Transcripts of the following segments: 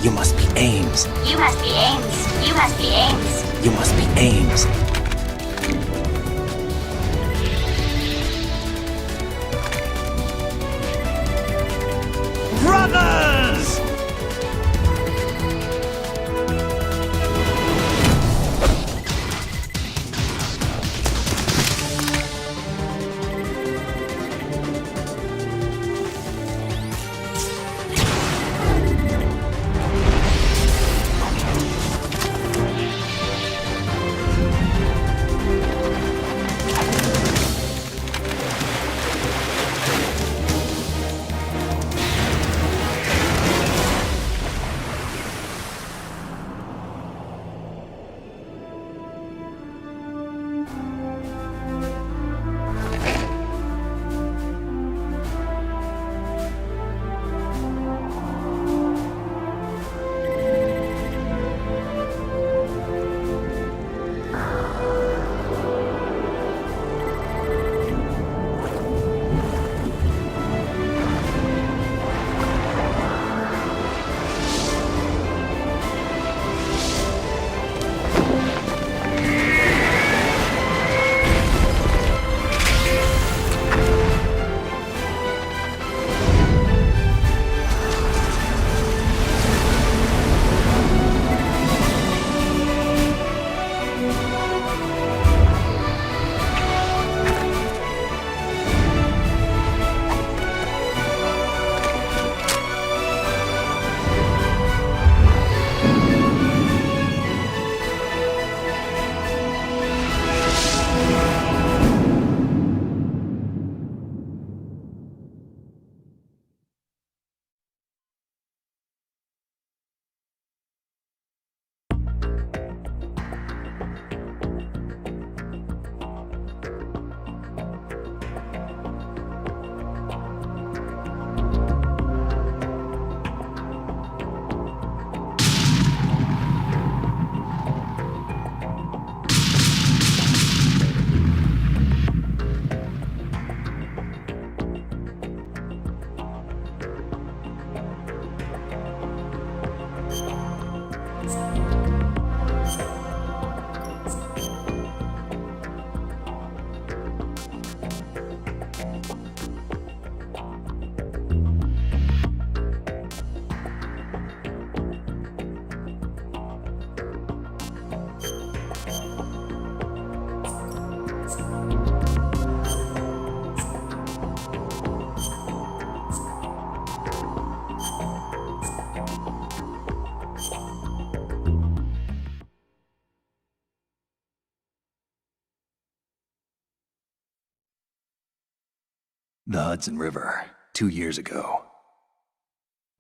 You must be Ames. You must be Ames. You must be Ames. You must be Ames. Brothers! The Hudson River, 2 years ago.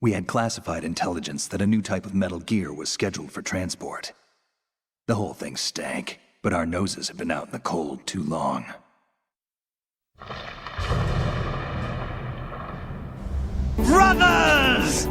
We had classified intelligence that a new type of metal gear was scheduled for transport. The whole thing stank, but our noses had been out in the cold too long. Brothers!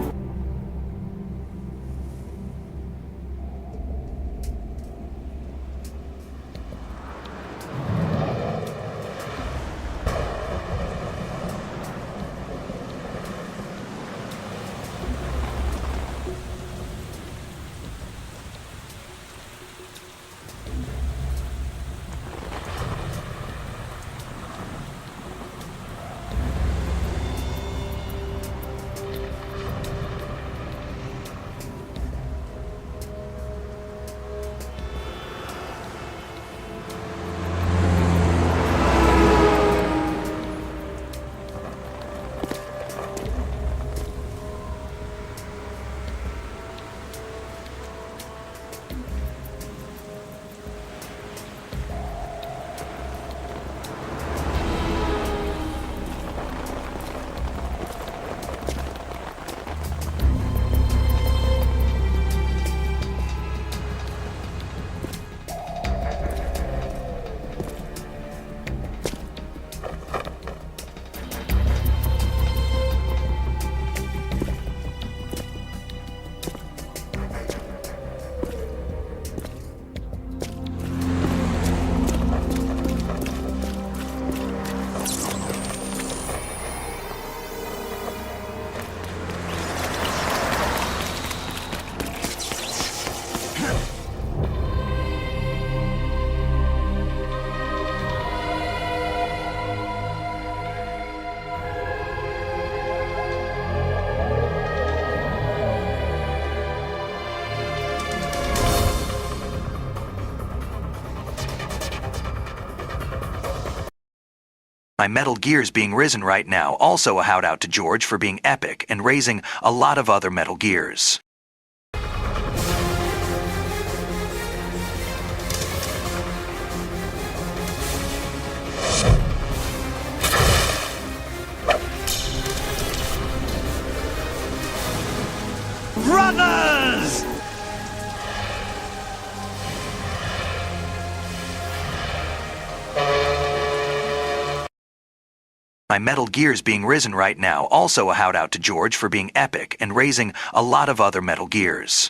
My Metal Gear's being risen right now, also a shout out to George for being epic and raising a lot of other Metal Gears. Brothers! My Metal Gear's being risen right now, also a shout out to George for being epic and raising a lot of other Metal Gears.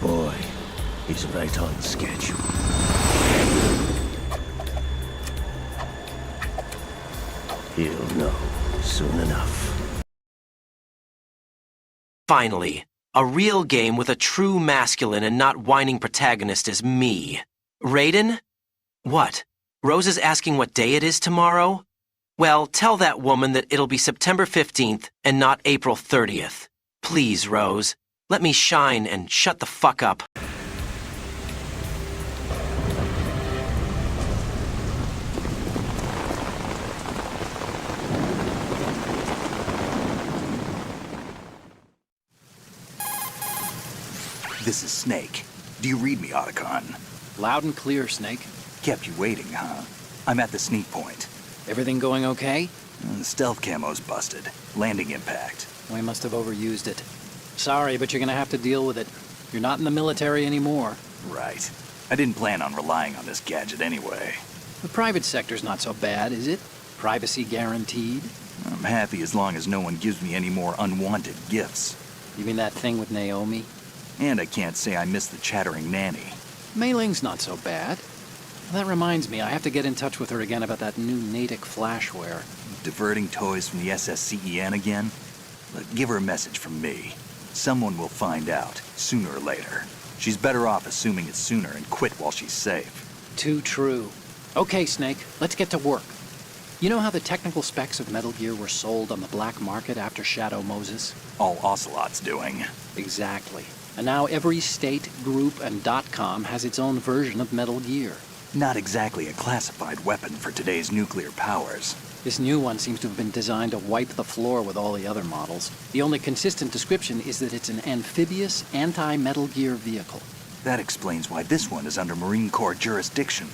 Boy, he's right on schedule. He'll know soon enough. Finally, a real game with a true masculine and not whining protagonist is me. Raiden? What? Rose is asking what day it is tomorrow? Well, tell that woman that it'll be September 15th and not April 30th. Please, Rose. Let me shine and shut the fuck up. This is Snake. Do you read me, Otacon? Loud and clear, Snake. Kept you waiting, huh? I'm at the sneak point. Everything going okay? The stealth camo's busted. Landing impact. We must have overused it. Sorry, but you're gonna have to deal with it. You're not in the military anymore. Right. I didn't plan on relying on this gadget anyway. The private sector's not so bad, is it? Privacy guaranteed? I'm happy as long as no one gives me any more unwanted gifts. You mean that thing with Naomi? And I can't say I miss the chattering nanny. Mei Ling's not so bad. That reminds me, I have to get in touch with her again about that new Natick flashware. Diverting toys from the SSCEN again? Look, give her a message from me. Someone will find out, sooner or later. She's better off assuming it sooner and quit while she's safe. Too true. Okay, Snake, let's get to work. You know how the technical specs of Metal Gear were sold on the black market after Shadow Moses? All Ocelot's doing. Exactly. And now every state, group, and .com has its own version of Metal Gear. Not exactly a classified weapon for today's nuclear powers. This new one seems to have been designed to wipe the floor with all the other models. The only consistent description is that it's an amphibious, anti-Metal Gear vehicle. That explains why this one is under Marine Corps jurisdiction.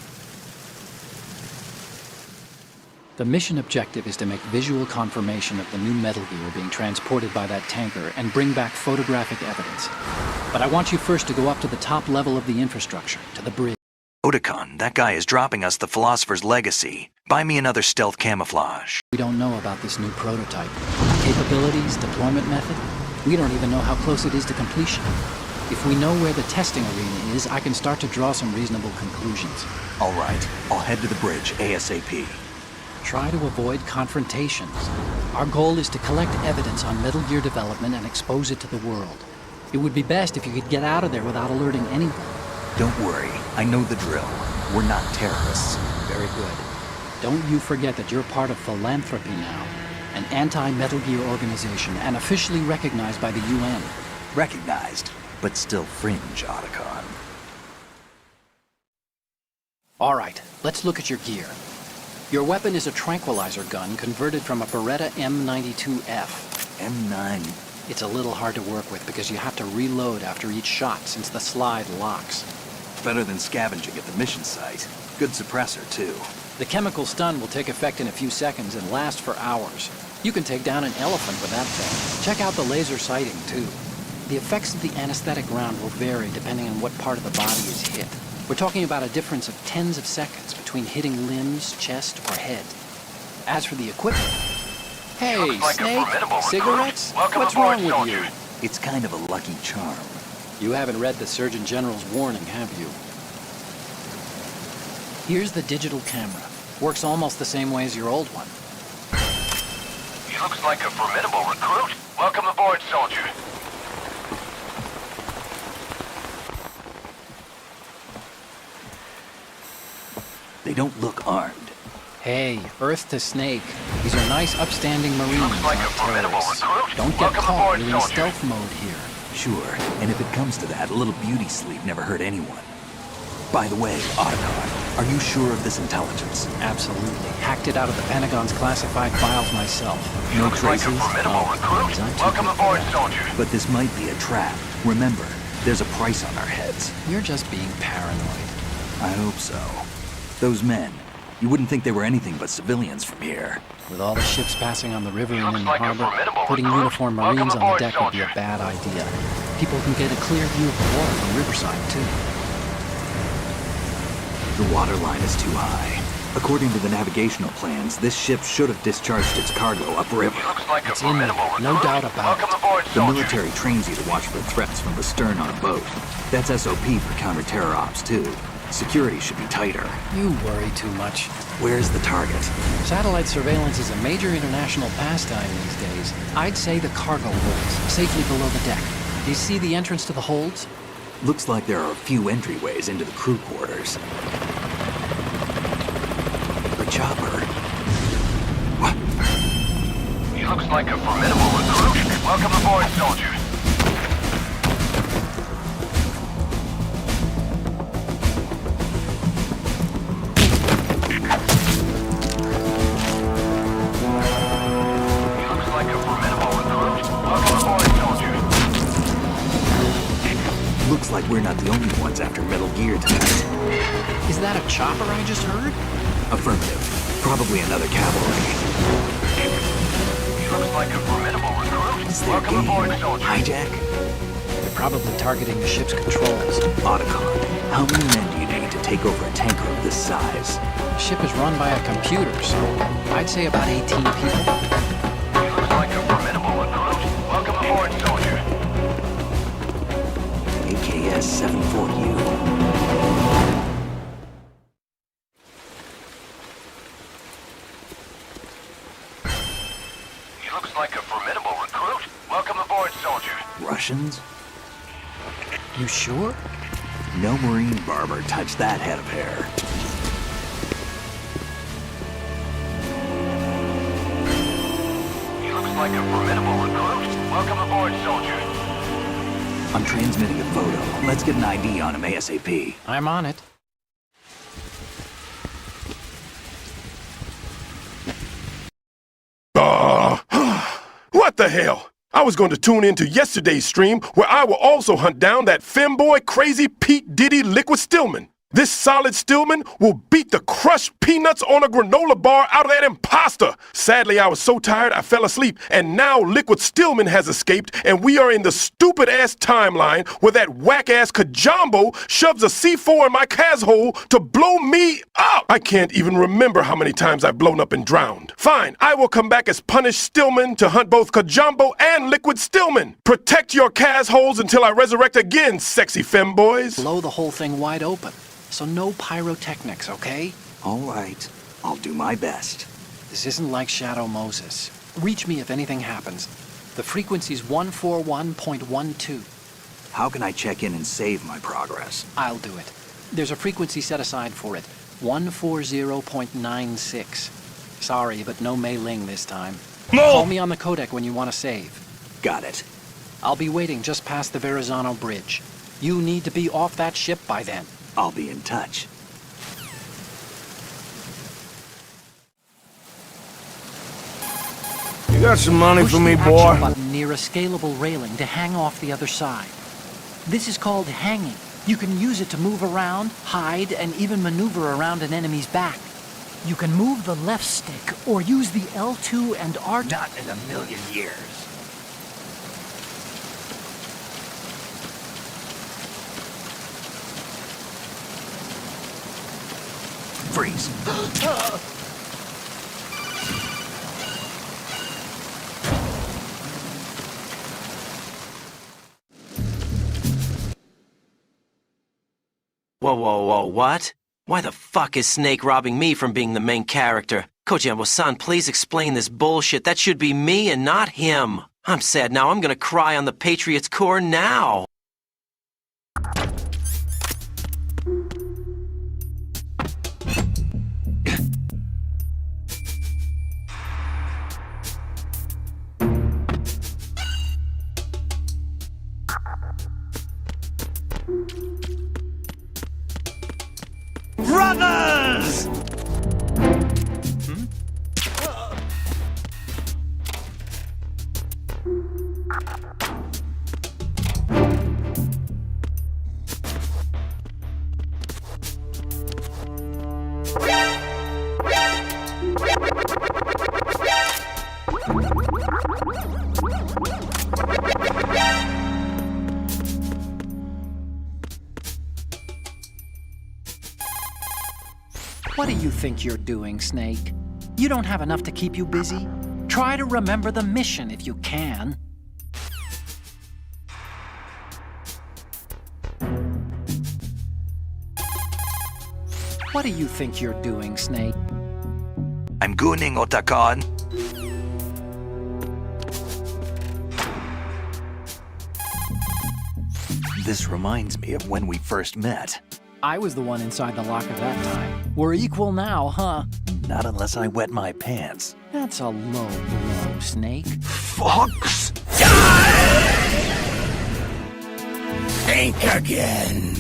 The mission objective is to make visual confirmation of the new Metal Gear being transported by that tanker and bring back photographic evidence. But I want you first to go up to the top level of the infrastructure, to the bridge. Otacon, that guy is dropping us the Philosopher's Legacy. Buy me another stealth camouflage. We don't know about this new prototype. Capabilities, deployment method. We don't even know how close it is to completion. If we know where the testing arena is, I can start to draw some reasonable conclusions. All right, I'll head to the bridge ASAP. Try to avoid confrontations. Our goal is to collect evidence on Metal Gear development and expose it to the world. It would be best if you could get out of there without alerting anyone. Don't worry, I know the drill. We're not terrorists. Very good. Don't you forget that you're part of Philanthropy now, an anti-Metal Gear organization and officially recognized by the UN. Recognized, but still fringe, Otacon. All right, let's look at your gear. Your weapon is a tranquilizer gun converted from a Beretta M92F. M9. It's a little hard to work with because you have to reload after each shot since the slide locks. Better than scavenging at the mission site. Good suppressor, too. The chemical stun will take effect in a few seconds and last for hours. You can take down an elephant with that thing. Check out the laser sighting, too. The effects of the anesthetic round will vary depending on what part of the body is hit. We're talking about a difference of tens of seconds between hitting limbs, chest, or head. As for the equipment... Hey, Snake, cigarettes? What's wrong with you? It's kind of a lucky charm. You haven't read the Surgeon General's warning, have you? Here's the digital camera. Works almost the same way as your old one. He looks like a formidable recruit. Welcome aboard, soldier. They don't look armed. Hey, Earth to Snake. These are nice, upstanding Marines, not terrorists. Don't get caught. You're in stealth mode here. Sure, and if it comes to that, a little beauty sleep never hurt anyone. By the way, Otacon, are you sure of this intelligence? Absolutely. Hacked it out of the Pentagon's classified files myself. No traces? Welcome aboard, soldier. But this might be a trap. Remember, there's a price on our heads. You're just being paranoid. I hope so. Those men, you wouldn't think they were anything but civilians from here. With all the ships passing on the river and in the like a harbor, formidable putting recruit. uniformed Welcome Marines on the aboard, deck would be a soldier. bad idea. People can get a clear view of the water from Riverside, too. The water line is too high. According to the navigational plans, this ship should have discharged its cargo upriver. Looks like a It's in there, formidable no recruit. doubt about Welcome it. aboard, The soldier. military trains you to watch for threats from the stern on a boat. That's SOP for counter-terror ops, too. Security should be tighter. You worry too much. Where's the target? Satellite surveillance is a major international pastime these days. I'd say the cargo holds, safely below the deck. Do you see the entrance to the holds? Looks like there are a few entryways into the crew quarters. The chopper. What? He looks like a formidable recruit. Welcome aboard, soldier. He looks like a formidable recruit. Welcome aboard, soldier. Looks like we're not the only ones after Metal Gear tonight. Is that a chopper I just heard? Affirmative. Probably another cavalry. He looks like a formidable recruit. Is there a Welcome game? aboard, soldier. Hijack? They're probably targeting the ship's controls. Otacon, how many men do you need to take over a tanker of this size? The ship is run by a computer, so I'd say about 18 people. He looks like a formidable recruit. Welcome aboard, soldier. AKS-74U. He looks like a formidable recruit. Welcome aboard, soldier. Russians? You sure? No Marine barber touched that head of hair. He looks like a formidable recruit. Welcome aboard, soldier. I'm transmitting a photo. Let's get an ID on him ASAP. I'm on it. What the hell? I was going to tune into yesterday's stream where I will also hunt down that femboy crazy Pete Diddy Liquid Stillman. This solid Stillman will beat the crushed peanuts on a granola bar out of that imposter. Sadly, I was so tired I fell asleep, and now Liquid Stillman has escaped, and we are in the stupid-ass timeline where that whack-ass Kajambo shoves a C4 in my Kaz hole to blow me up. I can't even remember how many times I've blown up and drowned. Fine, I will come back as Punished Stillman to hunt both Kajambo and Liquid Stillman. Protect your Kaz holes until I resurrect again, sexy femboys. Blow the whole thing wide open. So no pyrotechnics, okay? All right. I'll do my best. This isn't like Shadow Moses. Reach me if anything happens. The frequency's 141.12. How can I check in and save my progress? I'll do it. There's a frequency set aside for it. 140.96. Sorry, but no Mei Ling this time. Call me on the codec when you want to save. Got it. I'll be waiting just past the Verrazano Bridge. You need to be off that ship by then. I'll be in touch. You got some money Push for me, the action boy? button near a scalable railing to hang off the other side. This is called hanging. You can use it to move around, hide, and even maneuver around an enemy's back. You can move the left stick or use the L2 and R2. Not in a million years. Freeze. Whoa, whoa, whoa, what? Why the fuck is Snake robbing me from being the main character? Kojambo-san, please explain this bullshit. That should be me and not him. I'm sad now. I'm gonna cry on the Patriots' core now. What do you think you're doing, Snake? You don't have enough to keep you busy? Try to remember the mission if you can. What do you think you're doing, Snake? I'm gooning, Otakon. This reminds me of when we first met. I was the one inside the locker that time. We're equal now, huh? Not unless I wet my pants. That's a low blow, Snake. Fox! Think again.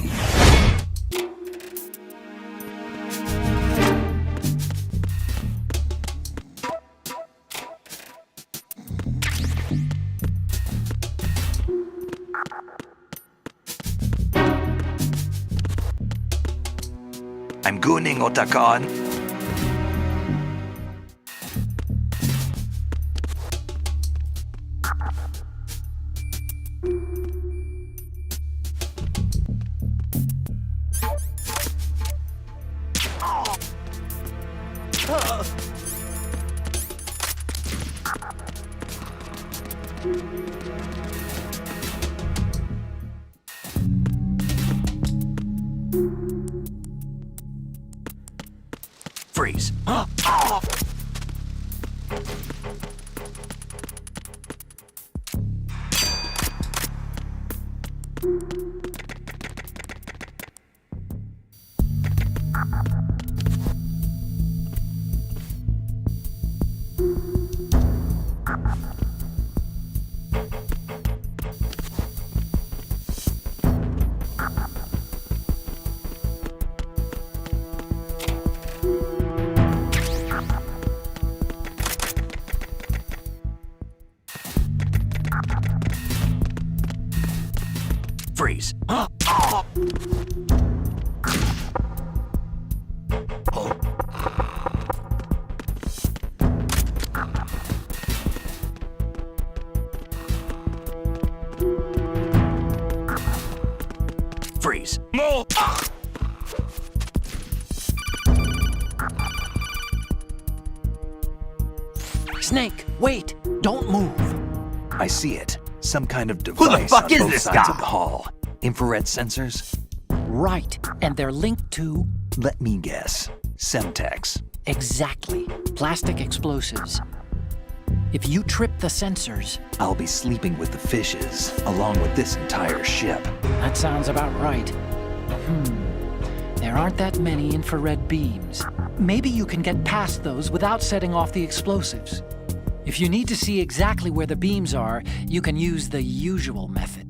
I'm gooning, Otakon. Freeze. Freeze. Freeze. Snake, wait! Don't move! I see it. Some kind of device on both sides of the hall. Infrared sensors? Right, and they're linked to... Let me guess. Semtex. Exactly. Plastic explosives. If you trip the sensors... I'll be sleeping with the fishes, along with this entire ship. That sounds about right. There aren't that many infrared beams. Maybe you can get past those without setting off the explosives. If you need to see exactly where the beams are, you can use the usual method.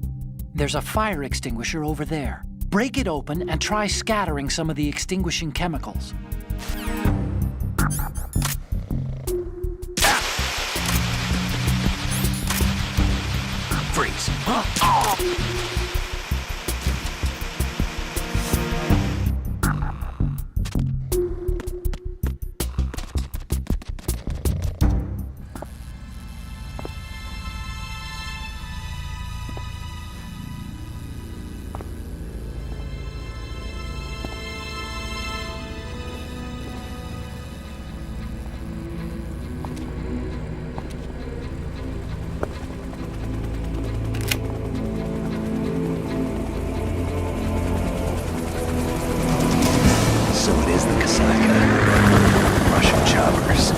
There's a fire extinguisher over there. Break it open and try scattering some of the extinguishing chemicals. Freeze. So it is the Kasaka. Russian choppers.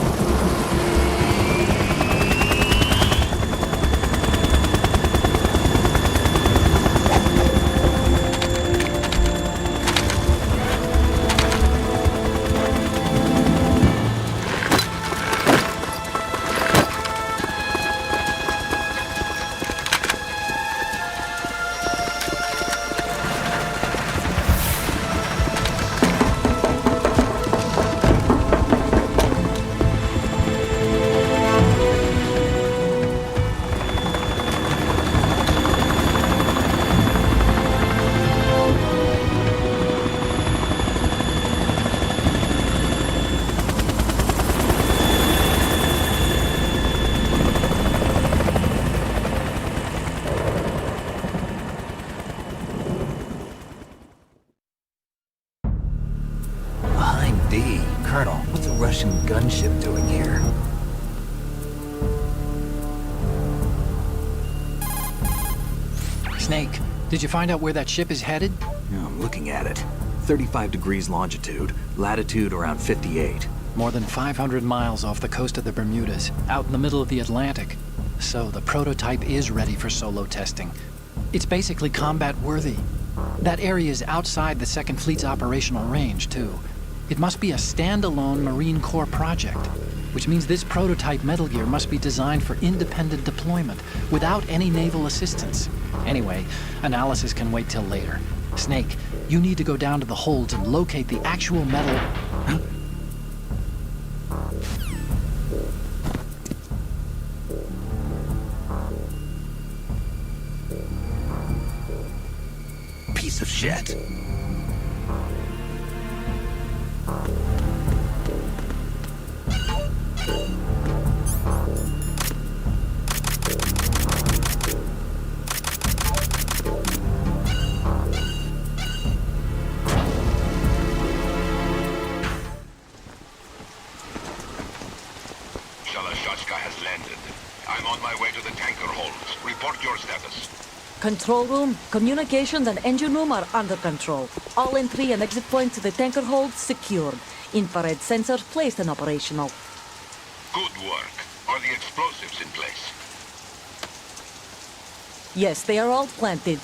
D. Colonel, what's a Russian gunship doing here? Snake, did you find out where that ship is headed? Yeah, I'm looking at it. 35 degrees longitude, latitude around 58. More than 500 miles off the coast of the Bermudas, out in the middle of the Atlantic. So the prototype is ready for solo testing. It's basically combat-worthy. That area is outside the Second Fleet's operational range, too. It must be a standalone Marine Corps project, which means this prototype Metal Gear must be designed for independent deployment, without any naval assistance. Anyway, analysis can wait till later. Snake, you need to go down to the holds and locate the actual metal... Huh? Piece of shit. Has landed. I'm on my way to the tanker holds. Report your status. Control room, communications and engine room are under control. All entry and exit points to the tanker holds secured. Infrared sensors placed and operational. Good work. Are the explosives in place? Yes, they are all planted.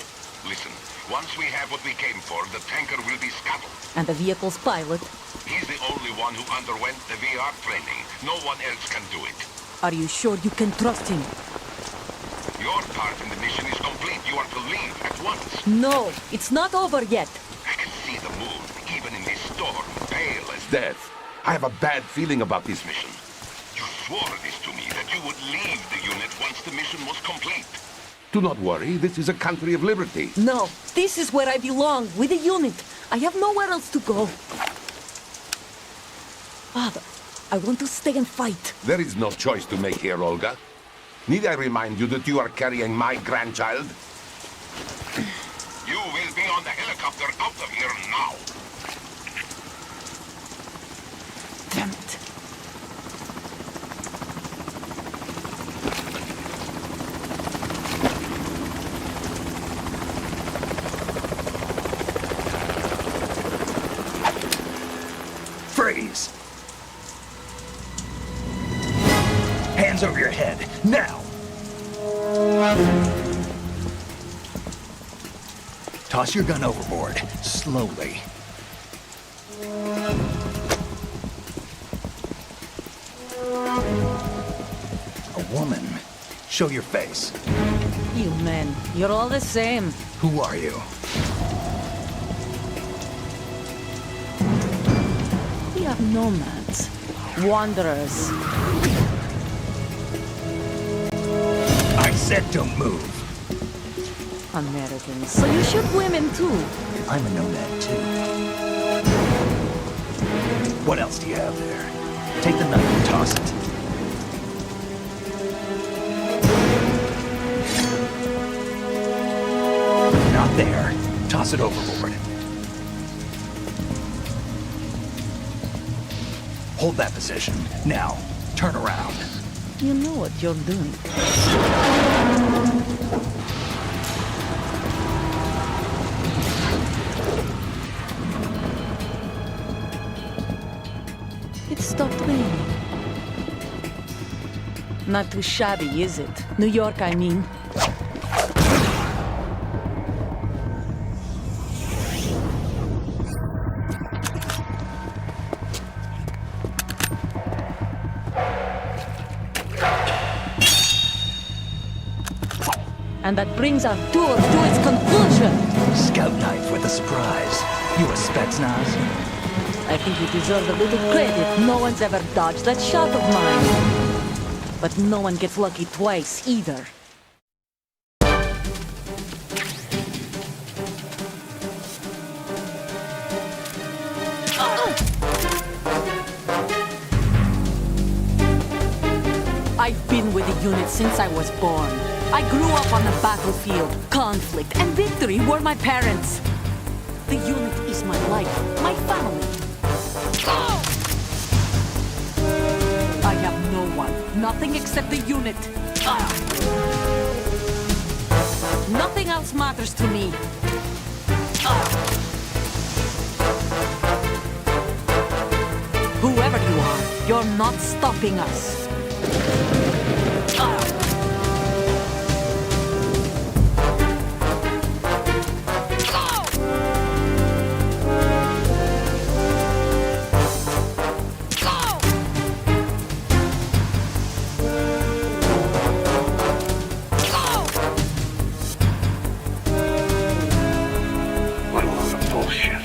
Listen, once we have what we came for, the tanker will be scuttled. And the vehicle's pilot? He's the only one who underwent the VR training. No one else can do it. Are you sure you can trust him? Your part in the mission is complete. You are to leave at once. No, it's not over yet. I can see the moon, even in this storm, pale as death. I have a bad feeling about this mission. You swore this to me, that you would leave the unit once the mission was complete. Do not worry, this is a country of liberty. No, this is where I belong, with the unit. I have nowhere else to go. Father, I want to stay and fight. There is no choice to make here, Olga. Need I remind you that you are carrying my grandchild? You will be on the helicopter out of here now. Damn it. Freeze! Hands over your head, now! Toss your gun overboard, slowly. A woman. Show your face. You men, you're all the same. Who are you? We are nomads. Wanderers. I said don't move. Americans. So you shoot women too. I'm a nomad too. What else do you have there? Take the knife and toss it. Not there. Toss it overboard. Hold that position. Now, turn around. You know what you're doing. It stopped raining. Not too shabby, is it? New York, I mean. And that brings our tour to its conclusion. Scout knife with a surprise. You a Spetsnaz? I think you deserve a little credit. No one's ever dodged that shot of mine. But no one gets lucky twice, either. I've been with the unit since I was born. I grew up on the battlefield. Conflict and victory were my parents. The unit is my life, my family. nothing except the unit. Nothing else matters to me. Whoever you are, you're not stopping us. What a load of bullshit.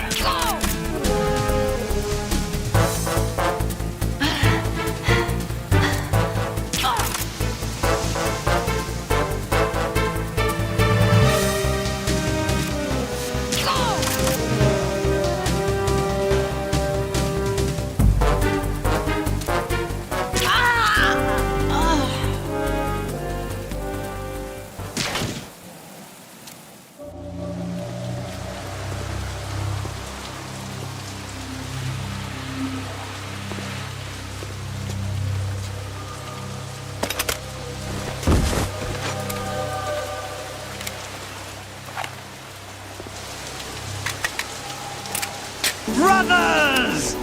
Brothers!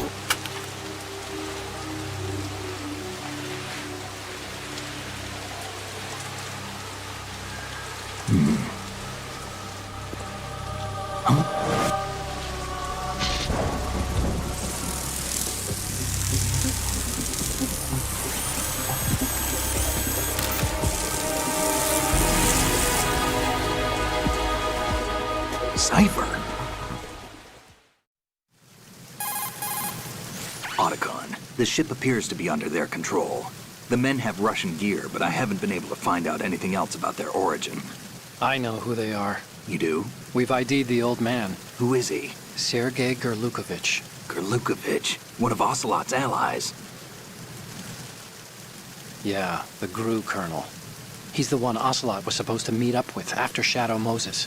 Cipher. Otacon, the ship appears to be under their control. The men have Russian gear, but I haven't been able to find out anything else about their origin. I know who they are. You do? We've ID'd the old man, Who is he? Sergei Gerlukovich. Gerlukovich, one of Ocelot's allies. Yeah, the GRU colonel. He's the one Ocelot was supposed to meet up with after Shadow Moses.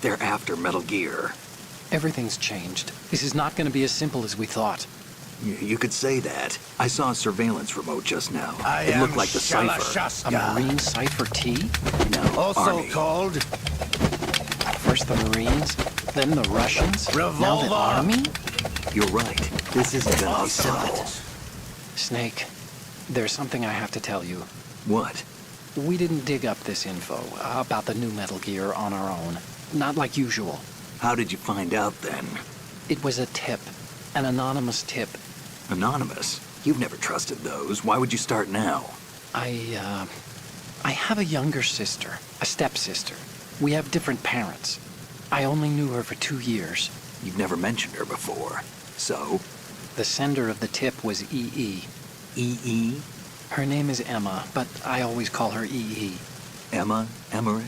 They're after Metal Gear. Everything's changed. This is not going to be as simple as we thought. You could say that. I saw a surveillance remote just now. I It am looked like the Cipher. A Shalashaska, Marine Cipher T? No, also Army. called First the Marines, then the Russians, now the Revolver. Army? You're right. This isn't gonna be simple. Snake, there's something I have to tell you. What? We didn't dig up this info about the new Metal Gear on our own. Not like usual. How did you find out then? It was a tip. An anonymous tip. Anonymous? You've never trusted those. Why would you start now? I have a younger sister, a stepsister. We have different parents. I only knew her for 2 years. You've never mentioned her before. So? The sender of the tip was EE. E.E.? Her name is Emma, but I always call her EE. Emma? Emmerich?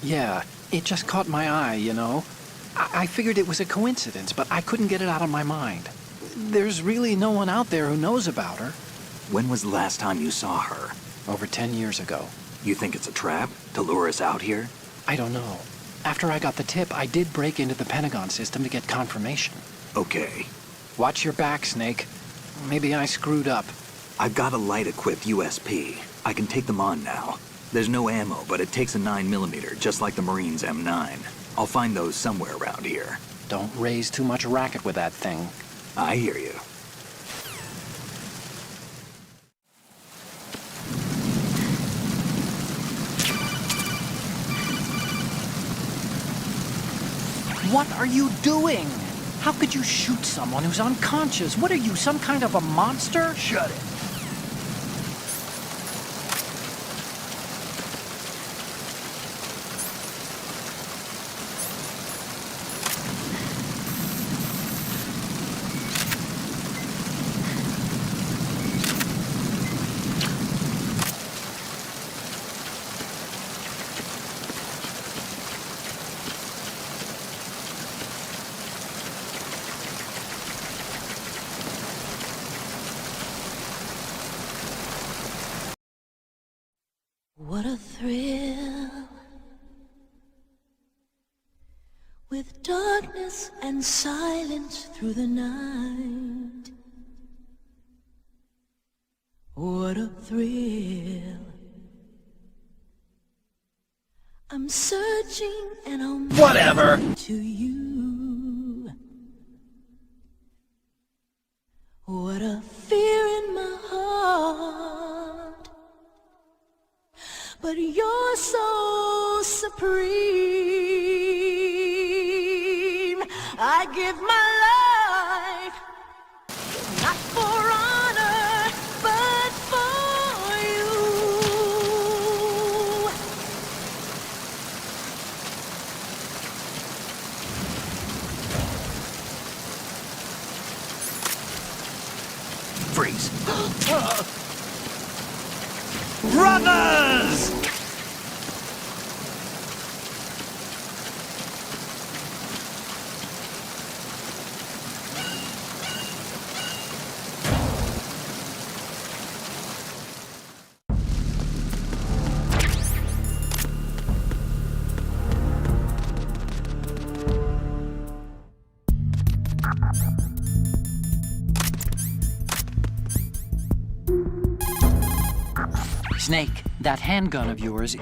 Yeah, it just caught my eye, you know? I figured it was a coincidence, but I couldn't get it out of my mind. There's really no one out there who knows about her. When was the last time you saw her? Over 10 years ago. You think it's a trap? To lure us out here? I don't know. After I got the tip, I did break into the Pentagon system to get confirmation. Okay. Watch your back, Snake. Maybe I screwed up. I've got a light-equipped USP. I can take them on now. There's no ammo, but it takes a 9mm, just like the Marines' M9. I'll find those somewhere around here. Don't raise too much racket with that thing. I hear you. What are you doing? How could you shoot someone who's unconscious? What are you, some kind of a monster? Shut it. What a thrill, with darkness and silence through the night. What What a thrill. I'm searching and I'm Whatever. to you. What a fear in my heart. But you're so supreme. I give my life, not for honor, but for you. Freeze. Brothers! Snake, that handgun of yours...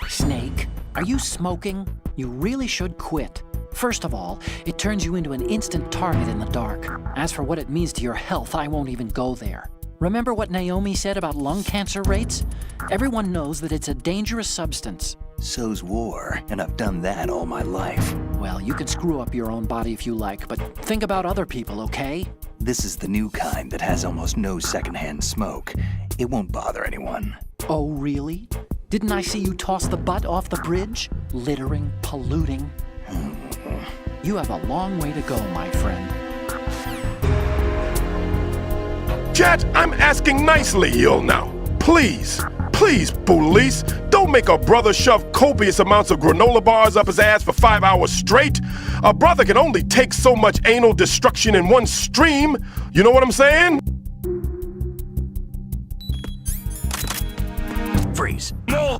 Snake, are you smoking? You really should quit. First of all, it turns you into an instant target in the dark. As for what it means to your health, I won't even go there. Remember what Naomi said about lung cancer rates? Everyone knows that it's a dangerous substance. So's war, and I've done that all my life. Well, you can screw up your own body if you like, but think about other people, okay? This is the new kind that has almost no secondhand smoke. It won't bother anyone. Oh, really? Didn't I see you toss the butt off the bridge? Littering, polluting. You have a long way to go, my friend. Chat, I'm asking nicely, you'll now. Please, please, police, don't make a brother shove copious amounts of granola bars up his ass for 5 hours straight. A brother can only take so much anal destruction in one stream. You know what I'm saying? Freeze. No!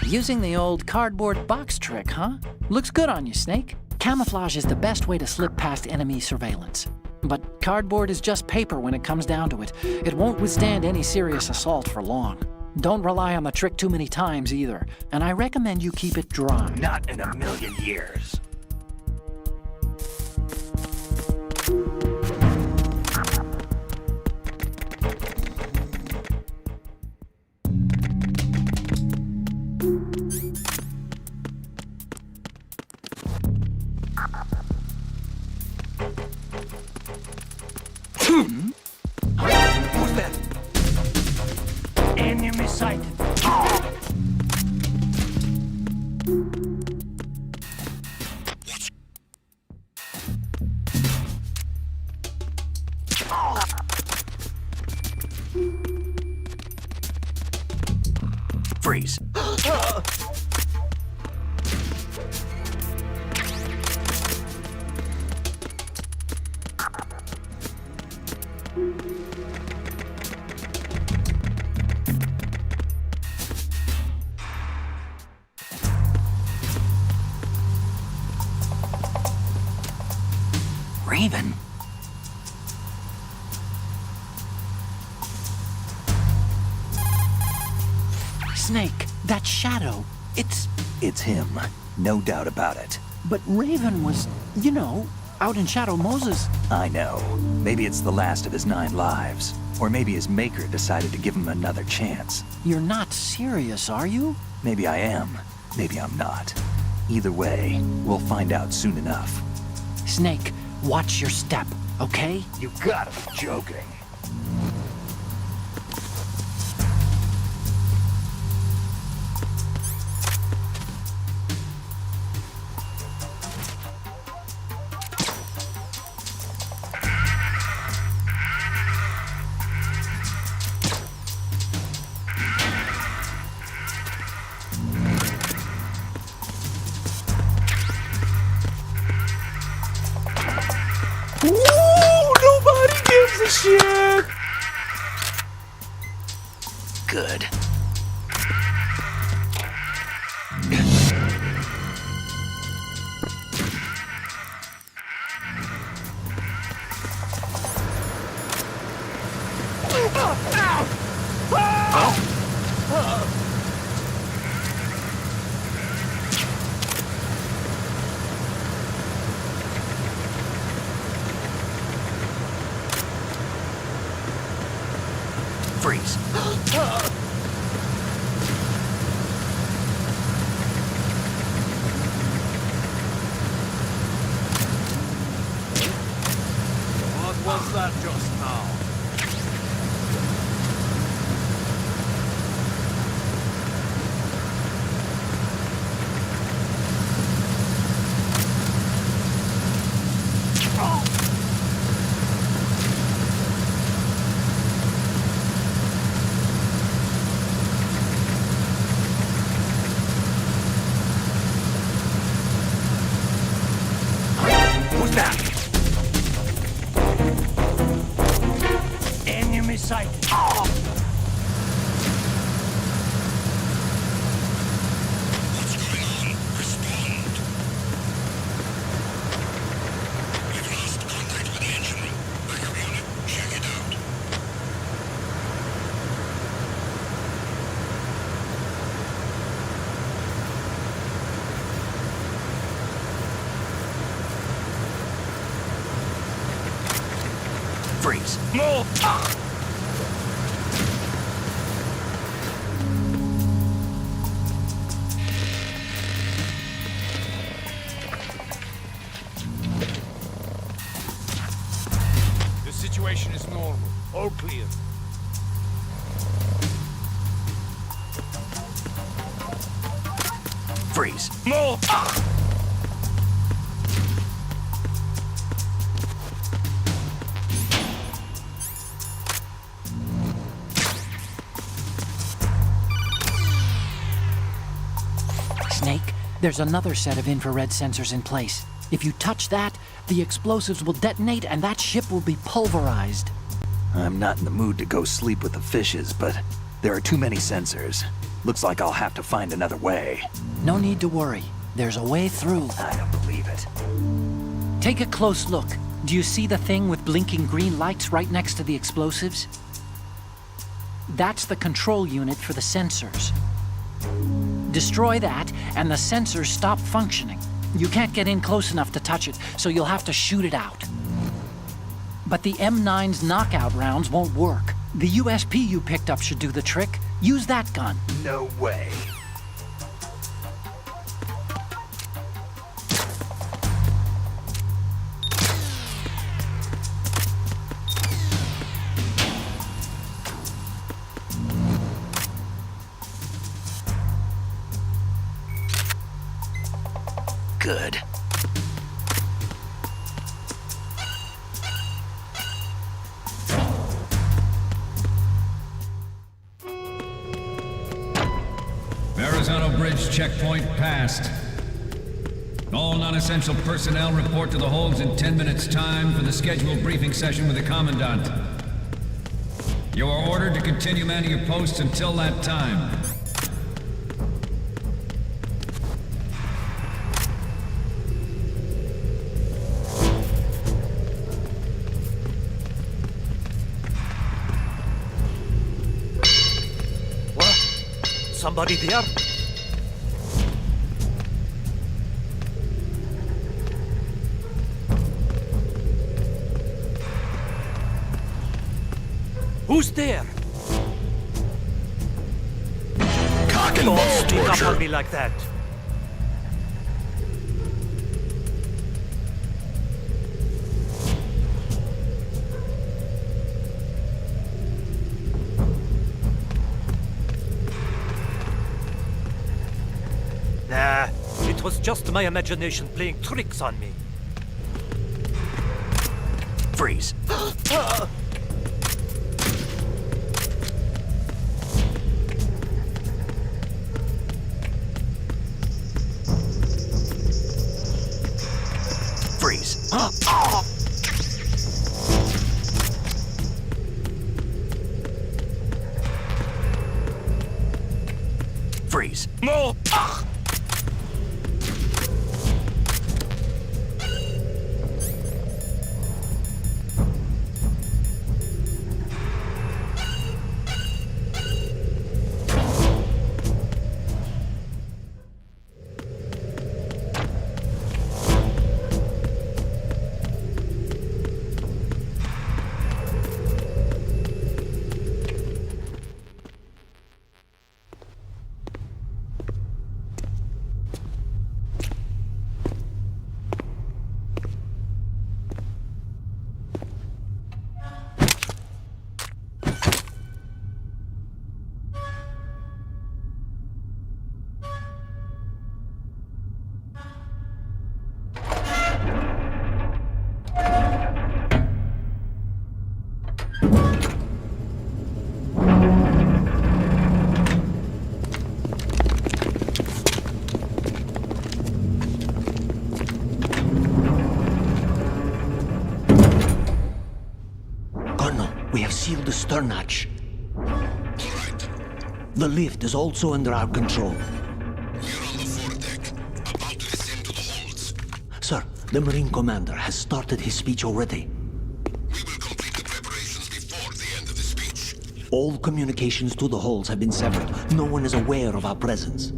Using the old cardboard box trick, huh? Looks good on you, Snake. Camouflage is the best way to slip past enemy surveillance. But cardboard is just paper when it comes down to it. It won't withstand any serious assault for long. Don't rely on the trick too many times either, and I recommend you keep it dry. Not in a million years. Who's that? Enemy sighted. Freeze. Raven. Snake, that shadow, It's him. No doubt about it. But Raven was, you know, out in Shadow Moses. I know. Maybe it's the last of his 9 lives. Or maybe his maker decided to give him another chance. You're not serious, are you? Maybe I am. Maybe I'm not. Either way, we'll find out soon enough. Snake, watch your step, okay? You gotta be joking. Good. Freeze. What was that just now? Who's that? Enemy sighted. Oh. What's going on? Respond. We've lost contact with the engine room. Backup unit, check it out. Freeze. Move! The situation is normal. All clear. Freeze. Move! Snake, there's another set of infrared sensors in place. If you touch that, the explosives will detonate and that ship will be pulverized. I'm not in the mood to go sleep with the fishes, but there are too many sensors. Looks like I'll have to find another way. No need to worry. There's a way through. I don't believe it. Take a close look. Do you see the thing with blinking green lights right next to the explosives? That's the control unit for the sensors. Destroy that, and the sensors stop functioning. You can't get in close enough to touch it, so you'll have to shoot it out. But the M9's knockout rounds won't work. The USP you picked up should do the trick. Use that gun. No way. Good. Verrazano Bridge checkpoint passed. All non-essential personnel report to the holds in 10 minutes' time for the scheduled briefing session with the Commandant. You are ordered to continue manning your posts until that time. Somebody there? Who's there? Cock and ball Don't sneak up on torture. me like that. Nah, it was just my imagination playing tricks on me. Freeze. Freeze. please. More. We have sealed the stern hatch. The lift is also under our control. We're on the foredeck, about to descend to the holds. Sir, the Marine Commander has started his speech already. We will complete the preparations before the end of the speech. All communications to the holds have been severed. No one is aware of our presence.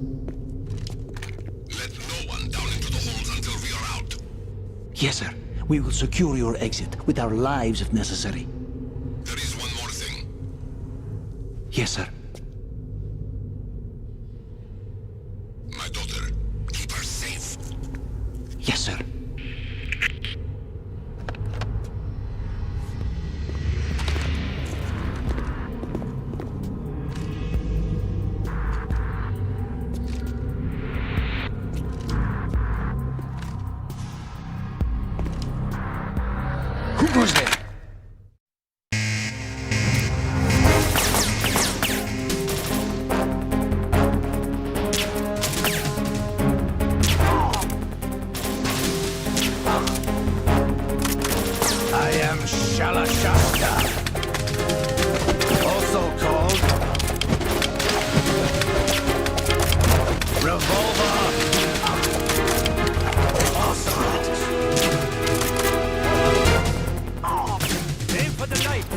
Let no one down into the holds until we are out. Yes, sir. We will secure your exit with our lives if necessary. There is one more thing. Yes, sir. My daughter, keep her safe. Yes, sir. Who goes there? I am Shalashasta, also called Revolver. Aim for the knife.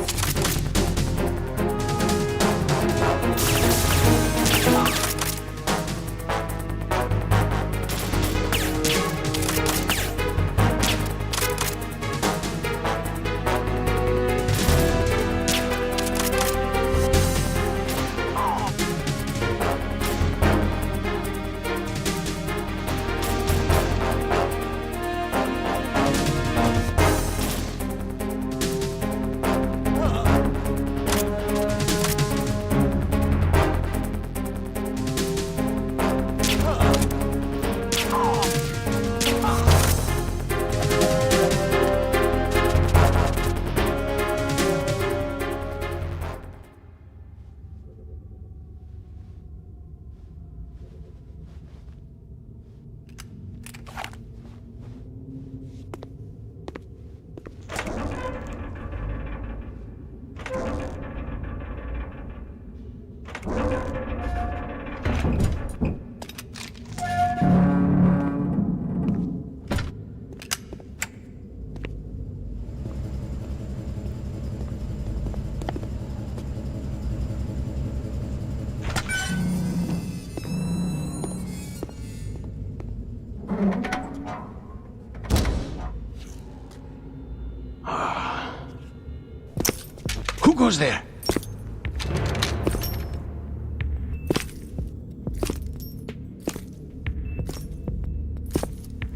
Who goes there?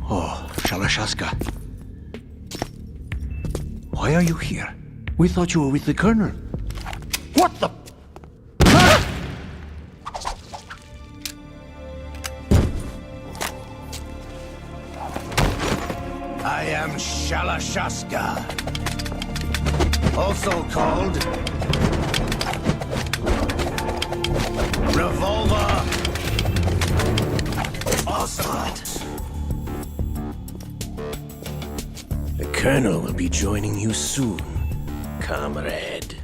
Oh, Shalashaska. Why are you here? We thought you were with the Colonel. What the? I am Shalashaska, also called Revolver. Ocelot. The Colonel will be joining you soon, comrade.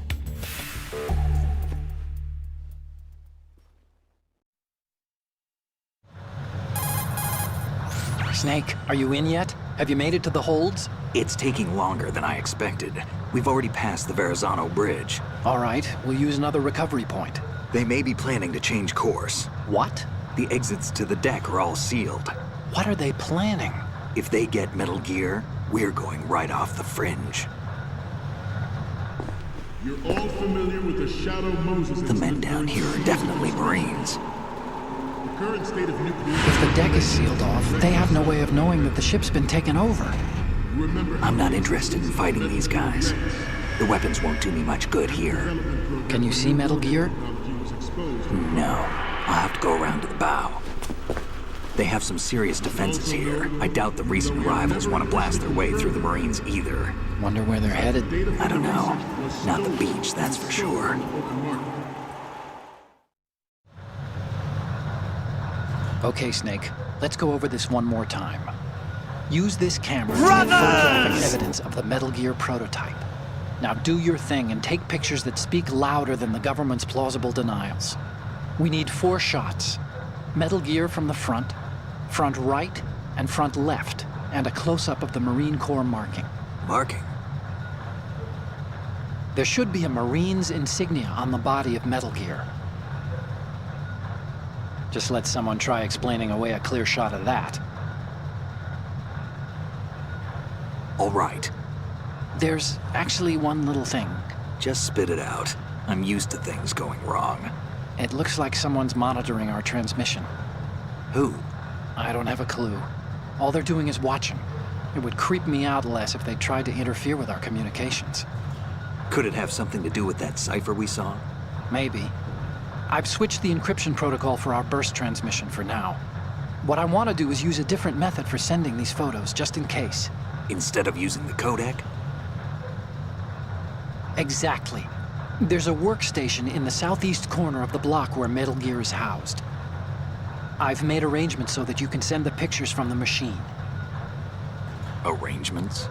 Snake, are you in yet? Have you made it to the holds? It's taking longer than I expected. We've already passed the Verrazano Bridge. All right, we'll use another recovery point. They may be planning to change course. What? The exits to the deck are all sealed. What are they planning? If they get Metal Gear, we're going right off the fringe. You're all familiar with the Shadow Moses The men down here are definitely Marines. The current state of nuclear... If the deck is sealed off, they have no way of knowing that the ship's been taken over. I'm not interested in fighting these guys. The weapons won't do me much good here. Can you see Metal Gear? No. I'll have to go around to the bow. They have some serious defenses here. I doubt the recent arrivals want to blast their way through the Marines either. Wonder where they're headed? I don't know. Not the beach, that's for sure. Okay, Snake. Let's go over this one more time. Use this camera to get photographic evidence of the Metal Gear prototype. Now do your thing and take pictures that speak louder than the government's plausible denials. We need 4 shots. Metal Gear from the front right, and front left, and a close-up of the Marine Corps marking. Marking? There should be a Marine's insignia on the body of Metal Gear. Just let someone try explaining away a clear shot of that. All right. There's actually one little thing. Just spit it out. I'm used to things going wrong. It looks like someone's monitoring our transmission. Who? I don't have a clue. All they're doing is watching. It would creep me out less if they tried to interfere with our communications. Could it have something to do with that cipher we saw? Maybe. I've switched the encryption protocol for our burst transmission for now. What I want to do is use a different method for sending these photos, just in case. Instead of using the codec? Exactly. There's a workstation in the southeast corner of the block where Metal Gear is housed. I've made arrangements so that you can send the pictures from the machine. Arrangements?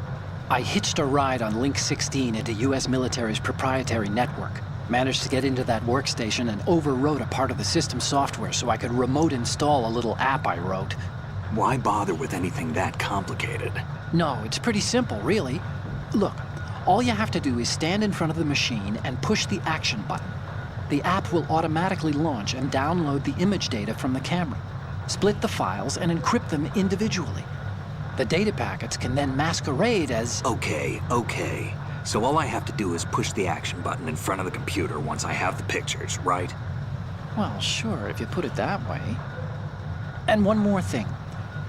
I hitched a ride on Link 16 into U.S. military's proprietary network. Managed to get into that workstation and overwrote a part of the system software so I could remote install a little app I wrote. Why bother with anything that complicated? No, it's pretty simple, really. Look, all you have to do is stand in front of the machine and push the action button. The app will automatically launch and download the image data from the camera, split the files, and encrypt them individually. The data packets can then masquerade as... Okay. So all I have to do is push the action button in front of the computer once I have the pictures, right? Well, sure, if you put it that way. And one more thing.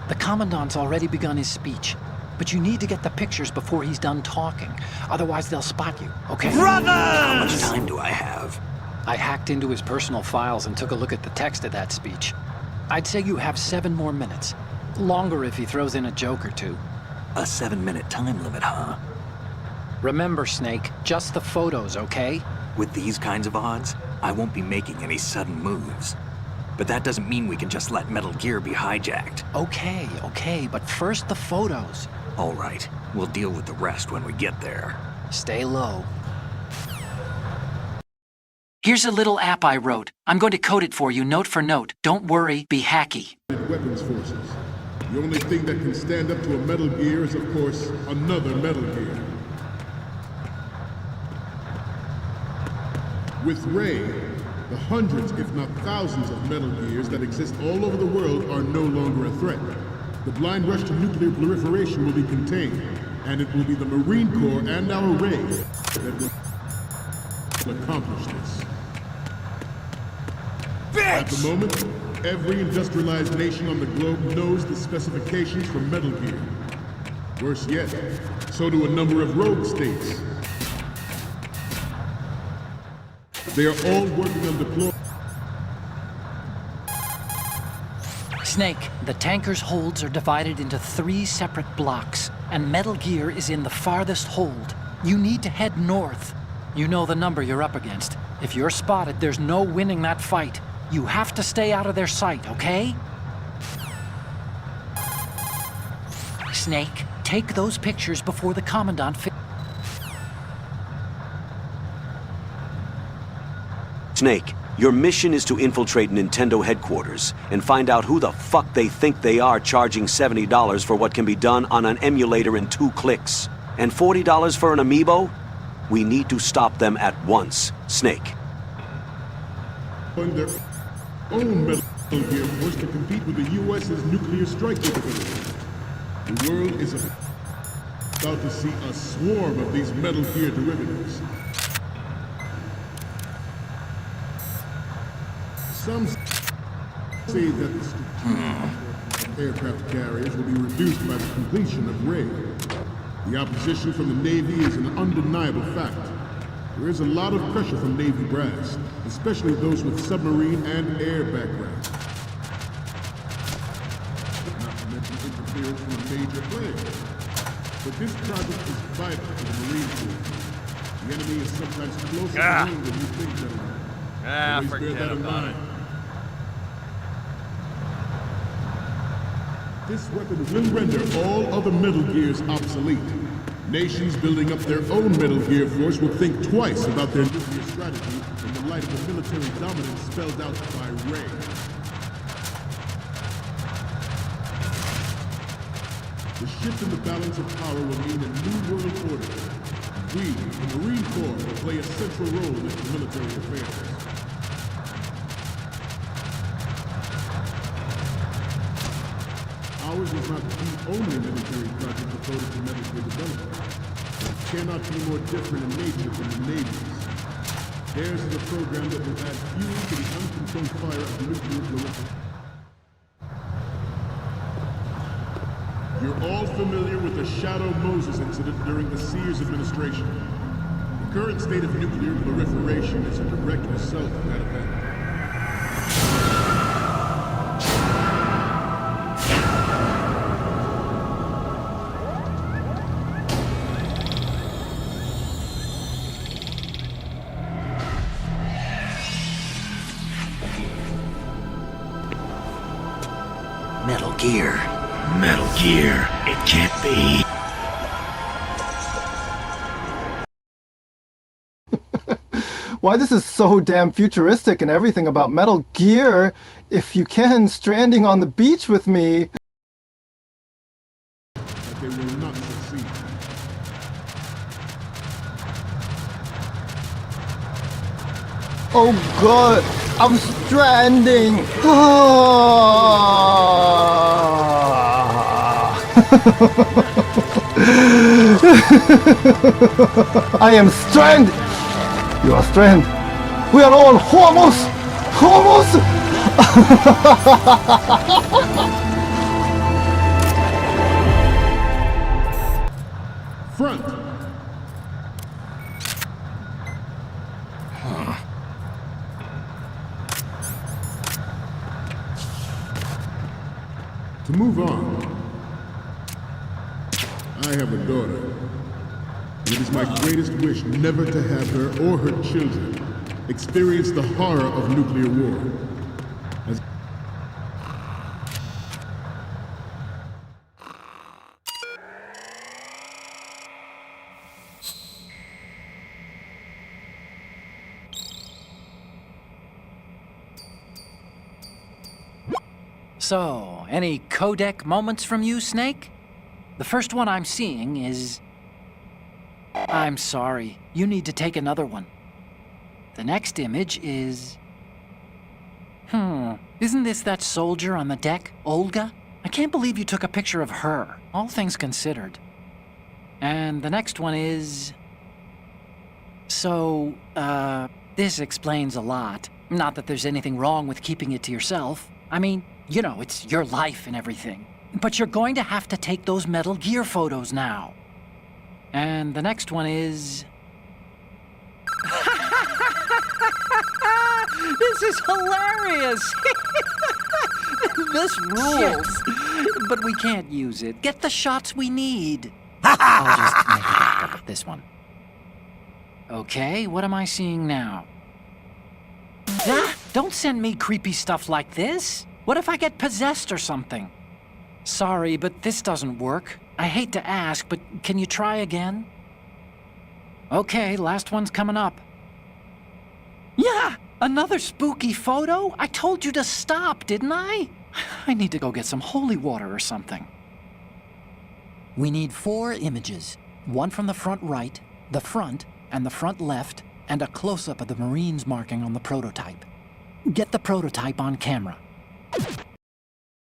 The Commandant's already begun his speech, but you need to get the pictures before he's done talking. Otherwise, they'll spot you, okay? Brothers! How much time do I have? I hacked into his personal files and took a look at the text of that speech. I'd say you have 7 more minutes. Longer if he throws in a joke or two. A 7-minute time limit, huh? Remember, Snake, just the photos, okay? With these kinds of odds, I won't be making any sudden moves. But that doesn't mean we can just let Metal Gear be hijacked. Okay, but first the photos. All right, we'll deal with the rest when we get there. Stay low. Here's a little app I wrote. I'm going to code it for you, note for note. Don't worry, be hacky. Weapons forces. The only thing that can stand up to a Metal Gear is, of course, another Metal Gear. With Ray, the hundreds, if not thousands, of Metal Gears that exist all over the world are no longer a threat. The blind rush to nuclear proliferation will be contained, and it will be the Marine Corps and our Ray that will accomplish this. At the moment, every industrialized nation on the globe knows the specifications for Metal Gear. Worse yet, so do a number of rogue states. They are all working on deployment. Snake, the tanker's holds are divided into 3 separate blocks, and Metal Gear is in the farthest hold. You need to head north. You know the number you're up against. If you're spotted, there's no winning that fight. You have to stay out of their sight, okay? Snake, take those pictures before the Commandant Snake, Your mission is to infiltrate Nintendo headquarters and find out who the fuck they think they are charging $70 for what can be done on an emulator in 2 clicks. And $40 for an amiibo? We need to stop them at once, Snake. On their own Metal Gear Force to compete with the U.S.'s nuclear strike capability. The world is about to see a swarm of these Metal Gear derivatives. Some say that the strategic aircraft carriers will be reduced by the completion of Raid. The opposition from the Navy is an undeniable fact. There is a lot of pressure from Navy brass, especially those with submarine and air backgrounds. Not to mention interference from a major player. But this project is vital to the Marine Corps. The enemy is sometimes closer to home than you think, gentlemen. Always bear that in mind. This weapon will render all other Metal Gears obsolete. Nations building up their own Metal Gear Force will think twice about their nuclear strategy in the light of the military dominance spelled out by Ray. The shift in the balance of power will mean a new world order. We, the Marine Corps, will play a central role in military affairs. Ours is not the only military project devoted to Metal Gear development. It cannot be more different in nature from the Navy's. Theirs is a program that will add fuel to the uncontrolled fire of nuclear proliferation. You're all familiar with the Shadow Moses incident during the Sears administration. The current state of nuclear proliferation is a direct result of that event. Metal Gear. Metal Gear. It can't be. Why this is so damn futuristic and everything about Metal Gear. If you can, stranding on the beach with me. But they will not succeed. Oh god, I'm stranding. I am stranded. You are stranded. We are all homos. Homos. Front. To move on, I have a daughter. And it is my greatest wish never to have her or her children experience the horror of nuclear war. As So, any codec moments from you, Snake? The first one I'm seeing is... I'm sorry, you need to take another one. The next image is... Isn't this that soldier on the deck, Olga? I can't believe you took a picture of her, all things considered. And the next one is... So, this explains a lot. Not that there's anything wrong with keeping it to yourself. I mean, you know, it's your life and everything. But you're going to have to take those Metal Gear photos now. And the next one is... This is hilarious! This rules. But we can't use it. Get the shots we need. I'll just make a backup of this one. Okay, what am I seeing now? Ah, don't send me creepy stuff like this. What if I get possessed or something? Sorry, but this doesn't work. I hate to ask, but can you try again? Okay, last one's coming up. Yeah, Another spooky photo? I told you to stop, didn't I? I need to go get some holy water or something. We need 4 images. One from the front right, the front, and the front left, and a close-up of the Marines marking on the prototype. Get the prototype on camera.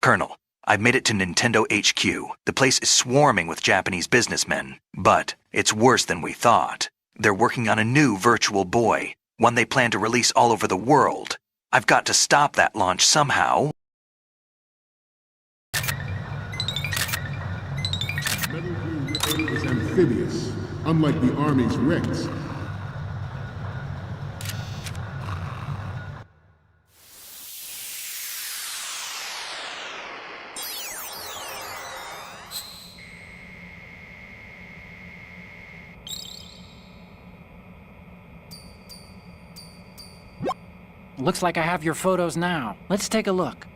Colonel, I've made it to Nintendo HQ. The place is swarming with Japanese businessmen. But it's worse than we thought. They're working on a new virtual boy, one they plan to release all over the world. I've got to stop that launch somehow. Metal Gear Ray is amphibious, unlike the Army's Rex. Looks like I have your photos now. Let's take a look.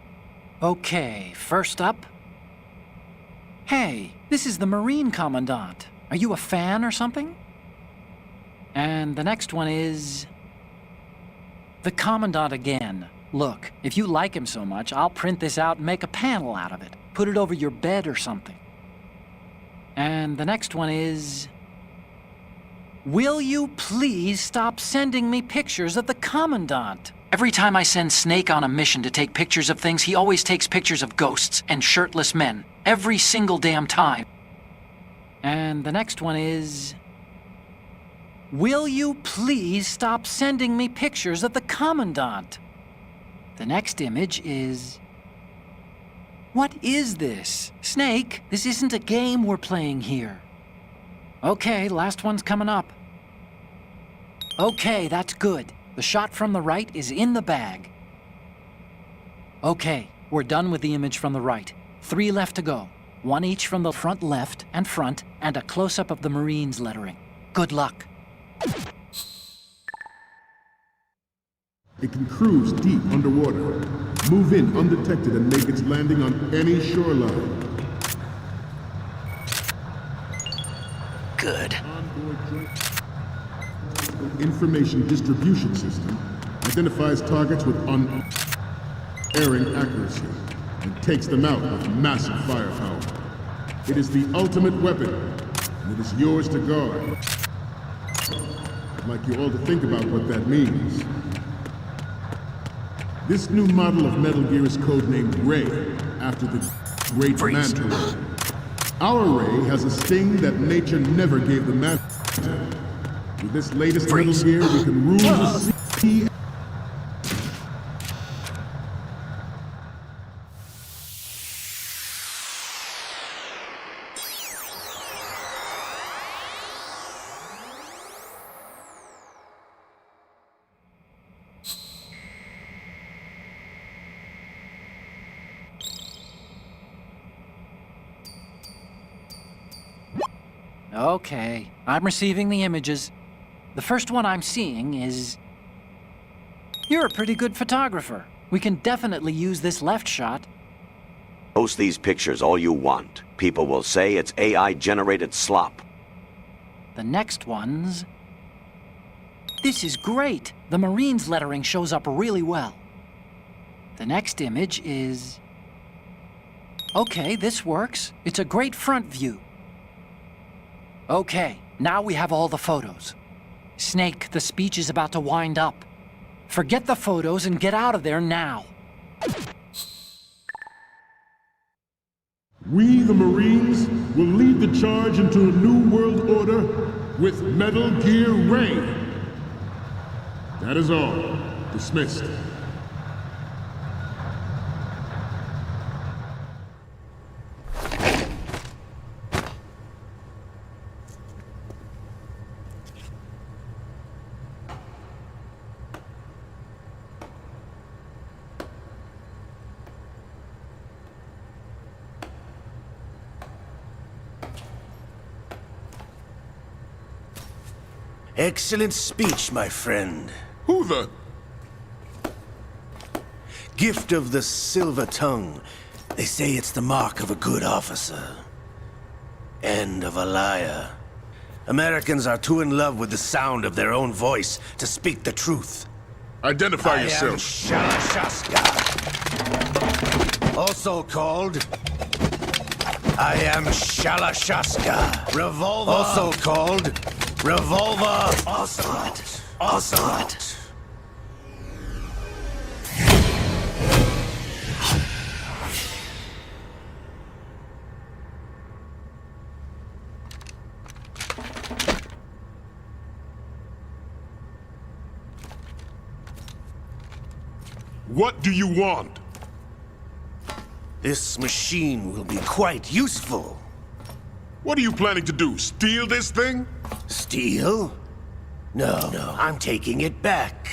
Okay, first up. Hey, this is the Marine Commandant. Are you a fan or something? And the next one is... the Commandant again. Look, if you like him so much, I'll print this out and make a panel out of it. Put it over your bed or something. And the next one is... will you please stop sending me pictures of the Commandant? Every time I send Snake on a mission to take pictures of things, he always takes pictures of ghosts and shirtless men. Every single damn time. And the next one is... will you please stop sending me pictures of the Commandant? The next image is... what is this? Snake, this isn't a game we're playing here. Okay, last one's coming up. Okay, that's good. The shot from the right is in the bag. Okay, we're done with the image from the right. 3 left to go. 1 each from the front left and front, and a close-up of the Marines lettering. Good luck. It can cruise deep underwater, move in undetected and make its landing on any shoreline. Good. Information distribution system identifies targets with unerring accuracy and takes them out with massive firepower. It is the ultimate weapon, and it is yours to guard. I'd like you all to think about what that means. This new model of Metal Gear is codenamed Ray, after the great Manta Ray. Our Ray has a sting that nature never gave the Manta. With this latest Metal Gear, we can rule the sea. Okay, I'm receiving the images. The first one I'm seeing is... you're a pretty good photographer. We can definitely use this left shot. Post these pictures all you want. People will say it's AI-generated slop. The next one's... this is great. The Marines lettering shows up really well. The next image is... okay, this works. It's a great front view. Okay, now we have all the photos. Snake, the speech is about to wind up. Forget the photos and get out of there now. We, the Marines, will lead the charge into a new world order with Metal Gear Ray. That is all. Dismissed. Excellent speech, my friend. Who the... Gift of the silver tongue. They say it's the mark of a good officer. And of a liar. Americans are too in love with the sound of their own voice to speak the truth. Identify yourself. Shalashaska. Also called... I am Shalashaska. Revolver. Also called... Revolver Ocelot. Ocelot. What do you want? This machine will be quite useful. What are you planning to do? Steal this thing? Steal? No, I'm taking it back.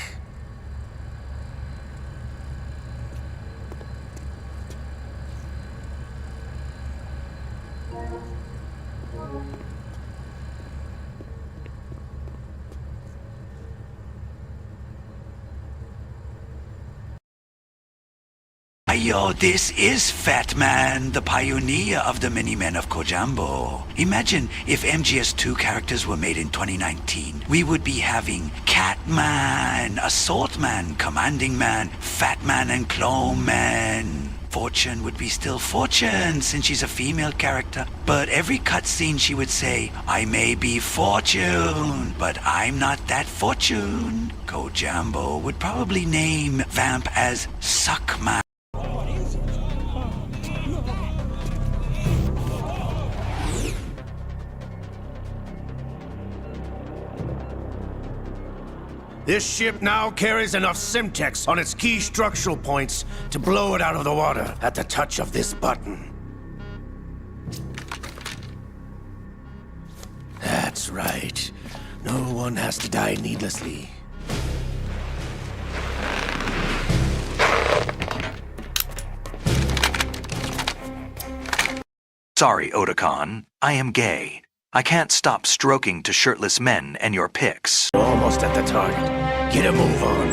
Ayo, this is Fat Man, the pioneer of the Mini-Men of Kojambo. Imagine if MGS2 characters were made in 2019. We would be having Catman, Assault Man, Commanding Man, Fat Man, and Clone Man. Fortune would be still Fortune, since she's a female character. But every cutscene she would say, I may be Fortune, but I'm not that Fortune. Kojambo would probably name Vamp as Suckman. This ship now carries enough Simtex on its key structural points to blow it out of the water at the touch of this button. That's right. No one has to die needlessly. Sorry, Otakon. I am gay. I can't stop stroking to shirtless men and your pics. Almost at the target. Get a move on.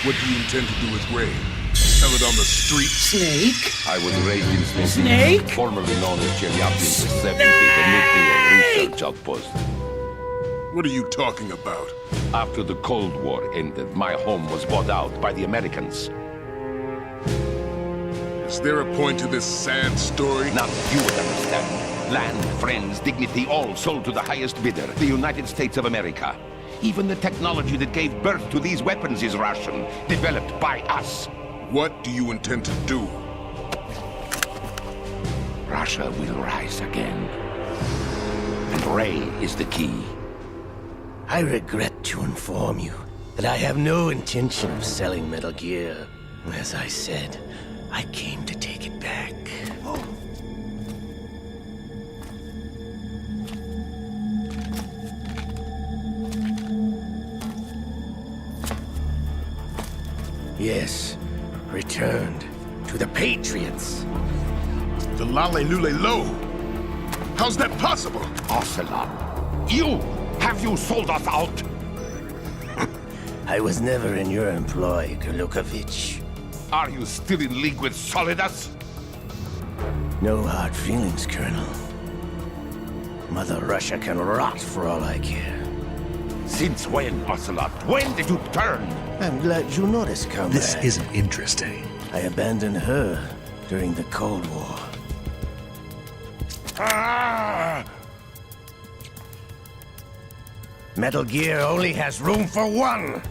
What do you intend to do with Ray? Sell it on the street? Snake? I was raised in Snake, Snake? formerly known as Chelyabinsk 70, the nuclear research outpost. What are you talking about? After the Cold War ended, my home was bought out by the Americans. Is there a point to this sad story? Now you would understand. Land, friends, dignity, all sold to the highest bidder, the United States of America. Even the technology that gave birth to these weapons is Russian, developed by us. What do you intend to do? Russia will rise again. And Ray is the key. I regret to inform you that I have no intention of selling Metal Gear. As I said, I came to take it back. Yes, returned to the Patriots. The Lale Lule Lo? How's that possible? Ocelot, have you sold us out? I was never in your employ, Golukovich. Are you still in league with Solidus? No hard feelings, Colonel. Mother Russia can rot for all I care. Since when, Ocelot? When did you turn? I'm glad you noticed, comrade. This isn't interesting. I abandoned her during the Cold War. Ah! Metal Gear only has room for one!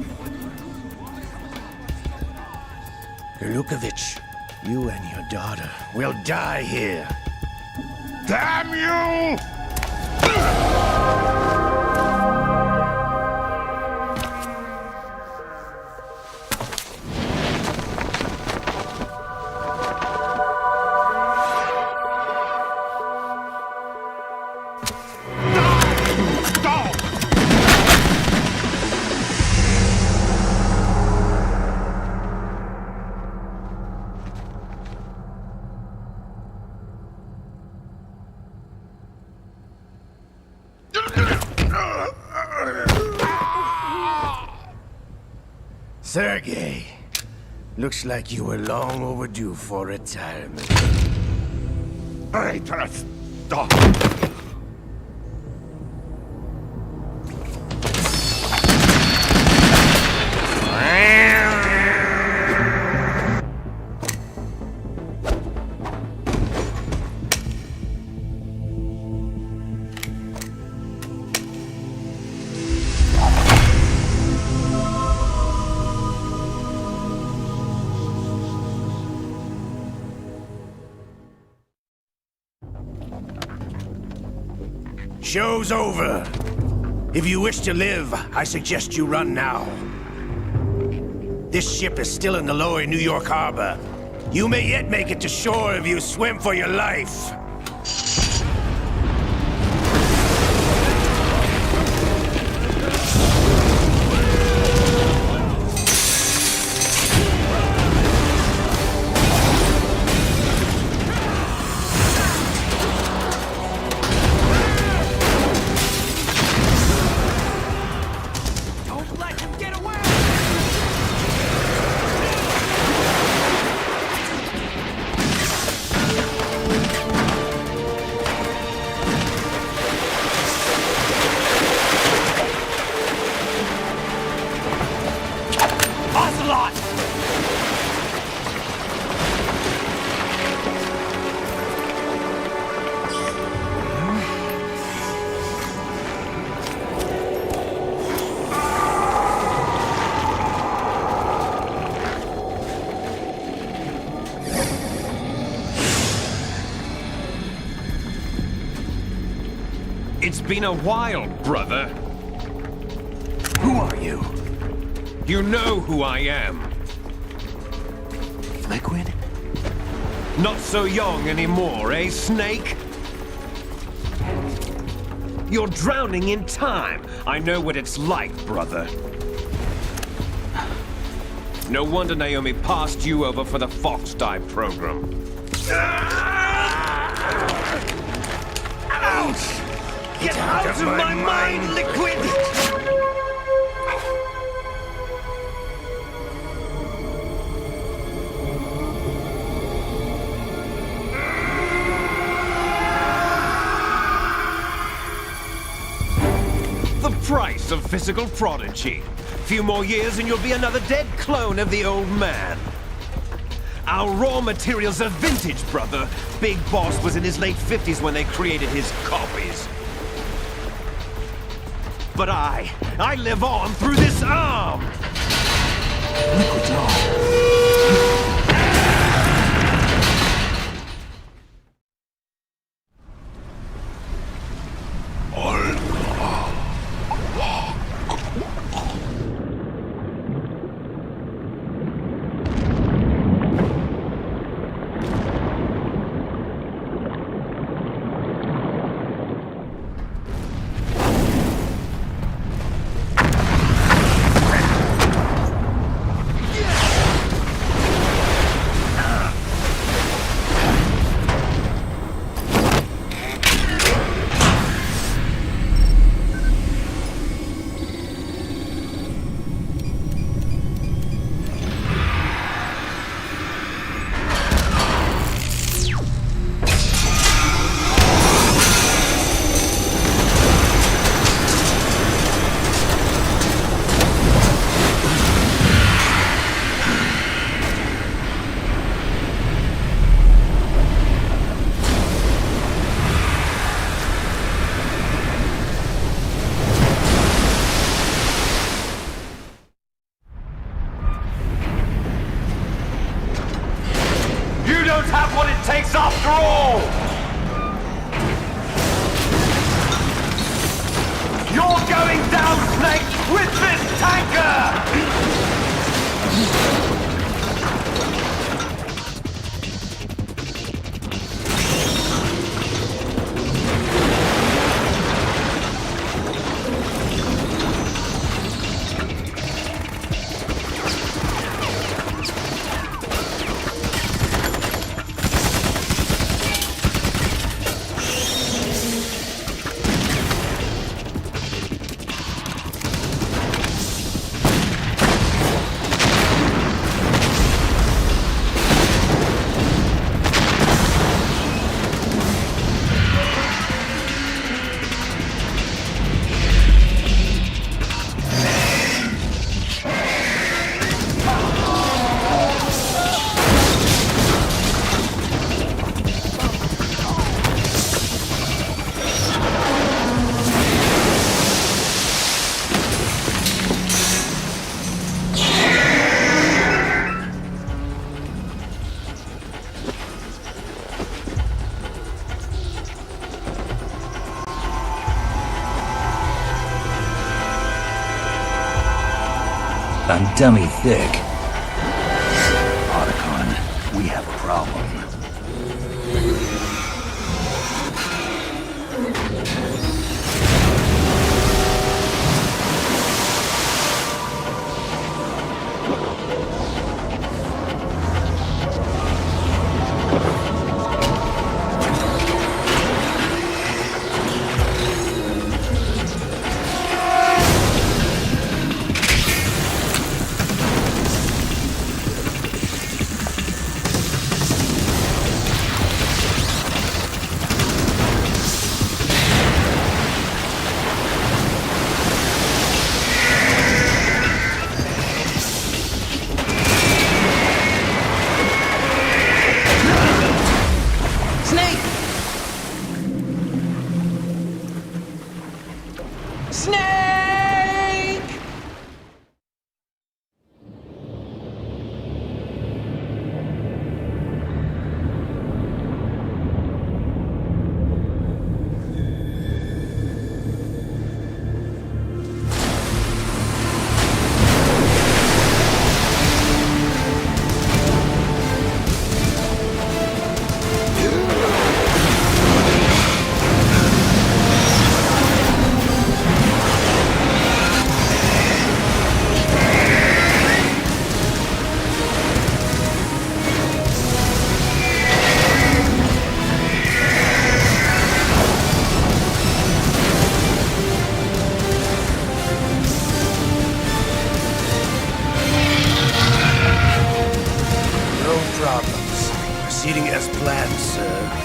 Golukovich, you and your daughter will die here. Damn you! Sergey, looks like you were long overdue for retirement. Traitorous dog! Show's over. If you wish to live, I suggest you run now. This ship is still in the lower New York harbor. You may yet make it to shore if you swim for your life. It's been a while, brother. Who are you? You know who I am. Liquid? Not so young anymore, eh, Snake? You're drowning in time. I know what it's like, brother. No wonder Naomi passed you over for the Fox Dive program. Ouch! Get out of my mind, Liquid! The price of physical prodigy. Few more years and you'll be another dead clone of the old man. Our raw materials are vintage, brother. Big Boss was in his late 50s when they created his copies. But I live on through this arm! Liquid's arm. After all! You're going down, Snake, with this tanker! I'm dummy thick. Otacon, we have a problem. Proceeding as planned, sir.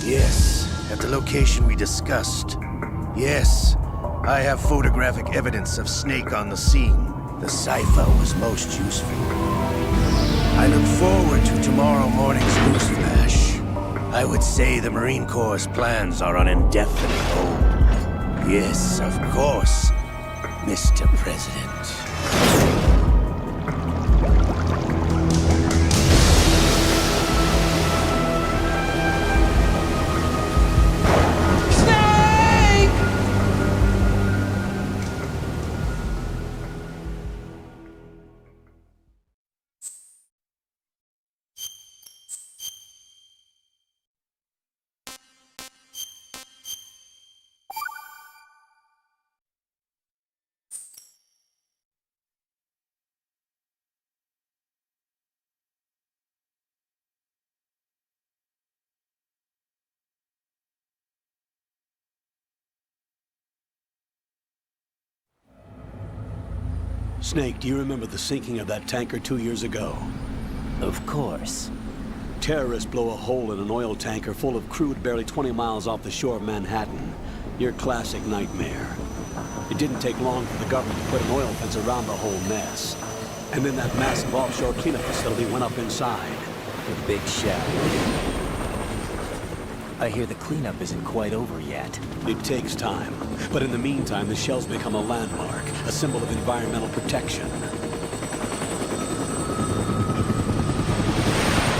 Yes, at the location we discussed. Yes, I have photographic evidence of Snake on the scene. The cipher was most useful. I look forward to tomorrow morning's news flash. I would say the Marine Corps' plans are on indefinite hold. Yes, of course, Mr. President. Snake, do you remember the sinking of that tanker 2 years ago? Of course. Terrorists blow a hole in an oil tanker full of crude barely 20 miles off the shore of Manhattan. Your classic nightmare. It didn't take long for the government to put an oil fence around the whole mess. And then that massive offshore cleanup facility went up inside. The big shell. I hear the cleanup isn't quite over yet. It takes time. But in the meantime, the shell's become a landmark, a symbol of environmental protection.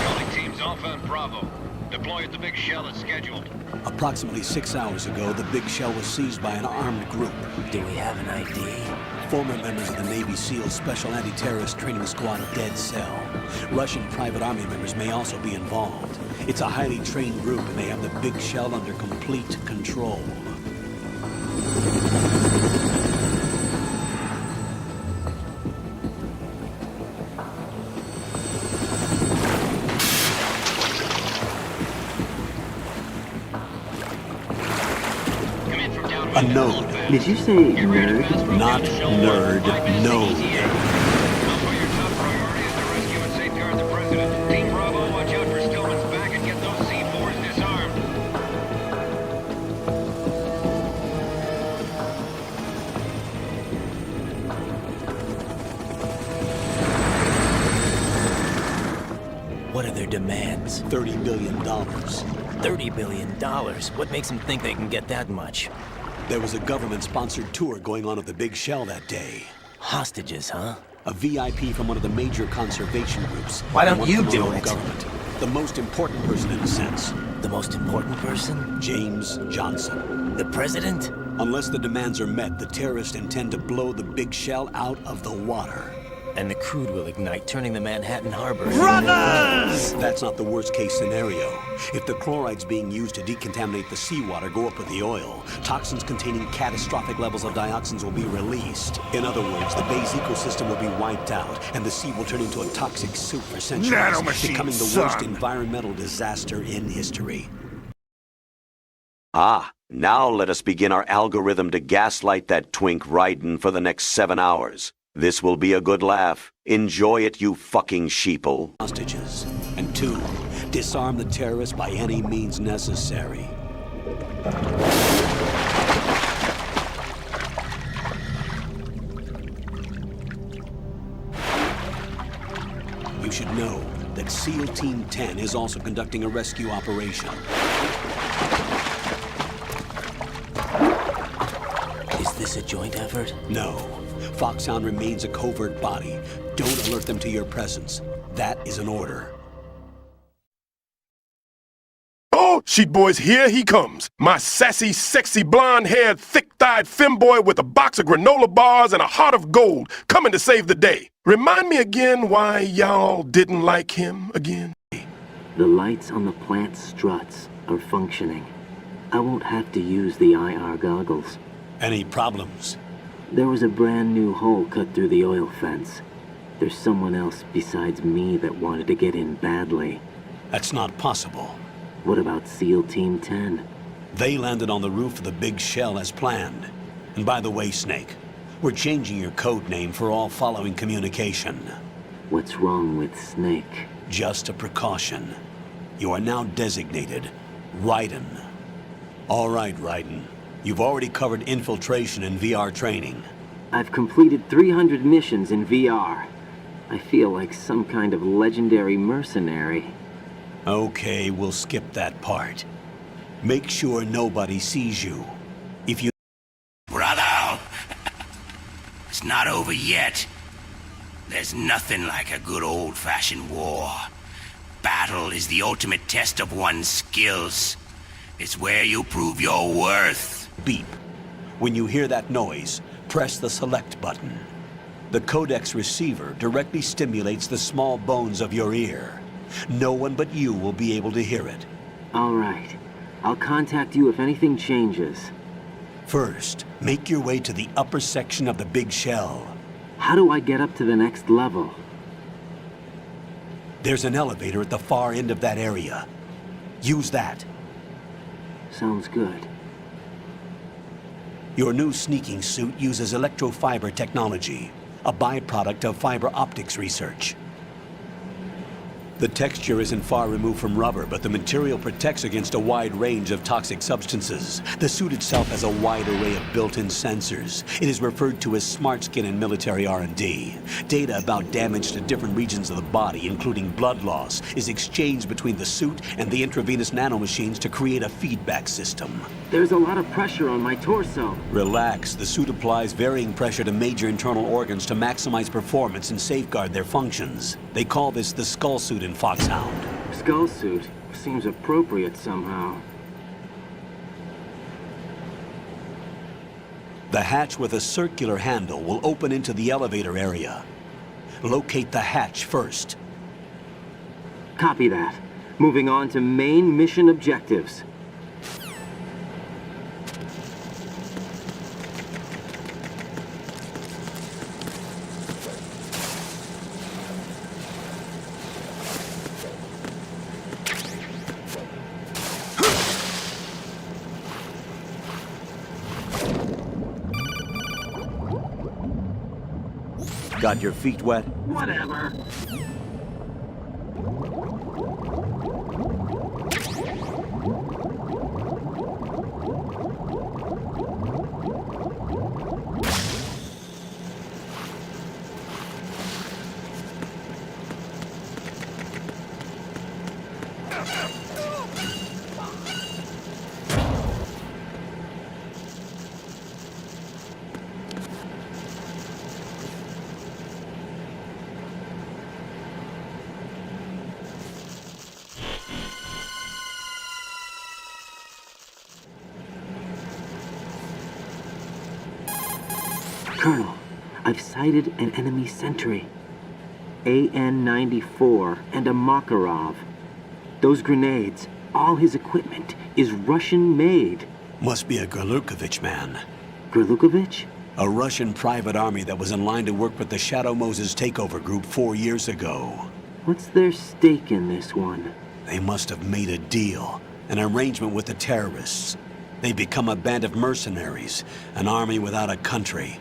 Calling teams Alpha and Bravo. Deploy at the big shell as scheduled. Approximately 6 hours ago, the big shell was seized by an armed group. Do we have an ID? Former members of the Navy SEAL Special Anti-Terrorist Training Squad Dead Cell. Russian private army members may also be involved. It's a highly trained group, and they have the big shell under complete control. A node. Did you say nerd? Not nerd, node. Team Bravo, watch out for Stillman's back and get those C4s disarmed. What are their demands? $30 billion. $30 billion? What makes them think they can get that much? There was a government-sponsored tour going on at the Big Shell that day. Hostages, huh? A VIP from one of the major conservation groups. Why don't you do it? Government. The most important person in a sense. The most important person? James Johnson. The president? Unless the demands are met, the terrorists intend to blow the Big Shell out of the water. And the crude will ignite, turning the Manhattan Harbor. Brothers! That's not the worst-case scenario. If the chlorides being used to decontaminate the seawater go up with the oil, toxins containing catastrophic levels of dioxins will be released. In other words, the bay's ecosystem will be wiped out, and the sea will turn into a toxic soup for centuries, becoming the worst environmental disaster in history. Ah, now let us begin our algorithm to gaslight that twink Raiden for the next 7 hours. This will be a good laugh. Enjoy it, you fucking sheeple. Hostages. And 2, disarm the terrorists by any means necessary. You should know that SEAL Team 10 is also conducting a rescue operation. Is this a joint effort? No. Foxhound remains a covert body. Don't alert them to your presence. That is an order. Oh, sheet boys, here he comes. My sassy, sexy, blonde-haired, thick-thighed femboy with a box of granola bars and a heart of gold, coming to save the day. Remind me again why y'all didn't like him again? The lights on the plant struts are functioning. I won't have to use the IR goggles. Any problems? There was a brand new hole cut through the oil fence. There's someone else besides me that wanted to get in badly. That's not possible. What about SEAL Team 10? They landed on the roof of the Big Shell as planned. And by the way, Snake, we're changing your code name for all following communication. What's wrong with Snake? Just a precaution. You are now designated Raiden. All right, Raiden. You've already covered infiltration and VR training. I've completed 300 missions in VR. I feel like some kind of legendary mercenary. Okay, we'll skip that part. Make sure nobody sees you. If you... Brother! It's not over yet. There's nothing like a good old-fashioned war. Battle is the ultimate test of one's skills. It's where you prove your worth. Beep. When you hear that noise, press the select button. The codex receiver directly stimulates the small bones of your ear. No one but you will be able to hear it. All right. I'll contact you if anything changes. First, make your way to the upper section of the Big Shell. How do I get up to the next level? There's an elevator at the far end of that area. Use that. Sounds good. Your new sneaking suit uses electrofiber technology, a byproduct of fiber optics research. The texture isn't far removed from rubber, but the material protects against a wide range of toxic substances. The suit itself has a wide array of built-in sensors. It is referred to as smart skin in military R&D. Data about damage to different regions of the body, including blood loss, is exchanged between the suit and the intravenous nanomachines to create a feedback system. There's a lot of pressure on my torso. Relax. The suit applies varying pressure to major internal organs to maximize performance and safeguard their functions. They call this the skull suit in Foxhound. Skull suit seems appropriate somehow. The hatch with a circular handle will open into the elevator area. Locate the hatch first. Copy that. Moving on to main mission objectives. Got your feet wet? Whatever. Colonel, I've sighted an enemy sentry. AN-94 and a Makarov. Those grenades, all his equipment, is Russian-made. Must be a Gorlukovich man. Gorlukovich? A Russian private army that was in line to work with the Shadow Moses takeover group 4 years ago. What's their stake in this one? They must have made a deal, an arrangement with the terrorists. They become a band of mercenaries, an army without a country.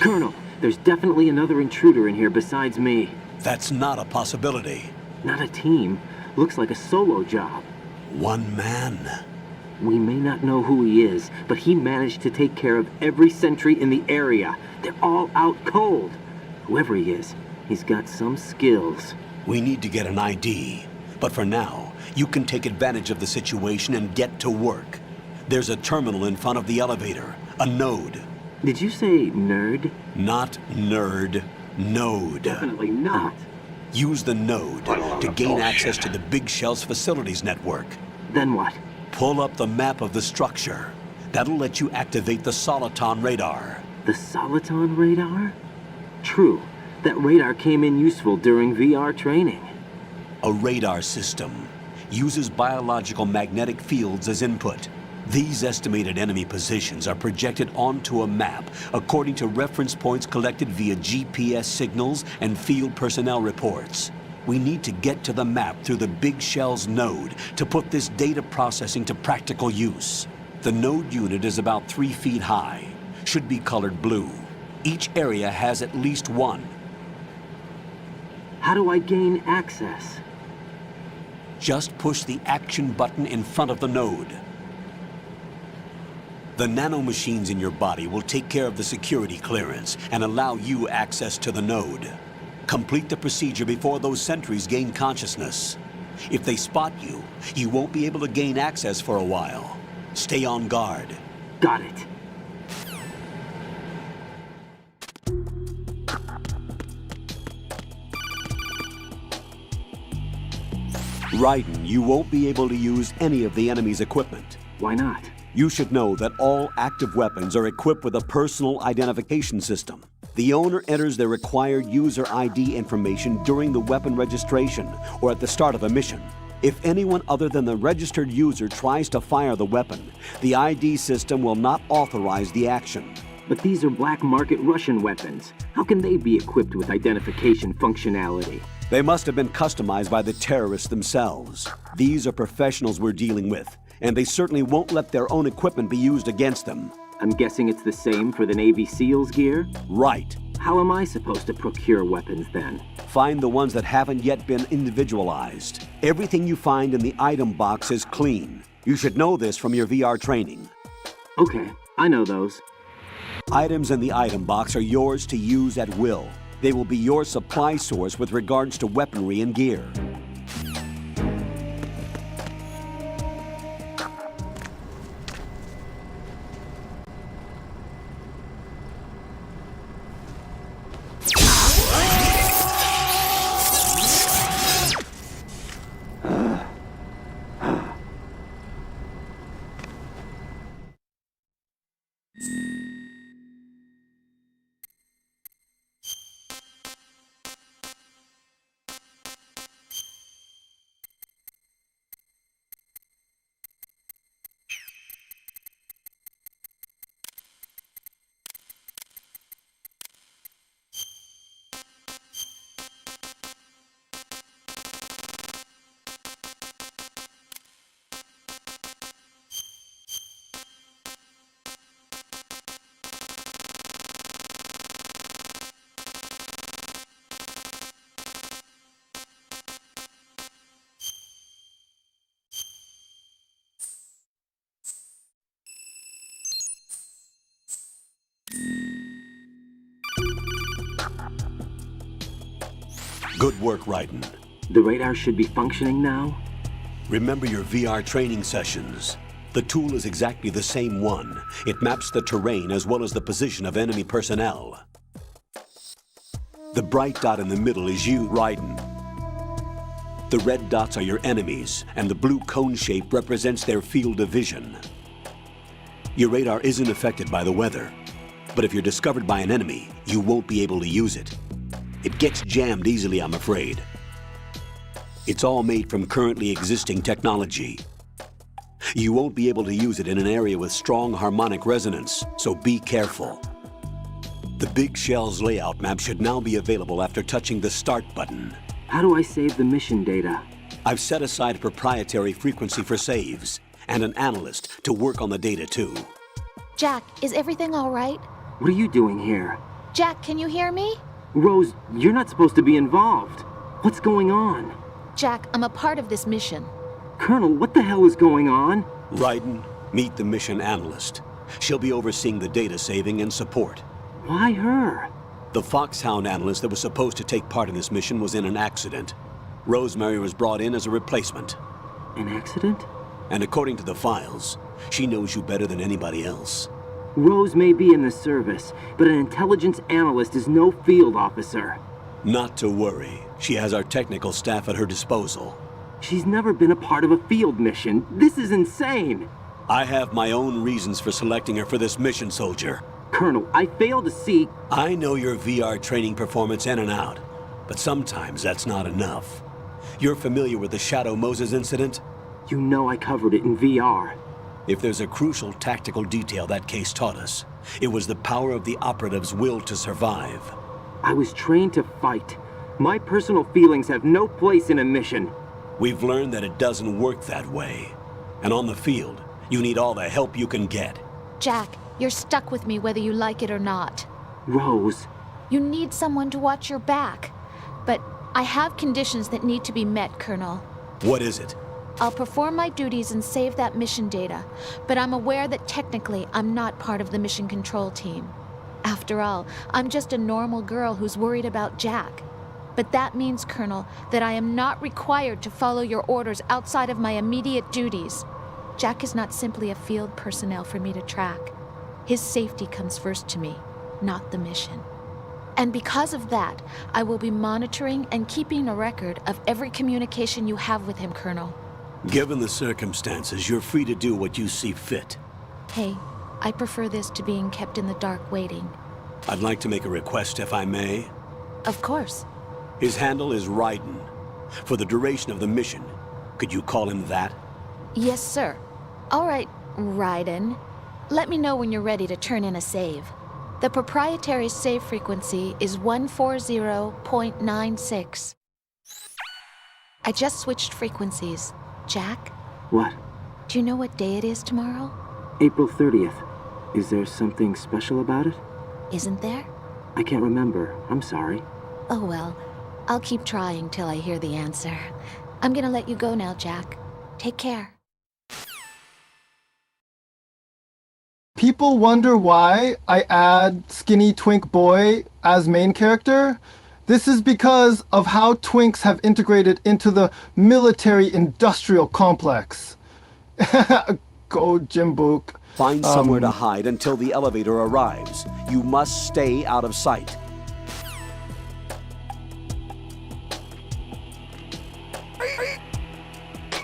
Colonel, there's definitely another intruder in here besides me. That's not a possibility. Not a team. Looks like a solo job. One man. We may not know who he is, but he managed to take care of every sentry in the area. They're all out cold. Whoever he is, he's got some skills. We need to get an ID. But for now, you can take advantage of the situation and get to work. There's a terminal in front of the elevator. A node. Did you say nerd? Not nerd. Node. Definitely not. Use the node to gain access to the Big Shell's facilities network. Then what? Pull up the map of the structure. That'll let you activate the Soliton radar. The Soliton radar? True. That radar came in useful during VR training. A radar system uses biological magnetic fields as input. These estimated enemy positions are projected onto a map according to reference points collected via GPS signals and field personnel reports. We need to get to the map through the Big Shell's node to put this data processing to practical use. The node unit is about 3 feet high, should be colored blue. Each area has at least one. How do I gain access? Just push the action button in front of the node. The nanomachines in your body will take care of the security clearance and allow you access to the node. Complete the procedure before those sentries gain consciousness. If they spot you, you won't be able to gain access for a while. Stay on guard. Got it. Raiden, you won't be able to use any of the enemy's equipment. Why not? You should know that all active weapons are equipped with a personal identification system. The owner enters their required user ID information during the weapon registration or at the start of a mission. If anyone other than the registered user tries to fire the weapon, the ID system will not authorize the action. But these are black market Russian weapons. How can they be equipped with identification functionality? They must have been customized by the terrorists themselves. These are professionals we're dealing with, and they certainly won't let their own equipment be used against them. I'm guessing it's the same for the Navy SEALs gear? Right. How am I supposed to procure weapons then? Find the ones that haven't yet been individualized. Everything you find in the item box is clean. You should know this from your VR training. Okay, I know those. Items in the item box are yours to use at will. They will be your supply source with regards to weaponry and gear. Good work, Raiden. The radar should be functioning now? Remember your VR training sessions. The tool is exactly the same one. It maps the terrain as well as the position of enemy personnel. The bright dot in the middle is you, Raiden. The red dots are your enemies, and the blue cone shape represents their field of vision. Your radar isn't affected by the weather, but if you're discovered by an enemy, you won't be able to use it. It gets jammed easily, I'm afraid. It's all made from currently existing technology. You won't be able to use it in an area with strong harmonic resonance, so be careful. The Big Shell's layout map should now be available after touching the Start button. How do I save the mission data? I've set aside a proprietary frequency for saves, and an analyst to work on the data too. Jack, is everything all right? What are you doing here? Jack, can you hear me? Rose, you're not supposed to be involved. What's going on? Jack, I'm a part of this mission. Colonel, what the hell is going on? Raiden, meet the mission analyst. She'll be overseeing the data saving and support. Why her? The Foxhound analyst that was supposed to take part in this mission was in an accident. Rosemary was brought in as a replacement. An accident? And according to the files, she knows you better than anybody else. Rose may be in the service, but an intelligence analyst is no field officer. Not to worry. She has our technical staff at her disposal. She's never been a part of a field mission. This is insane. I have my own reasons for selecting her for this mission, soldier. Colonel, I fail to see... I know your VR training performance in and out, but sometimes that's not enough. You're familiar with the Shadow Moses incident? You know I covered it in VR. If there's a crucial tactical detail that case taught us, it was the power of the operative's will to survive. I was trained to fight. My personal feelings have no place in a mission. We've learned that it doesn't work that way. And on the field, you need all the help you can get. Jack, you're stuck with me whether you like it or not. Rose. You need someone to watch your back. But I have conditions that need to be met, Colonel. What is it? I'll perform my duties and save that mission data, but I'm aware that technically I'm not part of the mission control team. After all, I'm just a normal girl who's worried about Jack. But that means, Colonel, that I am not required to follow your orders outside of my immediate duties. Jack is not simply a field personnel for me to track. His safety comes first to me, not the mission. And because of that, I will be monitoring and keeping a record of every communication you have with him, Colonel. Given the circumstances, you're free to do what you see fit. Hey, I prefer this to being kept in the dark waiting. I'd like to make a request, if I may. Of course. His handle is Raiden. For the duration of the mission, could you call him that? Yes, sir. All right, Raiden. Let me know when you're ready to turn in a save. The proprietary save frequency is 140.96. I just switched frequencies. Jack? What? Do you know what day it is tomorrow? April 30th. Is there something special about it? Isn't there? I can't remember. I'm sorry. Oh well. I'll keep trying till I hear the answer. I'm gonna let you go now, Jack. Take care. People wonder why I add Skinny Twink Boy as main character. This is because of how twinks have integrated into the military-industrial complex. Go, Jimbook. Find somewhere to hide until the elevator arrives. You must stay out of sight.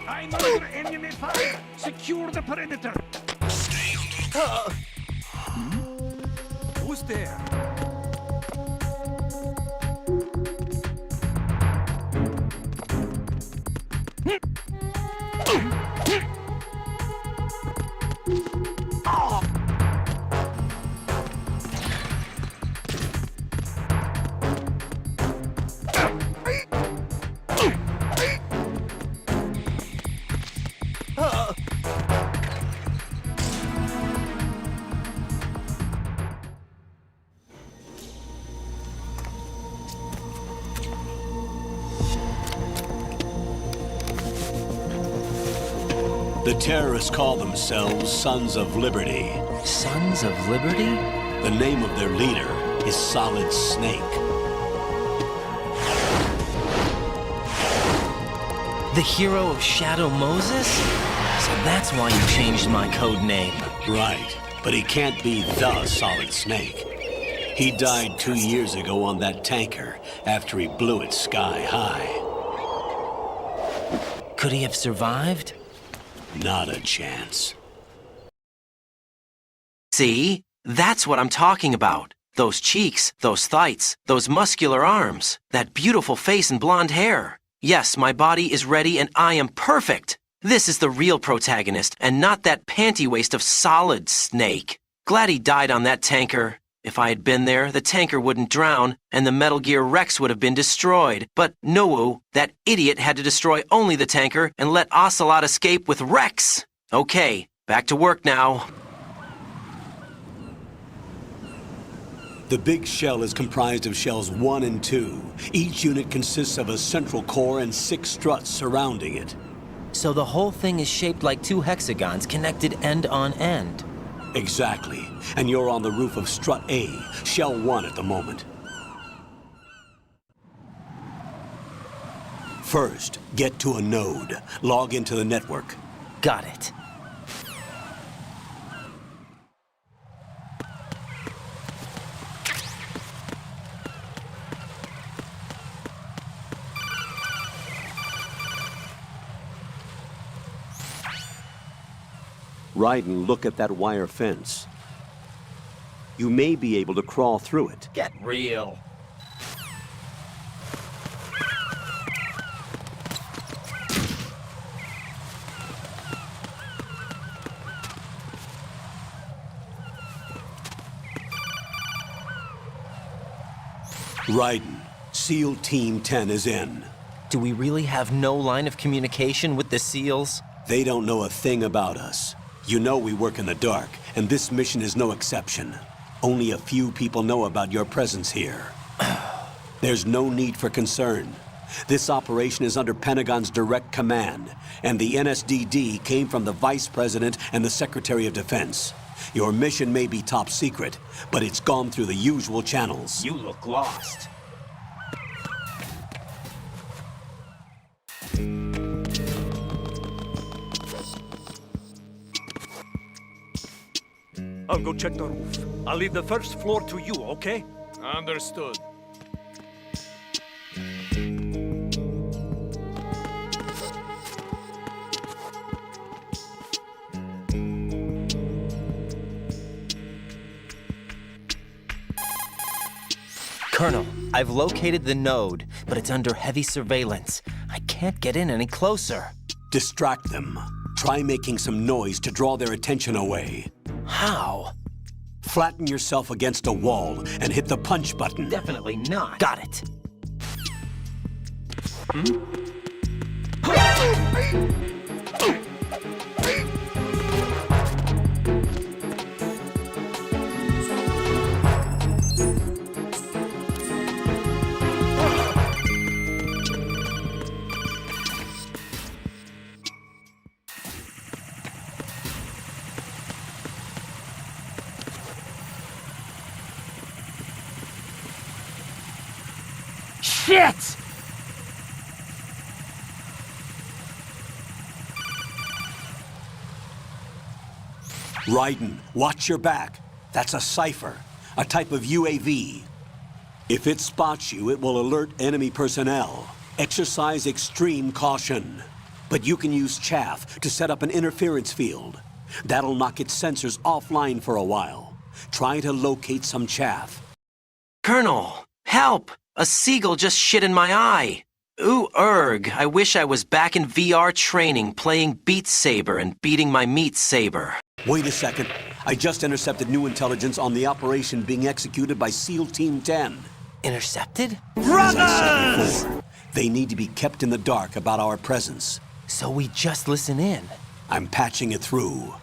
I'm under enemy fire! Secure the perimeter! Who's there? The terrorists call themselves Sons of Liberty. Sons of Liberty? The name of their leader is Solid Snake. The hero of Shadow Moses? So that's why you changed my code name. Right, but he can't be the Solid Snake. He died 2 years ago on that tanker after he blew it sky high. Could he have survived? Not a chance. See? That's what I'm talking about. Those cheeks, those thighs, those muscular arms, that beautiful face and blonde hair. Yes, my body is ready and I am perfect. This is the real protagonist and not that panty waist of Solid Snake. Glad he died on that tanker. If I had been there, the tanker wouldn't drown and the Metal Gear Rex would have been destroyed. But no, that idiot had to destroy only the tanker and let Ocelot escape with Rex. Okay, back to work now. The big shell is comprised of shells 1 and 2. Each unit consists of a central core and 6 struts surrounding it. So the whole thing is shaped like 2 hexagons connected end on end. Exactly. And you're on the roof of Strut A, Shell 1 at the moment. First, get to a node. Log into the network. Got it. Raiden, look at that wire fence. You may be able to crawl through it. Get real. Raiden, SEAL Team 10 is in. Do we really have no line of communication with the SEALs? They don't know a thing about us. You know we work in the dark, and this mission is no exception. Only a few people know about your presence here. There's no need for concern. This operation is under Pentagon's direct command, and the NSDD came from the Vice President and the Secretary of Defense. Your mission may be top secret, but it's gone through the usual channels. You look lost. I'll go check the roof. I'll leave the first floor to you, okay? Understood. Colonel, I've located the node, but it's under heavy surveillance. I can't get in any closer. Distract them. Try making some noise to draw their attention away. How? Flatten yourself against a wall and hit the punch button. Definitely not. Got it. Shit! Raiden, watch your back. That's a cipher, a type of UAV. If it spots you, it will alert enemy personnel. Exercise extreme caution. But you can use chaff to set up an interference field. That'll knock its sensors offline for a while. Try to locate some chaff. Colonel, help! A seagull just shit in my eye. Ooh, erg. I wish I was back in VR training playing Beat Saber and beating my meat saber. Wait a second. I just intercepted new intelligence on the operation being executed by SEAL Team 10. Intercepted? As I said before, they need to be kept in the dark about our presence. So we just listen in. I'm patching it through.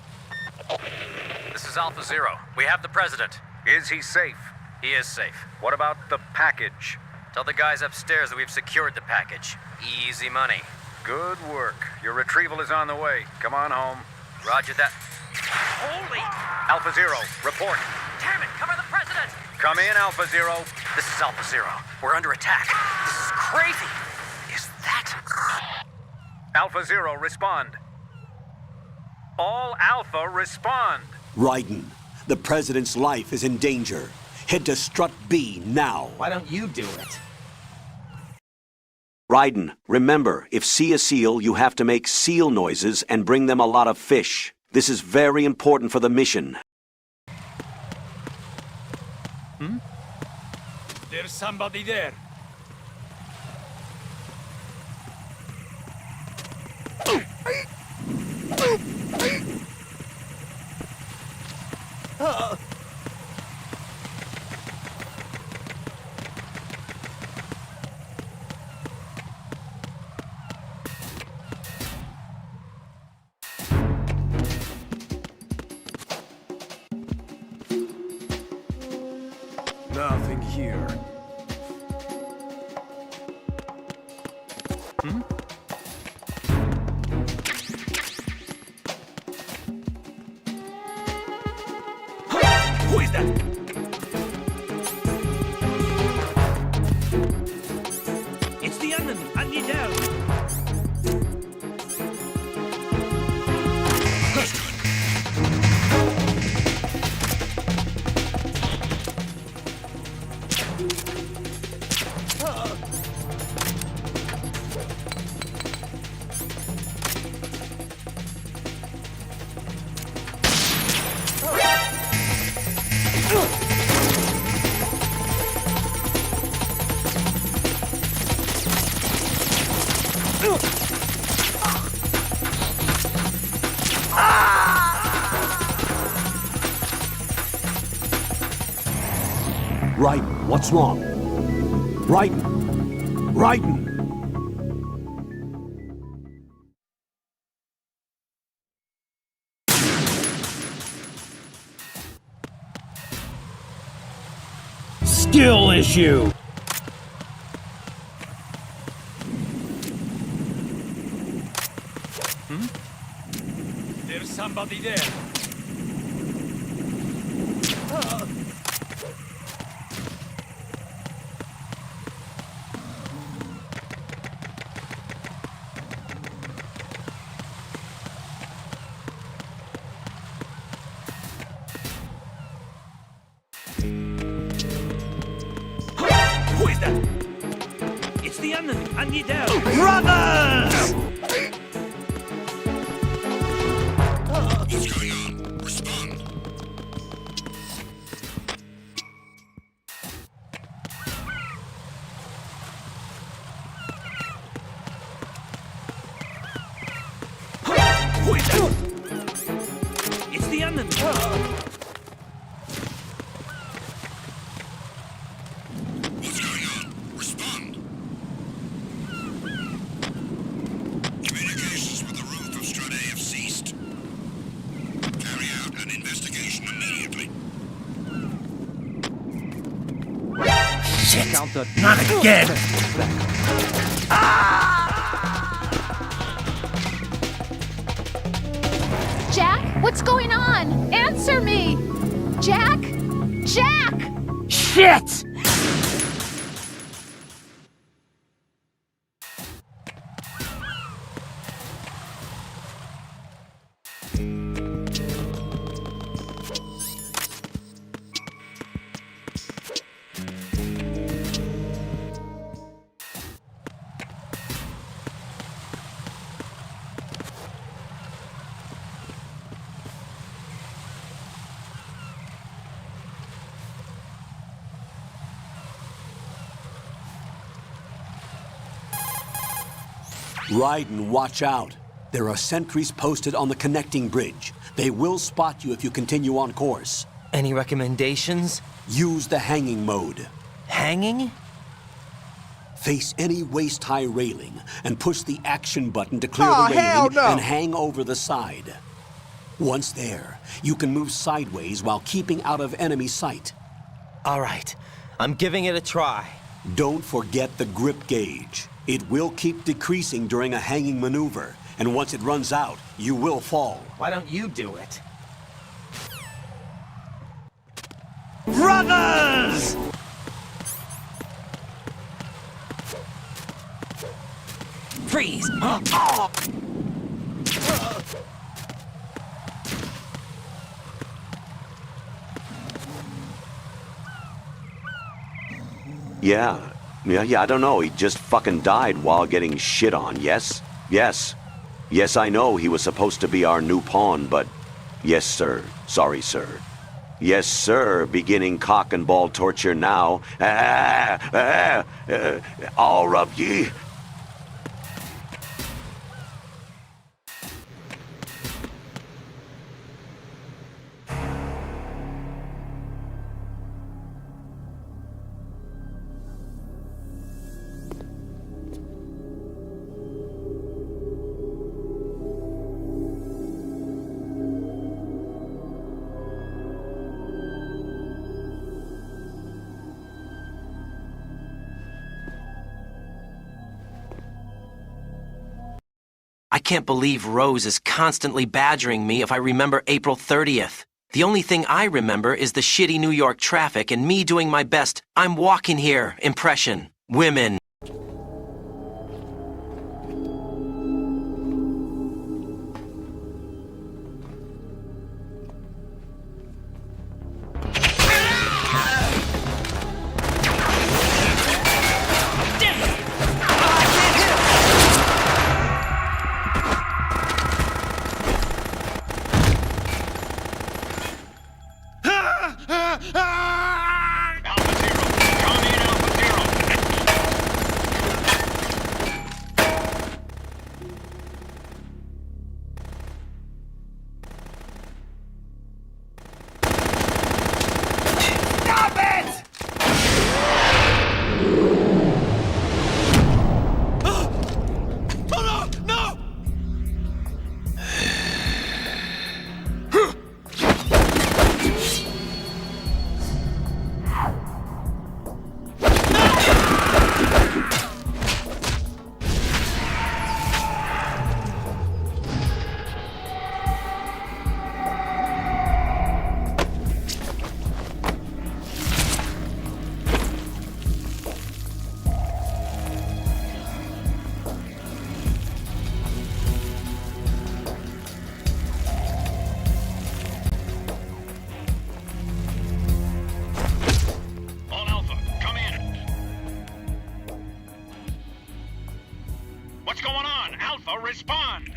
This is Alpha Zero. We have the President. Is he safe? He is safe. What about the package? Tell the guys upstairs that we've secured the package. Easy money. Good work. Your retrieval is on the way. Come on home. Roger that. Holy! Alpha Zero, report. Damn it, cover the President! Come in, Alpha Zero. This is Alpha Zero. We're under attack. This is crazy. Is that... Alpha Zero, respond. All Alpha, respond. Raiden, the President's life is in danger. Head to Strut B now. Why don't you do it? Raiden, remember, if see a seal, you have to make seal noises and bring them a lot of fish. This is very important for the mission. There's somebody there. Nothing here. Who is that? It's the enemy. I need help. Raiden, what's wrong? Raiden! Raiden! Skill issue. There's somebody there. Who is that? It's the enemy. I need help. Brothers! What's going on? Respond. Who is that? It's the enemy. What's going on? Respond. Communications with the roof of Strut A have ceased. Carry out an investigation immediately. Shit! Not again! Jack, what's going on? Answer me! Jack? Jack! Shit! Raiden, watch out. There are sentries posted on the connecting bridge. They will spot you if you continue on course. Any recommendations? Use the hanging mode. Hanging? Face any waist-high railing and push the action button to clear the railing and hang over the side. Once there, you can move sideways while keeping out of enemy sight. All right, I'm giving it a try. Don't forget the grip gauge. It will keep decreasing during a hanging maneuver, and once it runs out, you will fall. Why don't you do it? Brothers! Freeze! Yeah, I don't know. He just fucking died while getting shit on, yes? Yes. Yes, I know he was supposed to be our new pawn, but... Yes, sir. Sorry, sir. Yes, sir. Beginning cock and ball torture now. All of ye. I can't believe Rose is constantly badgering me if I remember April 30th. The only thing I remember is the shitty New York traffic and me doing my best "I'm walking here" impression. Women. Respond!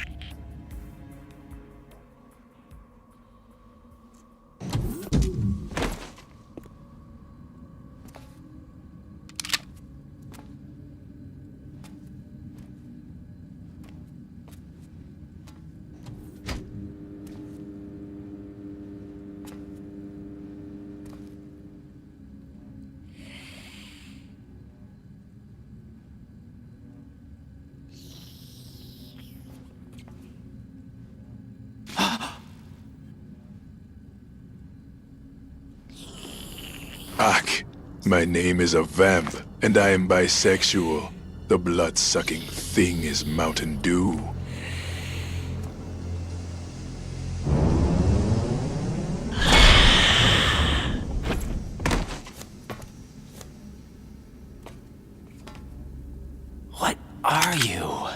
Ak, my name is a vamp, and I am bisexual. The blood-sucking thing is Mountain Dew. What are you?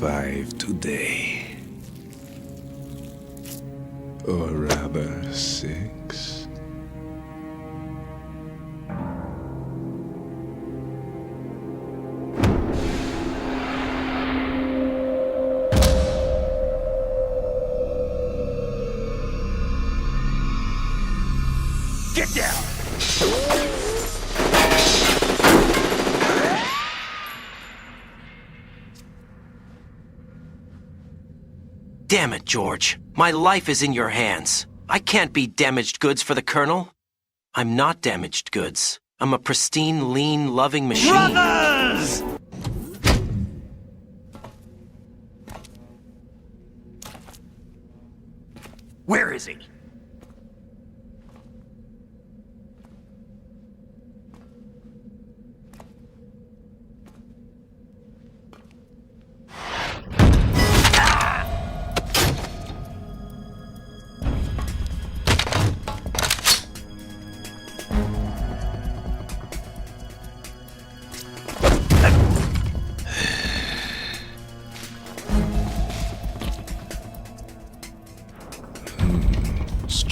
Five today. Or rather, 6. Get down! Damn it, George. My life is in your hands. I can't be damaged goods for the Colonel. I'm not damaged goods. I'm a pristine, lean, loving machine. Brothers! Where is he?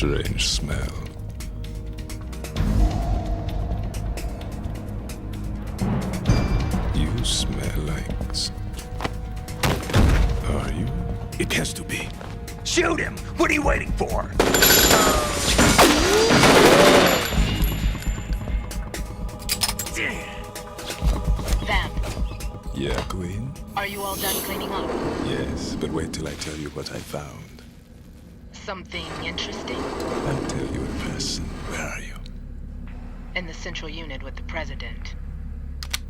strange smell. You smell like... Are you? It has to be. Shoot him! What are you waiting for? Vamp, Yeah, Queen? are you all done cleaning up? Yes, but wait till I tell you what I found. Something interesting? I'll tell you in person. Where are you? In the central unit with the president.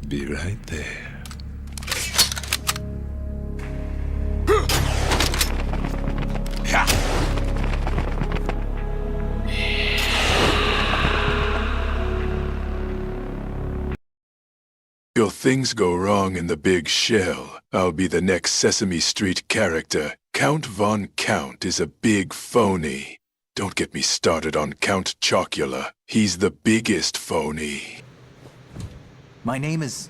Be right there. If things go wrong in the big shell, I'll be the next Sesame Street character. Count Von Count is a big phony. Don't get me started on Count Chocula. He's the biggest phony. My name is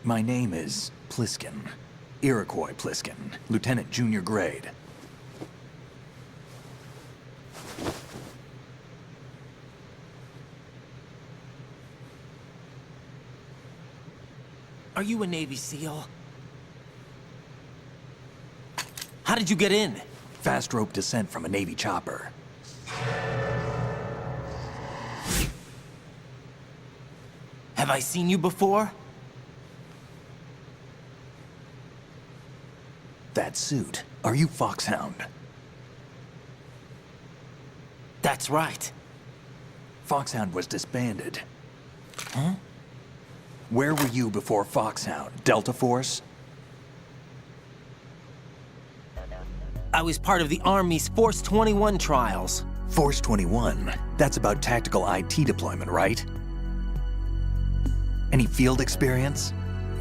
Pliskin. Iroquois Pliskin, Lieutenant Junior Grade. Are you a Navy SEAL? How did you get in? Fast rope descent from a Navy chopper. Have I seen you before? That suit. Are you Foxhound? That's right. Foxhound was disbanded. Huh? Where were you before Foxhound? Delta Force? I was part of the Army's Force 21 trials. Force 21? That's about tactical IT deployment, right? Any field experience?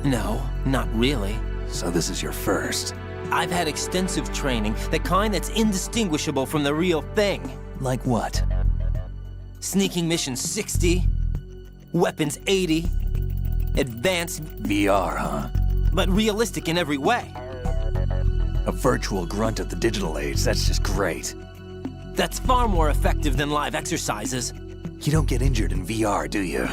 No, not really. So this is your first. I've had extensive training, the kind that's indistinguishable from the real thing. Like what? Sneaking mission 60, weapons 80, advanced... VR, huh? But realistic in every way. A virtual grunt of the digital age, that's just great. That's far more effective than live exercises. You don't get injured in VR, do you?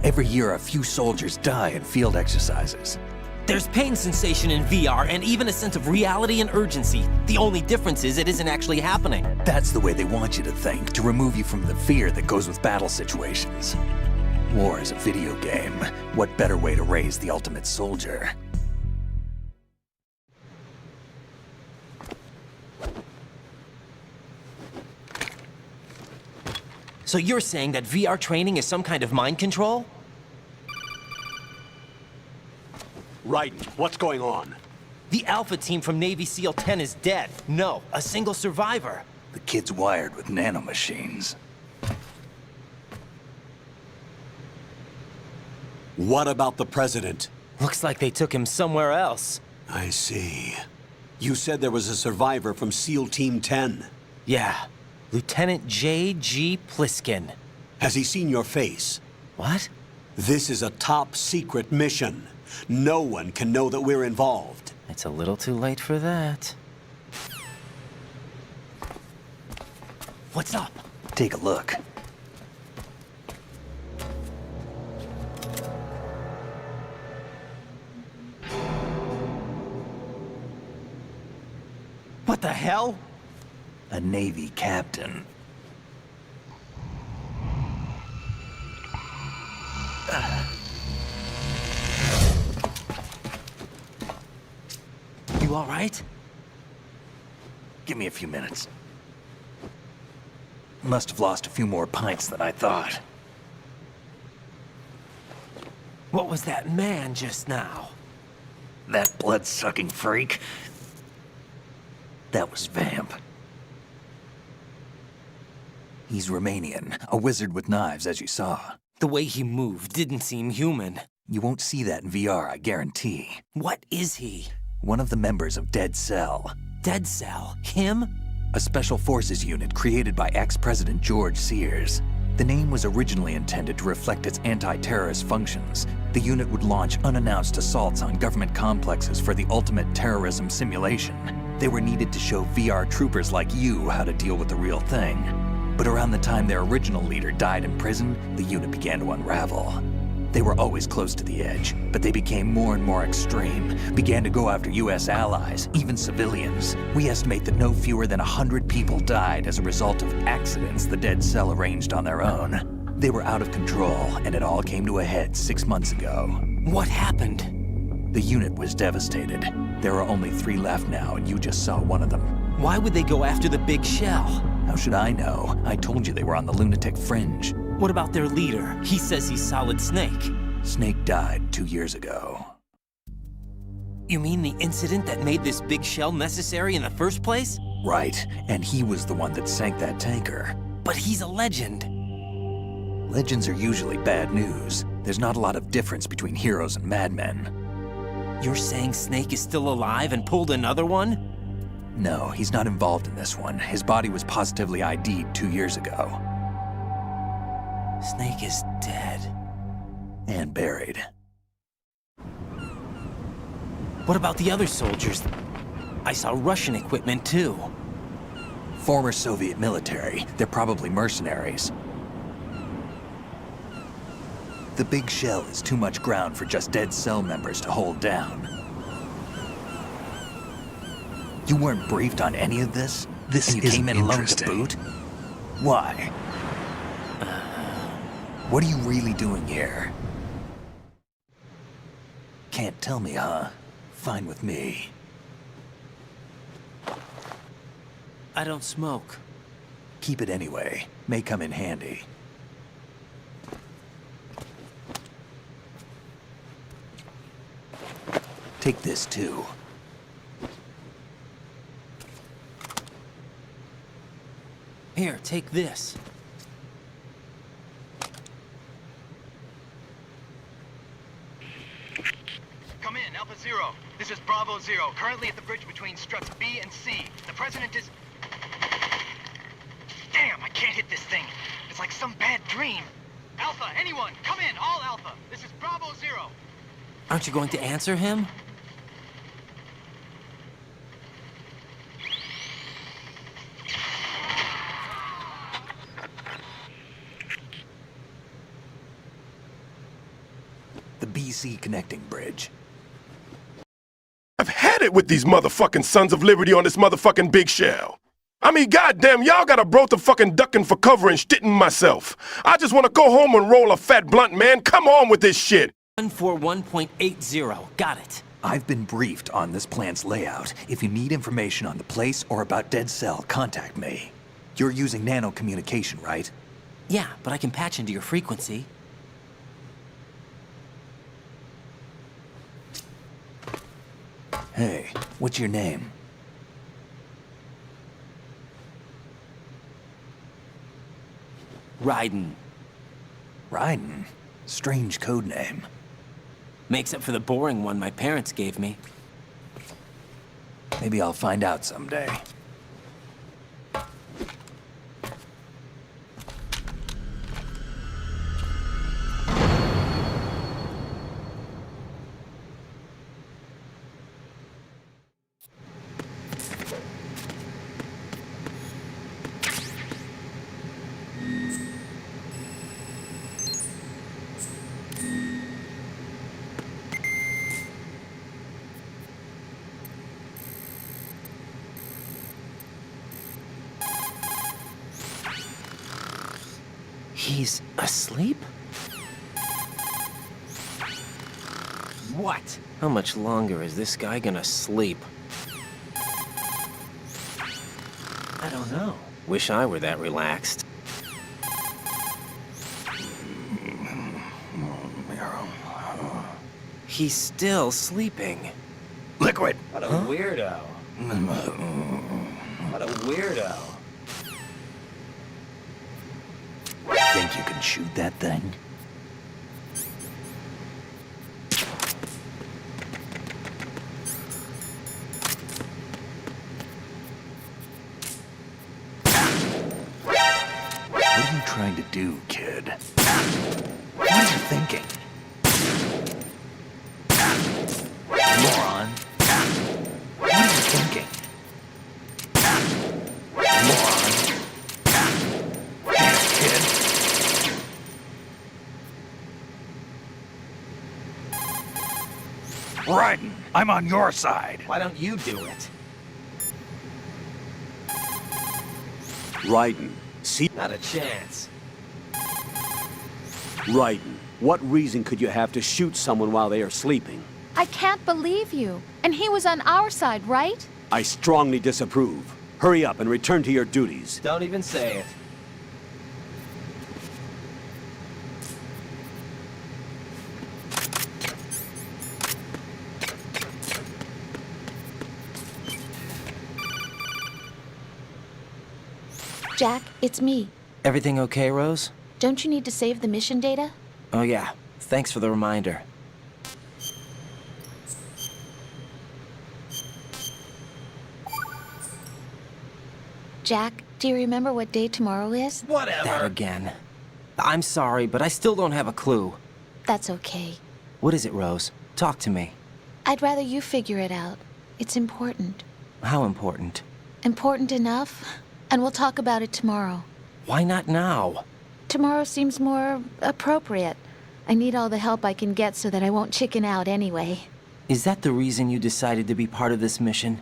Every year, a few soldiers die in field exercises. There's pain sensation in VR and even a sense of reality and urgency. The only difference is it isn't actually happening. That's the way they want you to think, to remove you from the fear that goes with battle situations. War is a video game. What better way to raise the ultimate soldier? So you're saying that VR training is some kind of mind control? Raiden, what's going on? The Alpha team from Navy SEAL 10 is dead. No, a single survivor. The kid's wired with nanomachines. What about the president? Looks like they took him somewhere else. I see. You said there was a survivor from SEAL Team 10. Yeah. Lieutenant J.G. Pliskin. Has he seen your face? What? This is a top secret mission. No one can know that we're involved. It's a little too late for that. What's up? Take a look. What the hell? A Navy captain. You all right? Give me a few minutes. Must have lost a few more pints than I thought. What was that man just now? That blood-sucking freak? That was Vamp. He's Romanian, a wizard with knives, as you saw. The way he moved didn't seem human. You won't see that in VR, I guarantee. What is he? One of the members of Dead Cell. Dead Cell? Him? A special forces unit created by ex-President George Sears. The name was originally intended to reflect its anti-terrorist functions. The unit would launch unannounced assaults on government complexes for the ultimate terrorism simulation. They were needed to show VR troopers like you how to deal with the real thing. But around the time their original leader died in prison, the unit began to unravel. They were always close to the edge, but they became more and more extreme, began to go after US allies, even civilians. We estimate that no fewer than 100 people died as a result of accidents the Dead Cell arranged on their own. They were out of control, and it all came to a head 6 months ago. What happened? The unit was devastated. There are only 3 left now, and you just saw one of them. Why would they go after the big shell? How should I know? I told you they were on the lunatic fringe. What about their leader? He says he's Solid Snake. Snake died 2 years ago. You mean the incident that made this big shell necessary in the first place? Right, and he was the one that sank that tanker. But he's a legend. Legends are usually bad news. There's not a lot of difference between heroes and madmen. You're saying Snake is still alive and pulled another one? No, he's not involved in this one. His body was positively ID'd 2 years ago. Snake is dead. And buried. What about the other soldiers? I saw Russian equipment too. Former Soviet military. They're probably mercenaries. The big shell is too much ground for just Dead Cell members to hold down. You weren't briefed on any of this? This and you came in alone to boot? Why? What are you really doing here? Can't tell me, huh? Fine with me. I don't smoke. Keep it anyway. May come in handy. Take this too. Here, take this. Come in, Alpha Zero. This is Bravo Zero, currently at the bridge between struts B and C. The President is... Damn, I can't hit this thing. It's like some bad dream. Alpha, anyone, come in, all Alpha. This is Bravo Zero. Aren't you going to answer him? The BC connecting bridge. I've had it with these motherfucking Sons of Liberty on this motherfucking big shell. I mean, goddamn, y'all got a bro to fucking ducking for cover and shitting myself. I just want to go home and roll a fat blunt, man. Come on with this shit. 141.80. Got it. I've been briefed on this plant's layout. If you need information on the place or about Dead Cell, contact me. You're using nano communication, right? Yeah, but I can patch into your frequency. Hey, what's your name? Raiden. Raiden? Strange code name. Makes up for the boring one my parents gave me. Maybe I'll find out someday. He's asleep? What? How much longer is this guy gonna sleep? I don't know. Wish I were that relaxed. He's still sleeping. Liquid! What a weirdo. What a weirdo. Think you can shoot that thing? What are you trying to do, kid? What are you thinking? Moron. What are you thinking? Raiden, I'm on your side. Why don't you do it? Raiden, see? Not a chance. Raiden, what reason could you have to shoot someone while they are sleeping? I can't believe you. And he was on our side, right? I strongly disapprove. Hurry up and return to your duties. Don't even say it. Jack, it's me. Everything okay, Rose? Don't you need to save the mission data? Oh yeah, thanks for the reminder. Jack, do you remember what day tomorrow is? Whatever. That again. I'm sorry, but I still don't have a clue. That's okay. What is it, Rose? Talk to me. I'd rather you figure it out. It's important. How important? Important enough? And we'll talk about it tomorrow. Why not now? Tomorrow seems more appropriate. I need all the help I can get so that I won't chicken out anyway. Is that the reason you decided to be part of this mission?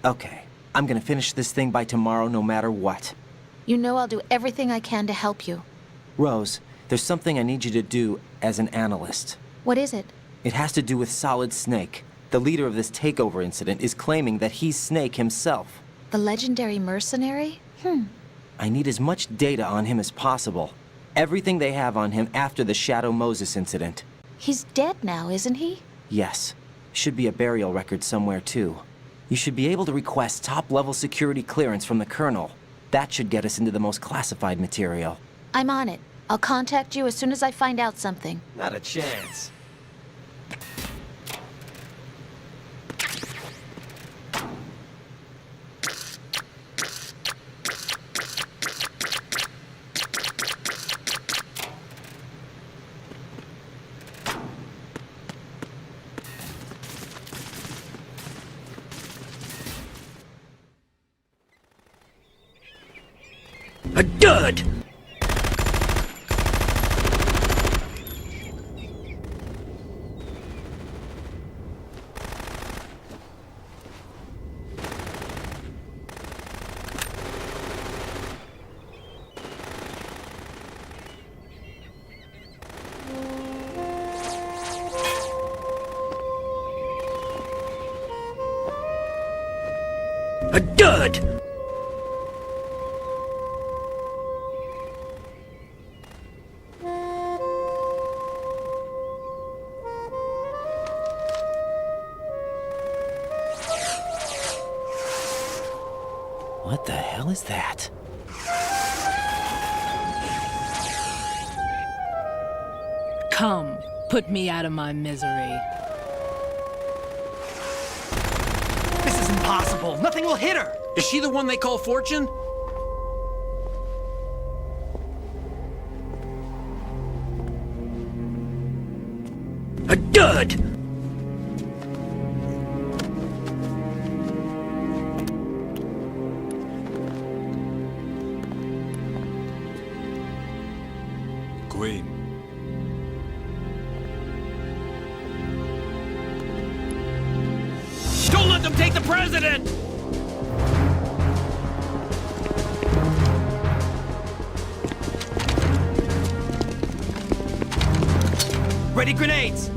Okay, I'm gonna finish this thing by tomorrow no matter what. You know I'll do everything I can to help you. Rose, there's something I need you to do as an analyst. What is it? It has to do with Solid Snake. The leader of this takeover incident is claiming that he's Snake himself. The legendary mercenary? I need as much data on him as possible. Everything they have on him after the Shadow Moses incident. He's dead now, isn't he? Yes. Should be a burial record somewhere, too. You should be able to request top-level security clearance from the Colonel. That should get us into the most classified material. I'm on it. I'll contact you as soon as I find out something. Not a chance. A dud! A dud! What the hell is that? Come, put me out of my misery. This is impossible. Nothing will hit her. Is she the one they call Fortune? A dud! Queen. Don't let them take the president! Ready grenades!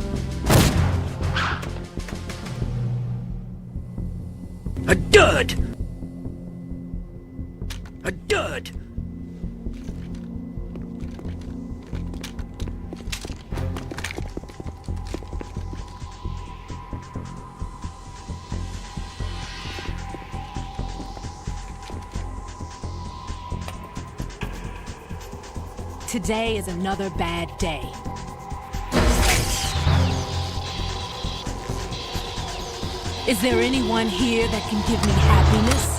A dud! A dud! Today is another bad day. Is there anyone here that can give me happiness?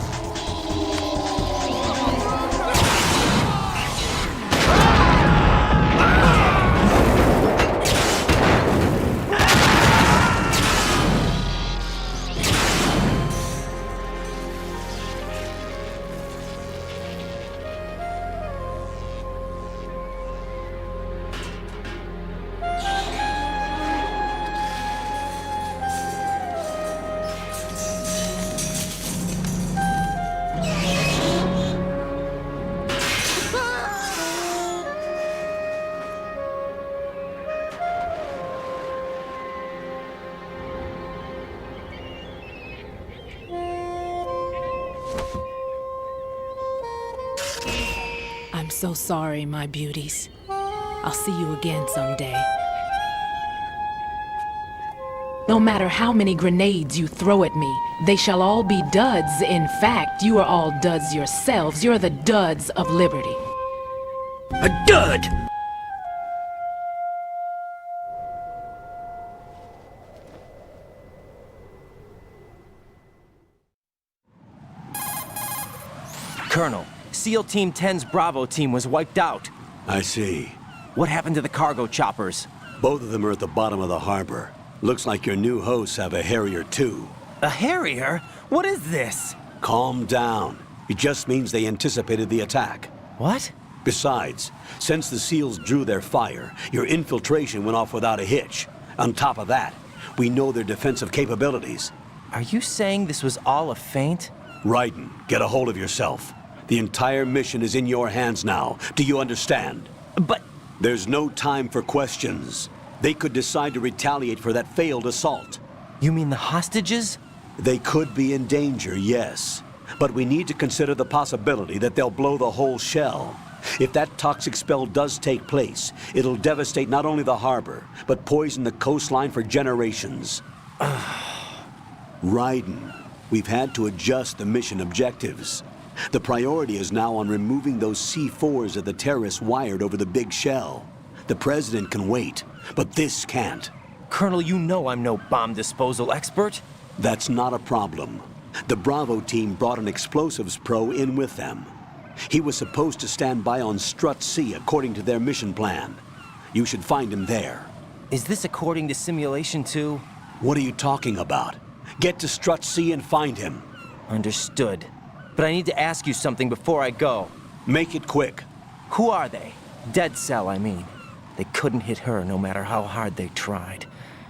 so sorry, my beauties. I'll see you again someday. No matter how many grenades you throw at me, they shall all be duds. In fact, you are all duds yourselves. You're the duds of liberty. A dud! Colonel, SEAL Team 10's Bravo team was wiped out. I see. What happened to the cargo choppers? Both of them are at the bottom of the harbor. Looks like your new hosts have a Harrier too. A Harrier? What is this? Calm down. It just means they anticipated the attack. What? Besides, since the SEALs drew their fire, your infiltration went off without a hitch. On top of that, we know their defensive capabilities. Are you saying this was all a feint? Raiden, get a hold of yourself. The entire mission is in your hands now. Do you understand? But... There's no time for questions. They could decide to retaliate for that failed assault. You mean the hostages? They could be in danger, yes. But we need to consider the possibility that they'll blow the whole shell. If that toxic spell does take place, it'll devastate not only the harbor, but poison the coastline for generations. Raiden, we've had to adjust the mission objectives. The priority is now on removing those C4s that the terrorists wired over the big shell. The President can wait, but this can't. Colonel, you know I'm no bomb disposal expert. That's not a problem. The Bravo team brought an explosives pro in with them. He was supposed to stand by on Strut C according to their mission plan. You should find him there. Is this according to simulation too? What are you talking about? Get to Strut C and find him. Understood. But I need to ask you something before I go. Make it quick. Who are they? Dead Cell, I mean. They couldn't hit her no matter how hard they tried.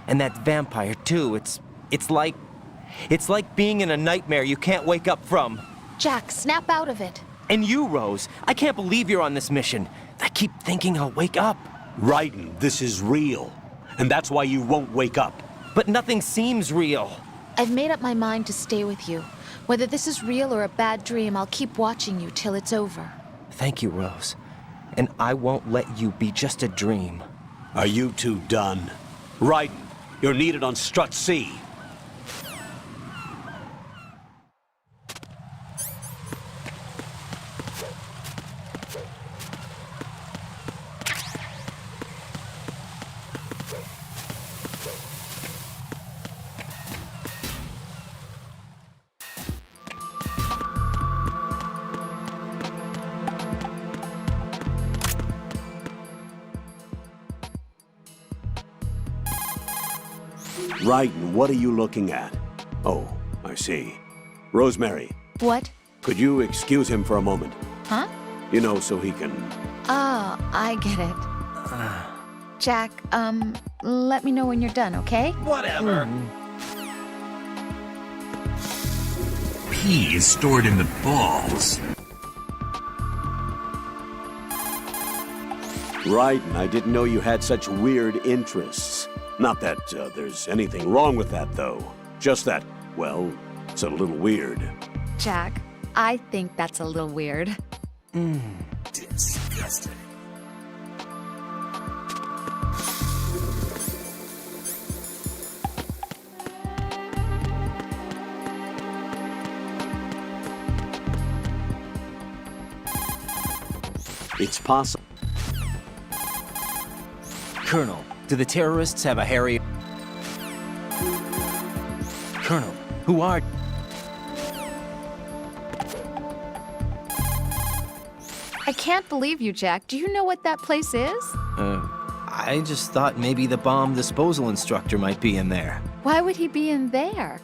And that vampire too, it's like being in a nightmare you can't wake up from. Jack, snap out of it. And you, Rose, I can't believe you're on this mission. I keep thinking I'll wake up. Raiden, this is real. And that's why you won't wake up. But nothing seems real. I've made up my mind to stay with you. Whether this is real or a bad dream, I'll keep watching you till it's over. Thank you, Rose. And I won't let you be just a dream. Are you two done? Raiden, you're needed on Strut C. Raiden, what are you looking at? Oh, I see. Rosemary. What? Could you excuse him for a moment? Huh? You know, so he can... Ah, I get it. Jack, let me know when you're done, okay? Whatever. Pee is stored in the balls. Raiden, I didn't know you had such weird interests. Not that there's anything wrong with that, though. Just that, well, it's a little weird. Jack, I think that's a little weird. Disgusting. It's possible. Colonel, do the terrorists have a Harrier? Colonel, who are... I can't believe you, Jack. Do you know what that place is? I just thought maybe the bomb disposal instructor might be in there. Why would he be in there?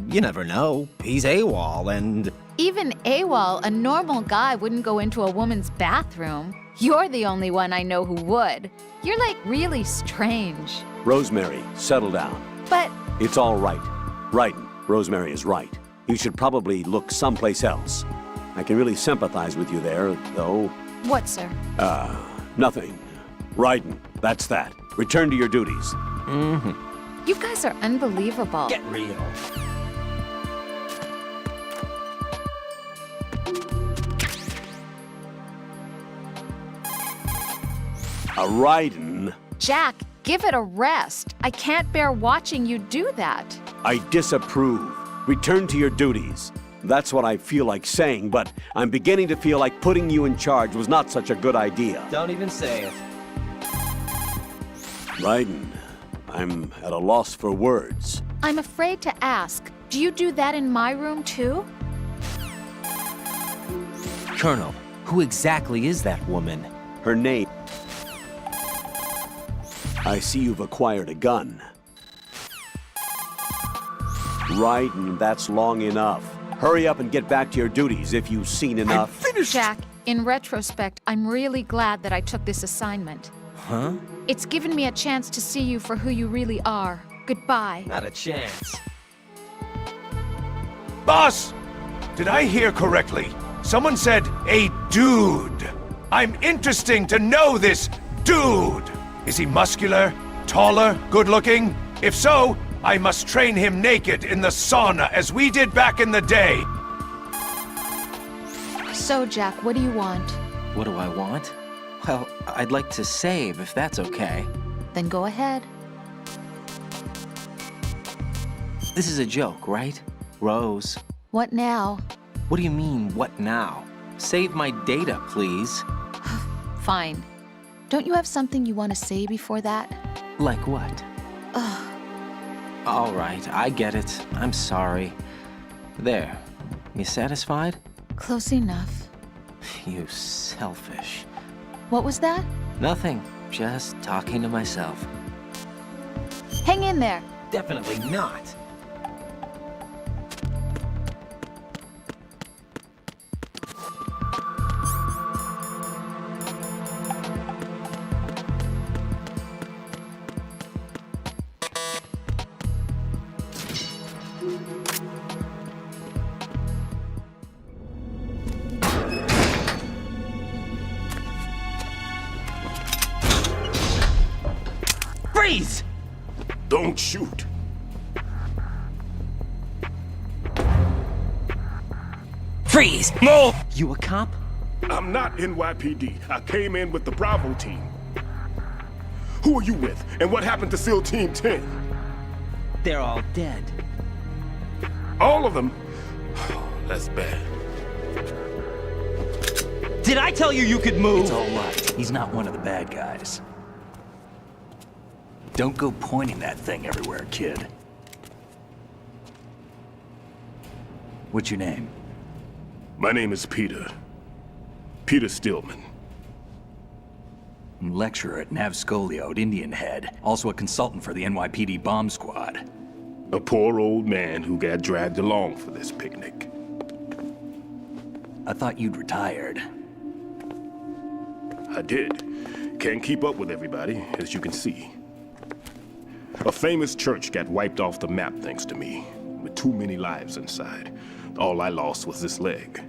You never know. He's AWOL and... Even AWOL, a normal guy wouldn't go into a woman's bathroom. You're the only one I know who would. You're like really strange. Rosemary, settle down. But... It's all right. Raiden, Rosemary is right. You should probably look someplace else. I can really sympathize with you there, though. What, sir? Nothing. Raiden, that's that. Return to your duties. You guys are unbelievable. Get real. A Raiden? Jack, give it a rest. I can't bear watching you do that. I disapprove. Return to your duties. That's what I feel like saying, but I'm beginning to feel like putting you in charge was not such a good idea. Don't even say it. Raiden, I'm at a loss for words. I'm afraid to ask. Do you do that in my room too? Colonel, who exactly is that woman? Her name... I see you've acquired a gun. Raiden, that's long enough. Hurry up and get back to your duties if you've seen enough. Jack, in retrospect, I'm really glad that I took this assignment. Huh? It's given me a chance to see you for who you really are. Goodbye. Not a chance. Boss! Did I hear correctly? Someone said a dude. I'm interesting to know this dude. Is he muscular, taller, good-looking? If so, I must train him naked in the sauna as we did back in the day. So, Jack, what do you want? What do I want? Well, I'd like to save, if that's okay. Then go ahead. This is a joke, right? Rose. What now? What do you mean, what now? Save my data, please. Fine. Don't you have something you want to say before that? Like what? Ugh. All right, I get it. I'm sorry. There. You satisfied? Close enough. You selfish. What was that? Nothing. Just talking to myself. Hang in there. Definitely not. Freeze! Don't shoot. Freeze! No! You a cop? I'm not NYPD. I came in with the Bravo team. Who are you with? And what happened to SEAL Team 10? They're all dead. All of them? That's bad. Did I tell you you could move? It's all right. He's not one of the bad guys. Don't go pointing that thing everywhere, kid. What's your name? My name is Peter. Peter Stillman. I'm lecturer at Nav Scolio at Indian Head, also a consultant for the NYPD bomb squad. A poor old man who got dragged along for this picnic. I thought you'd retired. I did. Can't keep up with everybody, as you can see. A famous church got wiped off the map thanks to me, with too many lives inside. All I lost was this leg.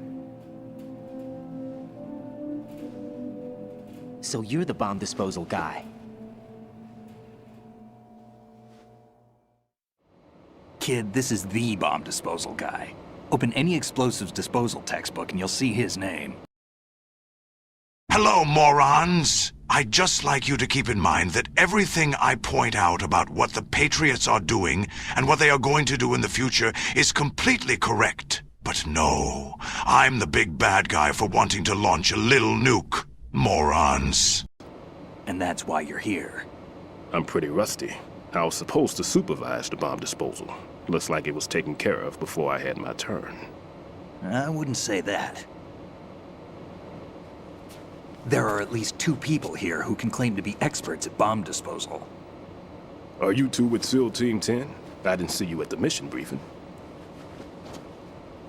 So you're the bomb disposal guy. Kid, this is the bomb disposal guy. Open any explosives disposal textbook and you'll see his name. Hello, morons! I'd just like you to keep in mind that everything I point out about what the Patriots are doing and what they are going to do in the future is completely correct. But no, I'm the big bad guy for wanting to launch a little nuke. Morons. And that's why you're here. I'm pretty rusty. I was supposed to supervise the bomb disposal. Looks like it was taken care of before I had my turn. I wouldn't say that. There are at least 2 people here who can claim to be experts at bomb disposal. Are you two with SEAL Team 10? I didn't see you at the mission briefing.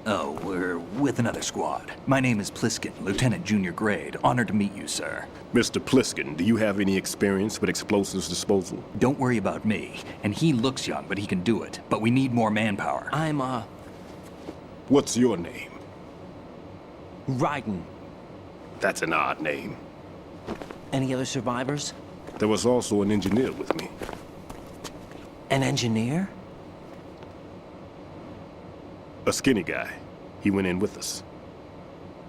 Oh, we're with another squad. My name is Pliskin, Lieutenant Junior Grade. Honored to meet you, sir. Mr. Pliskin, do you have any experience with explosives disposal? Don't worry about me. And he looks young, but he can do it. But we need more manpower. What's your name? Raiden. That's an odd name. Any other survivors? There was also an engineer with me. An engineer? A skinny guy. He went in with us.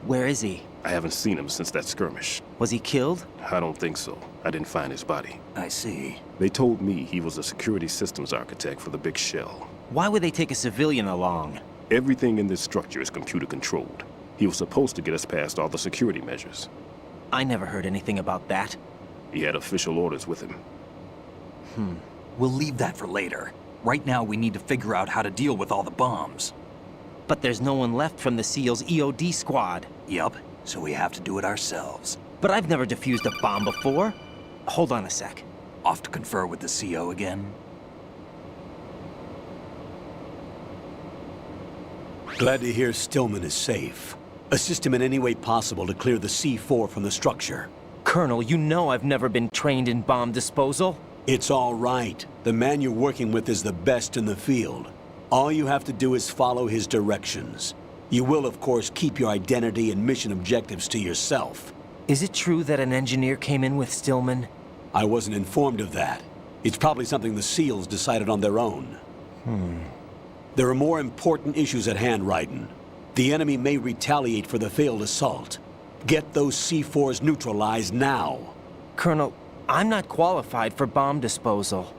Where is he? I haven't seen him since that skirmish. Was he killed? I don't think so. I didn't find his body. I see. They told me he was a security systems architect for the big shell. Why would they take a civilian along? Everything in this structure is computer controlled. He was supposed to get us past all the security measures. I never heard anything about that. He had official orders with him. We'll leave that for later. Right now, we need to figure out how to deal with all the bombs. But there's no one left from the SEAL's EOD squad. Yup, so we have to do it ourselves. But I've never defused a bomb before. Hold on a sec. Off to confer with the CO again? Glad to hear Stillman is safe. Assist him in any way possible to clear the C4 from the structure. Colonel, you know I've never been trained in bomb disposal. It's all right. The man you're working with is the best in the field. All you have to do is follow his directions. You will, of course, keep your identity and mission objectives to yourself. Is it true that an engineer came in with Stillman? I wasn't informed of that. It's probably something the SEALs decided on their own. There are more important issues at hand, Raiden. The enemy may retaliate for the failed assault. Get those C4s neutralized now. Colonel, I'm not qualified for bomb disposal.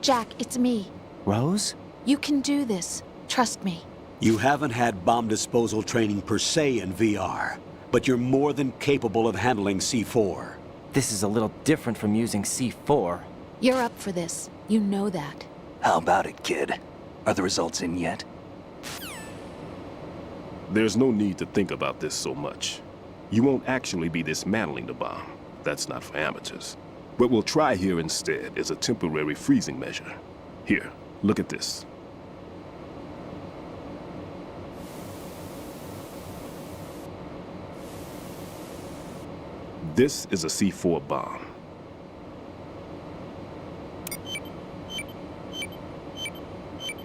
Jack, it's me. Rose? You can do this. Trust me. You haven't had bomb disposal training per se in VR, but you're more than capable of handling C4. This is a little different from using C4. You're up for this. You know that. How about it, kid? Are the results in yet? There's no need to think about this so much. You won't actually be dismantling the bomb. That's not for amateurs. What we'll try here instead is a temporary freezing measure. Here, look at this. This is a C4 bomb.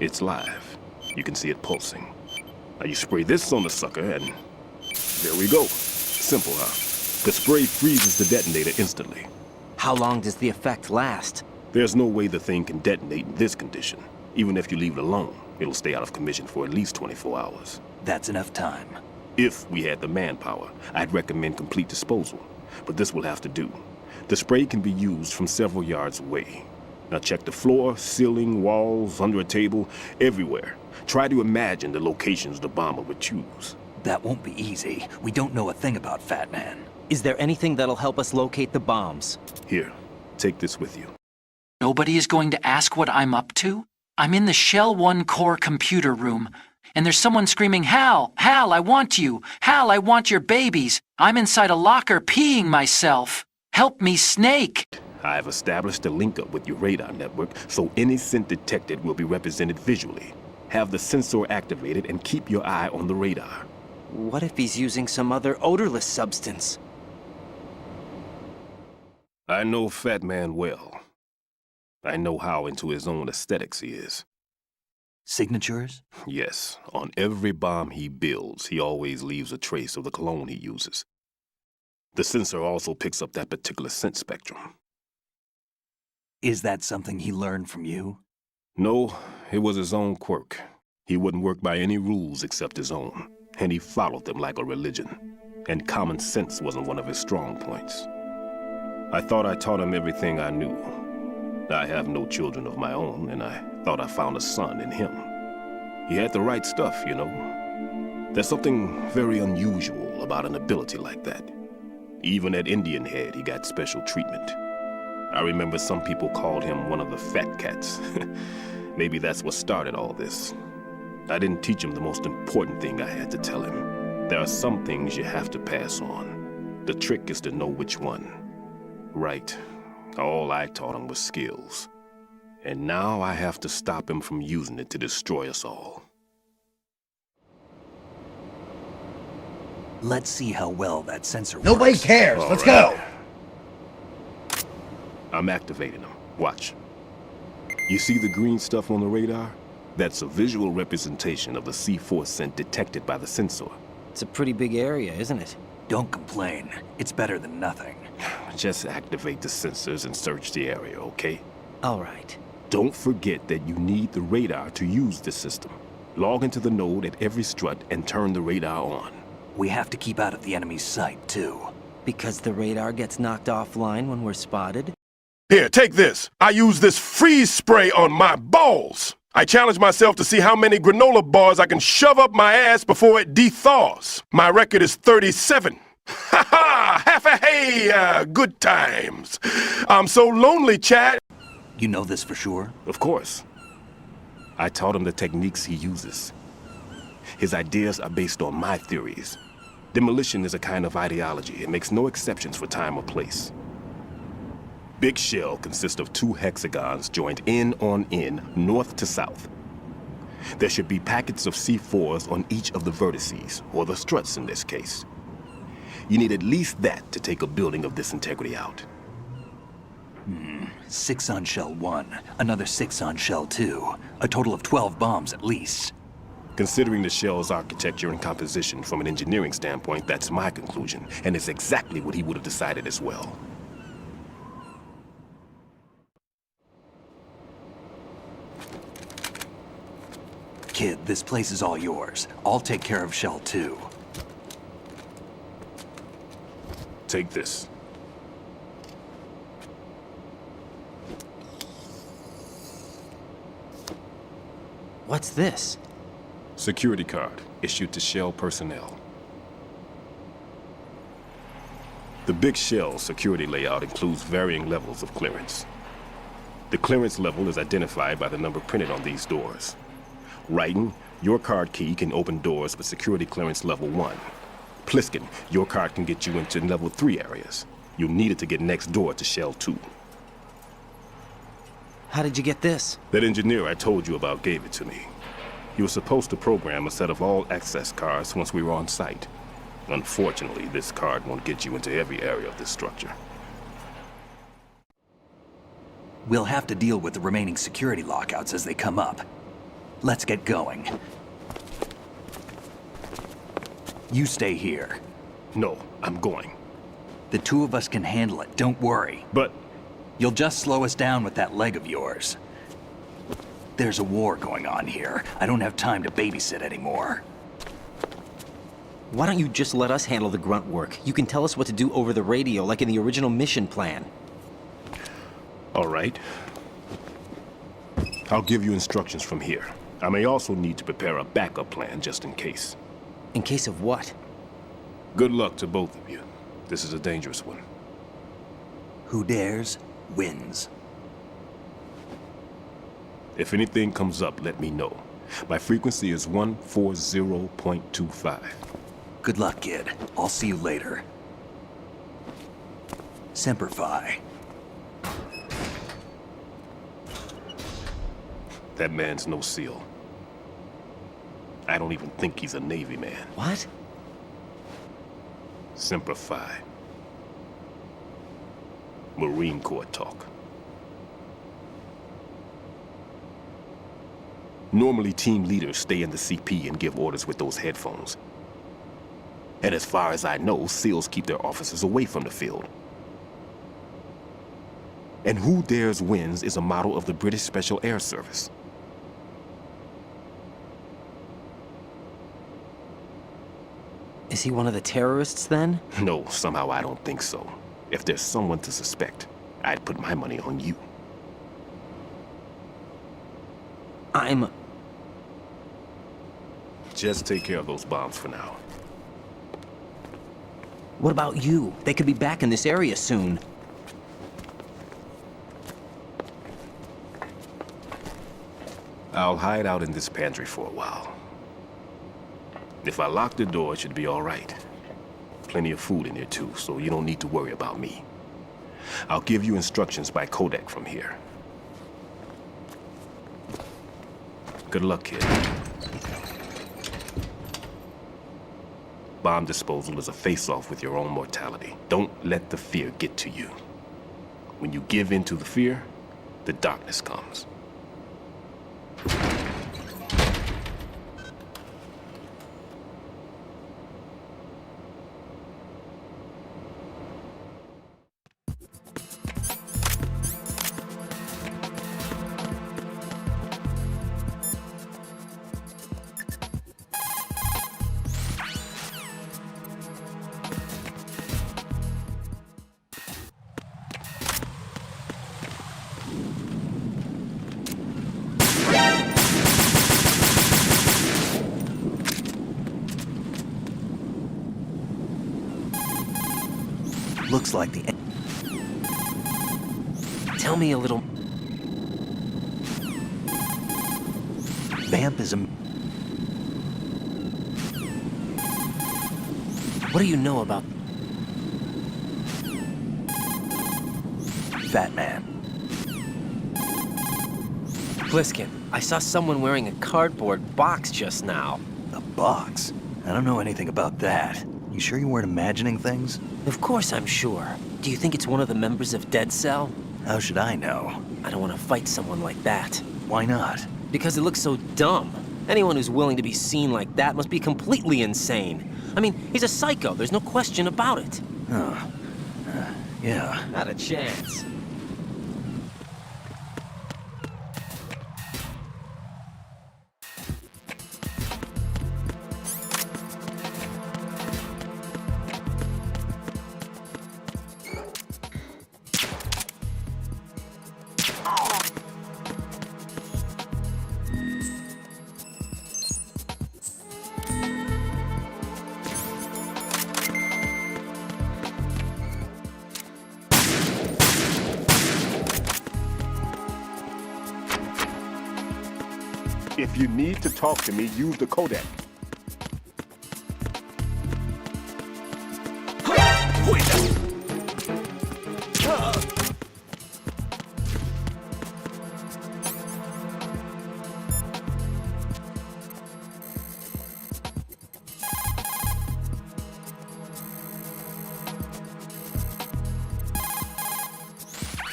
It's live. You can see it pulsing. Now you spray this on the sucker and there we go. Simple, huh? The spray freezes the detonator instantly. How long does the effect last? There's no way the thing can detonate in this condition. Even if you leave it alone, it'll stay out of commission for at least 24 hours. That's enough time. If we had the manpower, I'd recommend complete disposal. But this will have to do. The spray can be used from several yards away. Now check the floor, ceiling, walls, under a table, everywhere. Try to imagine the locations the bomber would choose. That won't be easy. We don't know a thing about Fat Man. Is there anything that'll help us locate the bombs? Here, take this with you. Nobody is going to ask what I'm up to? I'm in the Shell 1 core computer room, and there's someone screaming, Hal! Hal, I want you! Hal, I want your babies! I'm inside a locker peeing myself! Help me, Snake! I've established a link-up with your radar network, so any scent detected will be represented visually. Have the sensor activated and keep your eye on the radar. What if he's using some other odorless substance? I know Fat Man well. I know how into his own aesthetics he is. Signatures? Yes. On every bomb he builds, he always leaves a trace of the cologne he uses. The sensor also picks up that particular scent spectrum. Is that something he learned from you? No, it was his own quirk. He wouldn't work by any rules except his own, and he followed them like a religion. And common sense wasn't one of his strong points. I thought I taught him everything I knew. I have no children of my own, and I thought I found a son in him. He had the right stuff, you know. There's something very unusual about an ability like that. Even at Indian Head, he got special treatment. I remember some people called him one of the fat cats. Maybe that's what started all this. I didn't teach him the most important thing I had to tell him. There are some things you have to pass on. The trick is to know which one. Right. All I taught him was skills. And now I have to stop him from using it to destroy us all. Let's see how well that sensor works. Nobody cares. All Let's right. go. I'm activating them. Watch. You see the green stuff on the radar? That's a visual representation of the C4 scent detected by the sensor. It's a pretty big area, isn't it? Don't complain. It's better than nothing. Just activate the sensors and search the area, okay? All right. Don't forget that you need the radar to use the system. Log into the node at every strut and turn the radar on. We have to keep out of the enemy's sight, too. Because the radar gets knocked offline when we're spotted? Here, take this. I use this freeze spray on my balls. I challenge myself to see how many granola bars I can shove up my ass before it de-thaws. My record is 37. Ha ha! Half a hey! Good times. I'm so lonely, Chad. You know this for sure? Of course. I taught him the techniques he uses. His ideas are based on my theories. Demolition is a kind of ideology. It makes no exceptions for time or place. Big shell consists of 2 hexagons joined end on end, north to south. There should be packets of C4s on each of the vertices, or the struts in this case. You need at least that to take a building of this integrity out. 6 on shell 1, another 6 on shell 2. A total of 12 bombs at least. Considering the shell's architecture and composition from an engineering standpoint, that's my conclusion, and it's exactly what he would have decided as well. Kid, this place is all yours. I'll take care of shell 2. Take this. What's this? Security card, issued to Shell personnel. The Big Shell security layout includes varying levels of clearance. The clearance level is identified by the number printed on these doors. Raiden, your card key can open doors with security clearance level 1. Pliskin, your card can get you into level 3 areas. You'll need it to get next door to Shell 2. How did you get this? That engineer I told you about gave it to me. He was supposed to program a set of all-access cards once we were on site. Unfortunately, this card won't get you into every area of this structure. We'll have to deal with the remaining security lockouts as they come up. Let's get going. You stay here. No, I'm going. The 2 of us can handle it, don't worry. But... You'll just slow us down with that leg of yours. There's a war going on here. I don't have time to babysit anymore. Why don't you just let us handle the grunt work? You can tell us what to do over the radio, like in the original mission plan. All right. I'll give you instructions from here. I may also need to prepare a backup plan just in case. In case of what? Good luck to both of you. This is a dangerous one. Who dares, wins. If anything comes up, let me know. My frequency is 140.25. Good luck, kid. I'll see you later. Semper Fi. That man's no SEAL. I don't even think he's a Navy man. What? Semper Fi. Marine Corps talk. Normally, team leaders stay in the CP and give orders with those headphones. And as far as I know, SEALs keep their officers away from the field. And Who Dares Wins is a model of the British Special Air Service. Is he one of the terrorists, then? No, somehow I don't think so. If there's someone to suspect, I'd put my money on you. Just take care of those bombs for now. What about you? They could be back in this area soon. I'll hide out in this pantry for a while. If I lock the door, it should be all right. Plenty of food in here too, so you don't need to worry about me. I'll give you instructions by codec from here. Good luck, kid. Bomb disposal is a face-off with your own mortality. Don't let the fear get to you. When you give in to the fear, the darkness comes. Looks like the... Tell me a little... Vamp is a... What do you know about... Fat Man. Pliskin, I saw someone wearing a cardboard box just now. A box? I don't know anything about that. You sure you weren't imagining things? Of course I'm sure. Do you think it's one of the members of Dead Cell? How should I know? I don't want to fight someone like that. Why not? Because it looks so dumb. Anyone who's willing to be seen like that must be completely insane. I mean, he's a psycho, there's no question about it. Oh. Yeah. Not a chance. If you need to talk to me, use the codec.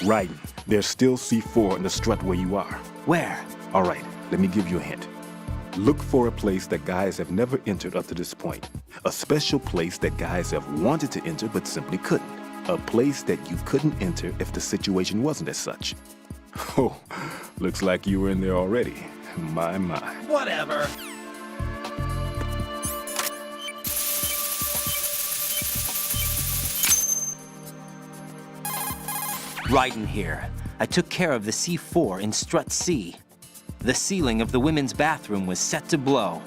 Raiden, there's still C4 in the strut where you are. Where? All right, let me give you a hint. Look for a place that guys have never entered up to this point. A special place that guys have wanted to enter but simply couldn't. A place that you couldn't enter if the situation wasn't as such. Oh, looks like you were in there already. My. Whatever. Raiden here. I took care of the C4 in Strut C. The ceiling of the women's bathroom was set to blow.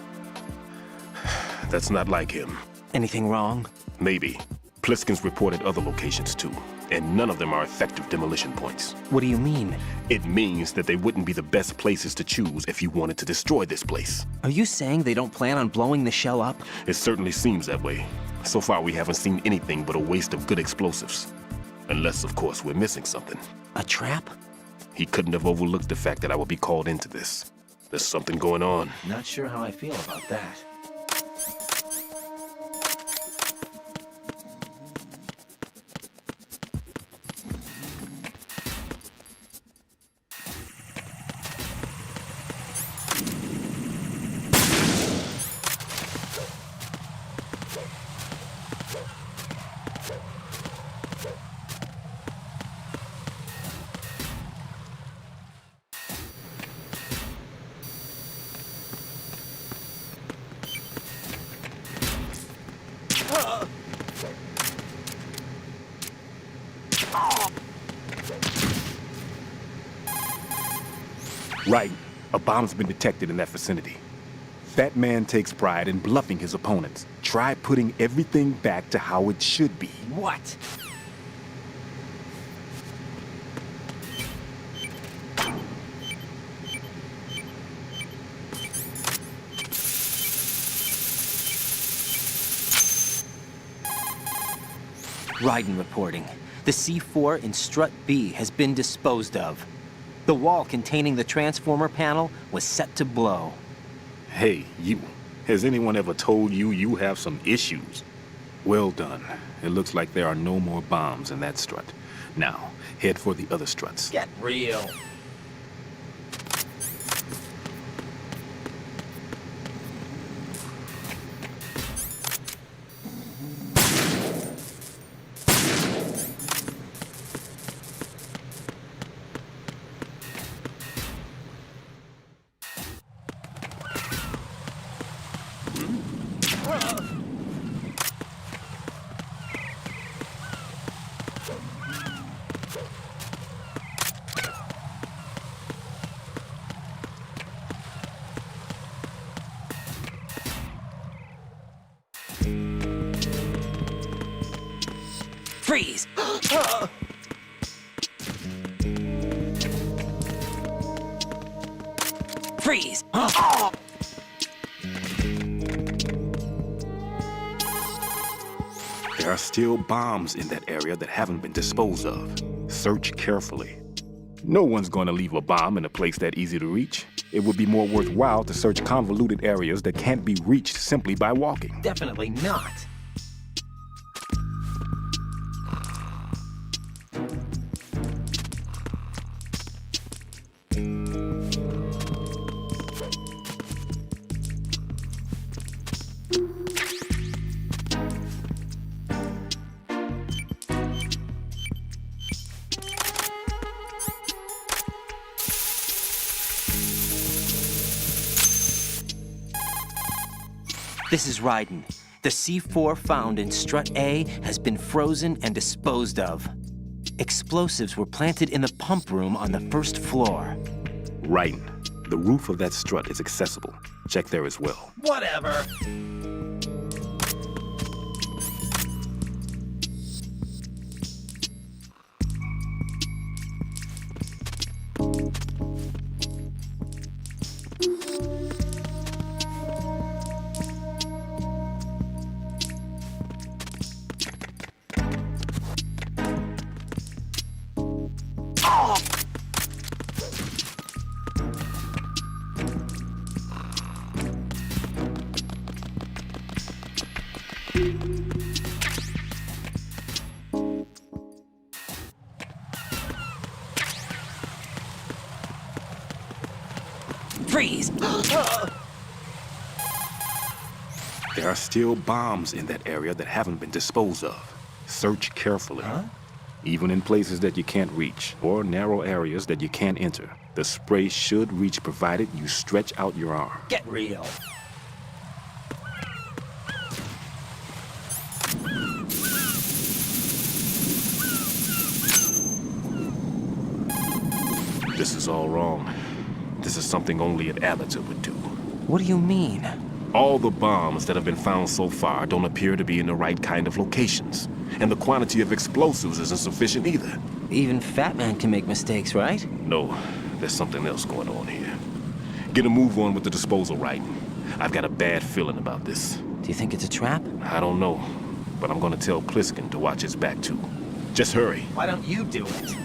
That's not like him. Anything wrong? Maybe. Pliskin's reported other locations too, and none of them are effective demolition points. What do you mean? It means that they wouldn't be the best places to choose if you wanted to destroy this place. Are you saying they don't plan on blowing the shell up? It certainly seems that way. So far we haven't seen anything but a waste of good explosives. Unless, of course, we're missing something. A trap? He couldn't have overlooked the fact that I would be called into this. There's something going on. Not sure how I feel about that. Right. A bomb's been detected in that vicinity. Fat Man takes pride in bluffing his opponents. Try putting everything back to how it should be. What? Raiden reporting. The C4 in Strut B has been disposed of. The wall containing the transformer panel was set to blow. Hey, you. Has anyone ever told you you have some issues? Well done. It looks like there are no more bombs in that strut. Now, head for the other struts. Get real. Freeze! Freeze! There are still bombs in that area that haven't been disposed of. Search carefully. No one's going to leave a bomb in a place that easy to reach. It would be more worthwhile to search convoluted areas that can't be reached simply by walking. Definitely not. This is Raiden. The C4 found in Strut A has been frozen and disposed of. Explosives were planted in the pump room on the first floor. Raiden, the roof of that strut is accessible. Check there as well. Whatever. Freeze! There are still bombs in that area that haven't been disposed of. Search carefully. Even in places that you can't reach, or narrow areas that you can't enter. The spray should reach provided you stretch out your arm. Get real. This is all wrong. This is something only an amateur would do. What do you mean? All the bombs that have been found so far don't appear to be in the right kind of locations. And the quantity of explosives isn't sufficient either. Even Fat Man can make mistakes, right? No, there's something else going on here. Get a move on with the disposal, Raiden. I've got a bad feeling about this. Do you think it's a trap? I don't know, but I'm gonna tell Pliskin to watch his back too. Just hurry. Why don't you do it?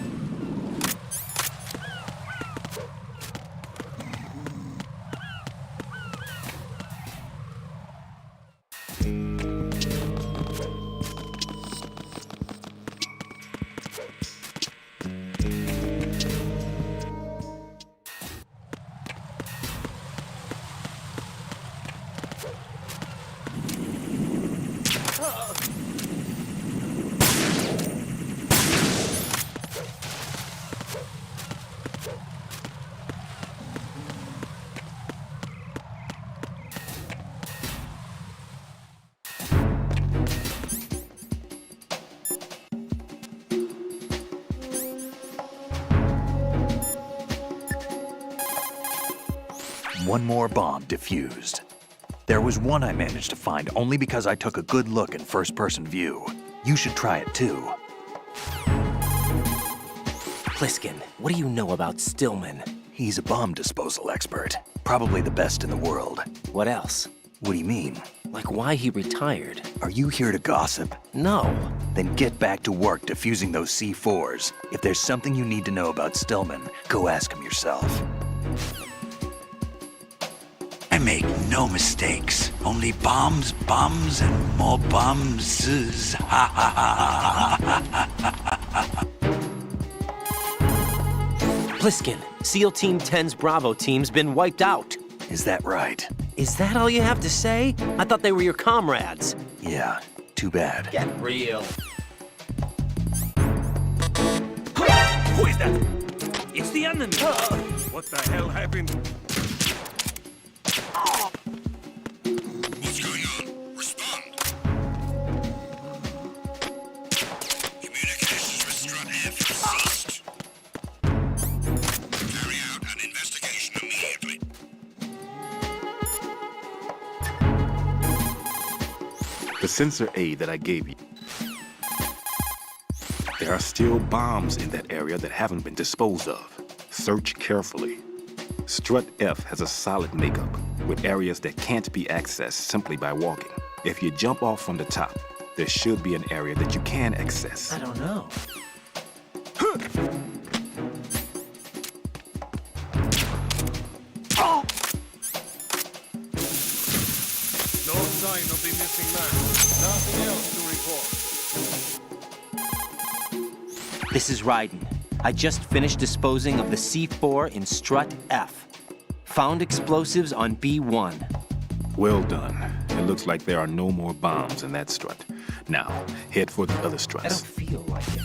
One more bomb defused. There was one I managed to find only because I took a good look in first-person view. You should try it too. Pliskin, what do you know about Stillman? He's a bomb disposal expert. Probably the best in the world. What else? What do you mean? Like why he retired? Are you here to gossip? No. Then get back to work defusing those C4s. If there's something you need to know about Stillman, go ask him yourself. I make no mistakes. Only bombs, bombs, and more bombs. Ha ha ha ha. Pliskin, SEAL Team 10's Bravo team's been wiped out. Is that right? Is that all you have to say? I thought they were your comrades. Yeah, too bad. Get real. Who is that? It's the enemy! What the hell happened? What's going on? Respond. Communications with Strut A have ceased. Carry out an investigation immediately. The sensor aid that I gave you. There are still bombs in that area that haven't been disposed of. Search carefully. Strut F has a solid makeup, with areas that can't be accessed simply by walking. If you jump off from the top, there should be an area that you can access. I don't know. No sign of the missing man. Nothing else to report. This is Raiden. I just finished disposing of the C4 in Strut F. Found explosives on B1. Well done. It looks like there are no more bombs in that strut. Now, head for the other struts. I don't feel like it.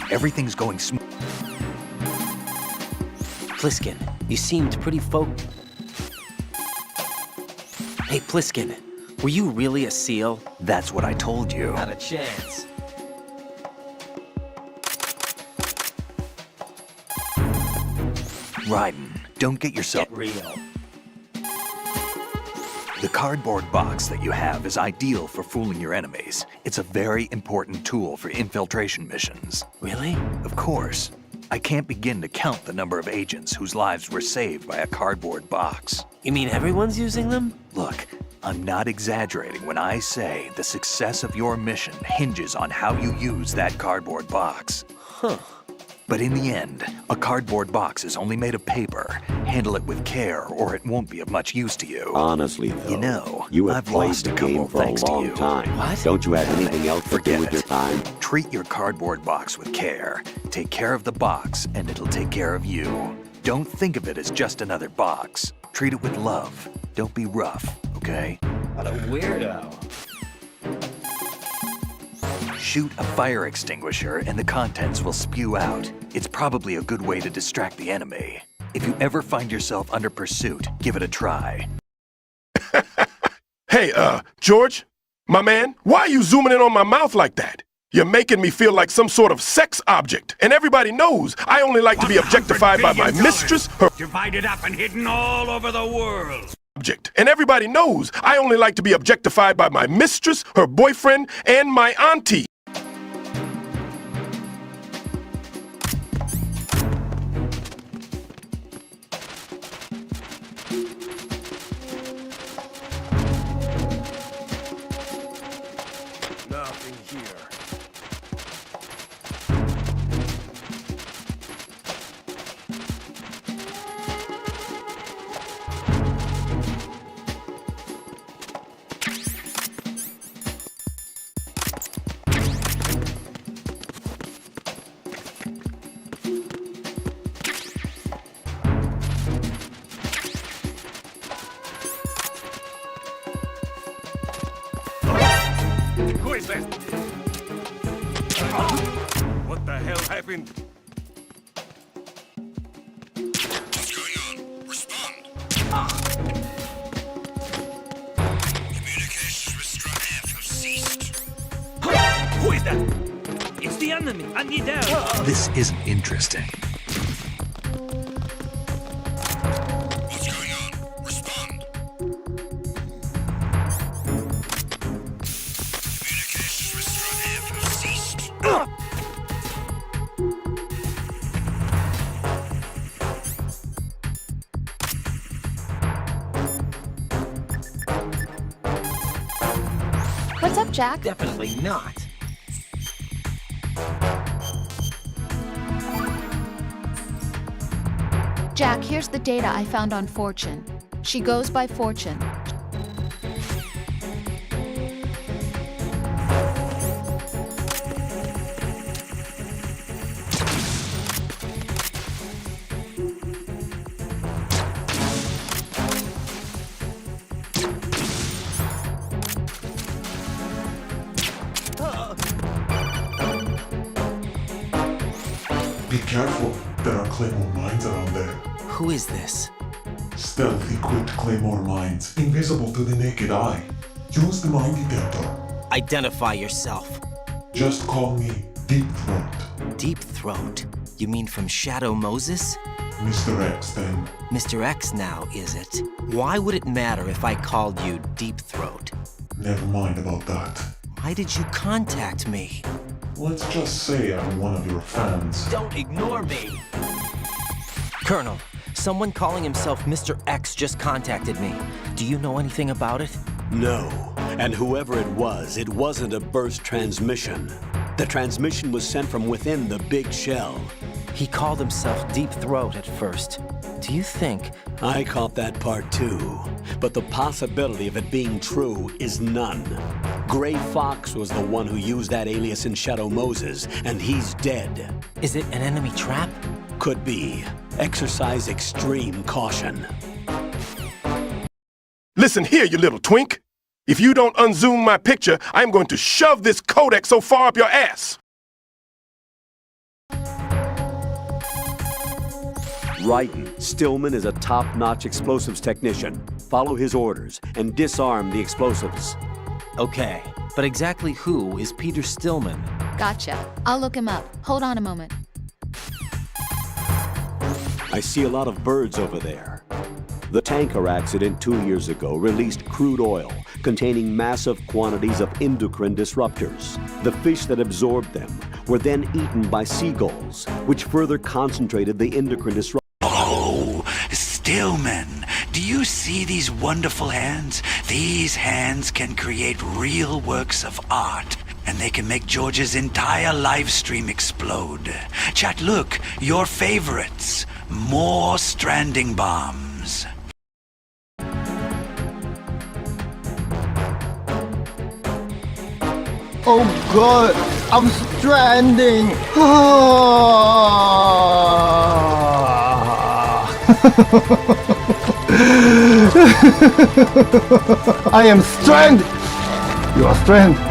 Everything's going smooth. Pliskin, you seemed pretty Hey, Pliskin, were you really a SEAL? That's what I told you. Not a chance. Raiden, don't get yourself... Get real. The cardboard box that you have is ideal for fooling your enemies. It's a very important tool for infiltration missions. Really? Of course. I can't begin to count the number of agents whose lives were saved by a cardboard box. You mean everyone's using them? Look, I'm not exaggerating when I say the success of your mission hinges on how you use that cardboard box. Huh. But in the end, a cardboard box is only made of paper. Handle it with care, or it won't be of much use to you. Honestly, though, you know, you have I've played lost the a couple game for a thanks to long you. time. What? Don't you have anything else to do Forget with your it. time? Treat your cardboard box with care. Take care of the box, and it'll take care of you. Don't think of it as just another box. Treat it with love. Don't be rough, okay? What a weirdo. Shoot a fire extinguisher and the contents will spew out. It's probably a good way to distract the enemy. If you ever find yourself under pursuit, give it a try. Hey, George? My man, why are you zooming in on my mouth like that? You're making me feel like some sort of sex object. And everybody knows I only like to be objectified by my mistress, her Divided up and hidden all over the world. object. And everybody knows I only like to be objectified by my mistress, her boyfriend, and my auntie. Nothing here. Who is that? What the hell happened? What's going on? Respond. Communications with Strut F have ceased. Who is that? It's the enemy. I need help. This isn't interesting. What's going on? Respond. Communications with Strut F have ceased. What's up, Jack? Definitely not. Jack, here's the data I found on Fortune. She goes by Fortune. Be careful. there are Claymore mines around there. Who is this? Stealth equipped Claymore mines, invisible to the naked eye. Use the mine detector. Identify yourself. Just call me Deep Throat. Deep Throat? You mean from Shadow Moses? Mr. X, then. Mr. X now, is it? Why would it matter if I called you Deep Throat? Never mind about that. Why did you contact me? Let's just say I'm one of your fans. Don't ignore me! Colonel, someone calling himself Mr. X just contacted me. Do you know anything about it? No. And whoever it wasn't a burst transmission. The transmission was sent from within the big shell. He called himself Deep Throat at first. Do you think... I caught that part too. But the possibility of it being true is none. Gray Fox was the one who used that alias in Shadow Moses, and he's dead. Is it an enemy trap? Could be. Exercise extreme caution. Listen here, you little twink. If you don't unzoom my picture, I'm going to shove this codec so far up your ass. Raiden, Stillman is a top-notch explosives technician. Follow his orders and disarm the explosives. Okay, but exactly who is Peter Stillman? Gotcha. I'll look him up. Hold on a moment. I see a lot of birds over there. The tanker accident 2 years ago released crude oil containing massive quantities of endocrine disruptors. The fish that absorbed them were then eaten by seagulls, which further concentrated the endocrine disruptors. Oh, Stillman, do you see these wonderful hands? These hands can create real works of art, and they can make George's entire live stream explode. Chat, look, your favorites. More stranding bombs. Oh God, I'm stranding. I am stranded. You are stranded.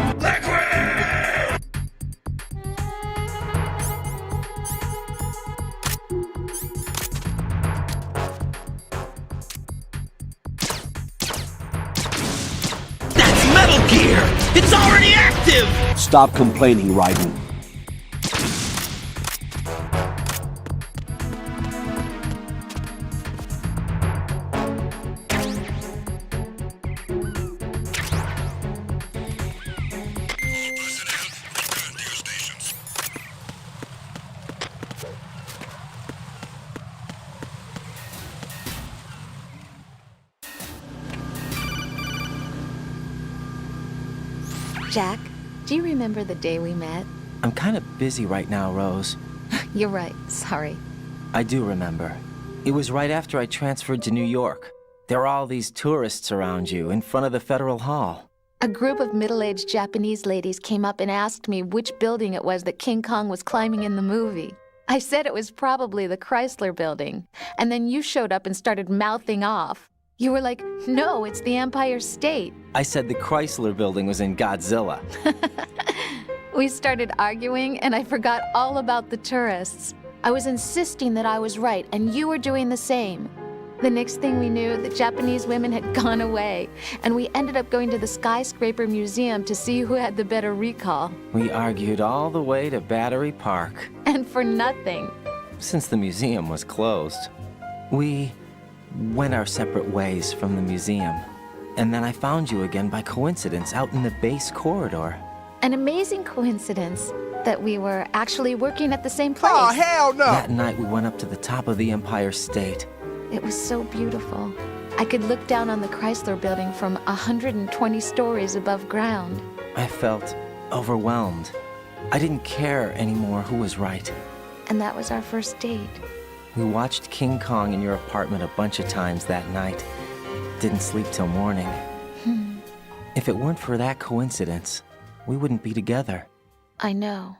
That's Metal Gear! It's already active! Stop complaining, Raiden. Jack, do you remember the day we met? I'm kind of busy right now, Rose. You're right. Sorry. I do remember. It was right after I transferred to New York. There were all these tourists around you in front of the Federal Hall. A group of middle-aged Japanese ladies came up and asked me which building it was that King Kong was climbing in the movie. I said it was probably the Chrysler Building. And then you showed up and started mouthing off. You were like, no, it's the Empire State. I said the Chrysler Building was in Godzilla. We started arguing, and I forgot all about the tourists. I was insisting that I was right, and you were doing the same. The next thing we knew, the Japanese women had gone away, and we ended up going to the Skyscraper Museum to see who had the better recall. We argued all the way to Battery Park. And for nothing. Since the museum was closed. We went our separate ways from the museum. And then I found you again by coincidence out in the base corridor. An amazing coincidence that we were actually working at the same place. Oh, hell no! That night we went up to the top of the Empire State. It was so beautiful. I could look down on the Chrysler Building from 120 stories above ground. I felt overwhelmed. I didn't care anymore who was right. And that was our first date. We watched King Kong in your apartment a bunch of times that night. Didn't sleep till morning. If it weren't for that coincidence, we wouldn't be together. I know.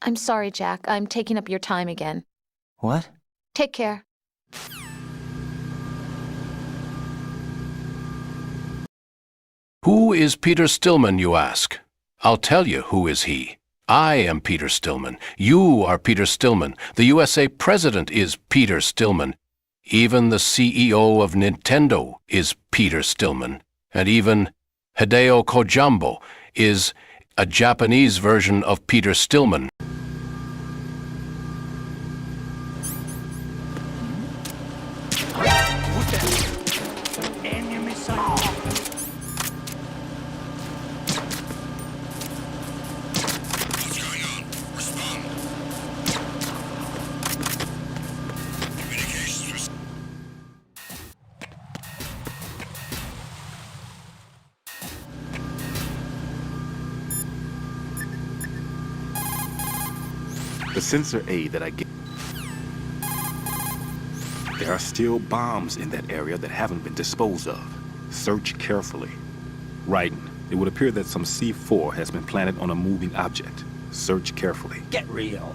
I'm sorry, Jack. I'm taking up your time again. What? Take care. Who is Peter Stillman, you ask? I'll tell you who is he. I am Peter Stillman. You are Peter Stillman. The USA President is Peter Stillman. Even the CEO of Nintendo is Peter Stillman. And even Hideo Kojimbo is a Japanese version of Peter Stillman. Enemy sight. What's going on? Respond. Communications. The sensor A that I get. There are still bombs in that area that haven't been disposed of. Search carefully. Raiden, it would appear that some C4 has been planted on a moving object. Search carefully. Get real.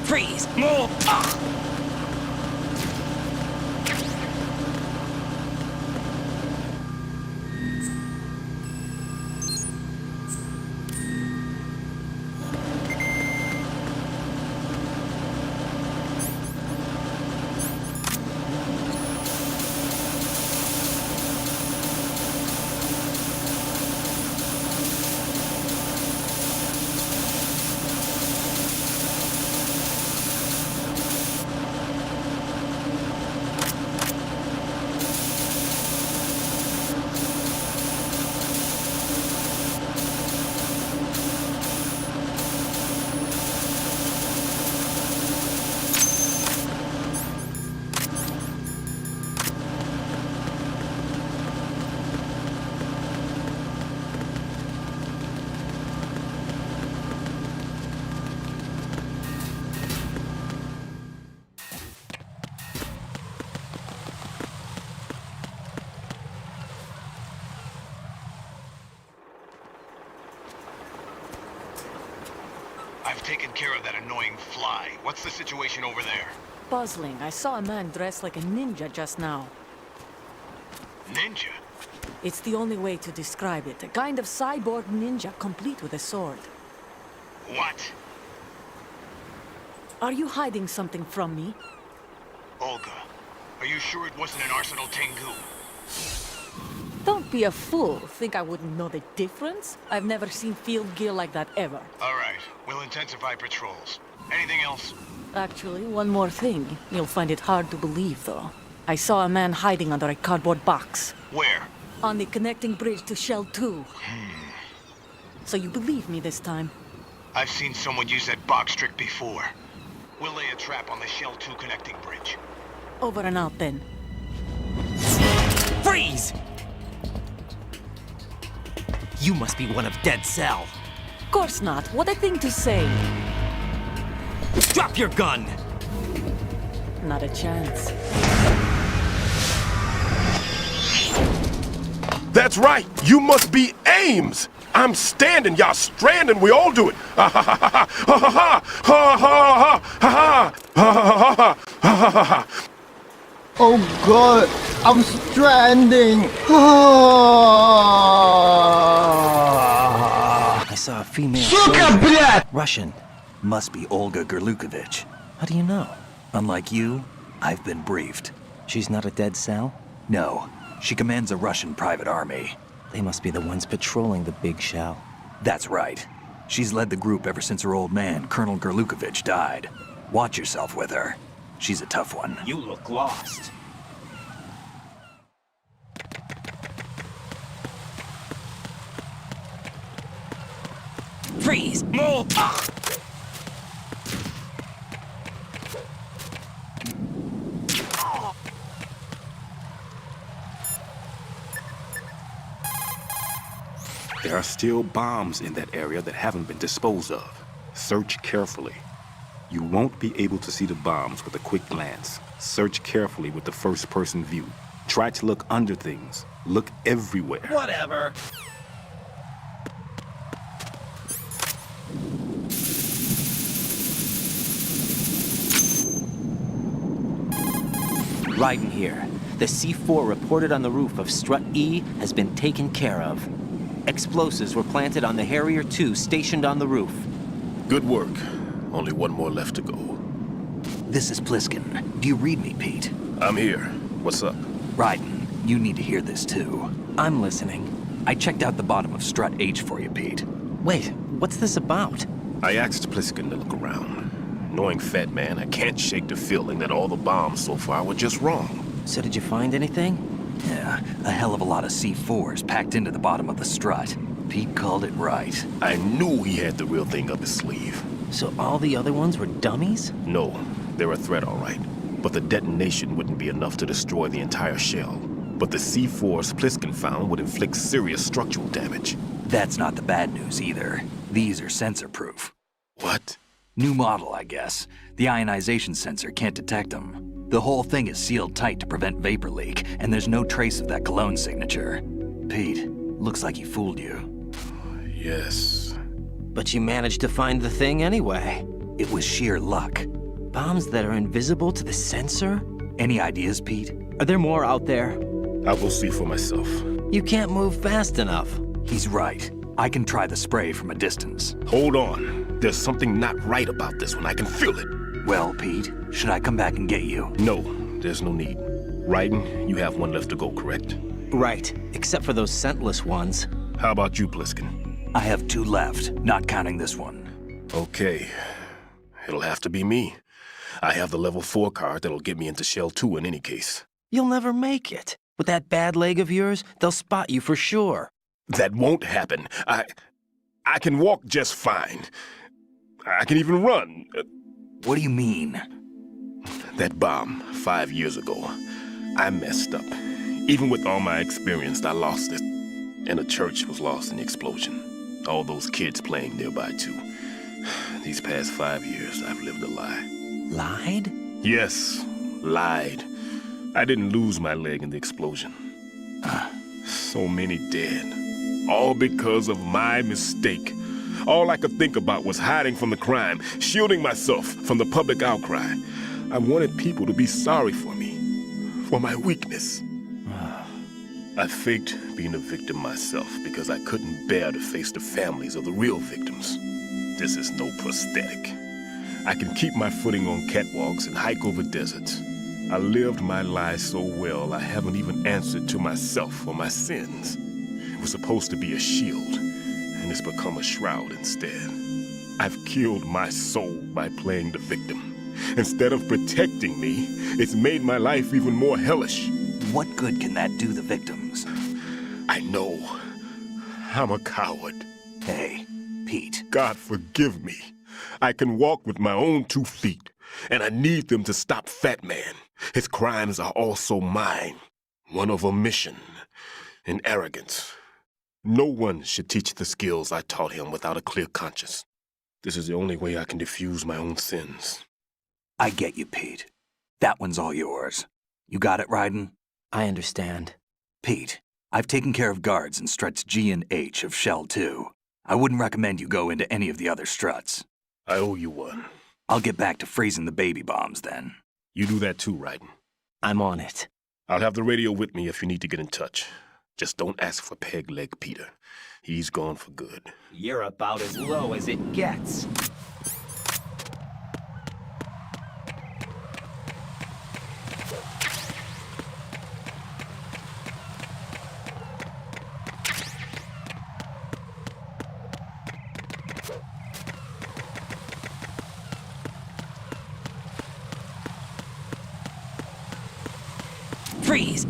Freeze! Move! I've taken care of that annoying fly. What's the situation over there? Puzzling. I saw a man dressed like a ninja just now. Ninja? It's the only way to describe it. A kind of cyborg ninja, complete with a sword. What? Are you hiding something from me? Olga, are you sure it wasn't an Arsenal Tengu? Don't be a fool. Think I wouldn't know the difference? I've never seen field gear like that ever. All right, we'll intensify patrols. Anything else? Actually, one more thing. You'll find it hard to believe, though. I saw a man hiding under a cardboard box. Where? On the connecting bridge to Shell 2. So you believe me this time? I've seen someone use that box trick before. We'll lay a trap on the Shell 2 connecting bridge. Over and out, then. Freeze! You must be one of Dead Cell. Of course not. What a thing to say. Drop your gun! Not a chance. That's right. You must be Ames. I'm standing, y'all stranding. We all do it. Ha ha ha ha ha ha ha ha ha ha ha ha ha. Oh god, I'm stranding. I saw a female Suka, soldier. блядь! Russian. Must be Olga Gerlukovich. How do you know? Unlike you, I've been briefed. She's not a Dead Cell? No. She commands a Russian private army. They must be the ones patrolling the big shell. That's right. She's led the group ever since her old man, Colonel Gerlukovich, died. Watch yourself with her. She's a tough one. You look lost. Freeze! Move! There are still bombs in that area that haven't been disposed of. Search carefully. You won't be able to see the bombs with a quick glance. Search carefully with the first-person view. Try to look under things. Look everywhere. Whatever. Raiden here. The C4 reported on the roof of Strut E has been taken care of. Explosives were planted on the Harrier 2 stationed on the roof. Good work. Only one more left to go. This is Pliskin. Do you read me, Pete? I'm here. What's up? Raiden, you need to hear this too. I'm listening. I checked out the bottom of Strut H for you, Pete. Wait, what's this about? I asked Pliskin to look around. Knowing Fat Man, I can't shake the feeling that all the bombs so far were just wrong. So did you find anything? Yeah, a hell of a lot of C4s packed into the bottom of the strut. Pete called it right. I knew he had the real thing up his sleeve. So all the other ones were dummies? No, they're a threat, all right. But the detonation wouldn't be enough to destroy the entire shell. But the C4s Pliskin found would inflict serious structural damage. That's not the bad news either. These are sensor-proof. What? New model, I guess. The ionization sensor can't detect them. The whole thing is sealed tight to prevent vapor leak, and there's no trace of that cologne signature. Pete, looks like he fooled you. Yes. But you managed to find the thing anyway. It was sheer luck. Bombs that are invisible to the sensor? Any ideas, Pete? Are there more out there? I'll go see for myself. You can't move fast enough. He's right. I can try the spray from a distance. Hold on. There's something not right about this one. I can feel it. Well, Pete, should I come back and get you? No, there's no need. Raiden, you have one left to go, correct? Right, except for those scentless ones. How about you, Pliskin? I have 2 left, not counting this one. Okay. It'll have to be me. I have the level 4 card that'll get me into Shell 2 in any case. You'll never make it. With that bad leg of yours, they'll spot you for sure. That won't happen. I can walk just fine. I can even run. What do you mean? That bomb 5 years ago, I messed up. Even with all my experience, I lost it. And the church was lost in the explosion. All those kids playing nearby, too. These past 5 years, I've lived a lie. Lied? Yes, lied. I didn't lose my leg in the explosion. So many dead. All because of my mistake. All I could think about was hiding from the crime, shielding myself from the public outcry. I wanted people to be sorry for me, for my weakness. I faked being a victim myself because I couldn't bear to face the families of the real victims. This is no prosthetic. I can keep my footing on catwalks and hike over deserts. I lived my lie so well I haven't even answered to myself for my sins. It was supposed to be a shield, and it's become a shroud instead. I've killed my soul by playing the victim. Instead of protecting me, it's made my life even more hellish. What good can that do the victims? I know. I'm a coward. Hey, Pete. God forgive me. I can walk with my own 2 feet, and I need them to stop Fat Man. His crimes are also mine. One of omission and arrogance. No one should teach the skills I taught him without a clear conscience. This is the only way I can diffuse my own sins. I get you, Pete. That one's all yours. You got it, Raiden? I understand. Pete, I've taken care of guards in struts G and H of Shell 2. I wouldn't recommend you go into any of the other struts. I owe you one. I'll get back to freezing the baby bombs then. You do that too, Raiden. I'm on it. I'll have the radio with me if you need to get in touch. Just don't ask for Peg Leg Peter. He's gone for good. You're about as low as it gets. Freeze!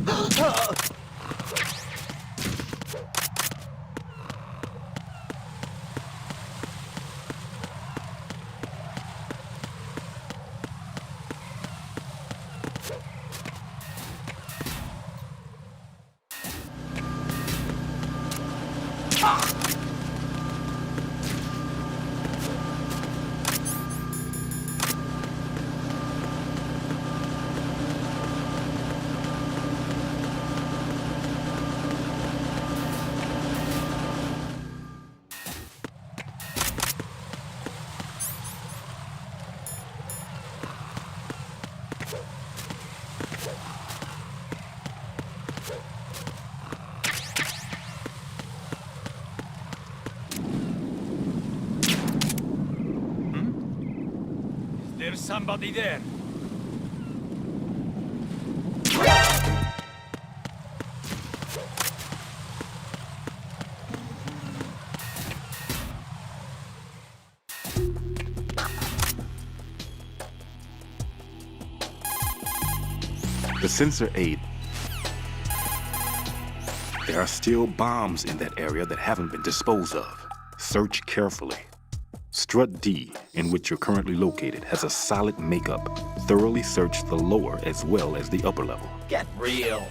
There's somebody there. The sensor aid. There are still bombs in that area that haven't been disposed of. Search carefully. Strut D, in which you're currently located, has a solid makeup. Thoroughly search the lower as well as the upper level. Get real.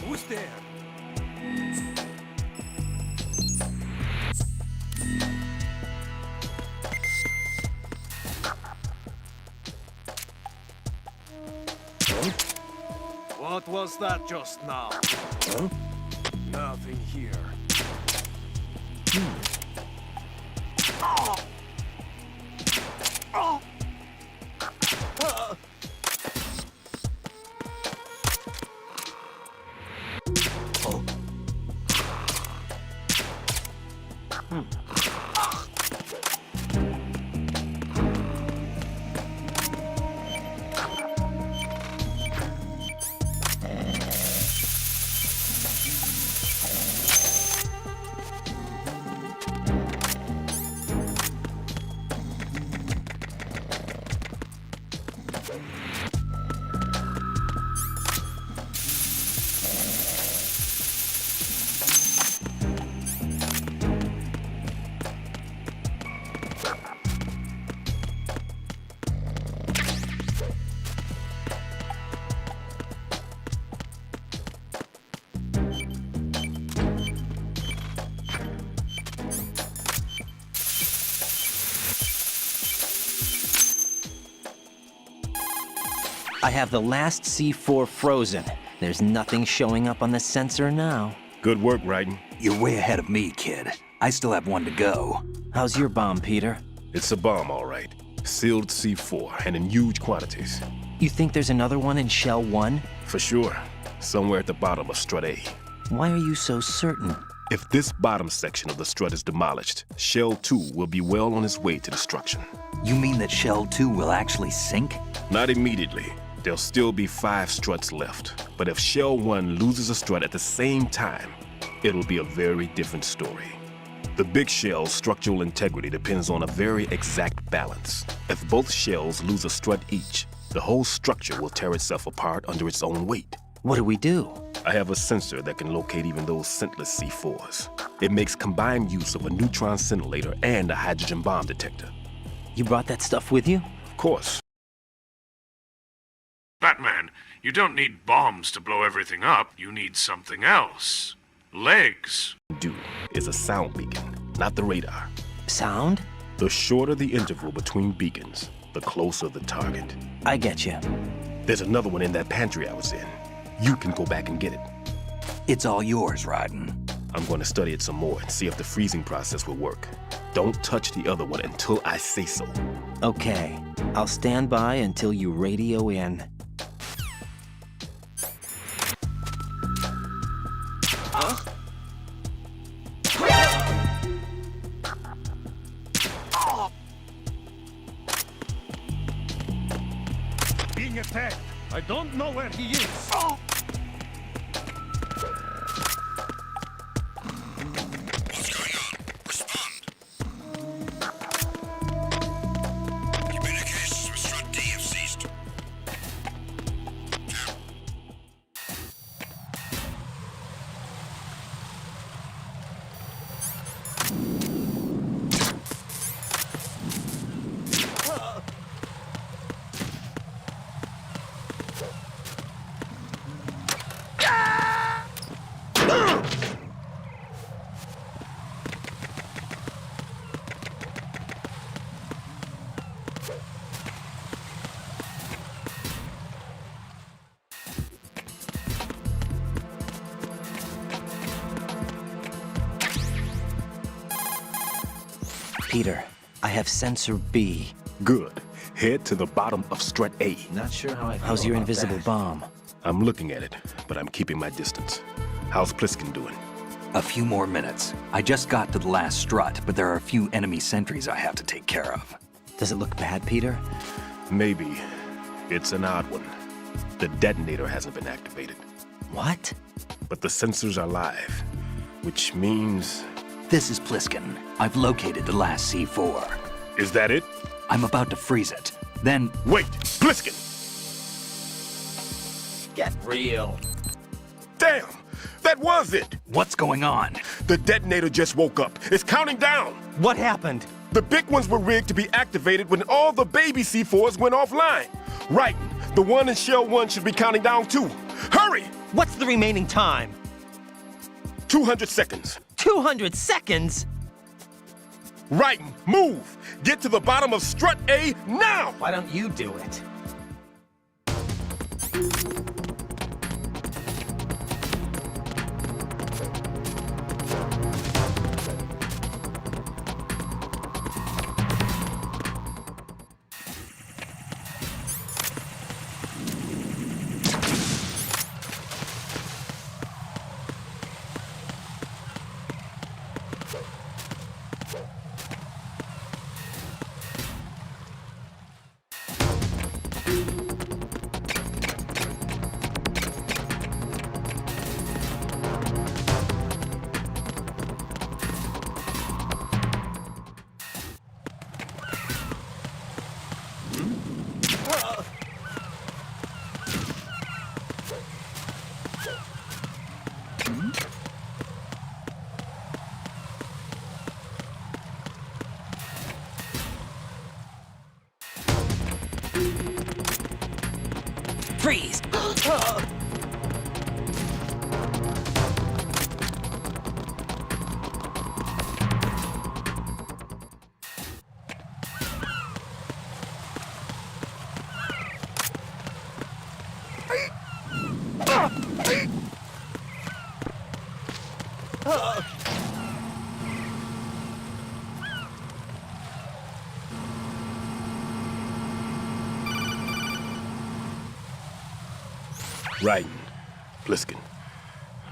Who's there? What was that just now? Huh? Nothing here. I have the last C4 frozen. There's nothing showing up on the sensor now. Good work, Raiden. You're way ahead of me, kid. I still have one to go. How's your bomb, Peter? It's a bomb, all right. Sealed C4, and in huge quantities. You think there's another one in Shell 1? For sure. Somewhere at the bottom of Strut A. Why are you so certain? If this bottom section of the strut is demolished, Shell 2 will be well on its way to destruction. You mean that Shell 2 will actually sink? Not immediately. There'll still be 5 struts left. But if Shell 1 loses a strut at the same time, it'll be a very different story. The big shell's structural integrity depends on a very exact balance. If both shells lose a strut each, the whole structure will tear itself apart under its own weight. What do we do? I have a sensor that can locate even those scentless C4s. It makes combined use of a neutron scintillator and a hydrogen bomb detector. You brought that stuff with you? Of course. Batman, you don't need bombs to blow everything up. You need something else. Legs. Is a sound beacon, not the radar. Sound? The shorter the interval between beacons, the closer the target. I get you. There's another one in that pantry I was in. You can go back and get it. It's all yours, Raiden. I'm going to study it some more and see if the freezing process will work. Don't touch the other one until I say so. Okay. I'll stand by until you radio in. Huh? Being attacked. I don't know where he is. What's going on? Respond. Communications with Strut D have ceased. Peter, I have sensor B. Good. Head to the bottom of Strut A. Not sure how I feel. How's your invisible bomb? I'm looking at it, but I'm keeping my distance. How's Pliskin doing? A few more minutes. I just got to the last strut, but there are a few enemy sentries I have to take care of. Does it look bad, Peter? Maybe. It's an odd one. The detonator hasn't been activated. What? But the sensors are live, which means... This is Pliskin. I've located the last C4. Is that it? I'm about to freeze it. Then... Wait! Pliskin! Get real. Damn! That was it! What's going on? The detonator just woke up. It's counting down! What happened? The big ones were rigged to be activated when all the baby C4s went offline. Raiden, the one in Shell 1 should be counting down too. Hurry! What's the remaining time? 200 seconds. 200 seconds? Raiden, move! Get to the bottom of Strut A now! Why don't you do it? Freeze! Raiden, Pliskin,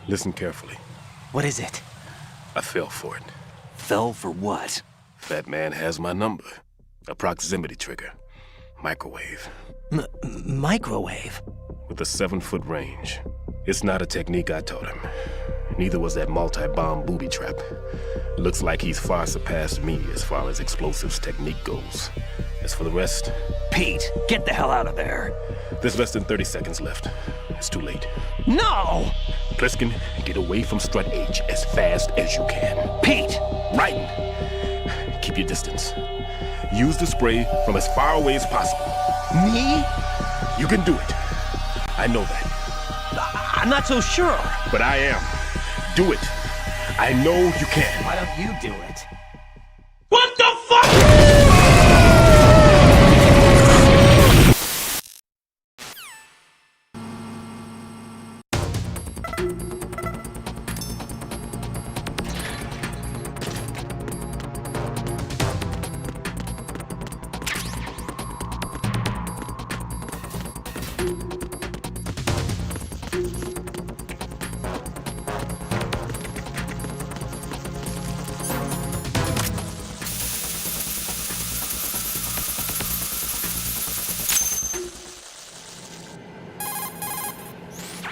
listen carefully. What is it? I fell for it. Fell for what? Fat man has my number. A proximity trigger. Microwave. Microwave? With a 7-foot range. It's not a technique I taught him. Neither was that multi-bomb booby trap. Looks like he's far surpassed me as far as explosives technique goes. As for the rest... Pete, get the hell out of there! There's less than 30 seconds left. It's too late. No! Pliskin, get away from Strut H as fast as you can. Pete! Raiden, keep your distance. Use the spray from as far away as possible. Me? You can do it. I know that. I'm not so sure. But I am. Do it. I know you can. Why don't you do it? What the fuck?!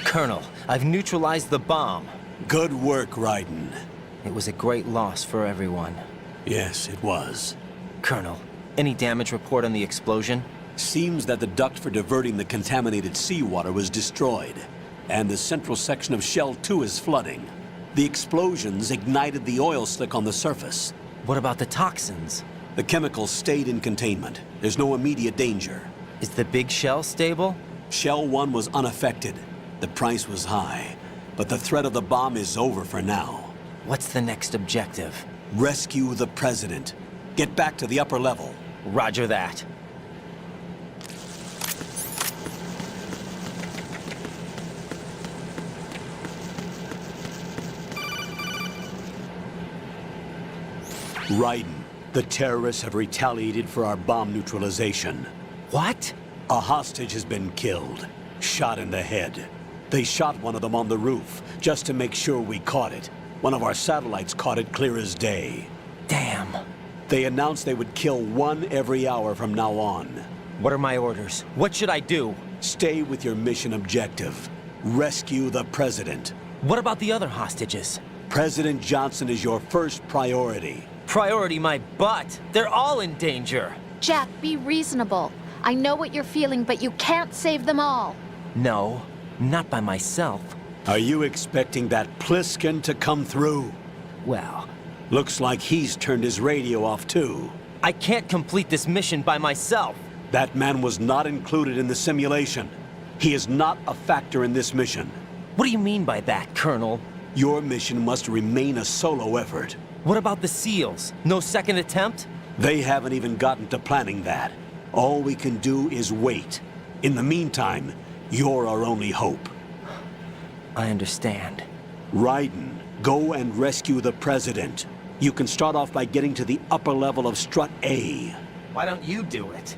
Colonel, I've neutralized the bomb. Good work, Raiden. It was a great loss for everyone. Yes, it was. Colonel, any damage report on the explosion? Seems that the duct for diverting the contaminated seawater was destroyed, and the central section of Shell 2 is flooding. The explosions ignited the oil slick on the surface. What about the toxins? The chemicals stayed in containment. There's no immediate danger. Is the big shell stable? Shell 1 was unaffected. The price was high, but the threat of the bomb is over for now. What's the next objective? Rescue the President. Get back to the upper level. Roger that. Raiden, the terrorists have retaliated for our bomb neutralization. What? A hostage has been killed, shot in the head. They shot one of them on the roof, just to make sure we caught it. One of our satellites caught it clear as day. Damn. They announced they would kill one every hour from now on. What are my orders? What should I do? Stay with your mission objective. Rescue the President. What about the other hostages? President Johnson is your first priority. Priority my butt. They're all in danger. Jack, be reasonable. I know what you're feeling, but you can't save them all. No, not by myself. Are you expecting that Pliskin to come through? Well... Looks like he's turned his radio off too. I can't complete this mission by myself. That man was not included in the simulation. He is not a factor in this mission. What do you mean by that, Colonel? Your mission must remain a solo effort. What about the SEALs? No second attempt? They haven't even gotten to planning that. All we can do is wait. In the meantime, you're our only hope. I understand. Raiden, go and rescue the President. You can start off by getting to the upper level of Strut A. Why don't you do it?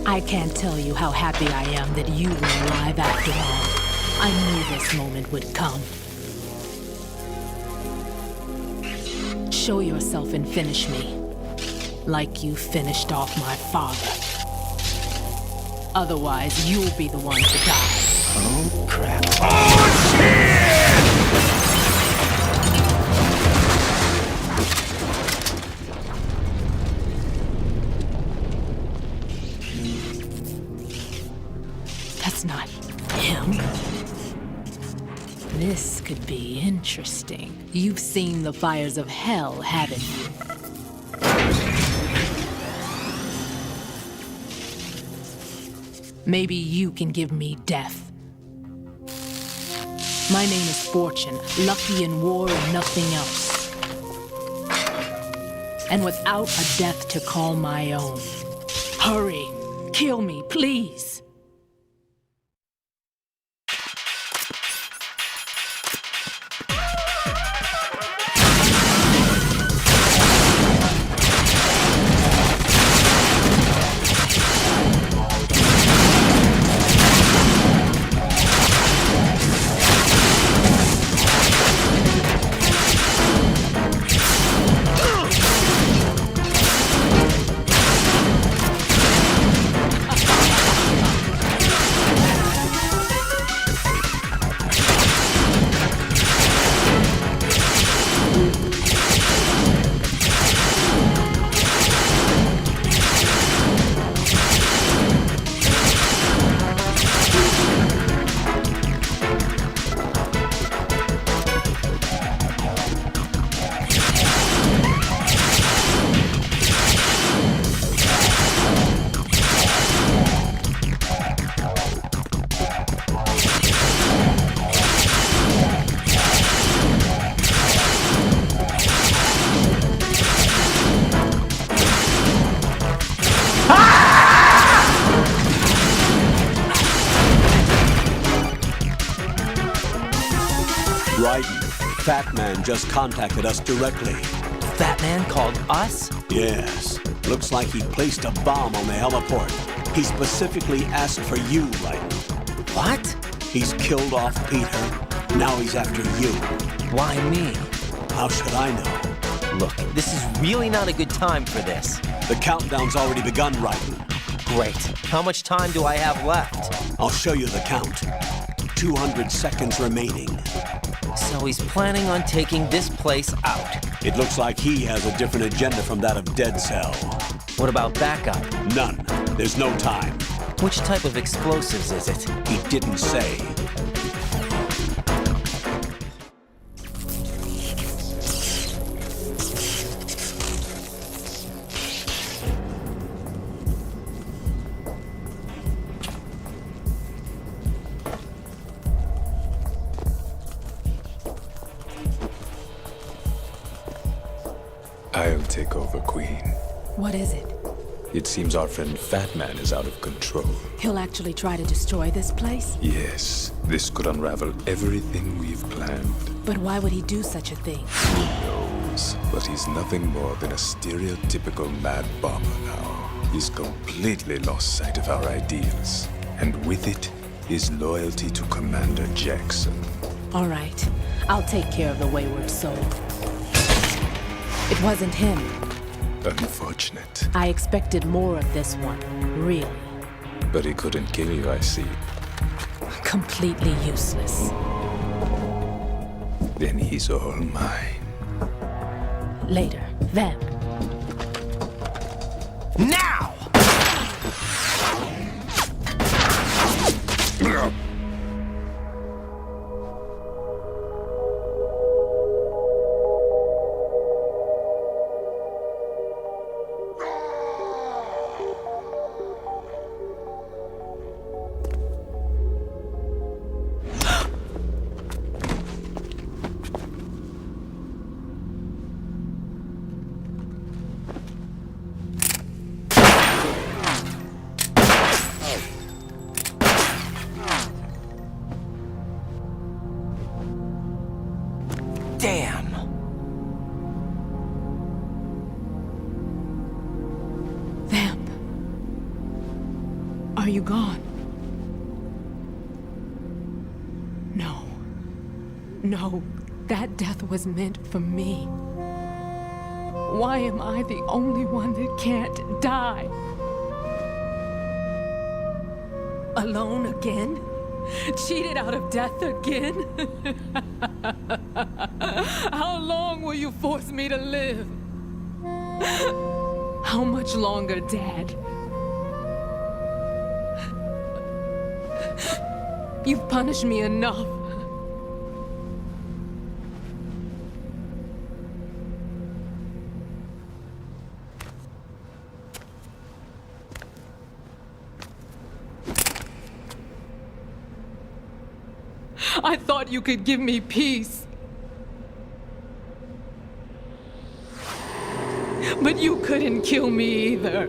I can't tell you how happy I am that you were alive after all. I knew this moment would come. Show yourself and finish me. Like you finished off my father. Otherwise, you'll be the one to die. Oh, crap. Oh, shit! That's not him. This could be interesting. You've seen the fires of hell, haven't you? Maybe you can give me death. My name is Fortune, lucky in war and nothing else. And without a death to call my own. Hurry, kill me, please. Raiden, Fat Man just contacted us directly. Fat Man called us? Yes. Looks like he placed a bomb on the heliport. He specifically asked for you, Raiden. What? He's killed off Peter. Now he's after you. Why me? How should I know? Look, this is really not a good time for this. The countdown's already begun, Raiden. Great. How much time do I have left? I'll show you the count. 200 seconds remaining. So he's planning on taking this place out. It looks like he has a different agenda from that of Dead Cell. What about backup? None. There's no time. Which type of explosives is it? He didn't say. I'll take over, Queen. What is it? It seems our friend Fat Man is out of control. He'll actually try to destroy this place? Yes, this could unravel everything we've planned. But why would he do such a thing? Who knows? But he's nothing more than a stereotypical mad bomber now. He's completely lost sight of our ideals. And with it, his loyalty to Commander Jackson. All right. I'll take care of the wayward soul. It wasn't him. Unfortunate. I expected more of this one, really. But he couldn't kill you, I see. Completely useless. Then he's all mine. Later, then. Now! Damn! Vamp. Are you gone? No. No, that death was meant for me. Why am I the only one that can't die? Alone again? Cheated out of death again? How long will you force me to live? How much longer, Dad? You've punished me enough. I thought you could give me peace. But you couldn't kill me either.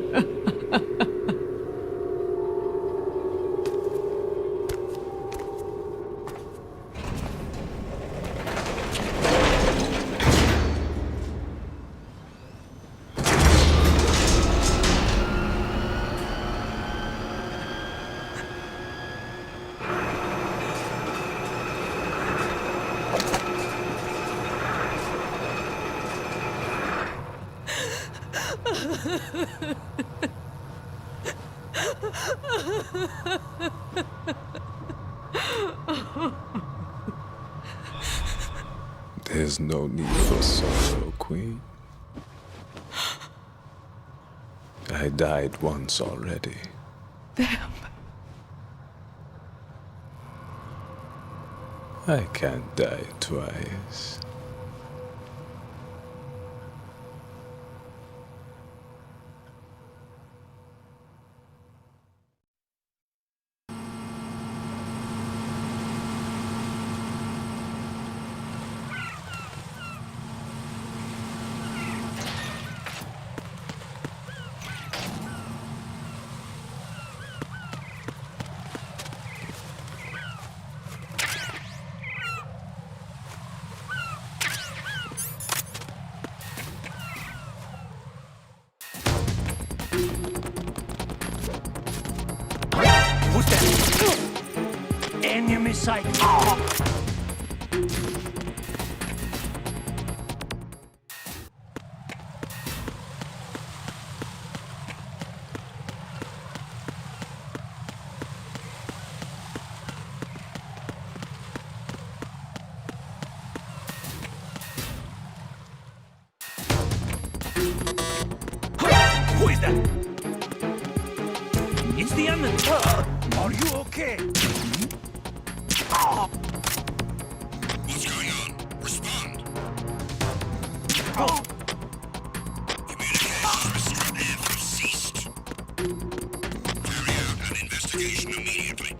There's no need for sorrow, Queen. I died once already. Vamp. I can't die twice. Who's that? Enemy sight. Who is that? It's the enemy. Are you okay? What's going on? Respond. Communications with Strut A have ceased. Carry out an investigation immediately.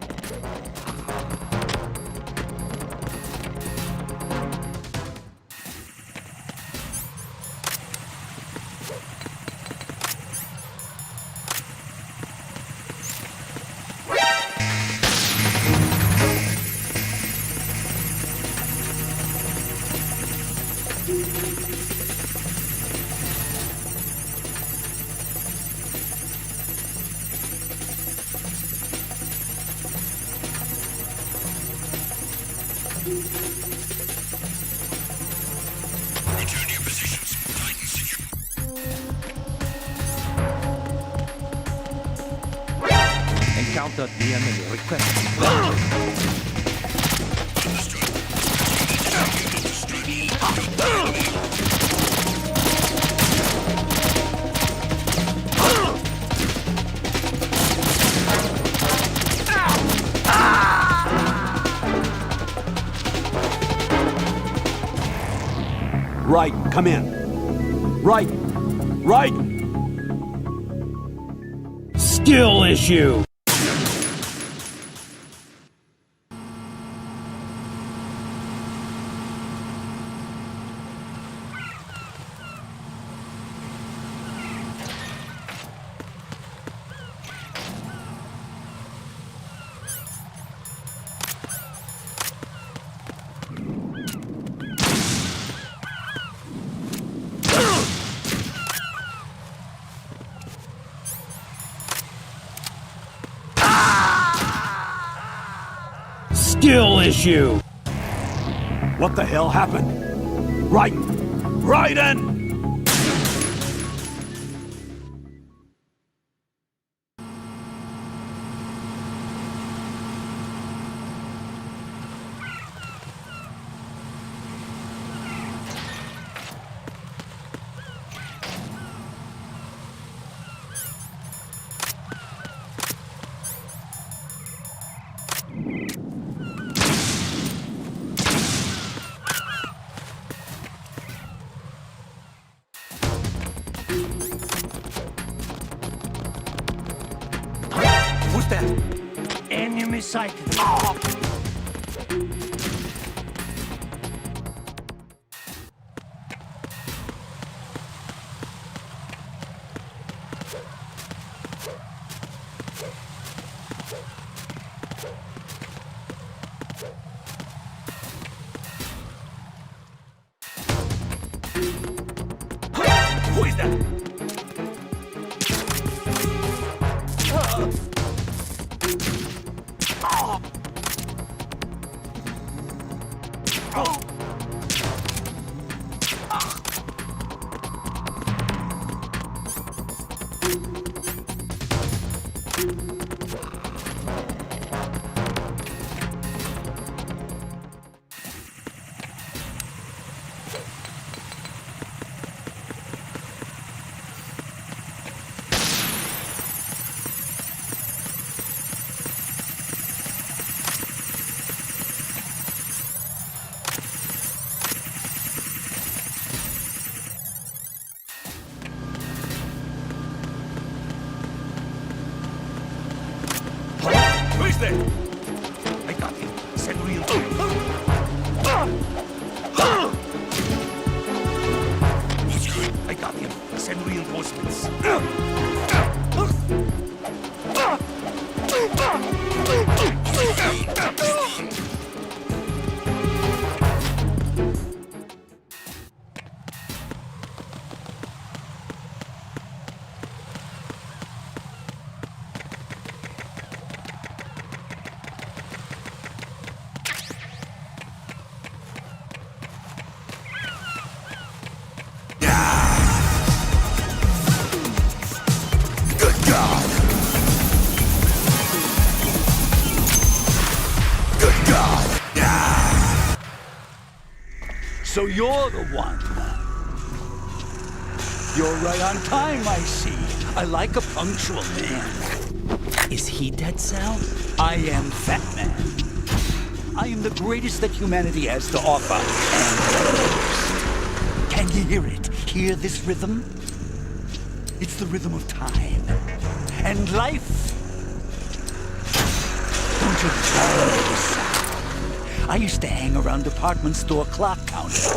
Return to your positions. Titan secure. Encounter the enemy. Request. Raiden, come in. Raiden! Raiden! Skill issue! Skill issue! What the hell happened? Raiden! Raiden! Who's that? Enemy sighted. Oh. Who is that? Who is there? I got him. Send reinforcements. He's good. I got him. Send reinforcements. So you're the one. You're right on time, I see. I like a punctual man. Is he Dead Cell? I am Fat Man. I am the greatest that humanity has to offer. And can you hear it? Hear this rhythm? It's the rhythm of time. And life. Don't you love this sound? I used to hang around department store clock counters.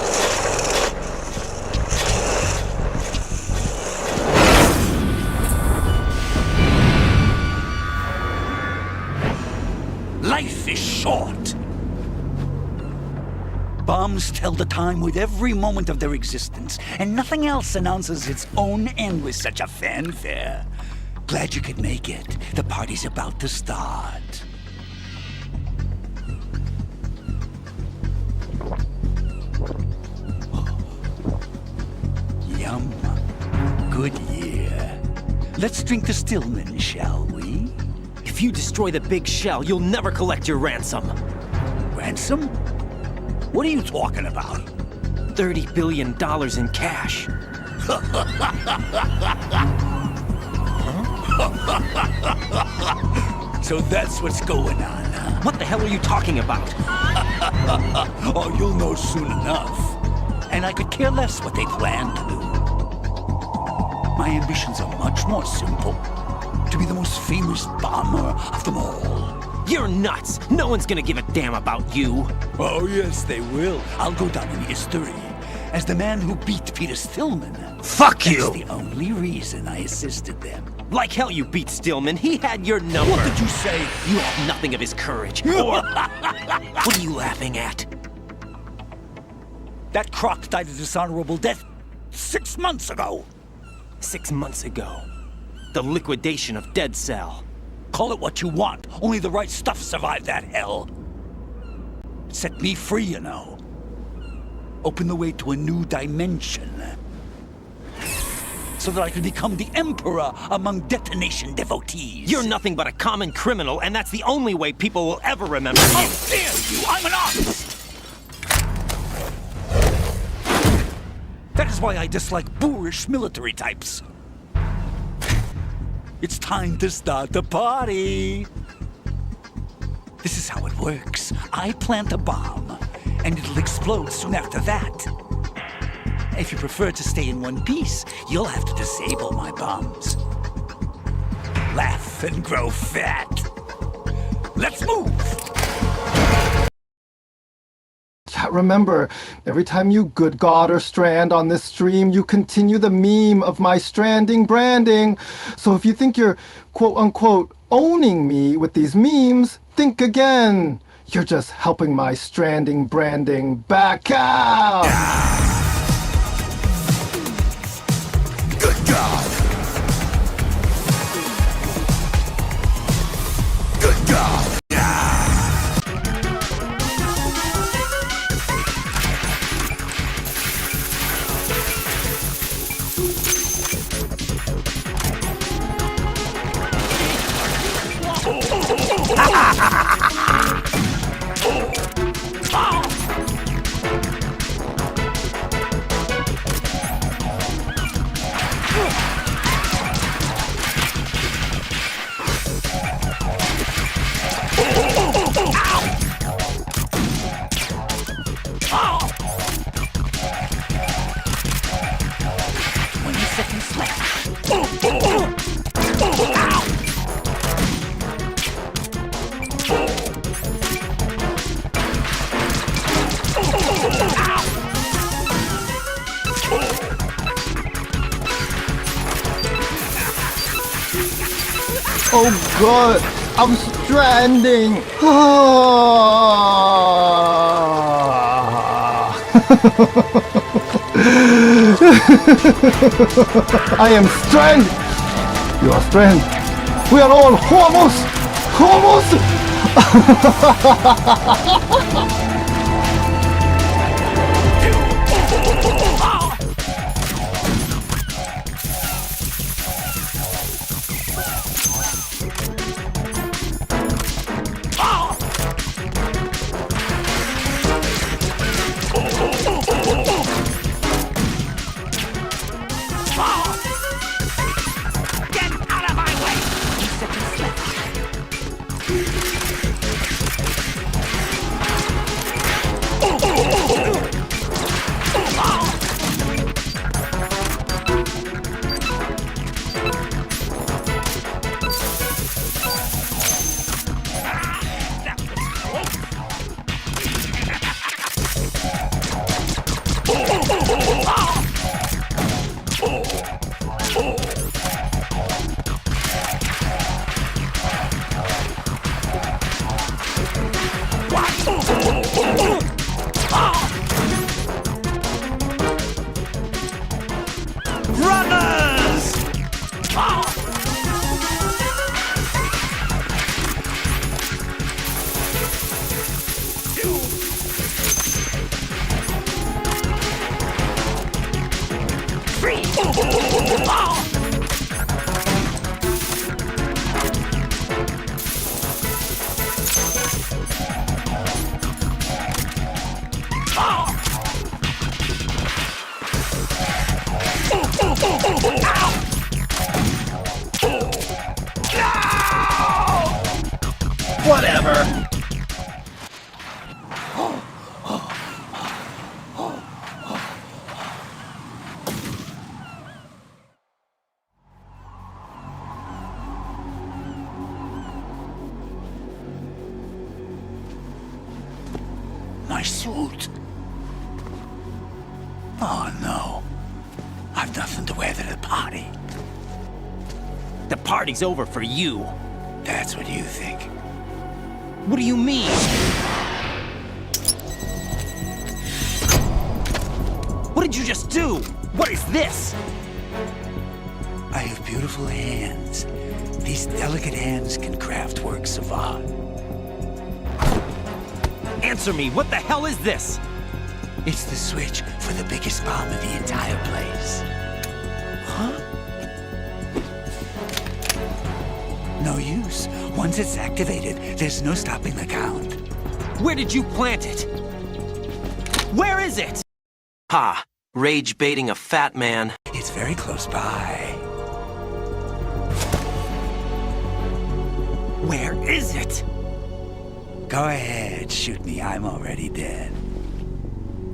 Life is short. Bomb bombs tell the time with every moment of their existence, and nothing else announces its own end with such a fanfare. Glad you could make it. The party's about to start. Yum. Good year. Let's drink the Stillman, shall we? If you destroy the big shell, you'll never collect your ransom. Ransom? What are you talking about? $30 billion in cash. So that's what's going on, huh? What the hell are you talking about? Oh, you'll know soon enough. And I could care less what they plan to do. My ambitions are much more simple. To be the most famous bomber of them all. You're nuts! No one's gonna give a damn about you. Oh, yes, they will. I'll go down in history as the man who beat Peter Stillman. Fuck you! That's the only reason I assisted them. Like hell you beat Stillman. He had your number. What did you say? You have nothing of his courage. Or... What are you laughing at? That croc died a dishonorable death 6 months ago. 6 months ago. The liquidation of Dead Cell. Call it what you want. Only the right stuff survived that hell. It set me free, you know. Opened the way to a new dimension. So that I could become the emperor among detonation devotees. You're nothing but a common criminal, and that's the only way people will ever remember you. How dare you! I'm an artist! That is why I dislike boorish military types. It's time to start the party. This is how it works. I plant a bomb, and it'll explode soon after that. If you prefer to stay in one piece, you'll have to disable my bombs. Laugh and grow fat. Let's move! Remember, every time you good God or strand on this stream, you continue the meme of my stranding branding. So if you think you're quote-unquote owning me with these memes, think again. You're just helping my stranding branding back out. Good God! Good God! Oh God, I'm stranding. I am stranded. You are stranded. We are all homos. Homos. Brothers! Whatever. My suit. Oh no. I've nothing to wear to the party. The party's over for you. That's what you think. What do you mean? What did you just do? What is this? I have beautiful hands. These delicate hands can craft works of art. Answer me, what the hell is this? It's the switch for the biggest bomb in the entire place. Huh? No use. Once it's activated, there's no stopping the count. Where did you plant it? Where is it? Ha! Rage baiting a fat man. It's very close by. Where is it? Go ahead, shoot me. I'm already dead.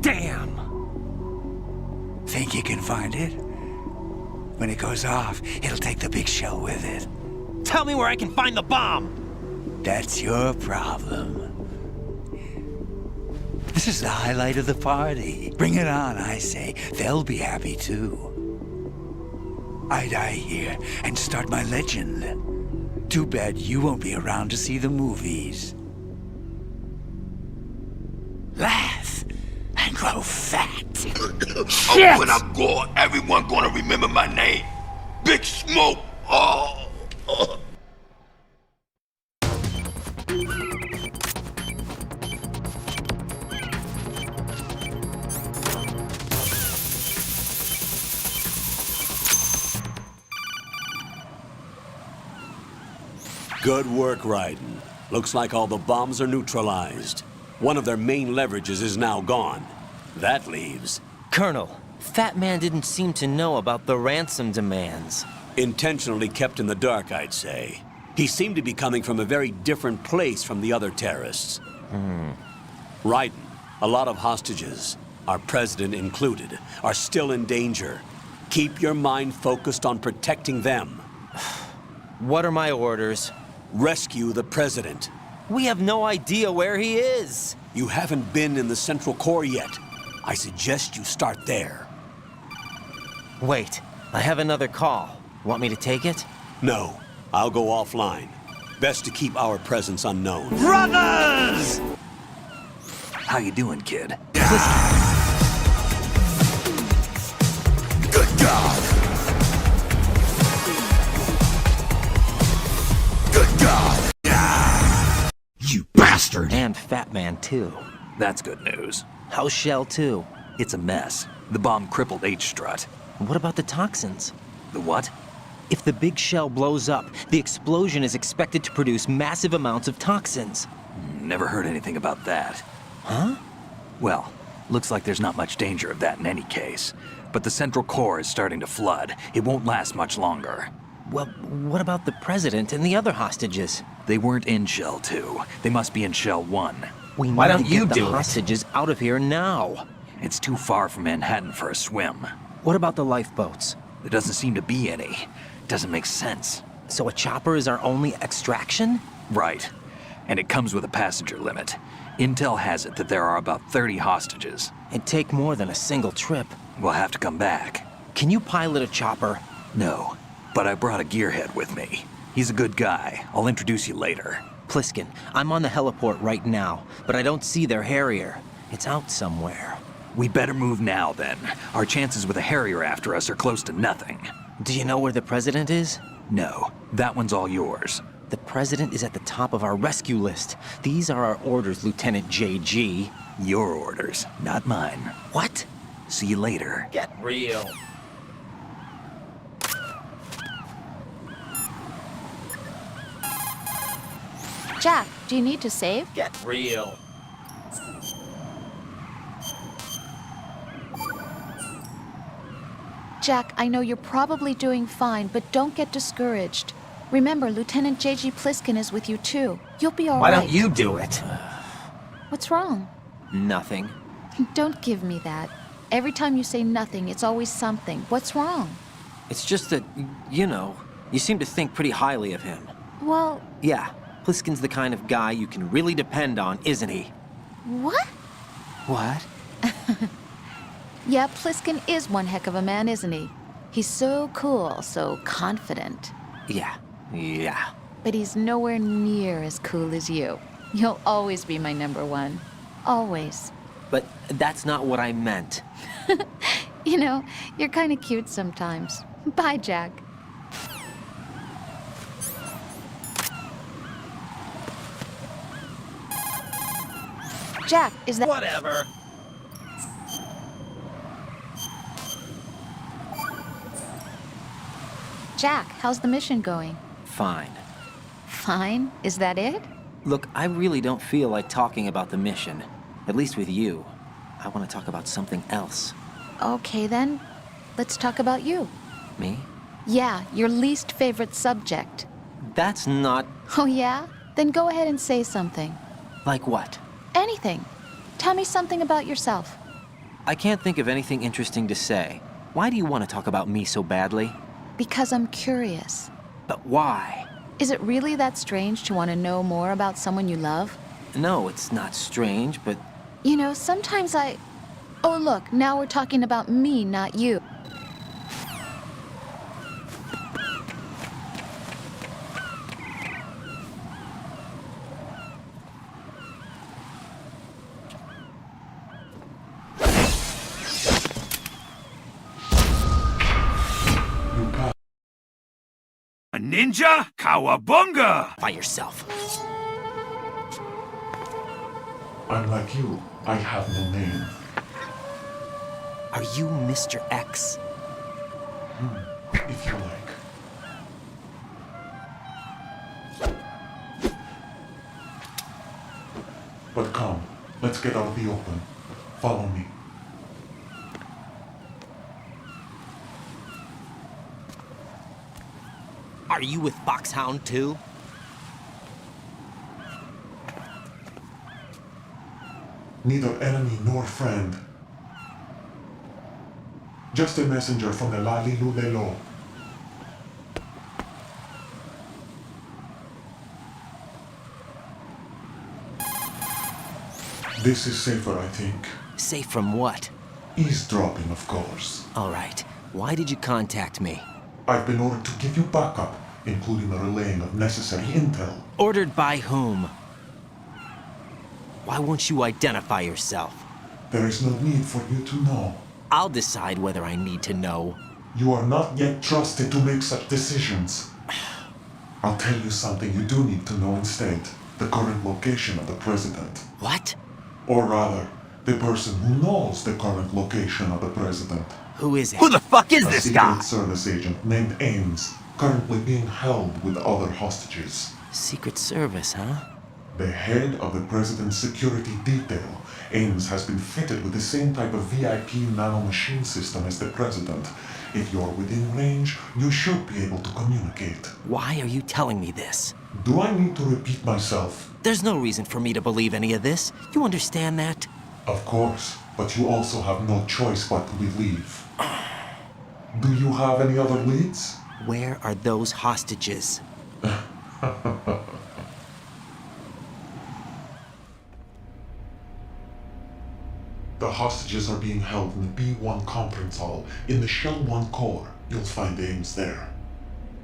Damn! Think you can find it? When it goes off, it'll take the big shell with it. Tell me where I can find the bomb! That's your problem. This is the highlight of the party. Bring it on, I say. They'll be happy too. I die here and start my legend. Too bad you won't be around to see the movies. Laugh and grow fat. Oh, when I go, everyone gonna remember my name. Big Smoke. Oh. Good work, Raiden. Looks like all the bombs are neutralized. One of their main leverages is now gone. That leaves... Colonel, Fat Man didn't seem to know about the ransom demands. Intentionally kept in the dark, I'd say. He seemed to be coming from a very different place from the other terrorists. Raiden, a lot of hostages, our president included, are still in danger. Keep your mind focused on protecting them. What are my orders? Rescue the president. We have no idea where he is. You haven't been in the Central Core yet. I suggest you start there. Wait, I have another call. Want me to take it? No, I'll go offline. Best to keep our presence unknown. Brothers! How you doing, kid? Good God! Good God! You bastard! And Fat Man, too. That's good news. How's Shell, too? It's a mess. The bomb crippled H-Strut. What about the toxins? The what? If the big shell blows up, the explosion is expected to produce massive amounts of toxins. Never heard anything about that. Huh? Well, looks like there's not much danger of that in any case. But the Central Core is starting to flood. It won't last much longer. Well, what about the president and the other hostages? They weren't in Shell 2. They must be in Shell 1. Why don't you get the hostages out of here now? It's too far from Manhattan for a swim. What about the lifeboats? There doesn't seem to be any. Doesn't make sense. So a chopper is our only extraction? Right. And it comes with a passenger limit. Intel has it that there are about 30 hostages. It'd take more than a single trip. We'll have to come back. Can you pilot a chopper? No, but I brought a gearhead with me. He's a good guy. I'll introduce you later. Pliskin, I'm on the heliport right now, but I don't see their Harrier. It's out somewhere. We better move now, then. Our chances with a Harrier after us are close to nothing. Do you know where the president is? No, that one's all yours. The president is at the top of our rescue list. These are our orders, Lieutenant JG. Your orders, not mine. What? See you later. Get real. Jack, do you need to save? Get real. Jack, I know you're probably doing fine, but don't get discouraged. Remember, Lieutenant J.G. Pliskin is with you too. You'll be all right. Why don't you do it? What's wrong? Nothing. Don't give me that. Every time you say nothing, it's always something. What's wrong? It's just that, you know, you seem to think pretty highly of him. Well... Yeah, Pliskin's the kind of guy you can really depend on, isn't he? What? What? Yeah, Pliskin is one heck of a man, isn't he? He's so cool, so confident. Yeah. But he's nowhere near as cool as you. You'll always be my number one. Always. But that's not what I meant. You know, you're kind of cute sometimes. Bye, Jack. Jack, is that... Whatever. Jack, how's the mission going? Fine. Fine? Is that it? Look, I really don't feel like talking about the mission. At least with you. I want to talk about something else. Okay, then. Let's talk about you. Me? Yeah, your least favorite subject. That's not... Oh, yeah? Then go ahead and say something. Like what? Anything. Tell me something about yourself. I can't think of anything interesting to say. Why do you want to talk about me so badly? Because I'm curious. But why? Is it really that strange to want to know more about someone you love? No, it's not strange, but... You know, sometimes I... Oh, look, now we're talking about me, not you. A ninja? Cowabunga! By yourself. I'm like you. I have no name. Are you Mr. X? If you like. But come, let's get out of the open. Follow me. Are you with Foxhound too? Neither enemy nor friend. Just a messenger from the Lali Lulelo. This is safer, I think. Safe from what? Eavesdropping, of course. All right. Why did you contact me? I've been ordered to give you backup, including the relaying of necessary intel. Ordered by whom? Why won't you identify yourself? There is no need for you to know. I'll decide whether I need to know. You are not yet trusted to make such decisions. I'll tell you something you do need to know instead. The current location of the president. What? Or rather, the person who knows the current location of the president. Who is it? Who the fuck is this guy? A Secret Service agent named Ames, currently being held with other hostages. Secret Service, huh? The head of the president's security detail, Ames has been fitted with the same type of VIP nanomachine system as the president. If you're within range, you should be able to communicate. Why are you telling me this? Do I need to repeat myself? There's no reason for me to believe any of this. You understand that? Of course, but you also have no choice but to believe. Do you have any other leads? Where are those hostages? The hostages are being held in the B1 conference hall in the Shell 1 core. You'll find Ames there.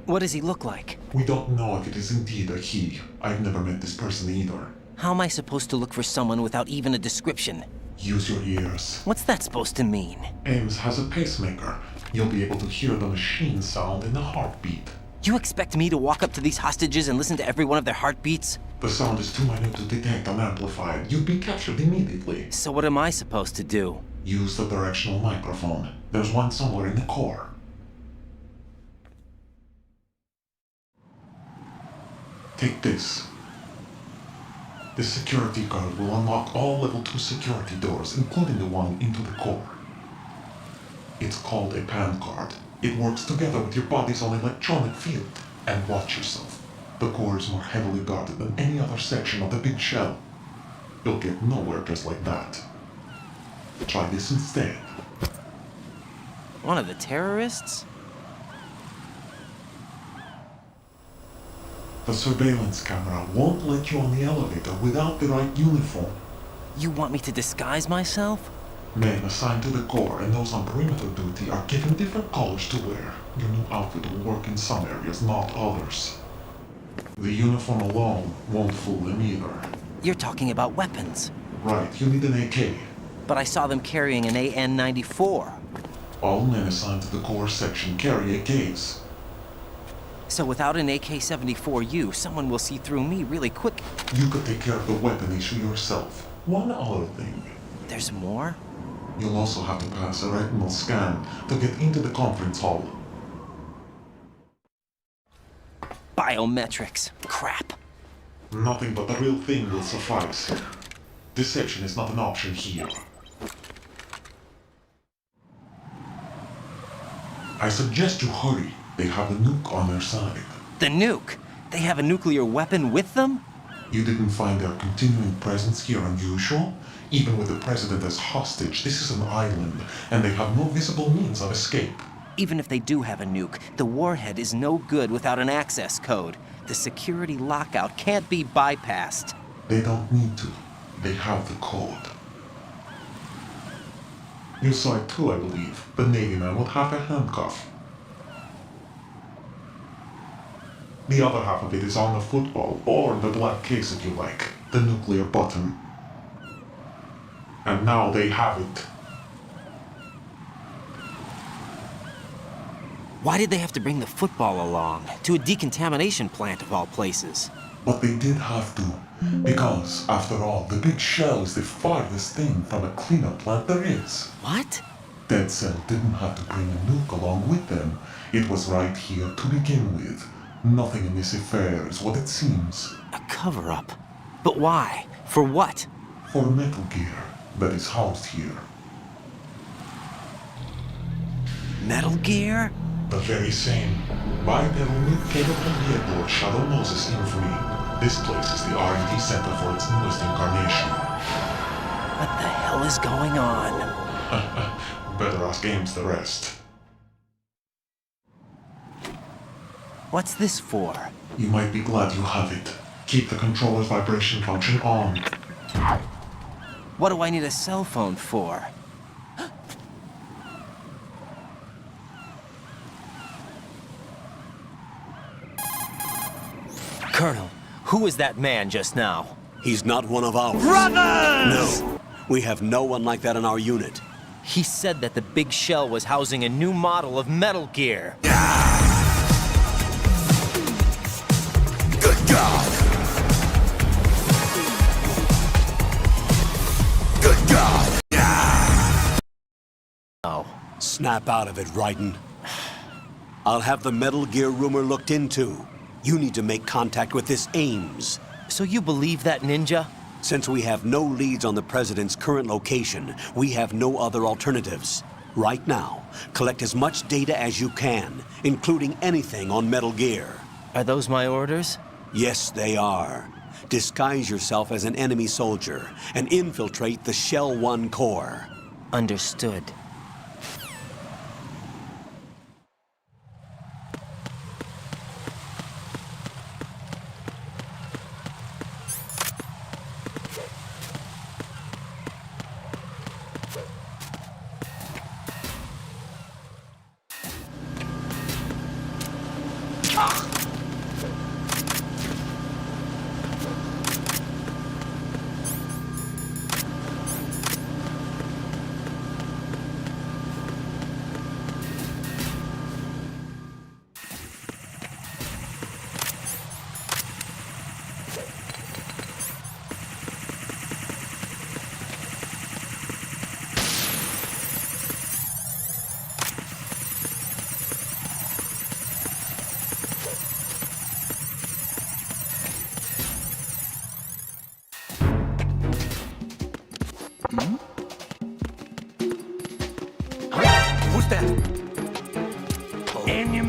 What does he look like? We don't know if it is indeed a he. I've never met this person either. How am I supposed to look for someone without even a description? Use your ears. What's that supposed to mean? Ames has a pacemaker. You'll be able to hear the machine sound in the heartbeat. You expect me to walk up to these hostages and listen to every one of their heartbeats? The sound is too minute to detect and amplify it. You'd be captured immediately. So what am I supposed to do? Use the directional microphone. There's one somewhere in the core. Take this. This security card will unlock all level 2 security doors, including the one into the core. It's called a PAN card. It works together with your body's own electronic field. And watch yourself. The core is more heavily guarded than any other section of the big shell. You'll get nowhere just like that. Try this instead. One of the terrorists? The surveillance camera won't let you on the elevator without the right uniform. You want me to disguise myself? Men assigned to the core and those on perimeter duty are given different colors to wear. Your new outfit will work in some areas, not others. The uniform alone won't fool them either. You're talking about weapons. Right, you need an AK. But I saw them carrying an AN-94. All men assigned to the core section carry AKs. So without an AK-74U, someone will see through me really quick. You could take care of the weapon issue yourself. One other thing. There's more? You'll also have to pass a retinal scan to get into the conference hall. Biometrics. Crap. Nothing but the real thing will suffice. Deception is not an option here. I suggest you hurry. They have a nuke on their side. The nuke? They have a nuclear weapon with them? You didn't find their continuing presence here unusual? Even with the president as hostage, this is an island, and they have no visible means of escape. Even if they do have a nuke, the warhead is no good without an access code. The security lockout can't be bypassed. They don't need to. They have the code. You saw it too, I believe. The Navy man with half a handcuff. The other half of it is on the football, or the black case if you like. The nuclear button. And now they have it. Why did they have to bring the football along? To a decontamination plant of all places. But they did have to. Because, after all, the big shell is the farthest thing from a cleanup plant there is. What? Dead Cell didn't have to bring a nuke along with them. It was right here to begin with. Nothing in this affair is what it seems. A cover-up? But why? For what? For Metal Gear that is housed here. Metal Gear? The very same. Bipedal nuke-capable vehicle of Shadow Moses infamy. This place is the R&D center for its newest incarnation. What the hell is going on? Better ask Ames the rest. What's this for? You might be glad you have it. Keep the controller's vibration function on. What do I need a cell phone for? Colonel, who was that man just now? He's not one of ours. Brothers! No. We have no one like that in our unit. He said that the big shell was housing a new model of Metal Gear. Good God! Good God! Oh. Snap out of it, Raiden. I'll have the Metal Gear rumor looked into. You need to make contact with this Ames. So you believe that ninja? Since we have no leads on the President's current location, we have no other alternatives. Right now, collect as much data as you can, including anything on Metal Gear. Are those my orders? Yes, they are. Disguise yourself as an enemy soldier and infiltrate the Shell 1 core. Understood.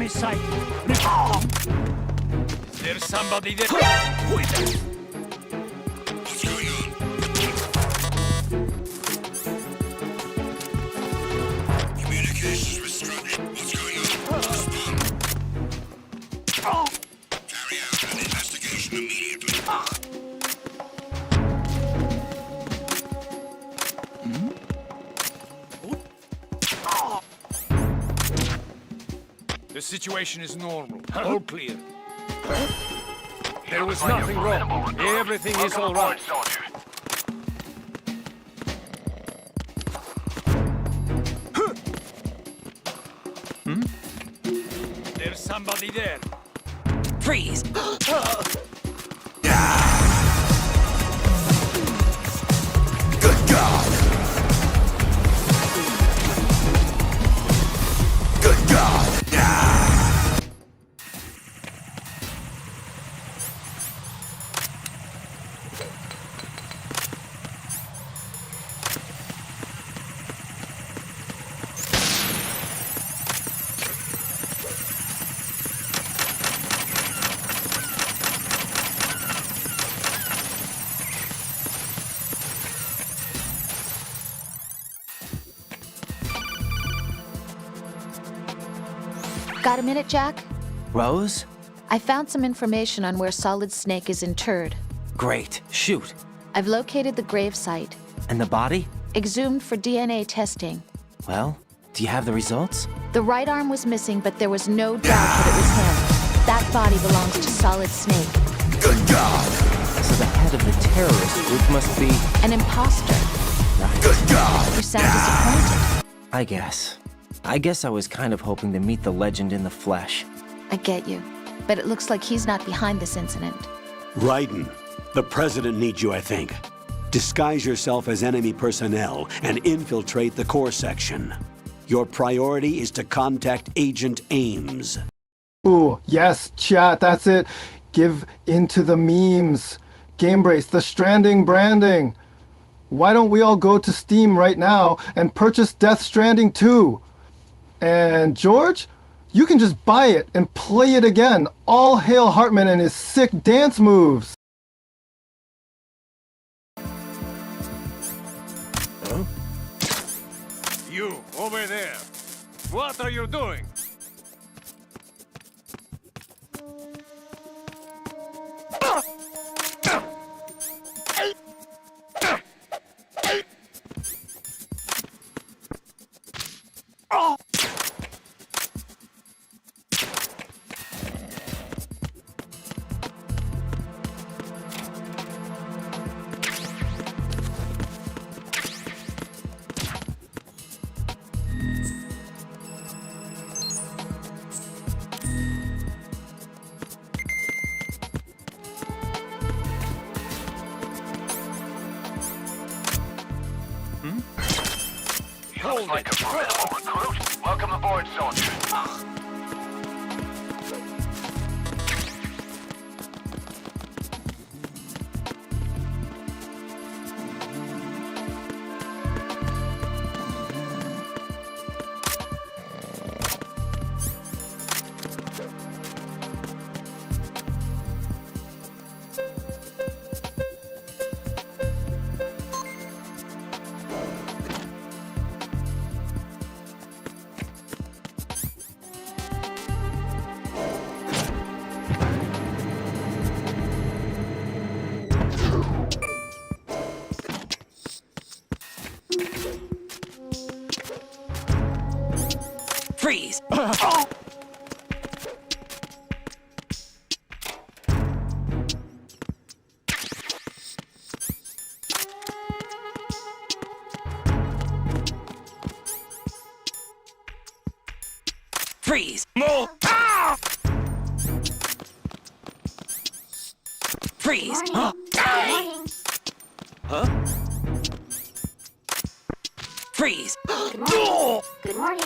Enemy sight! Is there somebody there? Who is that? What's going on? Communications restricted. What's going on? Respond. Carry out an investigation immediately. The situation is normal. All clear. There was nothing wrong. Everything is all right. There's somebody there. Freeze! Good God! Good God! Got a minute, Jack? Rose? I found some information on where Solid Snake is interred. Great. Shoot. I've located the grave site. And the body? Exhumed for DNA testing. Well, do you have the results? The right arm was missing, but there was no doubt that it was him. That body belongs to Solid Snake. Good God! So the head of the terrorist group must be... An imposter. Right. Good God! You sound disappointed. I guess I was kind of hoping to meet the legend in the flesh. I get you. But it looks like he's not behind this incident. Raiden, the President needs you, I think. Disguise yourself as enemy personnel and infiltrate the core section. Your priority is to contact Agent Ames. Ooh, yes, chat, that's it. Give into the memes. Gamebrace, the Stranding branding. Why don't we all go to Steam right now and purchase Death Stranding 2? And George, you can just buy it and play it again. All hail Hartman and his sick dance moves. Huh? You, over there. What are you doing? Looks like a formidable recruit. Welcome aboard, soldier. Freeze! Freeze! More! Ah! Freeze! Huh? Huh? Freeze! Good morning. Good morning.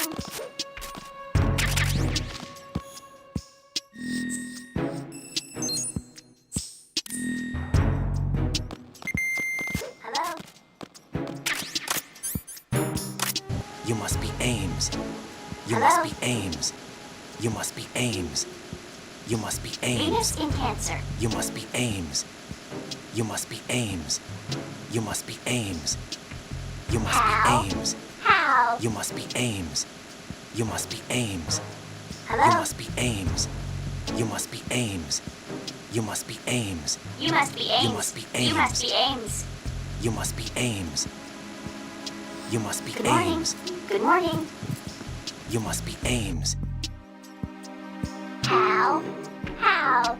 Hello? You must be Ames. You Hello? must be Ames. You must be Ames. You must be Ames. Venus skin cancer. You must be Ames. You must be Ames. You must be Ames. You must How? be Ames. How? You must be Ames. You must be Ames. Hello? You must be Ames. You must be Ames. You must be Ames. You must be Ames. You must be Ames. You must be Ames. You must be Ames. You must be Good morning. Ames. Good morning. You must be Ames. How? How?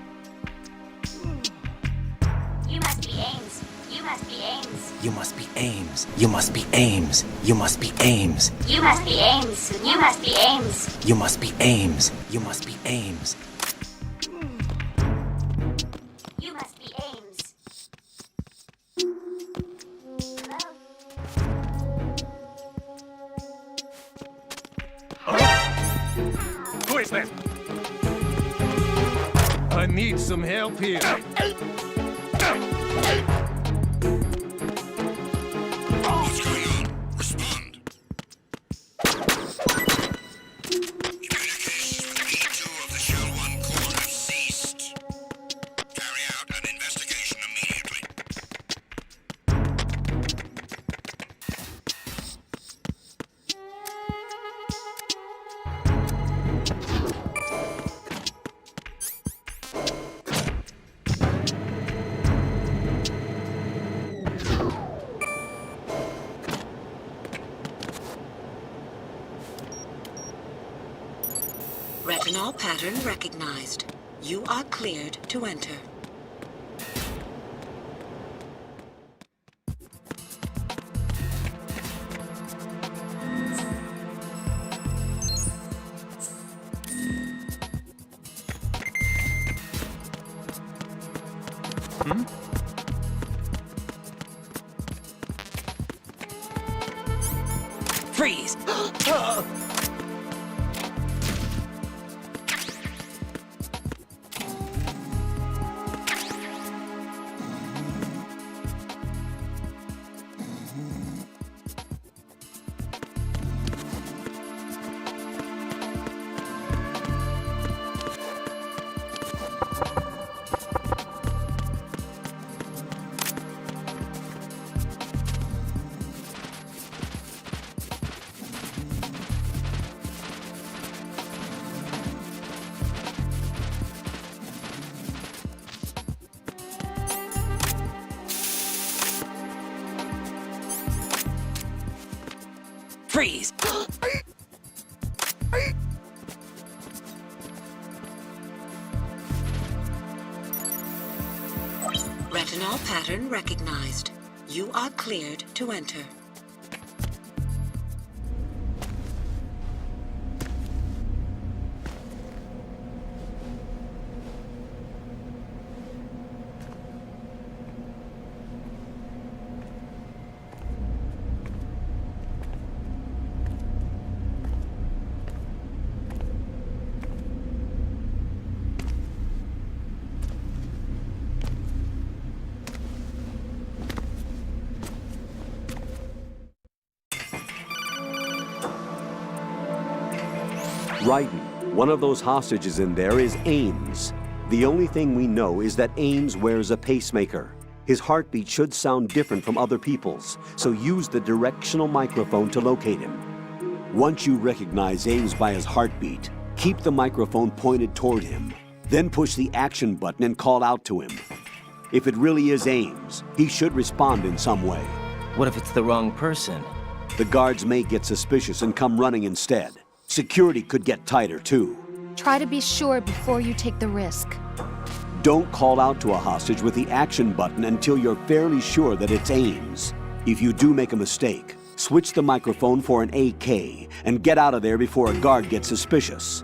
You must be Ames. You must be Ames. You must be Ames. You must be Ames. You must be Ames. You must be Ames. You must be Ames. You must be Ames. You must be Ames. You must be Ames. Who is that? I need some help here. What's going on? Respond. Communications with B2 of the Shell 1 core have ceased. Carry out an investigation immediately. Retinol pattern recognized. You are cleared to enter. Freeze! Freeze! Retinol pattern recognized. You are cleared to enter. Raiden, one of those hostages in there is Ames. The only thing we know is that Ames wears a pacemaker. His heartbeat should sound different from other people's, so use the directional microphone to locate him. Once you recognize Ames by his heartbeat, keep the microphone pointed toward him. Then push the action button and call out to him. If it really is Ames, he should respond in some way. What if it's the wrong person? The guards may get suspicious and come running instead. Security could get tighter, too. Try to be sure before you take the risk. Don't call out to a hostage with the action button until you're fairly sure that it's Ames. If you do make a mistake, switch the microphone for an AK and get out of there before a guard gets suspicious.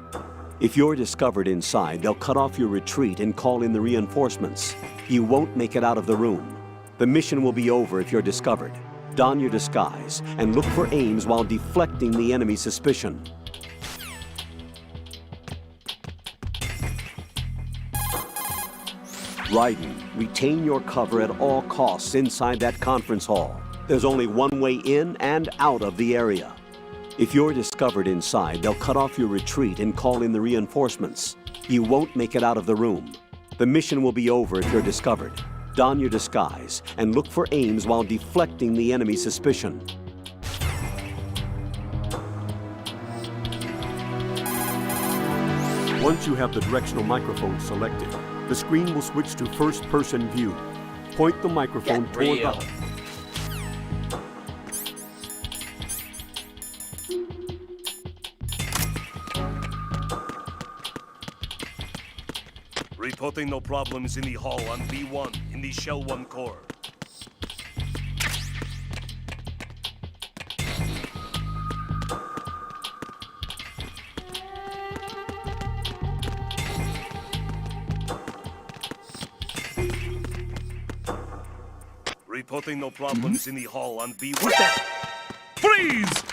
If you're discovered inside, they'll cut off your retreat and call in the reinforcements. You won't make it out of the room. The mission will be over if you're discovered. Don your disguise and look for Ames while deflecting the enemy's suspicion. Raiden, retain your cover at all costs inside that conference hall. There's only one way in and out of the area. If you're discovered inside, they'll cut off your retreat and call in the reinforcements. You won't make it out of the room. The mission will be over if you're discovered. Don your disguise and look for Ames while deflecting the enemy's suspicion. Once you have the directional microphone selected, the screen will switch to first-person view. Point the microphone toward the... Reporting no problems in the hall on B1 in the Shell 1 core. Reporting no problems in the hall on B1. Freeze!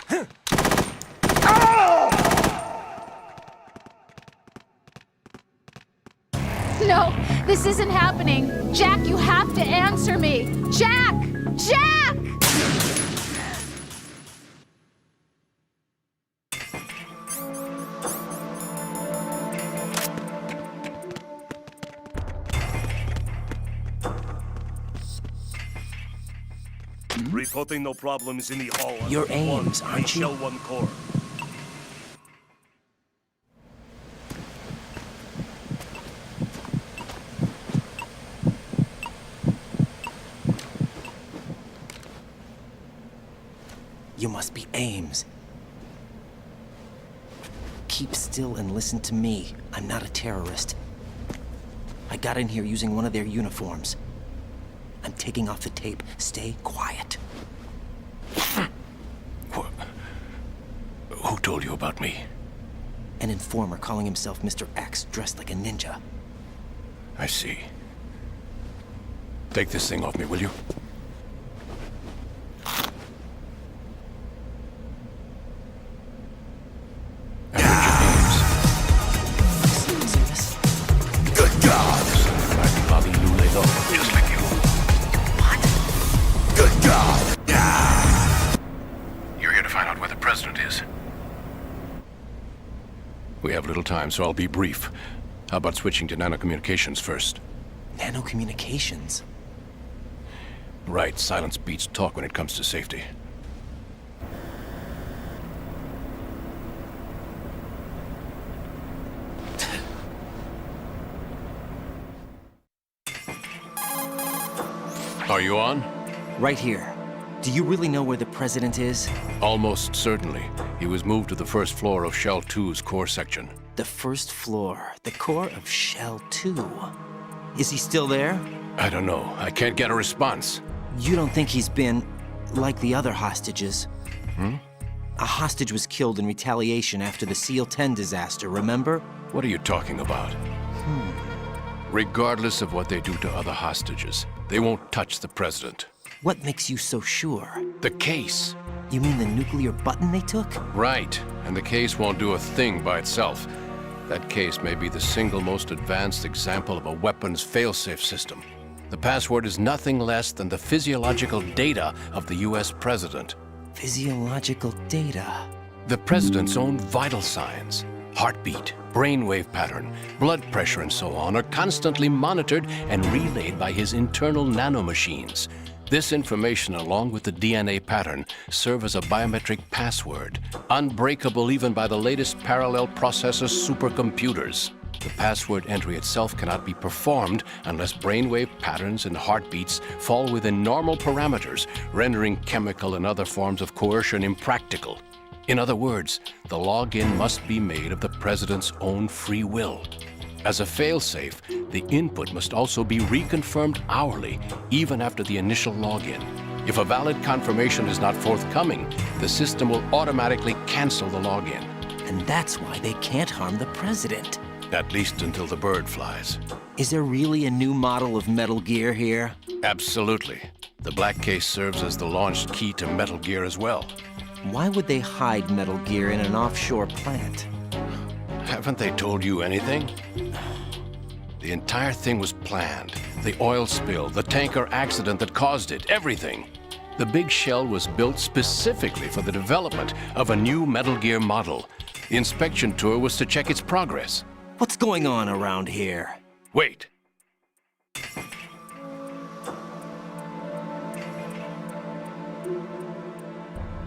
No, this isn't happening. Jack, you have to answer me. Jack! Jack! Reporting no problems in the hall on You're B1 Ames, in aren't the you? Shell 1 core. You must be Ames. Keep still and listen to me. I'm not a terrorist. I got in here using one of their uniforms. I'm taking off the tape. Stay quiet. Who told you about me? An informer calling himself Mr. X, dressed like a ninja. I see. Take this thing off me, will you? Good God! Just like you. Good God! You're here to find out where the president is. We have little time, so I'll be brief. How about switching to nanocommunications first? Nanocommunications? Right, silence beats talk when it comes to safety. Are you on? Right here. Do you really know where the president is? Almost certainly. He was moved to the first floor of Shell 2's core section. The first floor. The core of Shell 2. Is he still there? I don't know. I can't get a response. You don't think he's been like the other hostages? Hmm? A hostage was killed in retaliation after the SEAL 10 disaster, remember? What are you talking about? Regardless of what they do to other hostages, they won't touch the president. What makes you so sure? The case. You mean the nuclear button they took? Right, and the case won't do a thing by itself. That case may be the single most advanced example of a weapons failsafe system. The password is nothing less than the physiological data of the US president. Physiological data? The president's own vital signs, heartbeat, brainwave pattern, blood pressure and so on are constantly monitored and relayed by his internal nanomachines. This information, along with the DNA pattern, serve as a biometric password, unbreakable even by the latest parallel processor supercomputers. The password entry itself cannot be performed unless brainwave patterns and heartbeats fall within normal parameters, rendering chemical and other forms of coercion impractical. In other words, the login must be made of the president's own free will. As a failsafe, the input must also be reconfirmed hourly, even after the initial login. If a valid confirmation is not forthcoming, the system will automatically cancel the login. And that's why they can't harm the president. At least until the bird flies. Is there really a new model of Metal Gear here? Absolutely. The black case serves as the launch key to Metal Gear as well. Why would they hide Metal Gear in an offshore plant? Haven't they told you anything? The entire thing was planned. The oil spill, the tanker accident that caused it, everything. The big shell was built specifically for the development of a new Metal Gear model. The inspection tour was to check its progress. What's going on around here? Wait.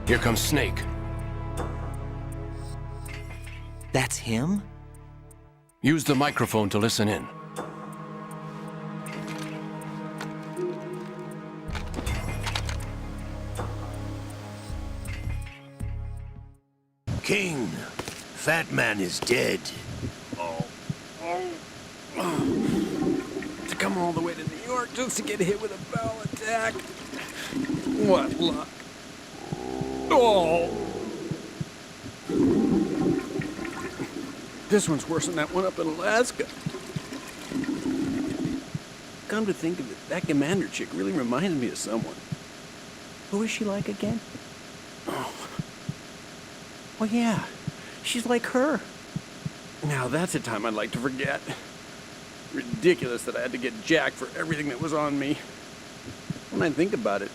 Here comes Snake. That's him? Use the microphone to listen in. King, Fat Man is dead. To come all the way to New York just to get hit with a bowel attack. What luck. Oh! This one's worse than that one up in Alaska. Come to think of it, that commander chick really reminded me of someone. Who is she like again? Oh. Well, yeah. She's like her. Now that's a time I'd like to forget. Ridiculous that I had to get jacked for everything that was on me. When I think about it,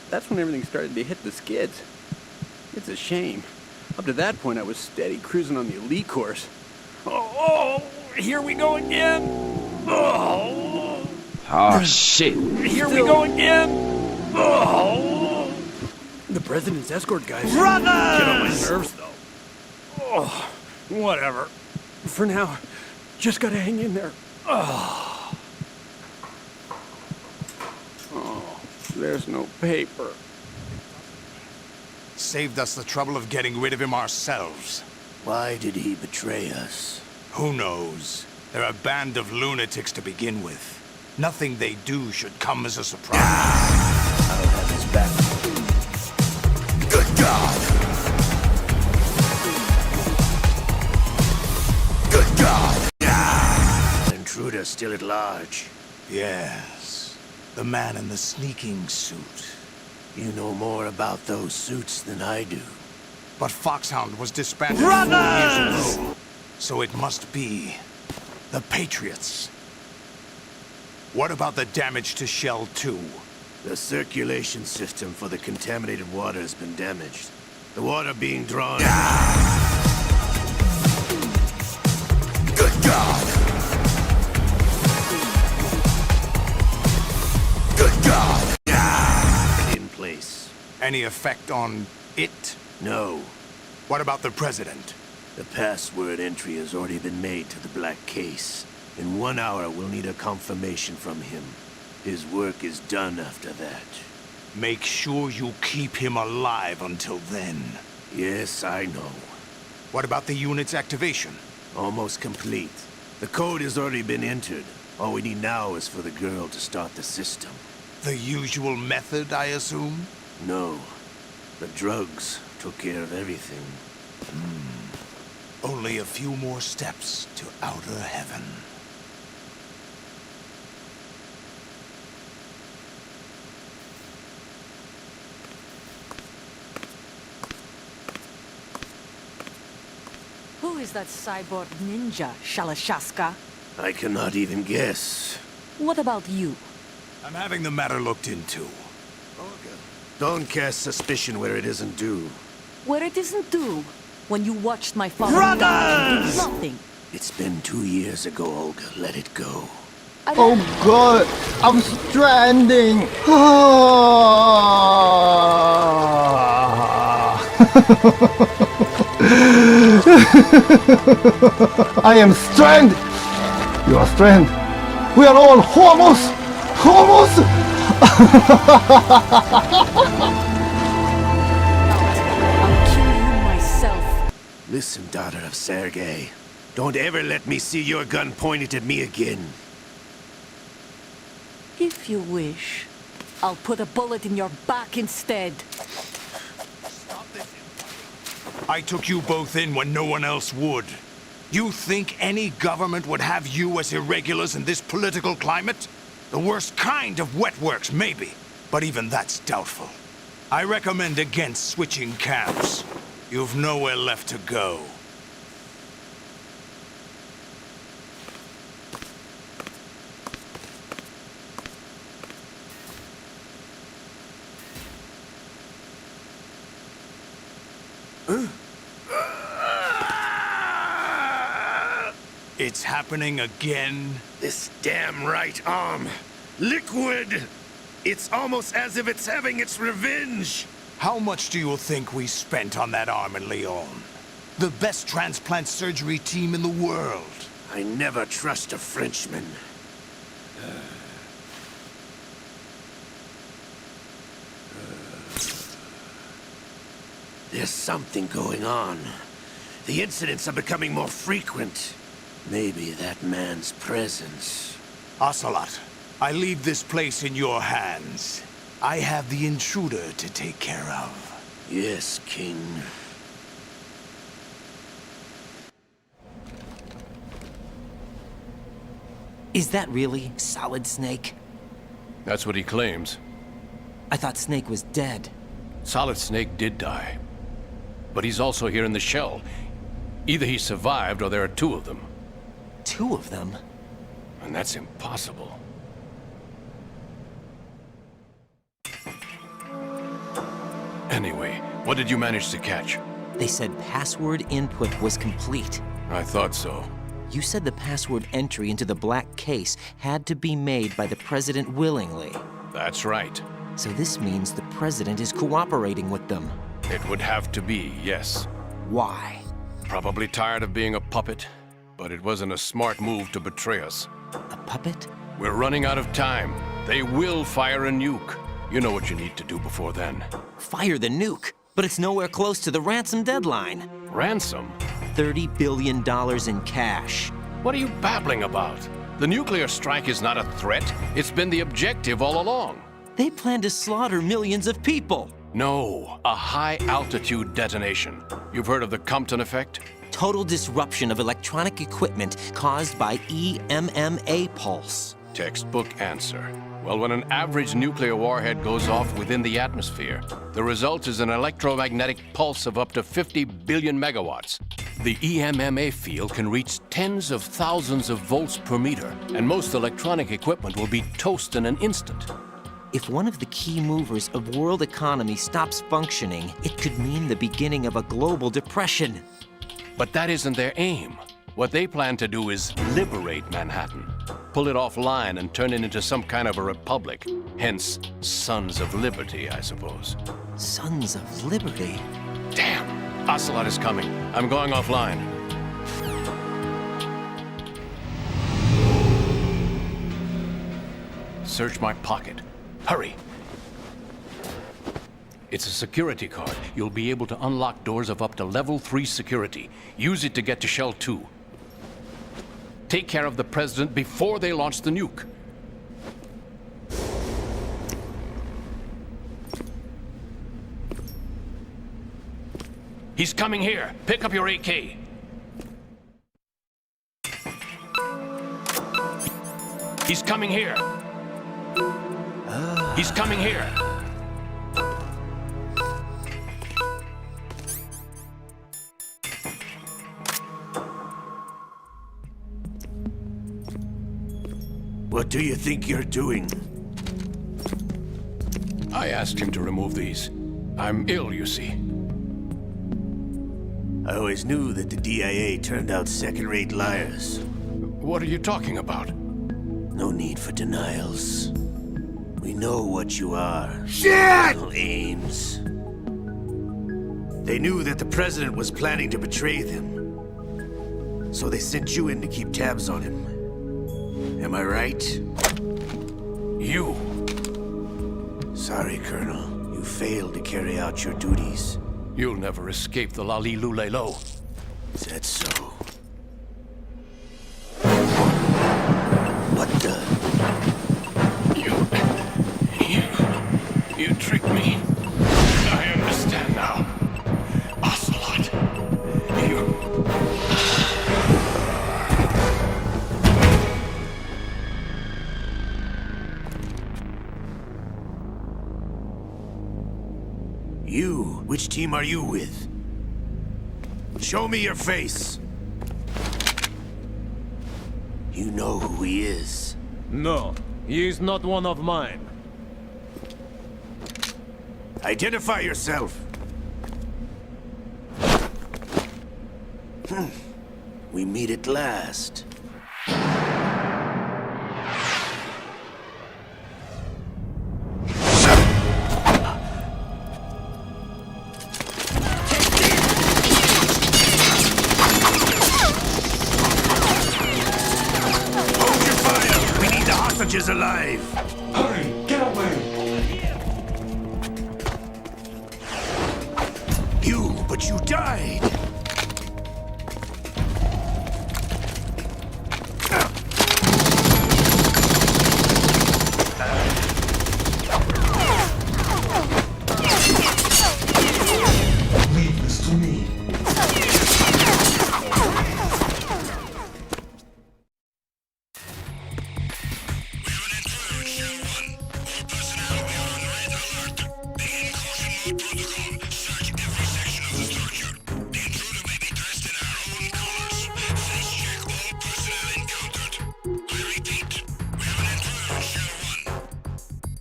that's when everything started to hit the skids. It's a shame. Up to that point, I was steady cruising on the elite course. Oh, here we go again! Oh, shit. Here we go again! Oh, the president's escort guys get on my nerves, though. Oh, whatever. For now, just gotta hang in there. Oh, there's no paper. Saved us the trouble of getting rid of him ourselves. Why did he betray us? Who knows? They're a band of lunatics to begin with. Nothing they do should come as a surprise. I'll have his back. Good God! Good God! Intruder still at large. Yes. The man in the sneaking suit. You know more about those suits than I do. But Foxhound was disbanded 4 years ago. So it must be the Patriots. What about the damage to Shell 2? The circulation system for the contaminated water has been damaged. The water being drawn... Good God! Good God! In place. Any effect on it? No. What about the President? The password entry has already been made to the black case. In 1 hour, we'll need a confirmation from him. His work is done after that. Make sure you keep him alive until then. Yes, I know. What about the unit's activation? Almost complete. The code has already been entered. All we need now is for the girl to start the system. The usual method, I assume? No. The drugs took care of everything. Only a few more steps to outer heaven. Who is that cyborg ninja, Shalashaska? I cannot even guess. What about you? I'm having the matter looked into. Olga. Don't cast suspicion where it isn't due. Where it isn't due? When you watched my father die and did nothing. It's been 2 years ago, Olga. Let it go. Oh God, I'm stranding. I am stranded. You are stranded. We are all homos. Homos. Listen, daughter of Sergei. Don't ever let me see your gun pointed at me again. If you wish, I'll put a bullet in your back instead. I took you both in when no one else would. You think any government would have you as irregulars in this political climate? The worst kind of wet works, maybe. But even that's doubtful. I recommend against switching camps. You've nowhere left to go. It's happening again? This damn right arm. Liquid! It's almost as if it's having its revenge. How much do you think we spent on that arm in Lyon? The best transplant surgery team in the world. I never trust a Frenchman. There's something going on. The incidents are becoming more frequent. Maybe that man's presence. Ocelot, I leave this place in your hands. I have the intruder to take care of. Yes, King. Is that really Solid Snake? That's what he claims. I thought Snake was dead. Solid Snake did die. But he's also here in the shell. Either he survived or there are two of them. Two of them? And that's impossible. Anyway, what did you manage to catch? They said password input was complete. I thought so. You said the password entry into the black case had to be made by the President willingly. That's right. So this means the President is cooperating with them. It would have to be, yes. Why? Probably tired of being a puppet, but it wasn't a smart move to betray us. A puppet? We're running out of time. They will fire a nuke. You know what you need to do before then. Fire the nuke? But it's nowhere close to the ransom deadline. Ransom? $30 billion in cash. What are you babbling about? The nuclear strike is not a threat. It's been the objective all along. They plan to slaughter millions of people. No, a high-altitude detonation. You've heard of the Compton effect? Total disruption of electronic equipment caused by EMMA pulse. Textbook answer. Well, when an average nuclear warhead goes off within the atmosphere, the result is an electromagnetic pulse of up to 50 billion megawatts. The EMMA field can reach tens of thousands of volts per meter, and most electronic equipment will be toast in an instant. If one of the key movers of world economy stops functioning, it could mean the beginning of a global depression. But that isn't their aim. What they plan to do is liberate Manhattan. Pull it offline and turn it into some kind of a republic. Hence, Sons of Liberty, I suppose. Sons of Liberty? Damn! Ocelot is coming. I'm going offline. Search my pocket. Hurry! It's a security card. You'll be able to unlock doors of up to level 3 security. Use it to get to Shell 2. Take care of the President before they launch the nuke. He's coming here. Pick up your AK. He's coming here. He's coming here. What do you think you're doing? I asked him to remove these. I'm ill, you see. I always knew that the DIA turned out second-rate liars. What are you talking about? No need for denials. We know what you are. Shit! Ames. They knew that the President was planning to betray them. So they sent you in to keep tabs on him. Am I right? You. Sorry, Colonel. You failed to carry out your duties. You'll never escape the Lali-Lu-Le-Lo. Is that so? What the? You tricked me. I understand now. Ocelot. You? Which team are you with? Show me your face. You know who he is. No, he is not one of mine. Identify yourself. We meet at last. Hold your fire! We need the hostages alive! Hurry, get away! But you died! Leave this to me.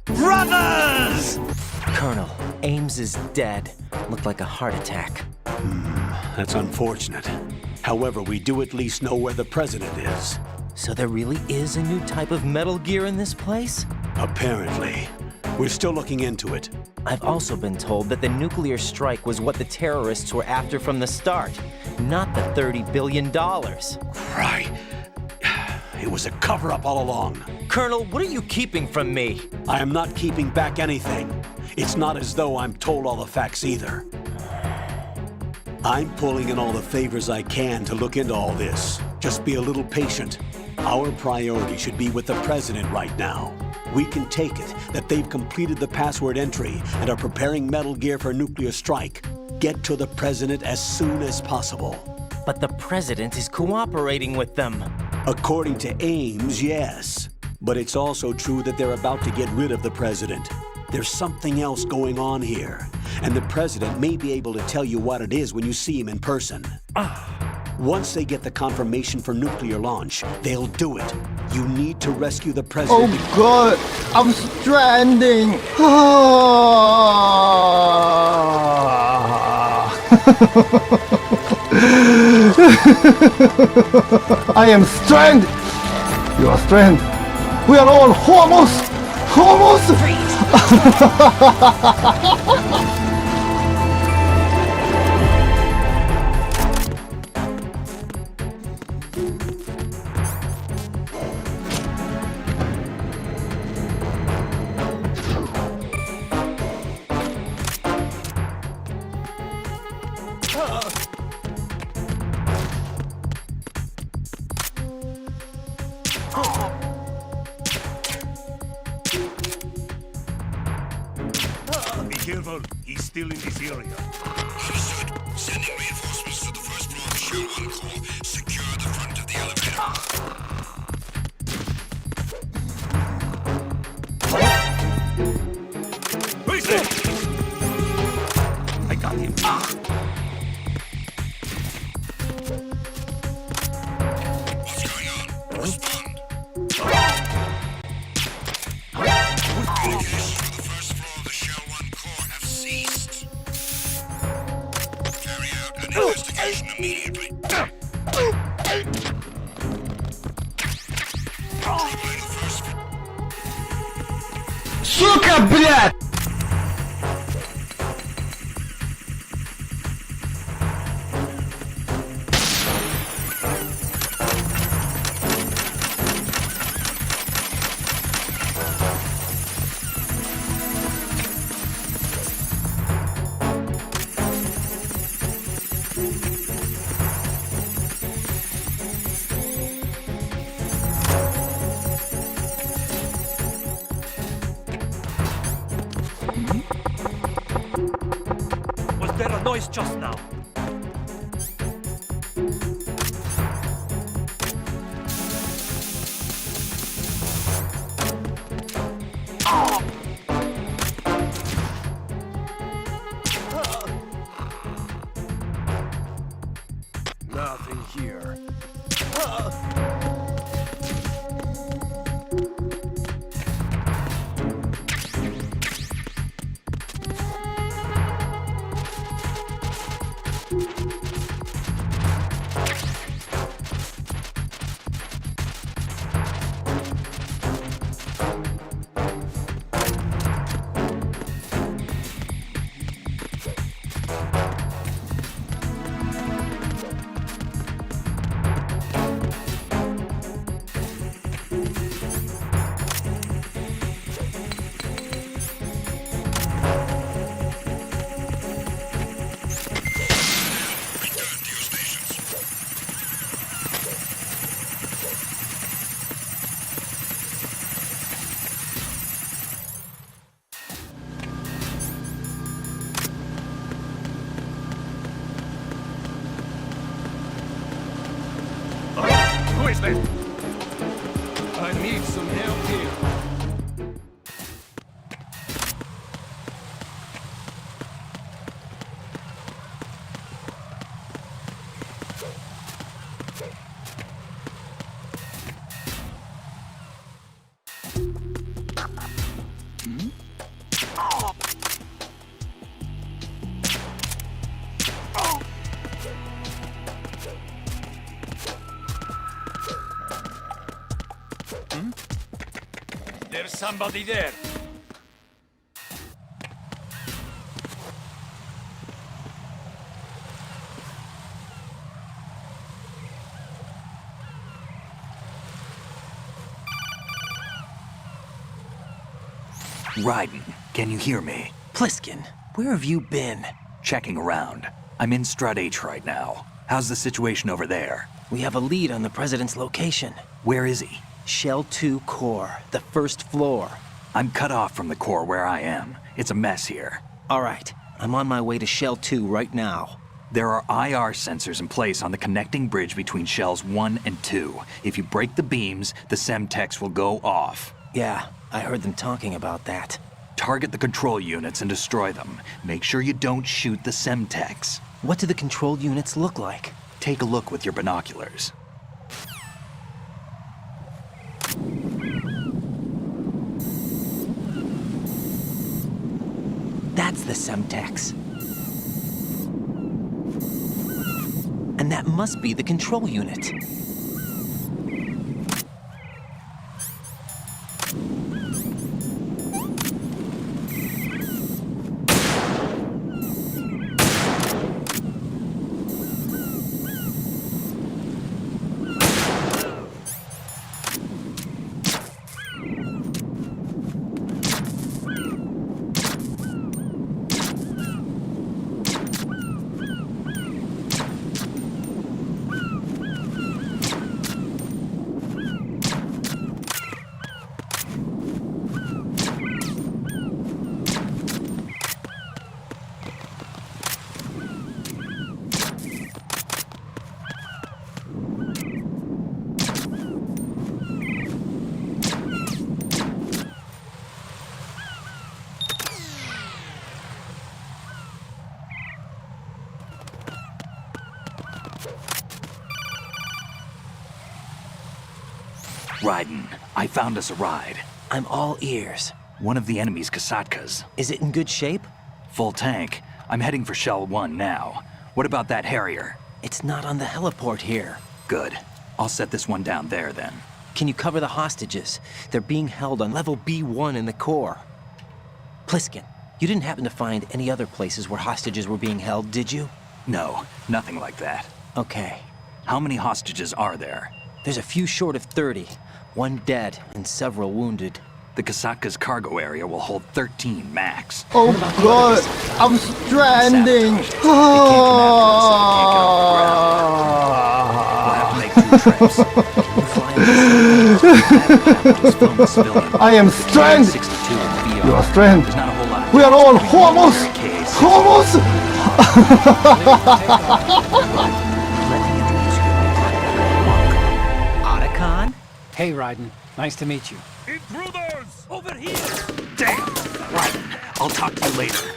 Brothers! Colonel, Ames is dead. Looked like a heart attack. That's unfortunate. However, we do at least know where the president is. So there really is a new type of Metal Gear in this place? Apparently. We're still looking into it. I've also been told that the nuclear strike was what the terrorists were after from the start, not the $30 billion. Right. It was a cover-up all along. Colonel, what are you keeping from me? I am not keeping back anything. It's not as though I'm told all the facts either. I'm pulling in all the favors I can to look into all this. Just be a little patient. Our priority should be with the president right now. We can take it that they've completed the password entry and are preparing Metal Gear for nuclear strike. Get to the president as soon as possible. But the president is cooperating with them. According to Ames, yes. But it's also true that they're about to get rid of the president. There's something else going on here, and the president may be able to tell you what it is when you see him in person. Once they get the confirmation for nuclear launch, they'll do it. You need to rescue the president. Oh God, I'm stranding. I am stranded. You are stranded. We are all homos. Homos. Be careful, he's still in this area. Understood. Sending reinforcements to the first floor of the Shell 1 core. Secure the front of the elevator. Who is it? I got him. What's going on? Respond. Communications from the first floor of the Shell 1 core have ceased. Carry out an investigation immediately. Сука, блядь! Was there a noise just now? Nothing here. is that? I need some help here. There's somebody there. Raiden, can you hear me? Pliskin, where have you been? Checking around. I'm in Strut H right now. How's the situation over there? We have a lead on the President's location. Where is he? Shell 2 core, the first floor. I'm cut off from the core where I am. It's a mess here. All right, I'm on my way to Shell 2 right now. There are IR sensors in place on the connecting bridge between Shells 1 and 2. If you break the beams, the Semtex will go off. Yeah, I heard them talking about that. Target the control units and destroy them. Make sure you don't shoot the Semtex. What do the control units look like? Take a look with your binoculars. That's the Semtex. And that must be the control unit. Raiden, I found us a ride. I'm all ears. One of the enemy's Kasatkas. Is it in good shape? Full tank. I'm heading for Shell 1 now. What about that Harrier? It's not on the heliport here. Good. I'll set this one down there then. Can you cover the hostages? They're being held on level B1 in the core. Pliskin, you didn't happen to find any other places where hostages were being held, did you? No, nothing like that. Okay. How many hostages are there? There's a few short of 30. One dead and several wounded. The Kasatka's cargo area will hold 13 max. Oh God, I'm stranding. I am stranded. You are stranded. We are all homos. Homos. Otacon? Hey, Raiden. Nice to meet you. Intruders! Over here! Damn! Raiden, I'll talk to you later.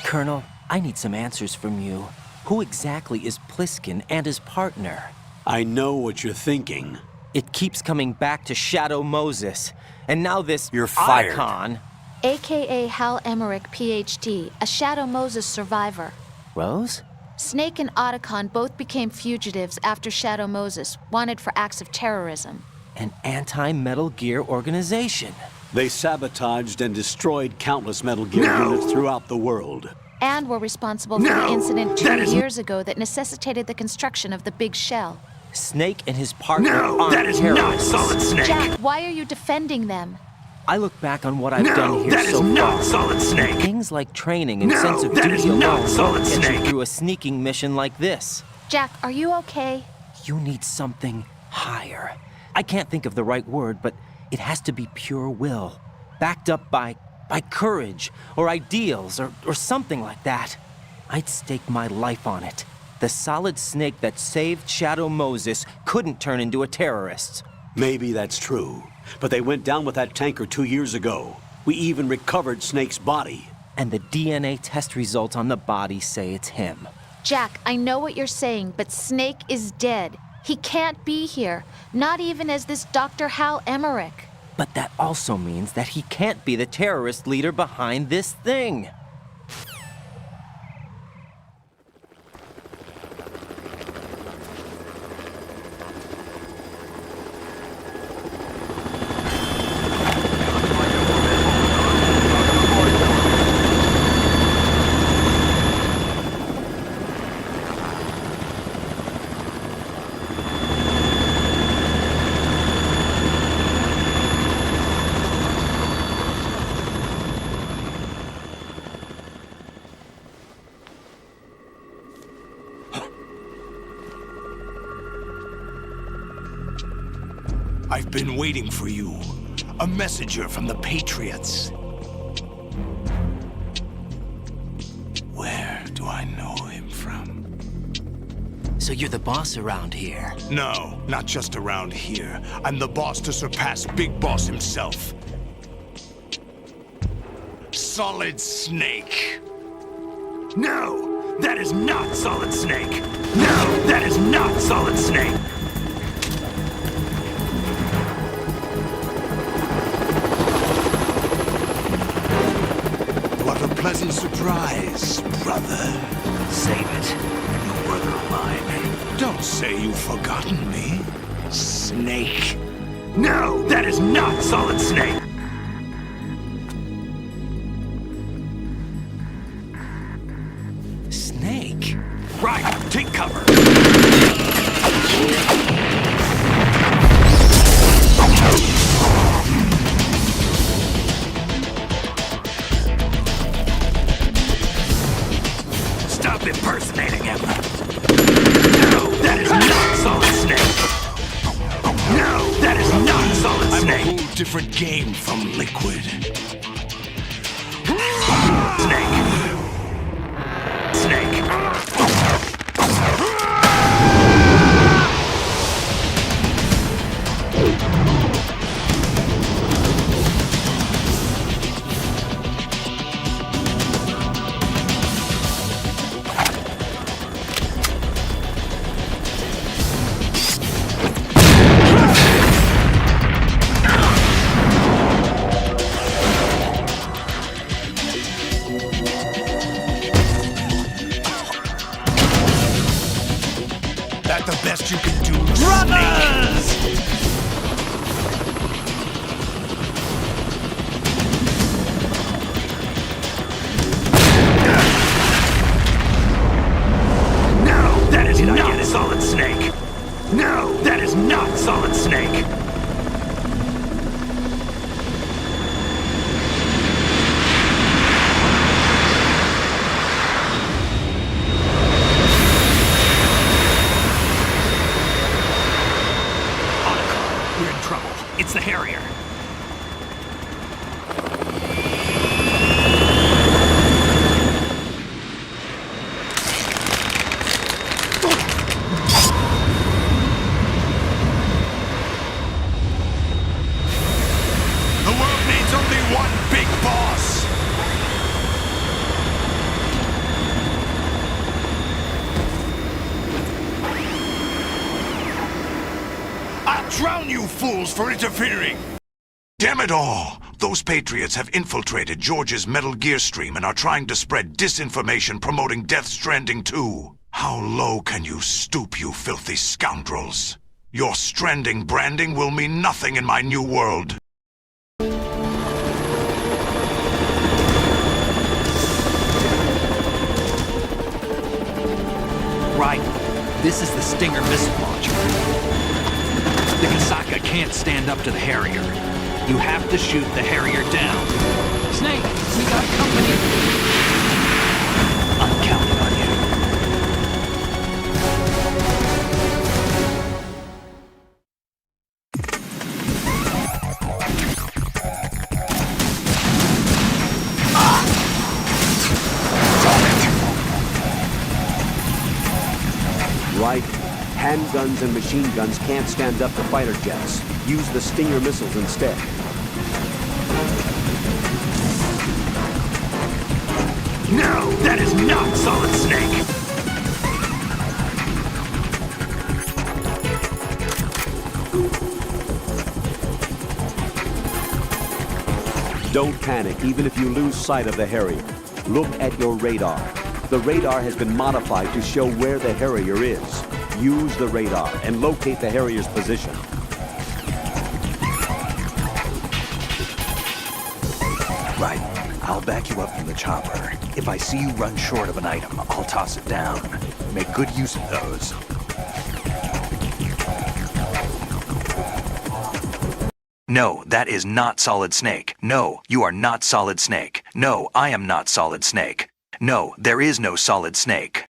Colonel, I need some answers from you. Who exactly is Pliskin and his partner? I know what you're thinking. It keeps coming back to Shadow Moses. And now this You're fired. Otacon. AKA Hal Emmerich, PhD, a Shadow Moses survivor. Rose? Snake and Otacon both became fugitives after Shadow Moses, wanted for acts of terrorism. An anti-Metal Gear organization. They sabotaged and destroyed countless Metal Gear units throughout the world. And were responsible for the incident 2 years ago that necessitated the construction of the Big Shell. Snake and his partner aren't terrorists. Solid Snake. Jack, why are you defending them? I look back on what I've done here so far. Solid Snake. Things like training and sense of duty alone Solid get Snake. you through a sneaking mission like this. Jack, are you okay? You need something higher. I can't think of the right word, but it has to be pure will. Backed up by courage, or ideals, or something like that. I'd stake my life on it. The solid snake that saved Shadow Moses couldn't turn into a terrorist. Maybe that's true, but they went down with that tanker 2 years ago. We even recovered Snake's body. And the DNA test results on the body say it's him. Jack, I know what you're saying, but Snake is dead. He can't be here, not even as this Dr. Hal Emmerich. But that also means that he can't be the terrorist leader behind this thing. I've been waiting for you. A messenger from the Patriots. Where do I know him from? So you're the boss around here? No, not just around here. I'm the boss to surpass Big Boss himself. Solid Snake. No! That is not Solid Snake! No! That is not Solid Snake! What a pleasant surprise, brother. Save it. You're no brother of mine. Don't say you've forgotten me, Snake. No! That is not Solid Snake! Snake? Right! Take cover! Stop impersonating him! No! That is not Solid Snake! No! That is not Solid Snake! I'm a whole different game from Liquid. Snake! Snake! That the best you can do, Brothers! No, that is not Solid Snake. No, that is not Solid Snake. We're in trouble. It's the Harrier. The world needs only one big boss. I'll drown you fools for interfering. Damn it all! Those Patriots have infiltrated George's Metal Gear stream and are trying to spread disinformation promoting Death Stranding 2. How low can you stoop, you filthy scoundrels? Your Stranding branding will mean nothing in my new world. Right. This is the Stinger missile launcher. The Kasaka can't stand up to the Harrier. You have to shoot the Harrier down. Snake, we got company. I'm counting on you. Handguns and machine guns can't stand up to fighter jets. Use the Stinger missiles instead. No, that is not Solid Snake! Don't panic, even if you lose sight of the Harrier. Look at your radar. The radar has been modified to show where the Harrier is. Use the radar and locate the Harrier's position. Right. I'll back you up from the chopper. If I see you run short of an item, I'll toss it down. Make good use of those. No, that is not Solid Snake. No, you are not Solid Snake. No, I am not Solid Snake. No, there is no Solid Snake.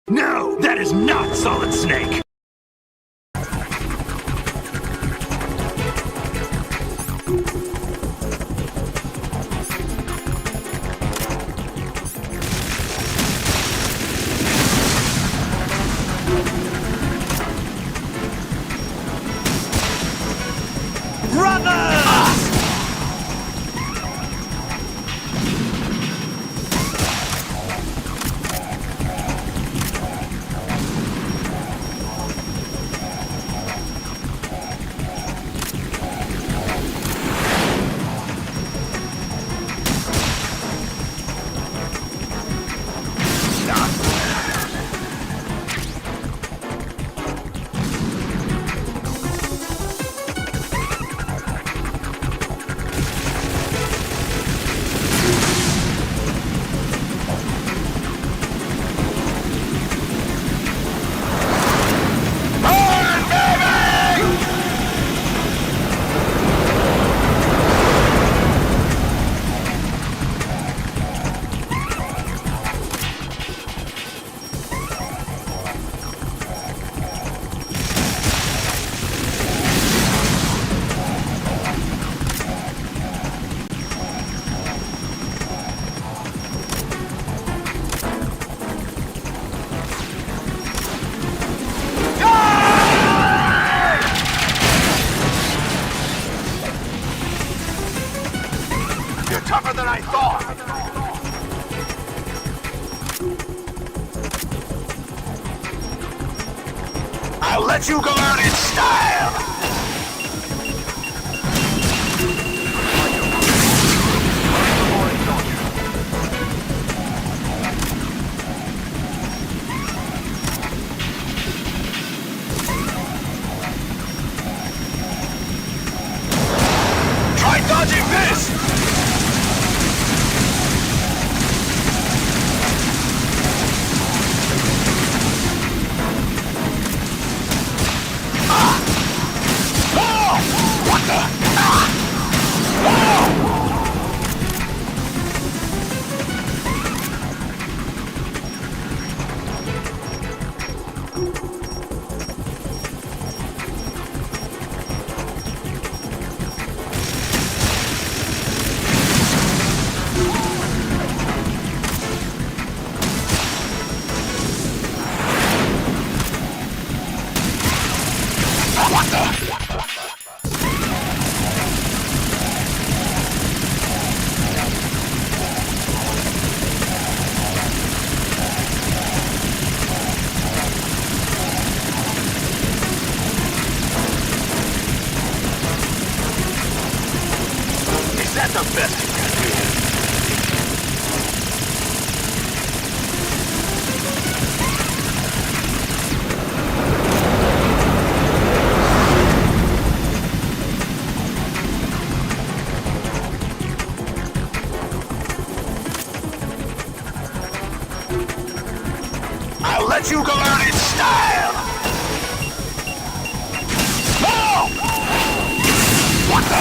No, that is not Solid Snake! Tougher than I thought! I'll let you go out in style! Try dodging this! The best you can do. I'll let you go out in style! No! What the?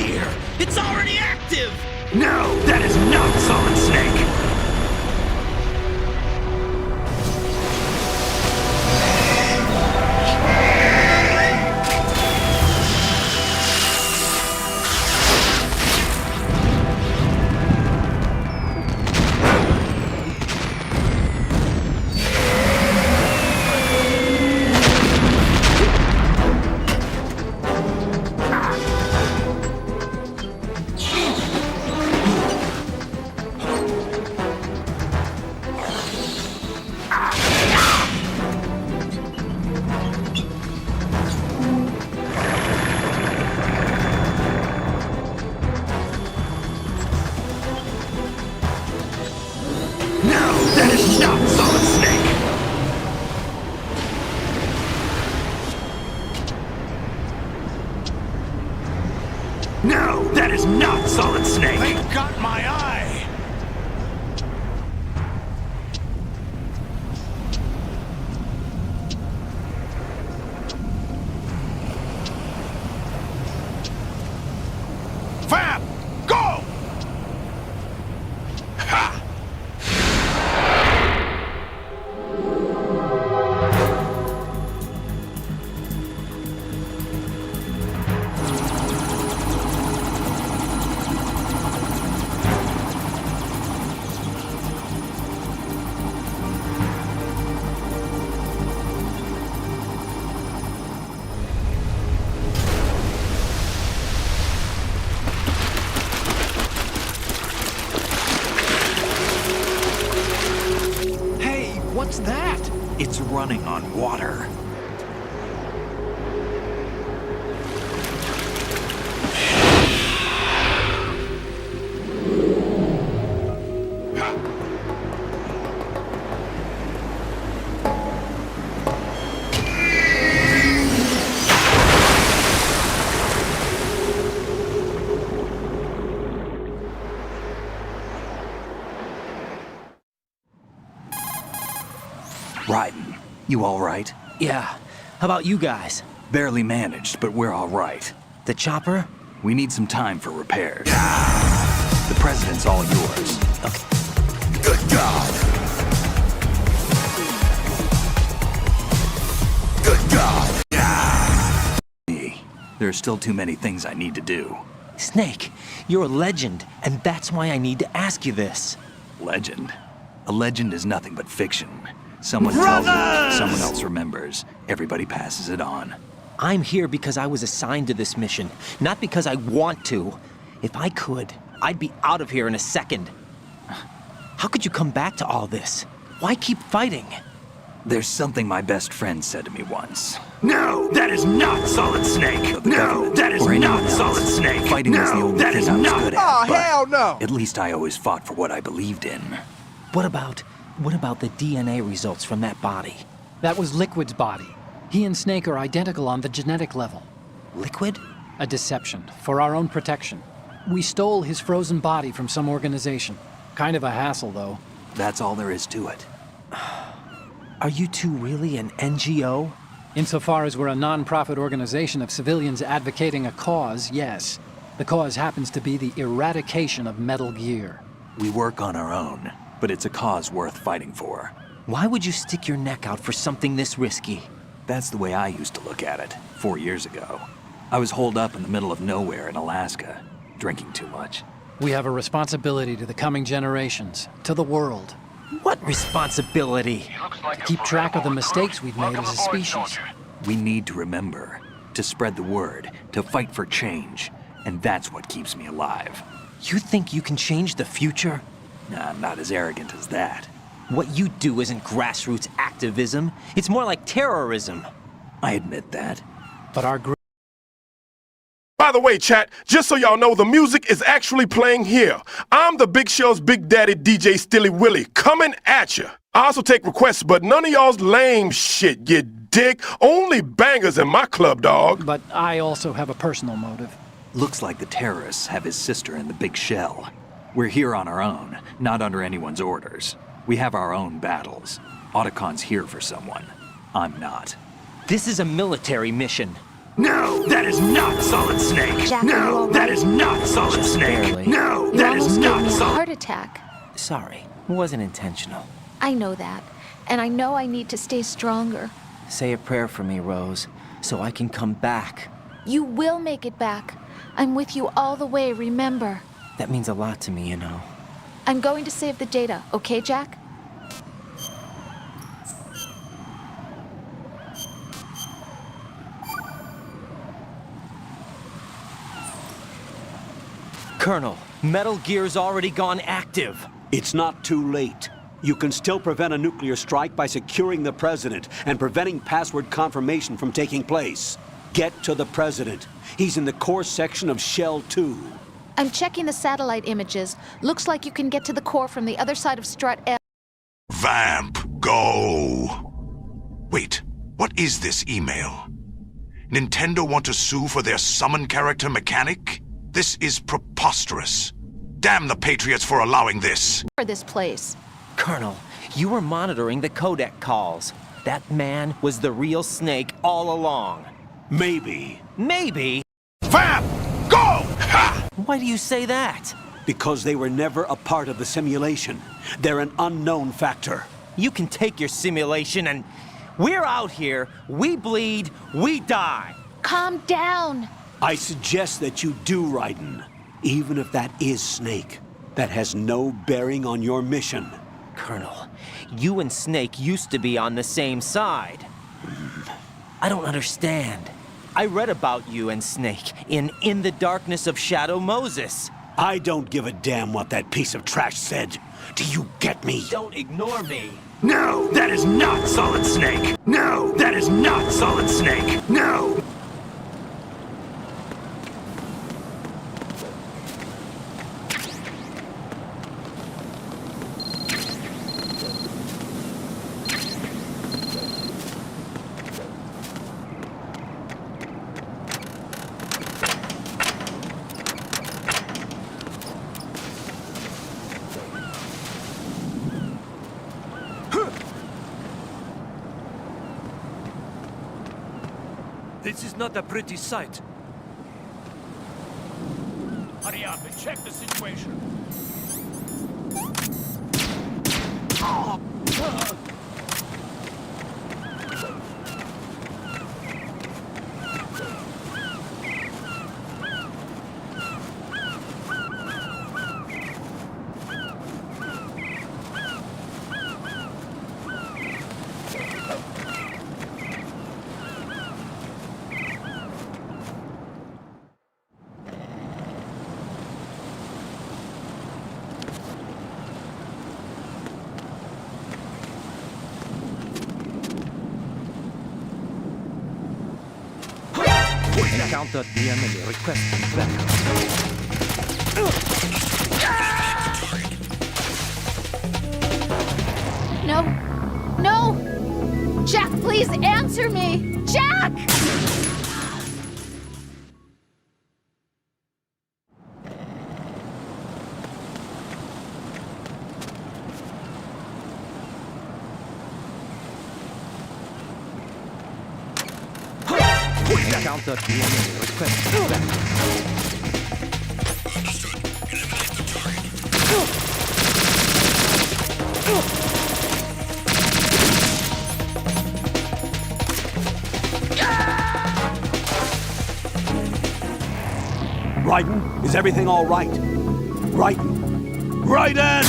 gear! It's already active! No, that is not Solid Snake! No, that is not Solid Snake! They got my eye! Fab! Go! Ha! What's that? It's running on water. Raiden, you all right? Yeah. How about you guys? Barely managed, but we're all right. The chopper? We need some time for repairs. The president's all yours. Okay. Good God! Good God! There are still too many things I need to do. Snake, you're a legend, and that's why I need to ask you this. Legend? A legend is nothing but fiction. Someone tells it, someone else remembers. Everybody passes it on. I'm here because I was assigned to this mission, not because I want to. If I could, I'd be out of here in a second. How could you come back to all this? Why keep fighting? There's something my best friend said to me once. No, that is not Solid Snake! No, that is not Solid Snake! Fighting was the only thing I was good at. Oh, hell no! At least I always fought for what I believed in. What about the DNA results from that body? That was Liquid's body. He and Snake are identical on the genetic level. Liquid? A deception, for our own protection. We stole his frozen body from some organization. Kind of a hassle, though. That's all there is to it. Are you two really an NGO? Insofar as we're a non-profit organization of civilians advocating a cause, yes. The cause happens to be the eradication of Metal Gear. We work on our own, but it's a cause worth fighting for. Why would you stick your neck out for something this risky? That's the way I used to look at it, 4 years ago. I was holed up in the middle of nowhere in Alaska, drinking too much. We have a responsibility to the coming generations, to the world. What responsibility? To keep track of the mistakes we've made as a species. We need to remember, to spread the word, to fight for change, and that's what keeps me alive. You think you can change the future? Nah, I'm not as arrogant as that. What you do isn't grassroots activism. It's more like terrorism. I admit that. But our group... By the way, chat, just so y'all know, the music is actually playing here. I'm the Big Show's Big Daddy DJ Stilly Willie, coming at you. I also take requests, but none of y'all's lame shit, you dig? Only bangers in my club, dog. But I also have a personal motive. Looks like the terrorists have his sister in the big shell. We're here on our own, not under anyone's orders. We have our own battles. Otacon's here for someone. I'm not. This is a military mission. No, that is not Solid Snake! Jack, are you No, all that right? is not Solid Snake. barely. No, You that is almost gave not me a Solid. heart attack. Sorry, it wasn't intentional. I know that, and I know I need to stay stronger. Say a prayer for me, Rose, so I can come back. You will make it back. I'm with you all the way, remember. That means a lot to me, you know. I'm going to save the data, okay, Jack? Colonel, Metal Gear's already gone active. It's not too late. You can still prevent a nuclear strike by securing the President and preventing password confirmation from taking place. Get to the President. He's in the core section of Shell 2. I'm checking the satellite images. Looks like you can get to the core from the other side of Strut A. Vamp, go! Wait, what is this email? Nintendo want to sue for their summon character mechanic? This is preposterous. Damn the Patriots for allowing this. For this place. Colonel, you were monitoring the codec calls. That man was the real Snake all along. Maybe. Maybe? Vamp, go! Ha! Why do you say that? Because they were never a part of the simulation. They're an unknown factor. You can take your simulation and... We're out here, we bleed, we die. Calm down. I suggest that you do, Raiden. Even if that is Snake. That has no bearing on your mission. Colonel, you and Snake used to be on the same side. I don't understand. I read about you and Snake in the Darkness of Shadow Moses. I don't give a damn what that piece of trash said. Do you get me? Don't ignore me. No, that is not Solid Snake. No, that is not Solid Snake. No. This is not a pretty sight. Hurry up and check the situation. Encounter the enemy requesting backup. No. No! Jack, please answer me! Jack! Encounter the enemy requesting backup. Raiden, is everything all right? Raiden! Raiden!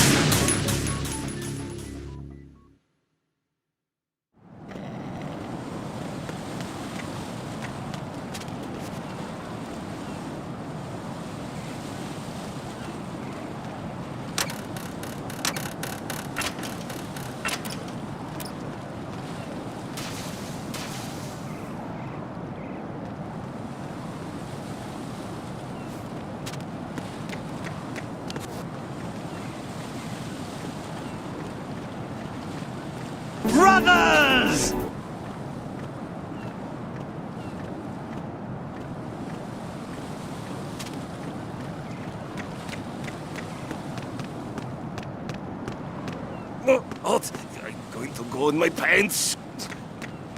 Brothers! Halt! I'm going to go in my pants.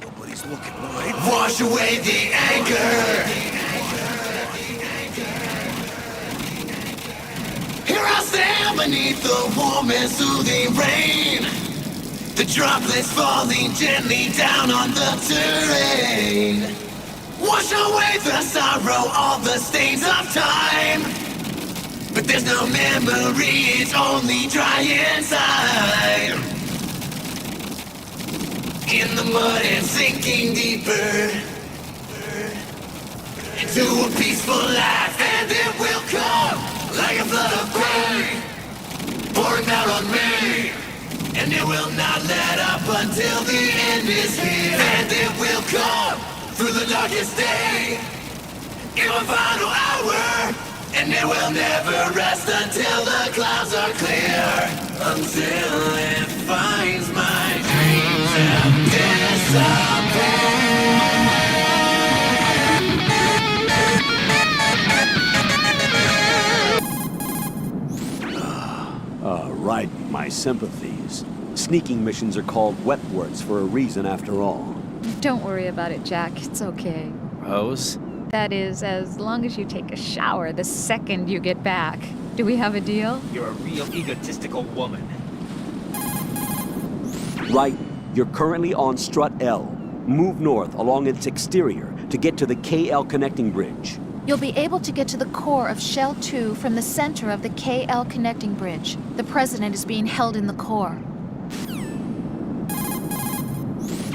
Nobody's looking, right? Wash away the anger! beneath the warm and soothing rain. The droplets falling gently down on the terrain. Wash away the sorrow, all the stains of time. But there's no memory, it's only dry inside. In the mud and sinking deeper into a peaceful life, and it will come like a flood of pain, pouring down on me, and it will not let up until the end is here, and it will come through the darkest day, in a final hour, and it will never rest until the clouds are clear, until it finds my dreams and disappears. Raiden, my sympathies. Sneaking missions are called wet works for a reason after all. Don't worry about it, Jack. It's okay. Rose? That is, as long as you take a shower the second you get back. Do we have a deal? You're a real egotistical woman. Raiden, you're currently on Strut L. Move north along its exterior to get to the KL connecting bridge. You'll be able to get to the core of Shell 2 from the center of the KL connecting bridge. The president is being held in the core.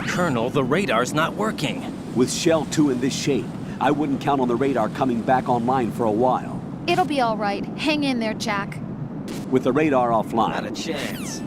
Colonel, the radar's not working. With Shell 2 in this shape, I wouldn't count on the radar coming back online for a while. It'll be all right. Hang in there, Jack. With the radar offline. Not a chance.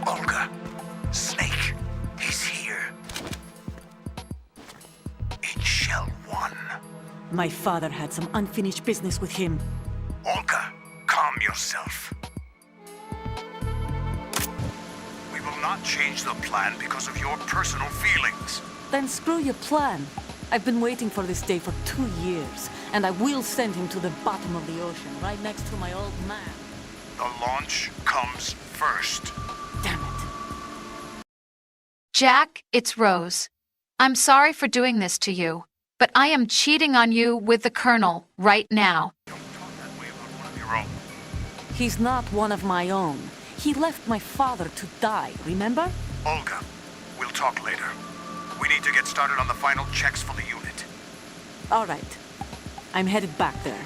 Olga, Snake, he's here. In Shell 1. My father had some unfinished business with him. Olga, calm yourself. We will not change the plan because of your personal feelings. Then screw your plan. I've been waiting for this day for 2 years, and I will send him to the bottom of the ocean, right next to my old man. The launch comes first. Damn it. Jack, it's Rose. I'm sorry for doing this to you, but I am cheating on you with the Colonel right now. Don't talk that way about one of your own. He's not one of my own. He left my father to die, remember? Olga, we'll talk later. We need to get started on the final checks for the unit. All right. I'm headed back there.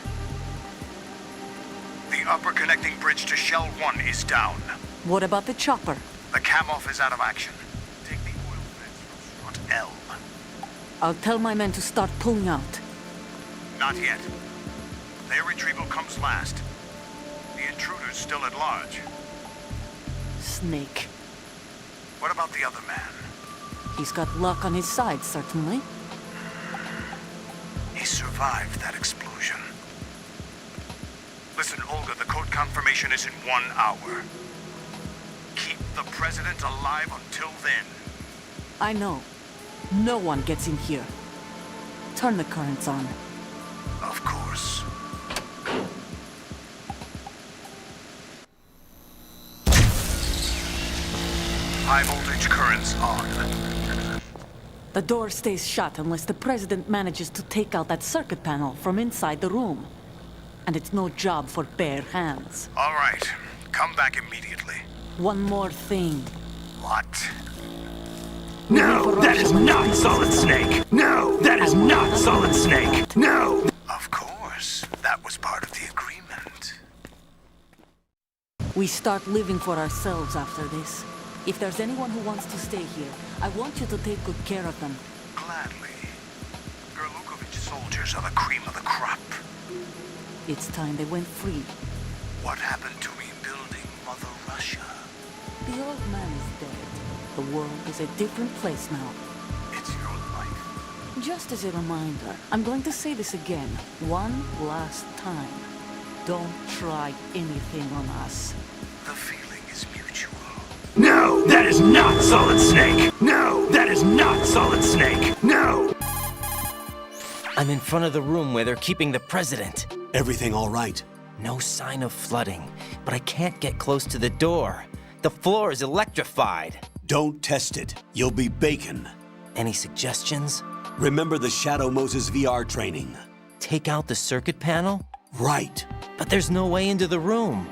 The upper connecting bridge to Shell 1 is down. What about the chopper? The cam-off is out of action. Take the oil fence from Strut L. I'll tell my men to start pulling out. Not yet. Their retrieval comes last. The intruder's still at large. Snake. What about the other man? He's got luck on his side, certainly. He survived that explosion. Listen, Olga, the code confirmation is in 1 hour. Keep the president alive until then. I know. No one gets in here. Turn the currents on. Of course. High voltage currents on. The door stays shut unless the president manages to take out that circuit panel from inside the room. And it's no job for bare hands. All right. Come back immediately. One more thing. What? No, that is not Solid Snake! No, that is not Solid Snake! No! Of course. That was part of the agreement. We start living for ourselves after this. If there's anyone who wants to stay here, I want you to take good care of them. Gladly. Gerlukovich soldiers are the cream of the crop. It's time they went free. What happened to Ames? The old man is dead. The world is a different place now. It's your life. Just as a reminder, I'm going to say this again, one last time. Don't try anything on us. The feeling is mutual. No, that is not Solid Snake! No, that is not Solid Snake! No! I'm in front of the room where they're keeping the president. Everything all right? No sign of flooding, but I can't get close to the door. The floor is electrified. Don't test it. You'll be bacon. Any suggestions? Remember the Shadow Moses VR training. Take out the circuit panel? Right. But there's no way into the room.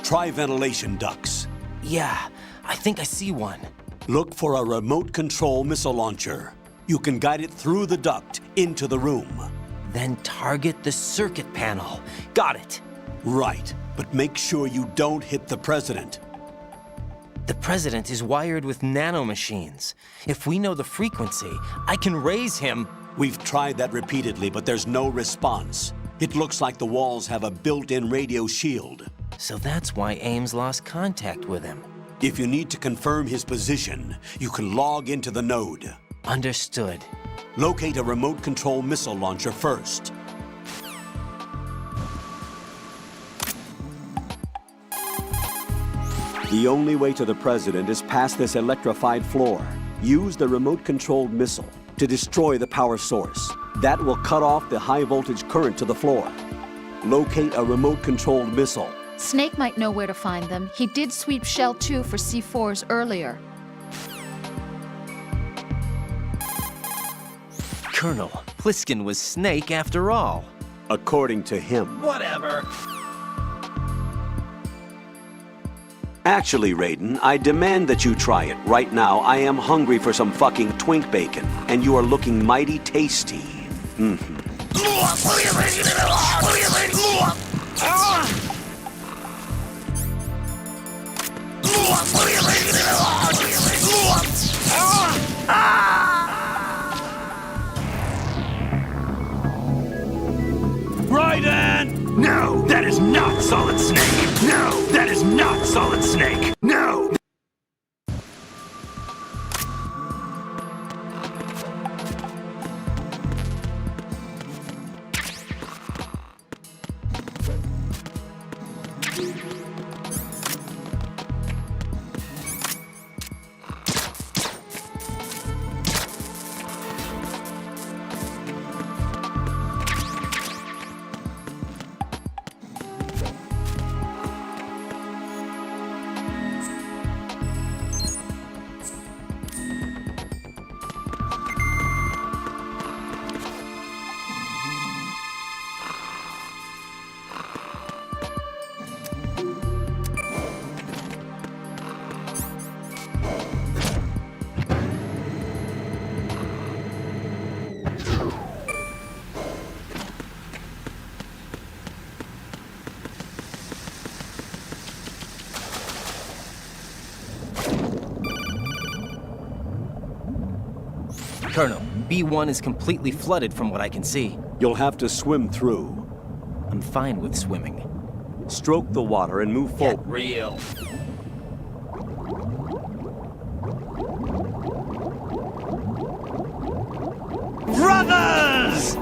Try ventilation ducts. Yeah, I think I see one. Look for a remote control missile launcher. You can guide it through the duct into the room. Then target the circuit panel. Got it. Right, but make sure you don't hit the president. The president is wired with nanomachines. If we know the frequency, I can raise him. We've tried that repeatedly, but there's no response. It looks like the walls have a built-in radio shield. So that's why Ames lost contact with him. If you need to confirm his position, you can log into the node. Understood. Locate a remote control missile launcher first. The only way to the president is past this electrified floor. Use the remote-controlled missile to destroy the power source. That will cut off the high-voltage current to the floor. Locate a remote-controlled missile. Snake might know where to find them. He did sweep Shell 2 for C4s earlier. Colonel, Pliskin was Snake after all. According to him. Whatever. Actually, Raiden, I demand that you try it. Right now, I am hungry for some fucking twink bacon, and you are looking mighty tasty. Raiden! No, that is not Solid Snake! No, that is not Solid Snake! No! Colonel, B1 is completely flooded from what I can see. You'll have to swim through. I'm fine with swimming. Stroke the water and move forward. Get real. Brothers!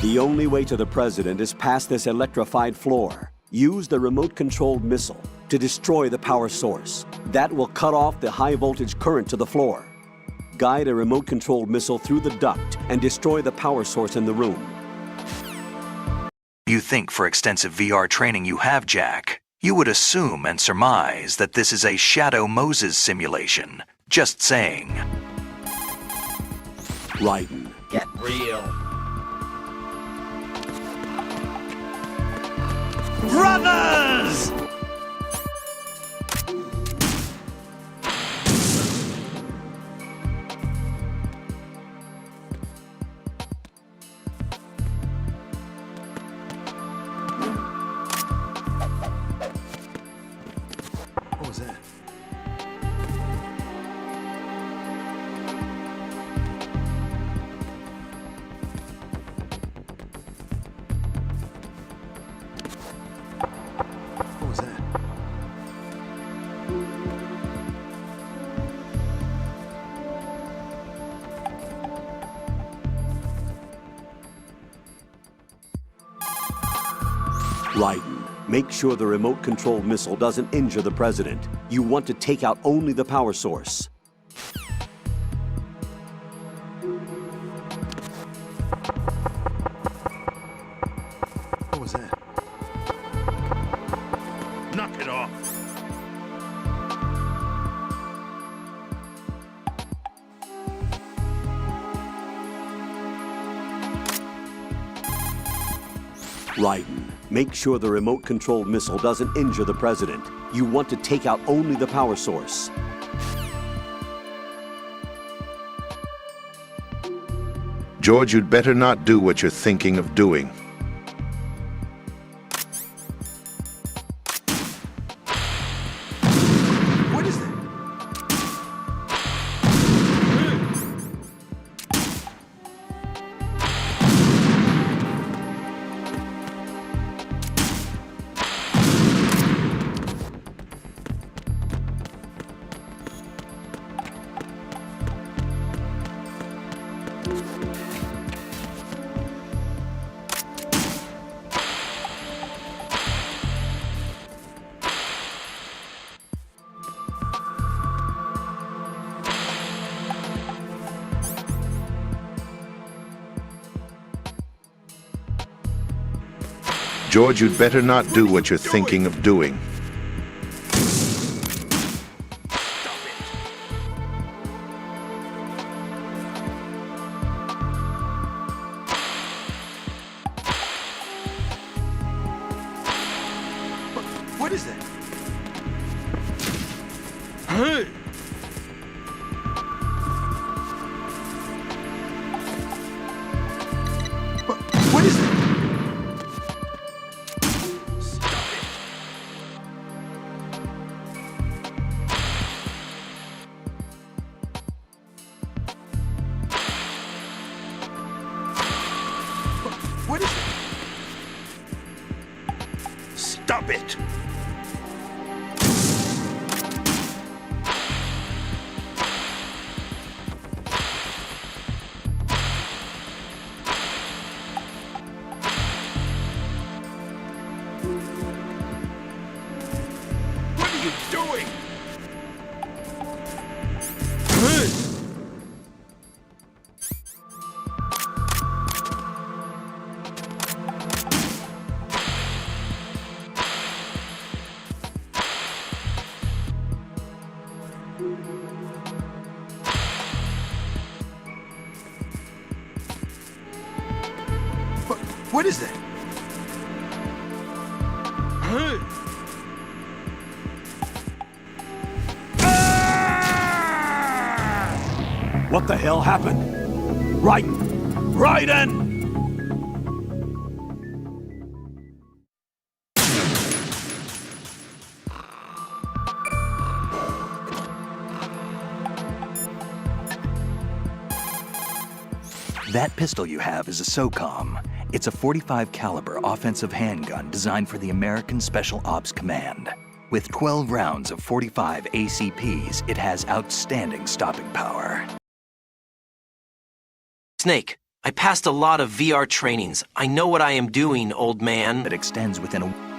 The only way to the president is past this electrified floor. Use the remote-controlled missile to destroy the power source. That will cut off the high-voltage current to the floor. Guide a remote-controlled missile through the duct and destroy the power source in the room. You think for extensive VR training you have, Jack. You would assume and surmise that this is a Shadow Moses simulation. Just saying. Raiden. Get real. Brothers! What was that? What was that? Raiden, make sure the remote-controlled missile doesn't injure the President. You want to take out only the power source. What was that? Knock it off. Raiden, make sure the remote-controlled missile doesn't injure the President. You want to take out only the power source. George, you'd better not do what you're thinking of doing. What is that? George, you'd better not do what you're thinking of doing. What is that? Hey! What is that? What is it? Stop it! What are you doing? What is that? What the hell happened? Raiden! Raiden! That pistol you have is a SOCOM. It's a .45 caliber offensive handgun designed for the American Special Ops Command. With 12 rounds of .45 ACPs, it has outstanding stopping power. Snake, I passed a lot of VR trainings. I know what I am doing, old man. That extends within a...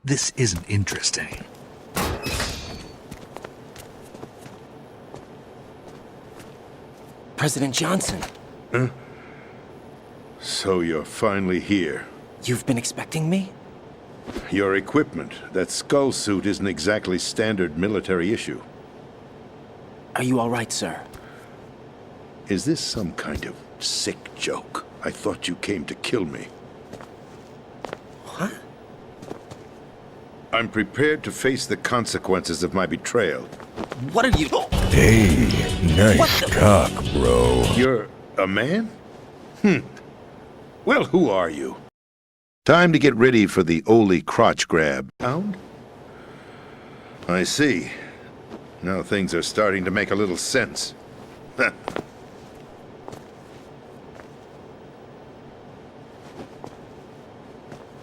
This isn't interesting. President Johnson. Huh? So you're finally here. You've been expecting me? Your equipment, that skull suit, isn't exactly standard military issue. Are you all right, sir? Is this some kind of sick joke? I thought you came to kill me. What? I'm prepared to face the consequences of my betrayal. What are you... Hey, nice cock, bro. You're a man? Well, who are you? Time to get ready for the Oli crotch grab. Pound? I see. Now things are starting to make a little sense.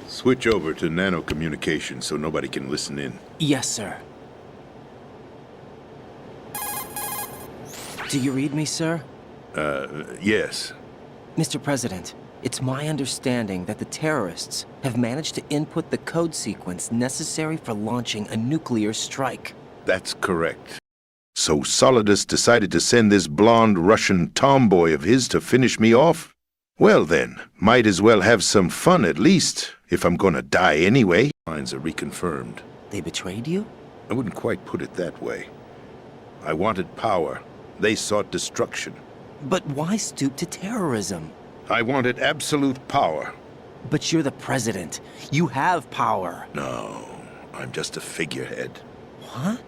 Switch over to nano-communication so nobody can listen in. Yes, sir. Do you read me, sir? Yes. Mr. President, it's my understanding that the terrorists have managed to input the code sequence necessary for launching a nuclear strike. That's correct. So Solidus decided to send this blonde Russian tomboy of his to finish me off? Well then, might as well have some fun at least, if I'm gonna die anyway. Lines are reconfirmed. They betrayed you? I wouldn't quite put it that way. I wanted power. They sought destruction. But why stoop to terrorism? I wanted absolute power. But you're the president. You have power. No, I'm just a figurehead. What?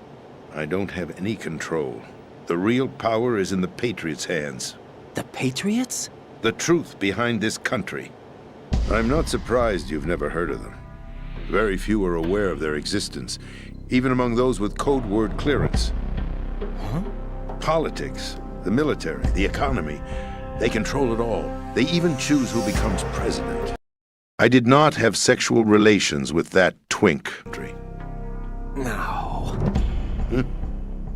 I don't have any control. The real power is in the Patriots' hands. The Patriots? The truth behind this country. I'm not surprised you've never heard of them. Very few are aware of their existence, even among those with code word clearance. Huh? Politics, the military, the economy, they control it all. They even choose who becomes president. I did not have sexual relations with that twink. No.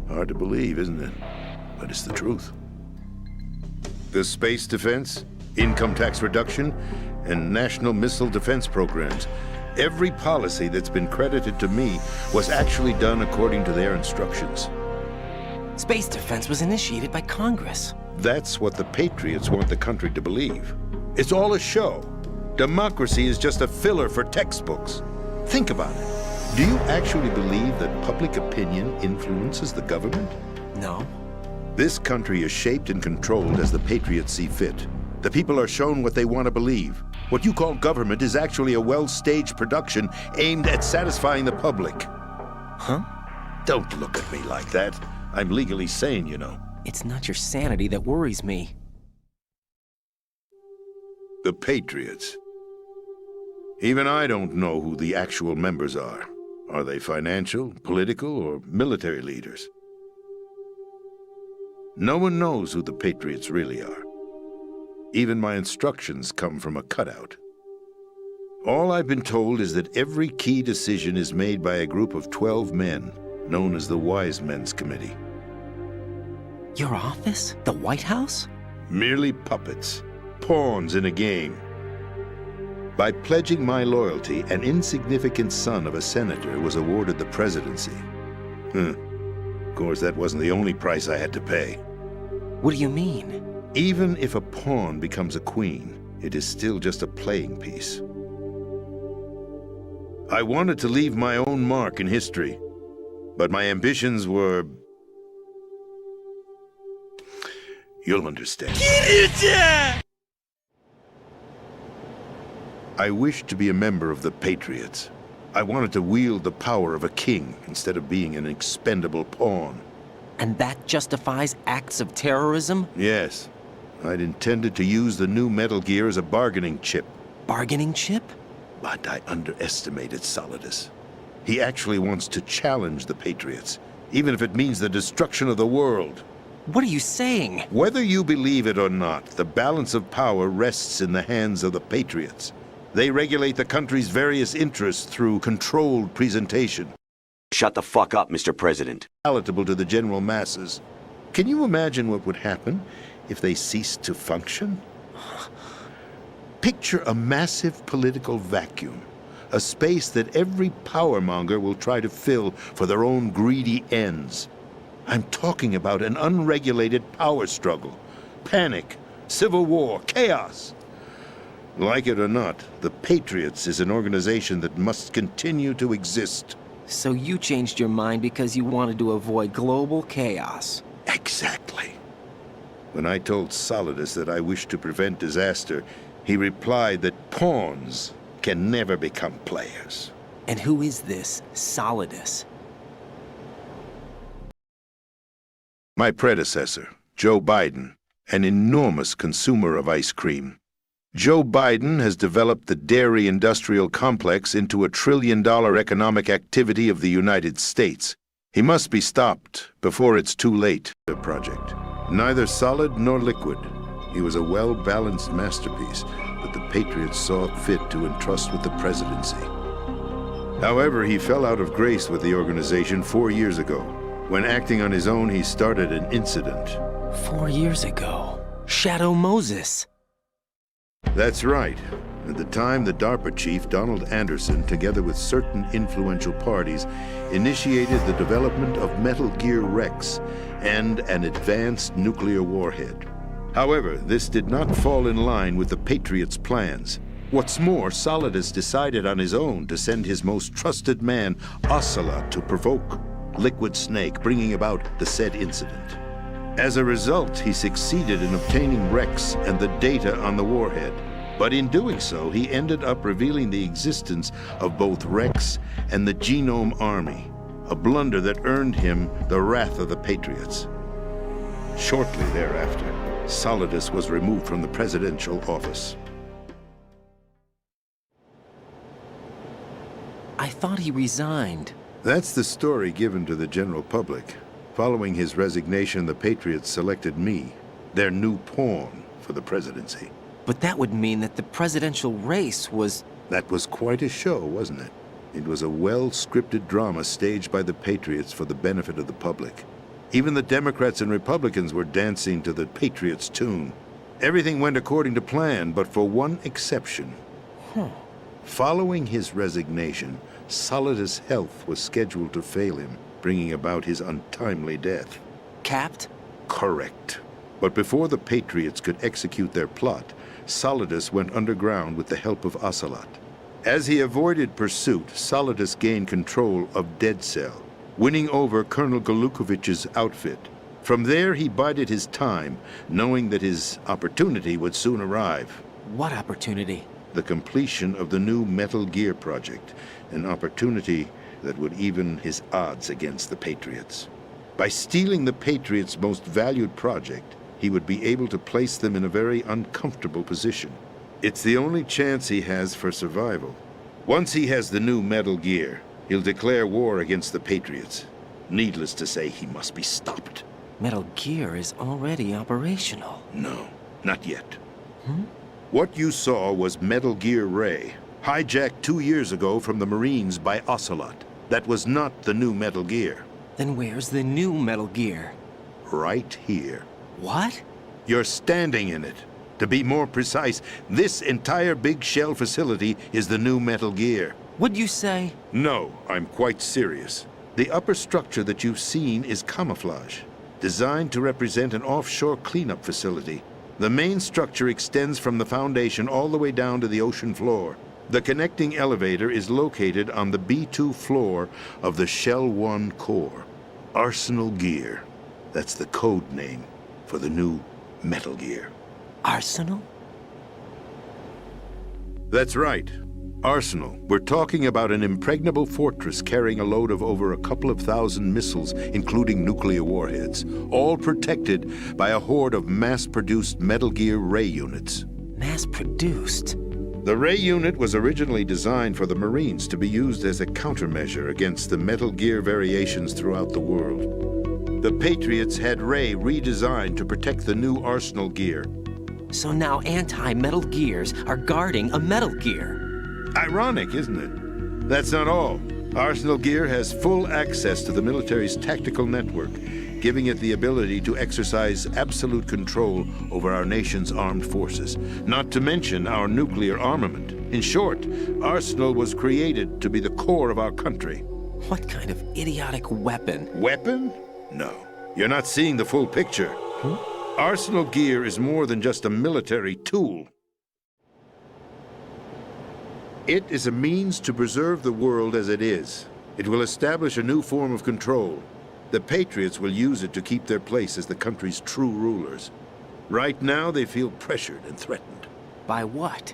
Hard to believe, isn't it? But it's the truth. The space defense, income tax reduction, and national missile defense programs. Every policy that's been credited to me was actually done according to their instructions. Space defense was initiated by Congress. That's what the Patriots want the country to believe. It's all a show. Democracy is just a filler for textbooks. Think about it. Do you actually believe that public opinion influences the government? No. This country is shaped and controlled as the Patriots see fit. The people are shown what they want to believe. What you call government is actually a well-staged production aimed at satisfying the public. Huh? Don't look at me like that. I'm legally sane, you know. It's not your sanity that worries me. The Patriots. Even I don't know who the actual members are. Are they financial, political, or military leaders? No one knows who the Patriots really are. Even my instructions come from a cutout. All I've been told is that every key decision is made by a group of 12 men, known as the Wise Men's Committee. Your office? The White House? Merely puppets, pawns in a game. By pledging my loyalty, an insignificant son of a senator was awarded the presidency. Of course, that wasn't the only price I had to pay. What do you mean? Even if a pawn becomes a queen, it is still just a playing piece. I wanted to leave my own mark in history, but my ambitions were... You'll understand. I wished to be a member of the Patriots. I wanted to wield the power of a king instead of being an expendable pawn. And that justifies acts of terrorism? Yes. I'd intended to use the new Metal Gear as a bargaining chip. Bargaining chip? But I underestimated Solidus. He actually wants to challenge the Patriots, even if it means the destruction of the world. What are you saying? Whether you believe it or not, the balance of power rests in the hands of the Patriots. They regulate the country's various interests through controlled presentation. Shut the fuck up, Mr. President. Palatable to the general masses. Can you imagine what would happen if they ceased to function? Picture a massive political vacuum. A space that every powermonger will try to fill for their own greedy ends. I'm talking about an unregulated power struggle. Panic, civil war, chaos. Like it or not, the Patriots is an organization that must continue to exist. So you changed your mind because you wanted to avoid global chaos. Exactly. When I told Solidus that I wished to prevent disaster, he replied that pawns can never become players. And who is this Solidus? My predecessor, Joe Biden, an enormous consumer of ice cream. Joe Biden has developed the dairy industrial complex into a trillion-dollar economic activity of the United States. He must be stopped before it's too late. The project. Neither solid nor liquid. He was a well-balanced masterpiece that the Patriots saw fit to entrust with the presidency. However, he fell out of grace with the organization 4 years ago. When acting on his own, he started an incident. 4 years ago? Shadow Moses. That's right. At the time, the DARPA chief, Donald Anderson, together with certain influential parties, initiated the development of Metal Gear Rex and an advanced nuclear warhead. However, this did not fall in line with the Patriots' plans. What's more, Solidus decided on his own to send his most trusted man, Ocelot, to provoke Liquid Snake, bringing about the said incident. As a result, he succeeded in obtaining Rex and the data on the warhead. But in doing so, he ended up revealing the existence of both Rex and the Genome Army, a blunder that earned him the wrath of the Patriots. Shortly thereafter, Solidus was removed from the presidential office. I thought he resigned. That's the story given to the general public. Following his resignation, the Patriots selected me, their new pawn, for the presidency. But that would mean that the presidential race was... That was quite a show, wasn't it? It was a well-scripted drama staged by the Patriots for the benefit of the public. Even the Democrats and Republicans were dancing to the Patriots' tune. Everything went according to plan, but for one exception. Following his resignation, Solidus' health was scheduled to fail him, bringing about his untimely death. Capped? Correct. But before the Patriots could execute their plot, Solidus went underground with the help of Ocelot. As he avoided pursuit, Solidus gained control of Dead Cell, winning over Colonel Golukovich's outfit. From there, he bided his time, knowing that his opportunity would soon arrive. What opportunity? The completion of the new Metal Gear project, an opportunity that would even his odds against the Patriots. By stealing the Patriots' most valued project, he would be able to place them in a very uncomfortable position. It's the only chance he has for survival. Once he has the new Metal Gear, he'll declare war against the Patriots. Needless to say, he must be stopped. Metal Gear is already operational. No, not yet. What you saw was Metal Gear Ray, hijacked 2 years ago from the Marines by Ocelot. That was not the new Metal Gear. Then where's the new Metal Gear? Right here. What? You're standing in it. To be more precise, this entire big shell facility is the new Metal Gear. What'd you say? No, I'm quite serious. The upper structure that you've seen is camouflage, designed to represent an offshore cleanup facility. The main structure extends from the foundation all the way down to the ocean floor. The connecting elevator is located on the B2 floor of the Shell 1 core. Arsenal Gear. That's the code name for the new Metal Gear. Arsenal? That's right. Arsenal. We're talking about an impregnable fortress carrying a load of over a couple of thousand missiles, including nuclear warheads, all protected by a horde of mass-produced Metal Gear Ray units. Mass-produced? The Ray unit was originally designed for the Marines to be used as a countermeasure against the Metal Gear variations throughout the world. The Patriots had Ray redesigned to protect the new Arsenal Gear. So now anti-Metal Gears are guarding a Metal Gear. Ironic, isn't it? That's not all. Arsenal Gear has full access to the military's tactical network, giving it the ability to exercise absolute control over our nation's armed forces, not to mention our nuclear armament. In short, Arsenal was created to be the core of our country. What kind of idiotic weapon? Weapon? No. You're not seeing the full picture. Arsenal gear is more than just a military tool. It is a means to preserve the world as it is. It will establish a new form of control. The Patriots will use it to keep their place as the country's true rulers. Right now, they feel pressured and threatened. By what?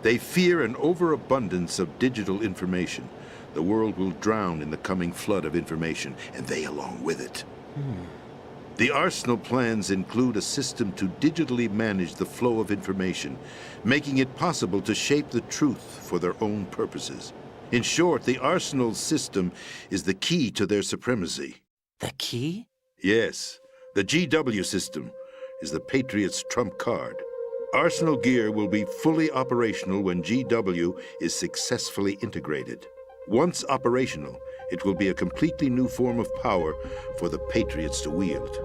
They fear an overabundance of digital information. The world will drown in the coming flood of information, and they along with it. The Arsenal plans include a system to digitally manage the flow of information, making it possible to shape the truth for their own purposes. In short, the Arsenal system is the key to their supremacy. The key? Yes. The GW system is the Patriots' trump card. Arsenal gear will be fully operational when GW is successfully integrated. Once operational, it will be a completely new form of power for the Patriots to wield.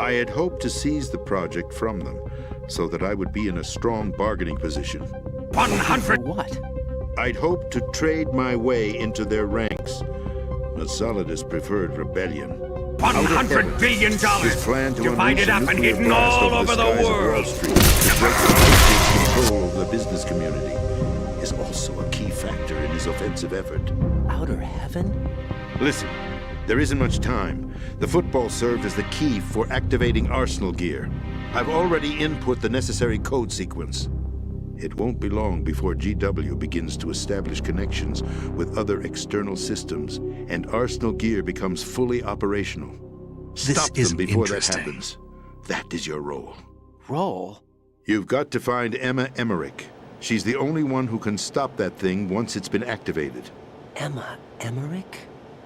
I had hoped to seize the project from them, so that I would be in a strong bargaining position. 100! What? I'd hoped to trade my way into their ranks. The Solidus preferred rebellion. $100 billion! His plan to divided up and hidden blast all over the world! Wall Street to break the Patriots' control of the business community is also a key factor in his offensive effort. Outer heaven? Listen, there isn't much time. The football served as the key for activating Arsenal gear. I've already input the necessary code sequence. It won't be long before GW begins to establish connections with other external systems, and Arsenal gear becomes fully operational. Stop them before that happens. That is your role. Role? You've got to find Emma Emmerich. She's the only one who can stop that thing once it's been activated. Emma Emmerich?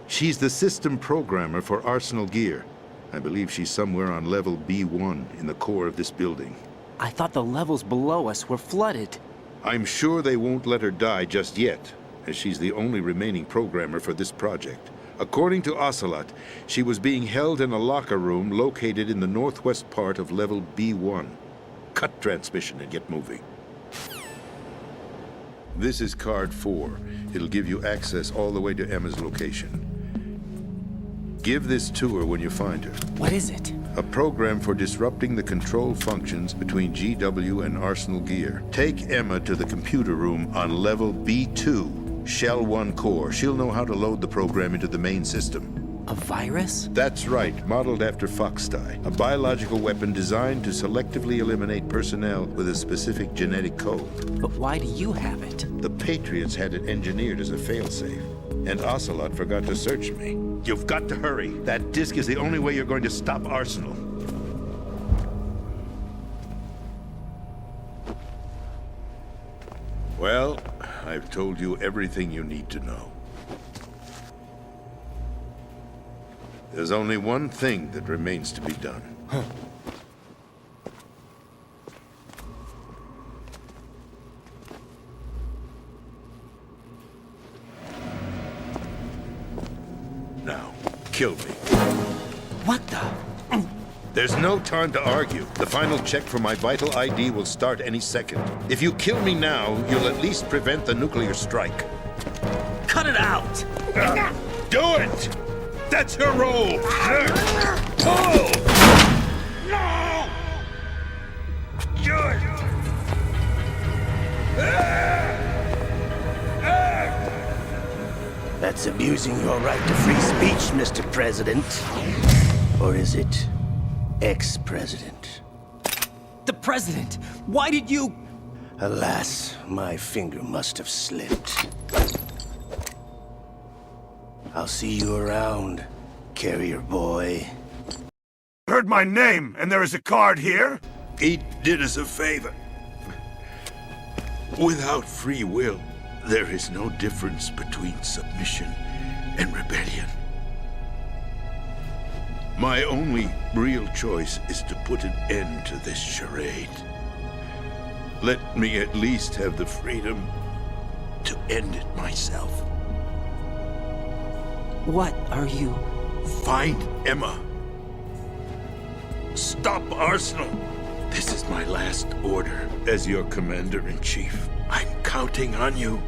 She's the system programmer for Arsenal gear. I believe she's somewhere on level B1 in the core of this building. I thought the levels below us were flooded. I'm sure they won't let her die just yet, as she's the only remaining programmer for this project. According to Ocelot, she was being held in a locker room located in the northwest part of level B1. Cut transmission and get moving. This is card 4. It'll give you access all the way to Emma's location. Give this to her when you find her. What is it? A program for disrupting the control functions between GW and Arsenal gear. Take Emma to the computer room on level B2, Shell 1 core. She'll know how to load the program into the main system. A virus? That's right, modeled after Foxdie. A biological weapon designed to selectively eliminate personnel with a specific genetic code. But why do you have it? The Patriots had it engineered as a failsafe, and Ocelot forgot to search me. You've got to hurry. That disk is the only way you're going to stop Arsenal. Well, I've told you everything you need to know. There's only one thing that remains to be done. Now, kill me. What the? There's no time to argue. The final check for my vital ID will start any second. If you kill me now, you'll at least prevent the nuclear strike. Cut it out! Do it! That's your role! Pull! No! Do it! That's abusing your right to free speech, Mr. President. Or is it ex-president? The president! Why did you... Alas, my finger must have slipped. I'll see you around, carrier boy. Heard my name, and there is a card here? He did us a favor. Without free will, there is no difference between submission and rebellion. My only real choice is to put an end to this charade. Let me at least have the freedom to end it myself. What are you... Find Emma. Stop Arsenal. This is my last order as your Commander-in-Chief. I'm counting on you.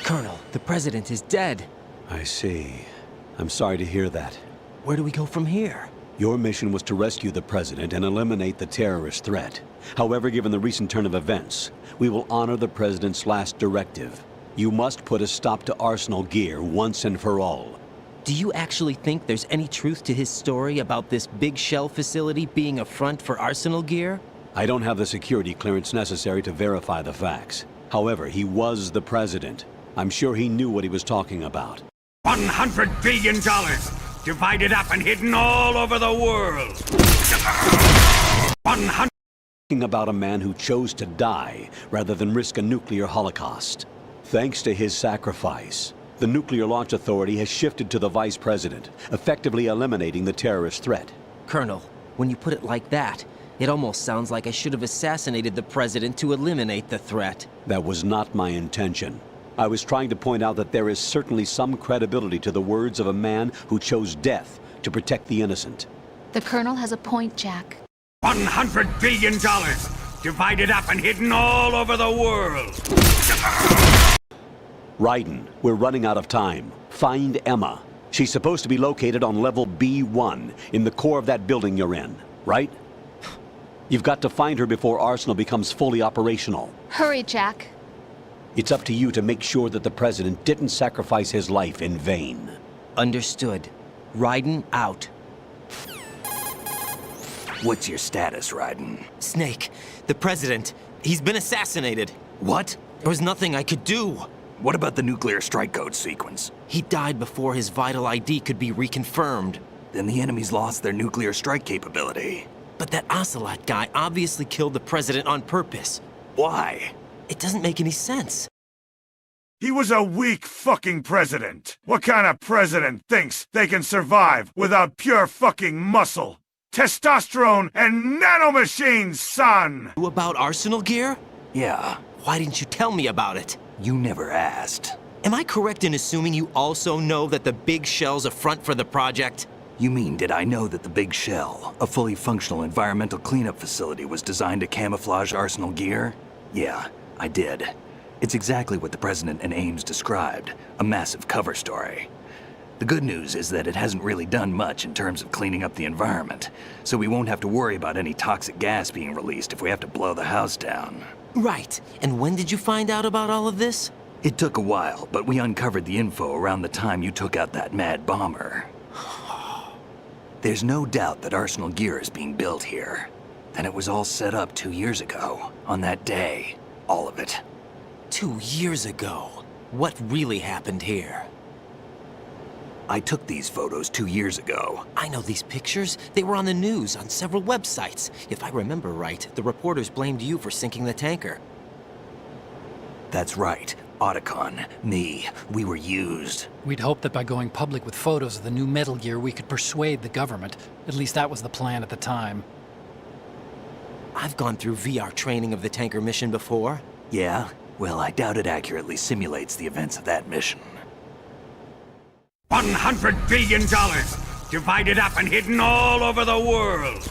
Colonel, the president is dead. I see. I'm sorry to hear that. Where do we go from here? Your mission was to rescue the president and eliminate the terrorist threat. However, given the recent turn of events, we will honor the president's last directive. You must put a stop to Arsenal gear once and for all. Do you actually think there's any truth to his story about this big shell facility being a front for Arsenal gear? I don't have the security clearance necessary to verify the facts. However, he was the president. I'm sure he knew what he was talking about. $100 billion, divided up and hidden all over the world. 100. Talking about a man who chose to die rather than risk a nuclear holocaust. Thanks to his sacrifice, the Nuclear Launch Authority has shifted to the vice president, effectively eliminating the terrorist threat. Colonel, when you put it like that, it almost sounds like I should have assassinated the president to eliminate the threat. That was not my intention. I was trying to point out that there is certainly some credibility to the words of a man who chose death to protect the innocent. The Colonel has a point, Jack. $100 billion, divided up and hidden all over the world. Raiden, we're running out of time. Find Emma. She's supposed to be located on level B1, in the core of that building you're in, right? You've got to find her before Arsenal becomes fully operational. Hurry, Jack. It's up to you to make sure that the president didn't sacrifice his life in vain. Understood. Raiden out. What's your status, Raiden? Snake, the president, he's been assassinated. What? There was nothing I could do. What about the nuclear strike code sequence? He died before his vital ID could be reconfirmed. Then the enemy's lost their nuclear strike capability. But that Ocelot guy obviously killed the president on purpose. Why? It doesn't make any sense. He was a weak fucking president. What kind of president thinks they can survive without pure fucking muscle? Testosterone and nanomachines, son! About Arsenal gear? Yeah. Why didn't you tell me about it? You never asked. Am I correct in assuming you also know that the big shell's a front for the project? You mean, did I know that the Big Shell, a fully functional environmental cleanup facility, was designed to camouflage Arsenal gear? Yeah, I did. It's exactly what the President and Ames described, a massive cover story. The good news is that it hasn't really done much in terms of cleaning up the environment, so we won't have to worry about any toxic gas being released if we have to blow the house down. Right. And when did you find out about all of this? It took a while, but we uncovered the info around the time you took out that mad bomber. There's no doubt that Arsenal gear is being built here. And it was all set up 2 years ago, on that day. All of it. 2 years ago? What really happened here? I took these photos 2 years ago. I know these pictures. They were on the news, on several websites. If I remember right, the reporters blamed you for sinking the tanker. That's right. Otacon, me, we were used. We'd hoped that by going public with photos of the new Metal Gear, we could persuade the government. At least that was the plan at the time. I've gone through VR training of the tanker mission before. Yeah? Well, I doubt it accurately simulates the events of that mission. $100 billion, divided up and hidden all over the world.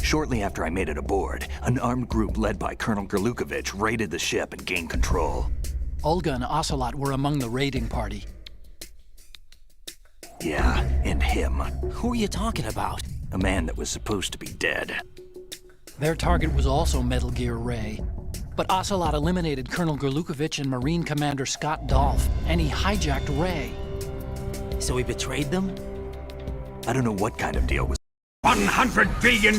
Shortly after I made it aboard, an armed group led by Colonel Gerlukovich raided the ship and gained control. Olga and Ocelot were among the raiding party. Yeah, and him. Who are you talking about? A man that was supposed to be dead. Their target was also Metal Gear Ray. But Ocelot eliminated Colonel Gerlukovich and Marine Commander Scott Dolph, and he hijacked Ray. So he betrayed them? I don't know what kind of deal was. $100 billion,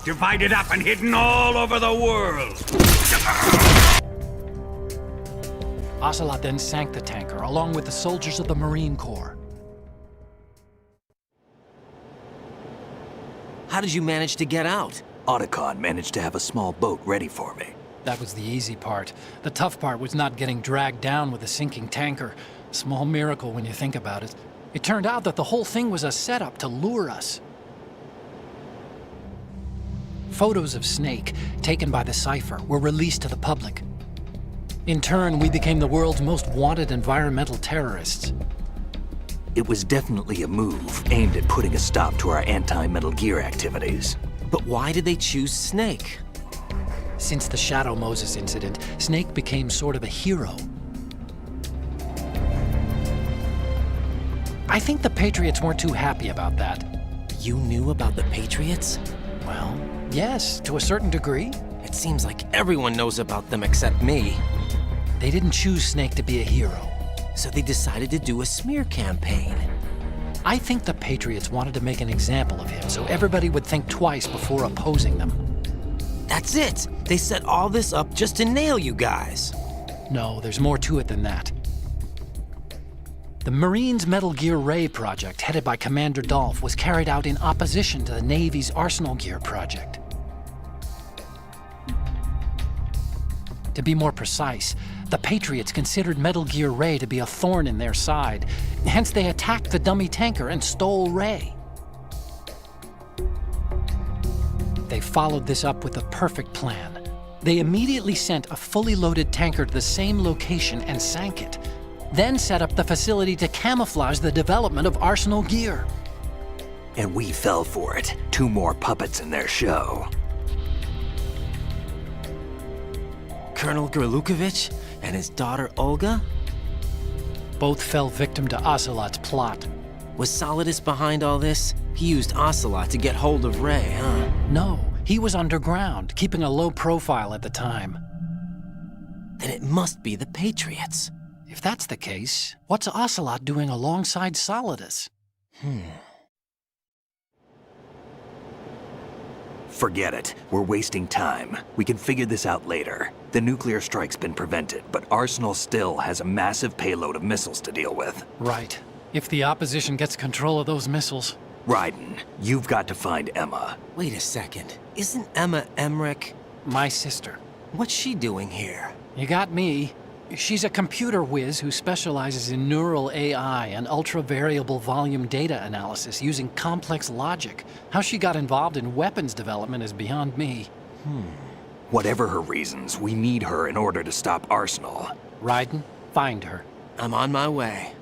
divided up and hidden all over the world. Ocelot then sank the tanker, along with the soldiers of the Marine Corps. How did you manage to get out? Otacon managed to have a small boat ready for me. That was the easy part. The tough part was not getting dragged down with a sinking tanker. Small miracle when you think about it. It turned out that the whole thing was a setup to lure us. Photos of Snake, taken by the Cypher, were released to the public. In turn, we became the world's most wanted environmental terrorists. It was definitely a move aimed at putting a stop to our anti-Metal Gear activities. But why did they choose Snake? Since the Shadow Moses incident, Snake became sort of a hero. I think the Patriots weren't too happy about that. You knew about the Patriots? Well, yes, to a certain degree. It seems like everyone knows about them except me. They didn't choose Snake to be a hero. So they decided to do a smear campaign. I think the Patriots wanted to make an example of him so everybody would think twice before opposing them. That's it! They set all this up just to nail you guys. No, there's more to it than that. The Marines' Metal Gear Ray project, headed by Commander Dolph, was carried out in opposition to the Navy's Arsenal Gear project. To be more precise, the Patriots considered Metal Gear Ray to be a thorn in their side. Hence, they attacked the dummy tanker and stole Ray. They followed this up with a perfect plan. They immediately sent a fully loaded tanker to the same location and sank it, then set up the facility to camouflage the development of Arsenal Gear. And we fell for it. 2 more puppets in their show. Colonel Gerlukovich and his daughter Olga? Both fell victim to Ocelot's plot. Was Solidus behind all this? He used Ocelot to get hold of Ray, huh? No, he was underground, keeping a low profile at the time. Then it must be the Patriots. If that's the case, what's Ocelot doing alongside Solidus? Forget it. We're wasting time. We can figure this out later. The nuclear strike's been prevented, but Arsenal still has a massive payload of missiles to deal with. Right. If the opposition gets control of those missiles. Raiden, you've got to find Emma. Wait a second. Isn't Emma Emmerich? My sister. What's she doing here? You got me. She's a computer whiz who specializes in neural AI and ultra-variable volume data analysis using complex logic. How she got involved in weapons development is beyond me. Whatever her reasons, we need her in order to stop Arsenal. Raiden, find her. I'm on my way.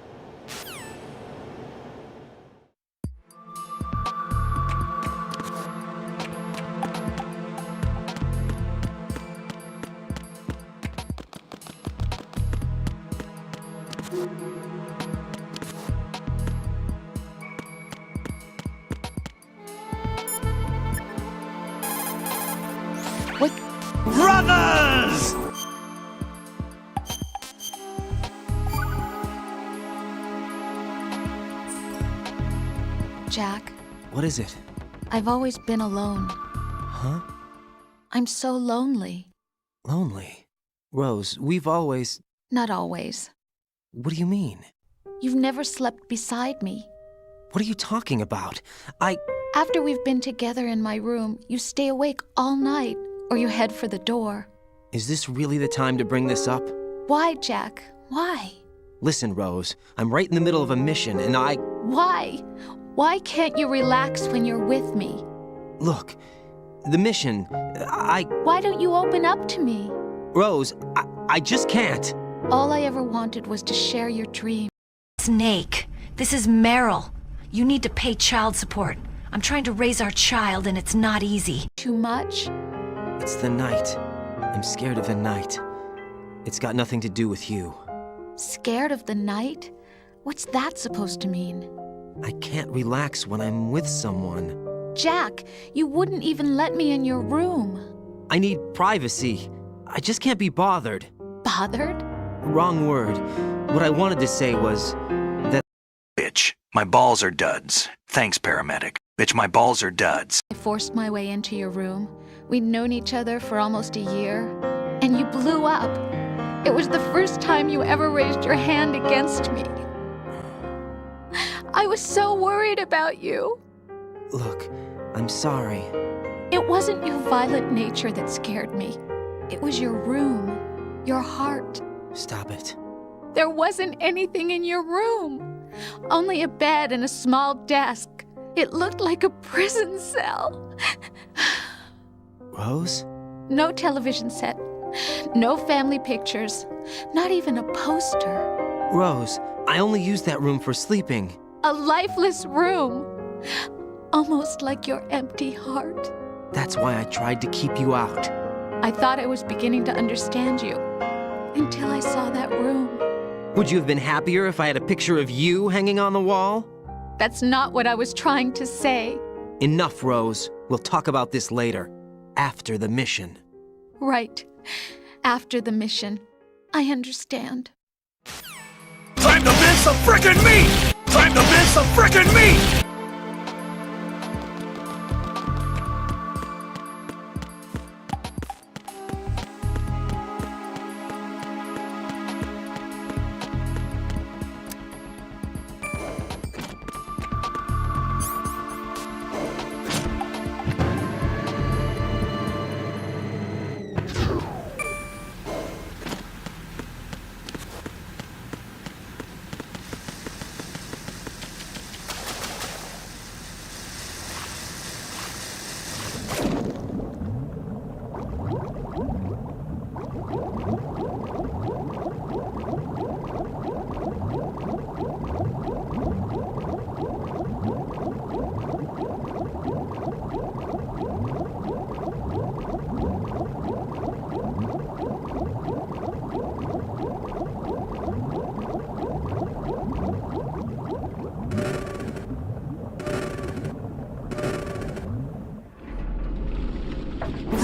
What? Brothers! Jack, What is it? I've always been alone. Huh? I'm so lonely. Lonely? Rose, we've always... Not always. What do you mean? You've never slept beside me. What are you talking about? After we've been together in my room, you stay awake all night, or you head for the door. Is this really the time to bring this up? Why, Jack? Why? Listen, Rose, I'm right in the middle of a mission and Why? Why can't you relax when you're with me? Look, the mission, Why don't you open up to me? Rose, I just can't. All I ever wanted was to share your dream. Snake, this is Meryl. You need to pay child support. I'm trying to raise our child and it's not easy. Too much? It's the night. I'm scared of the night. It's got nothing to do with you. Scared of the night? What's that supposed to mean? I can't relax when I'm with someone. Jack, you wouldn't even let me in your room. I need privacy. I just can't be bothered. Bothered? Wrong word. What I wanted to say was that... Bitch, my balls are duds. Thanks, paramedic. Bitch, my balls are duds. I forced my way into your room. We'd known each other for almost a year, and you blew up. It was the first time you ever raised your hand against me. I was so worried about you. Look, I'm sorry. It wasn't your violent nature that scared me. It was your room, your heart. Stop it. There wasn't anything in your room. Only a bed and a small desk. It looked like a prison cell. Rose? No television set. No family pictures. Not even a poster. Rose, I only use that room for sleeping. A lifeless room. Almost like your empty heart. That's why I tried to keep you out. I thought I was beginning to understand you. Until I saw that room. Would you have been happier if I had a picture of you hanging on the wall? That's not what I was trying to say. Enough, Rose. We'll talk about this later. After the mission. Right. After the mission. I understand. Time to miss some frickin' meat! Time to miss some frickin' meat!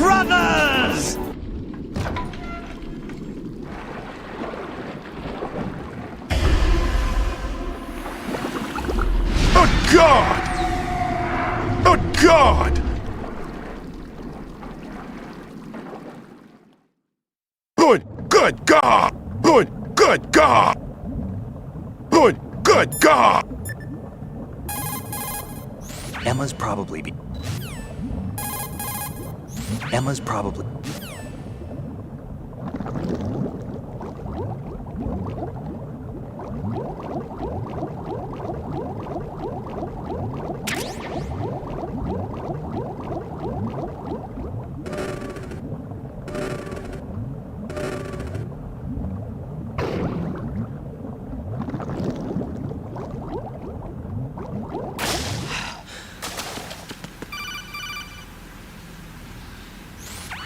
Brothers! Oh God! Oh God! Good God! Good God! Good God! Emma's probably...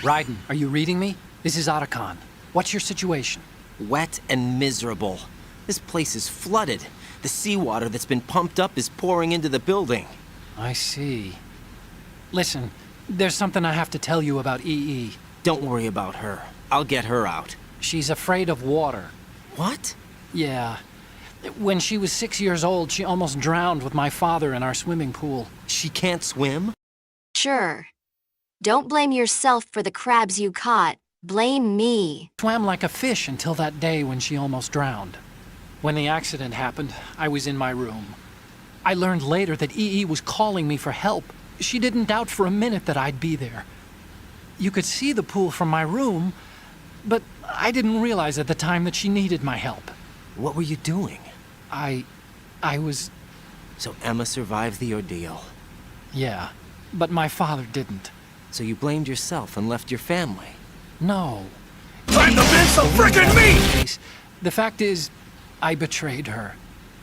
Raiden, are you reading me? This is Otacon. What's your situation? Wet and miserable. This place is flooded. The seawater that's been pumped up is pouring into the building. I see. Listen, there's something I have to tell you about EE. Don't worry about her. I'll get her out. She's afraid of water. What? Yeah. When she was 6 years old, she almost drowned with my father in our swimming pool. She can't swim? Sure. Don't blame yourself for the crabs you caught. Blame me. Swam like a fish until that day when she almost drowned. When the accident happened, I was in my room. I learned later that EE was calling me for help. She didn't doubt for a minute that I'd be there. You could see the pool from my room, but I didn't realize at the time that she needed my help. What were you doing? I was... So Emma survived the ordeal. Yeah, but my father didn't. So you blamed yourself and left your family? No. Time to miss some frickin' meat! The fact is, I betrayed her.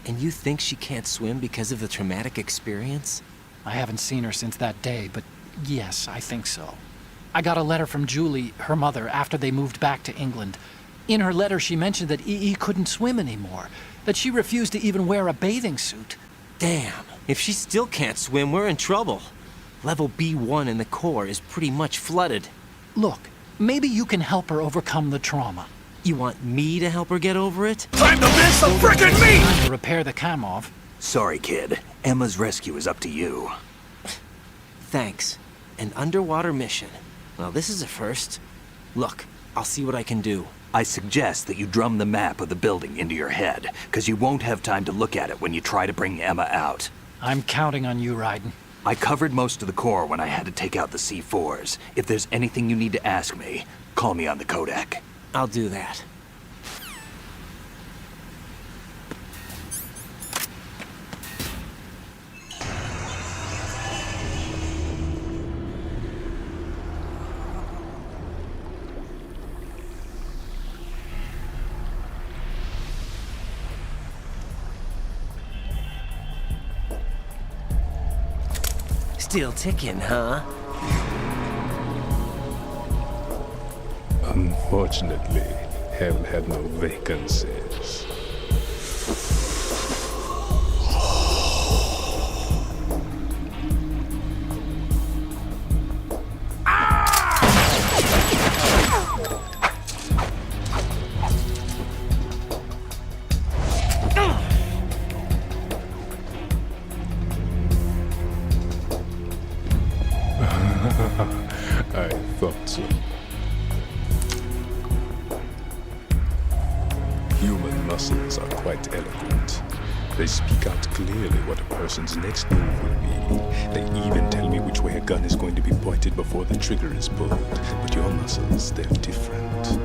And you think she can't swim because of the traumatic experience? I haven't seen her since that day, but yes, I think so. I got a letter from Julie, her mother, after they moved back to England. In her letter, she mentioned that EE couldn't swim anymore, that she refused to even wear a bathing suit. Damn, if she still can't swim, we're in trouble. Level B1 in the core is pretty much flooded. Look, maybe you can help her overcome the trauma. You want me to help her get over it? Time to miss some frickin' meat! Time to repair the cam-off. Sorry, kid. Emma's rescue is up to you. Thanks. An underwater mission. Well, this is a first. Look, I'll see what I can do. I suggest that you drum the map of the building into your head, because you won't have time to look at it when you try to bring Emma out. I'm counting on you, Raiden. I covered most of the core when I had to take out the C4s. If there's anything you need to ask me, call me on the codec. I'll do that. Still ticking, huh? Unfortunately, hell had no vacancies. I thought so. Human muscles are quite eloquent. They speak out clearly what a person's next move will be. They even tell me which way a gun is going to be pointed before the trigger is pulled. But your muscles, they're different.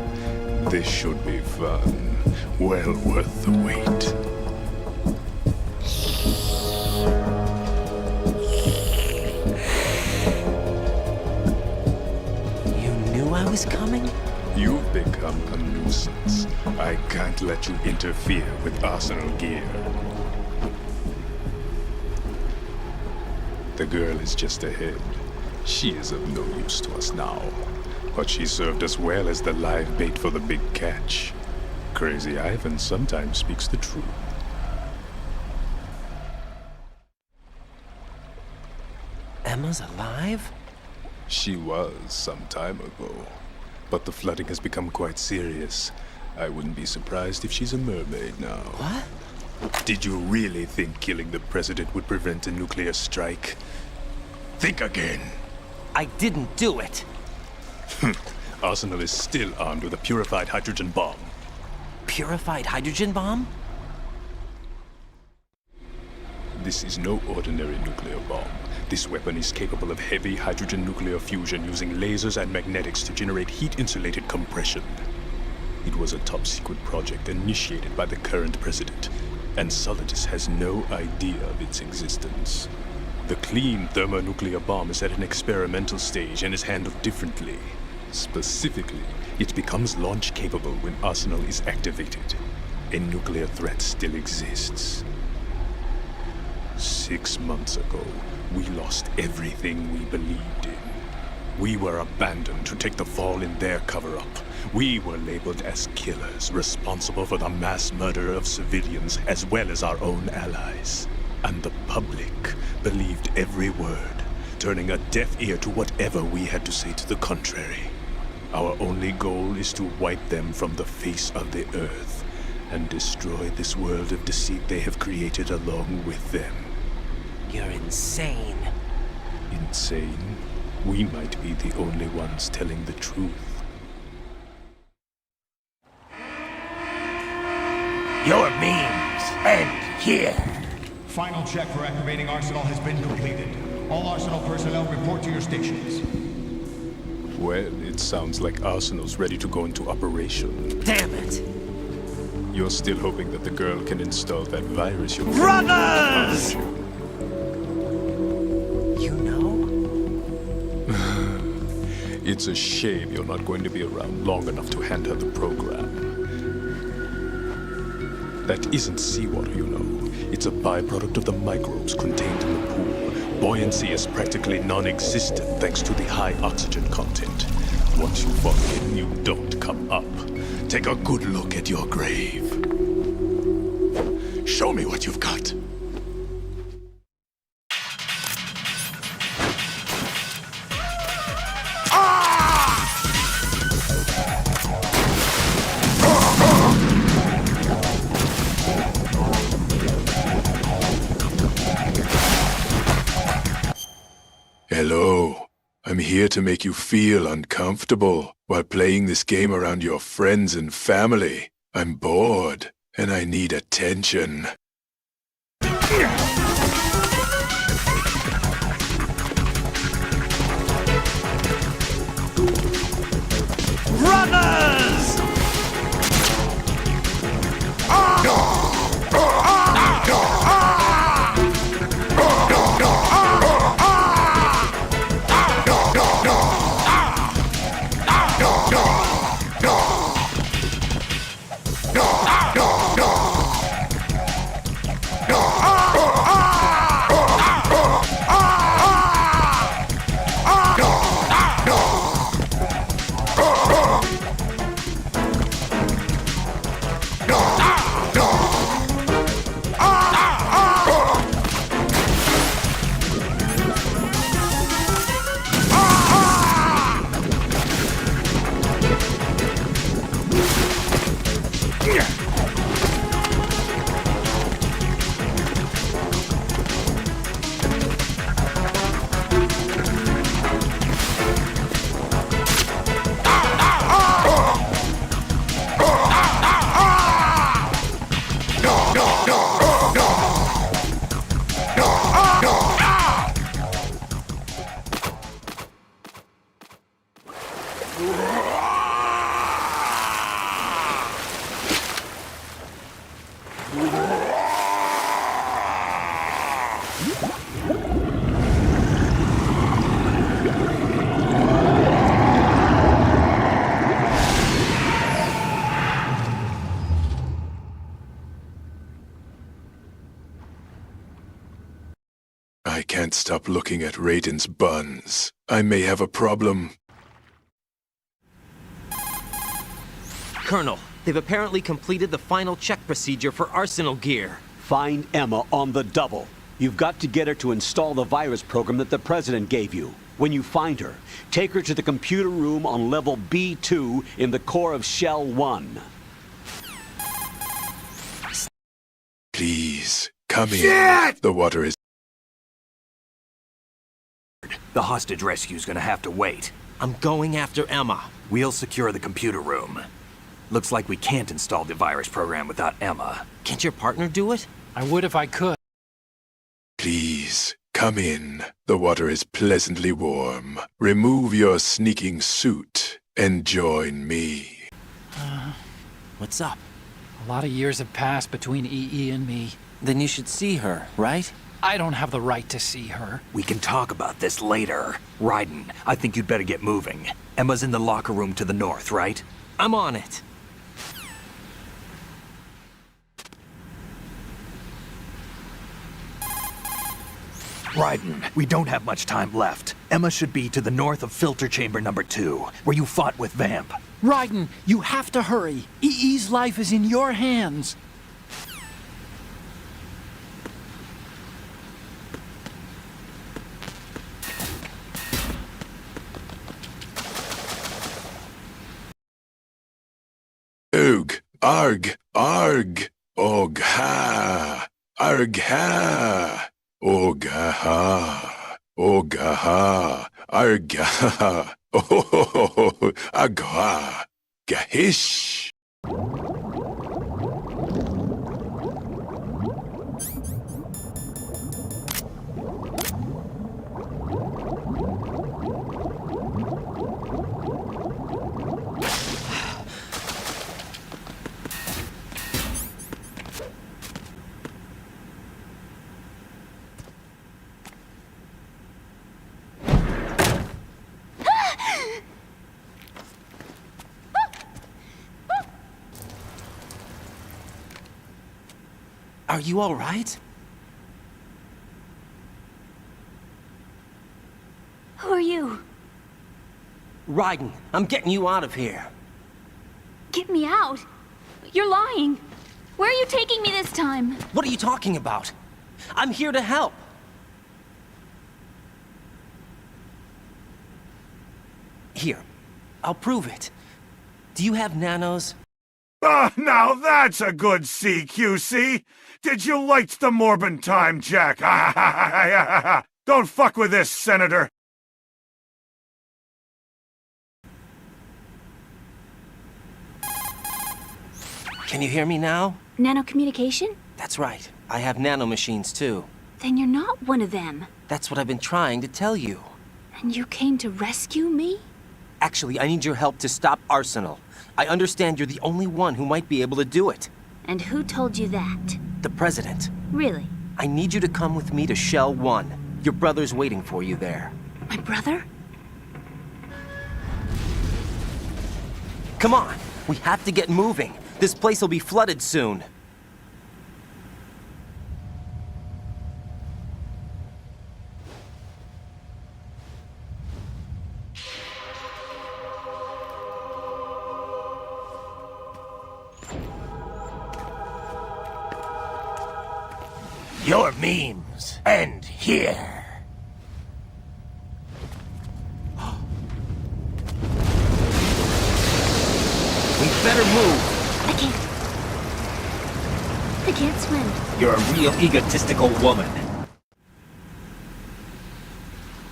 This should be fun. Well worth the wait. I was coming? You've become a nuisance. I can't let you interfere with Arsenal gear. The girl is just ahead. She is of no use to us now. But she served us well as the live bait for the big catch. Crazy Ivan sometimes speaks the truth. Emma's alive? She was some time ago. But the flooding has become quite serious. I wouldn't be surprised if she's a mermaid now. What? Did you really think killing the president would prevent a nuclear strike? Think again. I didn't do it. Arsenal is still armed with a purified hydrogen bomb. Purified hydrogen bomb? This is no ordinary nuclear bomb. This weapon is capable of heavy hydrogen nuclear fusion using lasers and magnetics to generate heat-insulated compression. It was a top-secret project initiated by the current president, and Solidus has no idea of its existence. The clean thermonuclear bomb is at an experimental stage and is handled differently. Specifically, it becomes launch-capable when Arsenal is activated. A nuclear threat still exists. 6 months ago, we lost everything we believed in. We were abandoned to take the fall in their cover-up. We were labeled as killers, responsible for the mass murder of civilians as well as our own allies. And the public believed every word, turning a deaf ear to whatever we had to say to the contrary. Our only goal is to wipe them from the face of the earth and destroy this world of deceit they have created along with them. You're insane. Insane? We might be the only ones telling the truth. Your memes end here. Final check for activating Arsenal has been completed. All Arsenal personnel report to your stations. Well, it sounds like Arsenal's ready to go into operation. Damn it! You're still hoping that the girl can install that virus you're Brothers! You know? It's a shame you're not going to be around long enough to hand her the program. That isn't seawater, you know. It's a byproduct of the microbes contained in the pool. Buoyancy is practically non-existent thanks to the high oxygen content. Once you fall in, you don't come up. Take a good look at your grave. Show me what you've got. Hello. I'm here to make you feel uncomfortable while playing this game around your friends and family. I'm bored, and I need attention. Brothers! can't stop looking at Raiden's buns. I may have a problem. Colonel, they've apparently completed the final check procedure for arsenal gear. Find Emma on the double. You've got to get her to install the virus program that the President gave you. When you find her, take her to the computer room on level B2 in the core of Shell 1. Please, come in. Shit! The water is... The hostage rescue's gonna have to wait. I'm going after Emma. We'll secure the computer room. Looks like we can't install the virus program without Emma. Can't your partner do it? I would if I could. Please, come in. The water is pleasantly warm. Remove your sneaking suit and join me. What's up? A lot of years have passed between EE and me. Then you should see her, right? I don't have the right to see her. We can talk about this later. Raiden, I think you'd better get moving. Emma's in the locker room to the north, right? I'm on it. Raiden, we don't have much time left. Emma should be to the north of filter chamber number 2, where you fought with Vamp. Raiden, you have to hurry. EE's life is in your hands. Ugh, arg, arg, og ha, arg ha, og ha, og ha, arg ha, oh, ag ha, gahish. Are you all right? Who are you? Raiden, I'm getting you out of here. Get me out. You're lying. Where are you taking me this time? What are you talking about? I'm here to help. Here, I'll prove it. Do you have nanos? Ah, now that's a good CQC. Did you light the Morbin time, Jack? Don't fuck with this, Senator. Can you hear me now? Nanocommunication? That's right. I have nanomachines too. Then you're not one of them. That's what I've been trying to tell you. And you came to rescue me? Actually, I need your help to stop Arsenal. I understand you're the only one who might be able to do it. And who told you that? The President. Really? I need you to come with me to Shell 1. Your brother's waiting for you there. My brother? Come on! We have to get moving. This place will be flooded soon. Your memes end here. We better move. I can't swim. You're a real egotistical woman.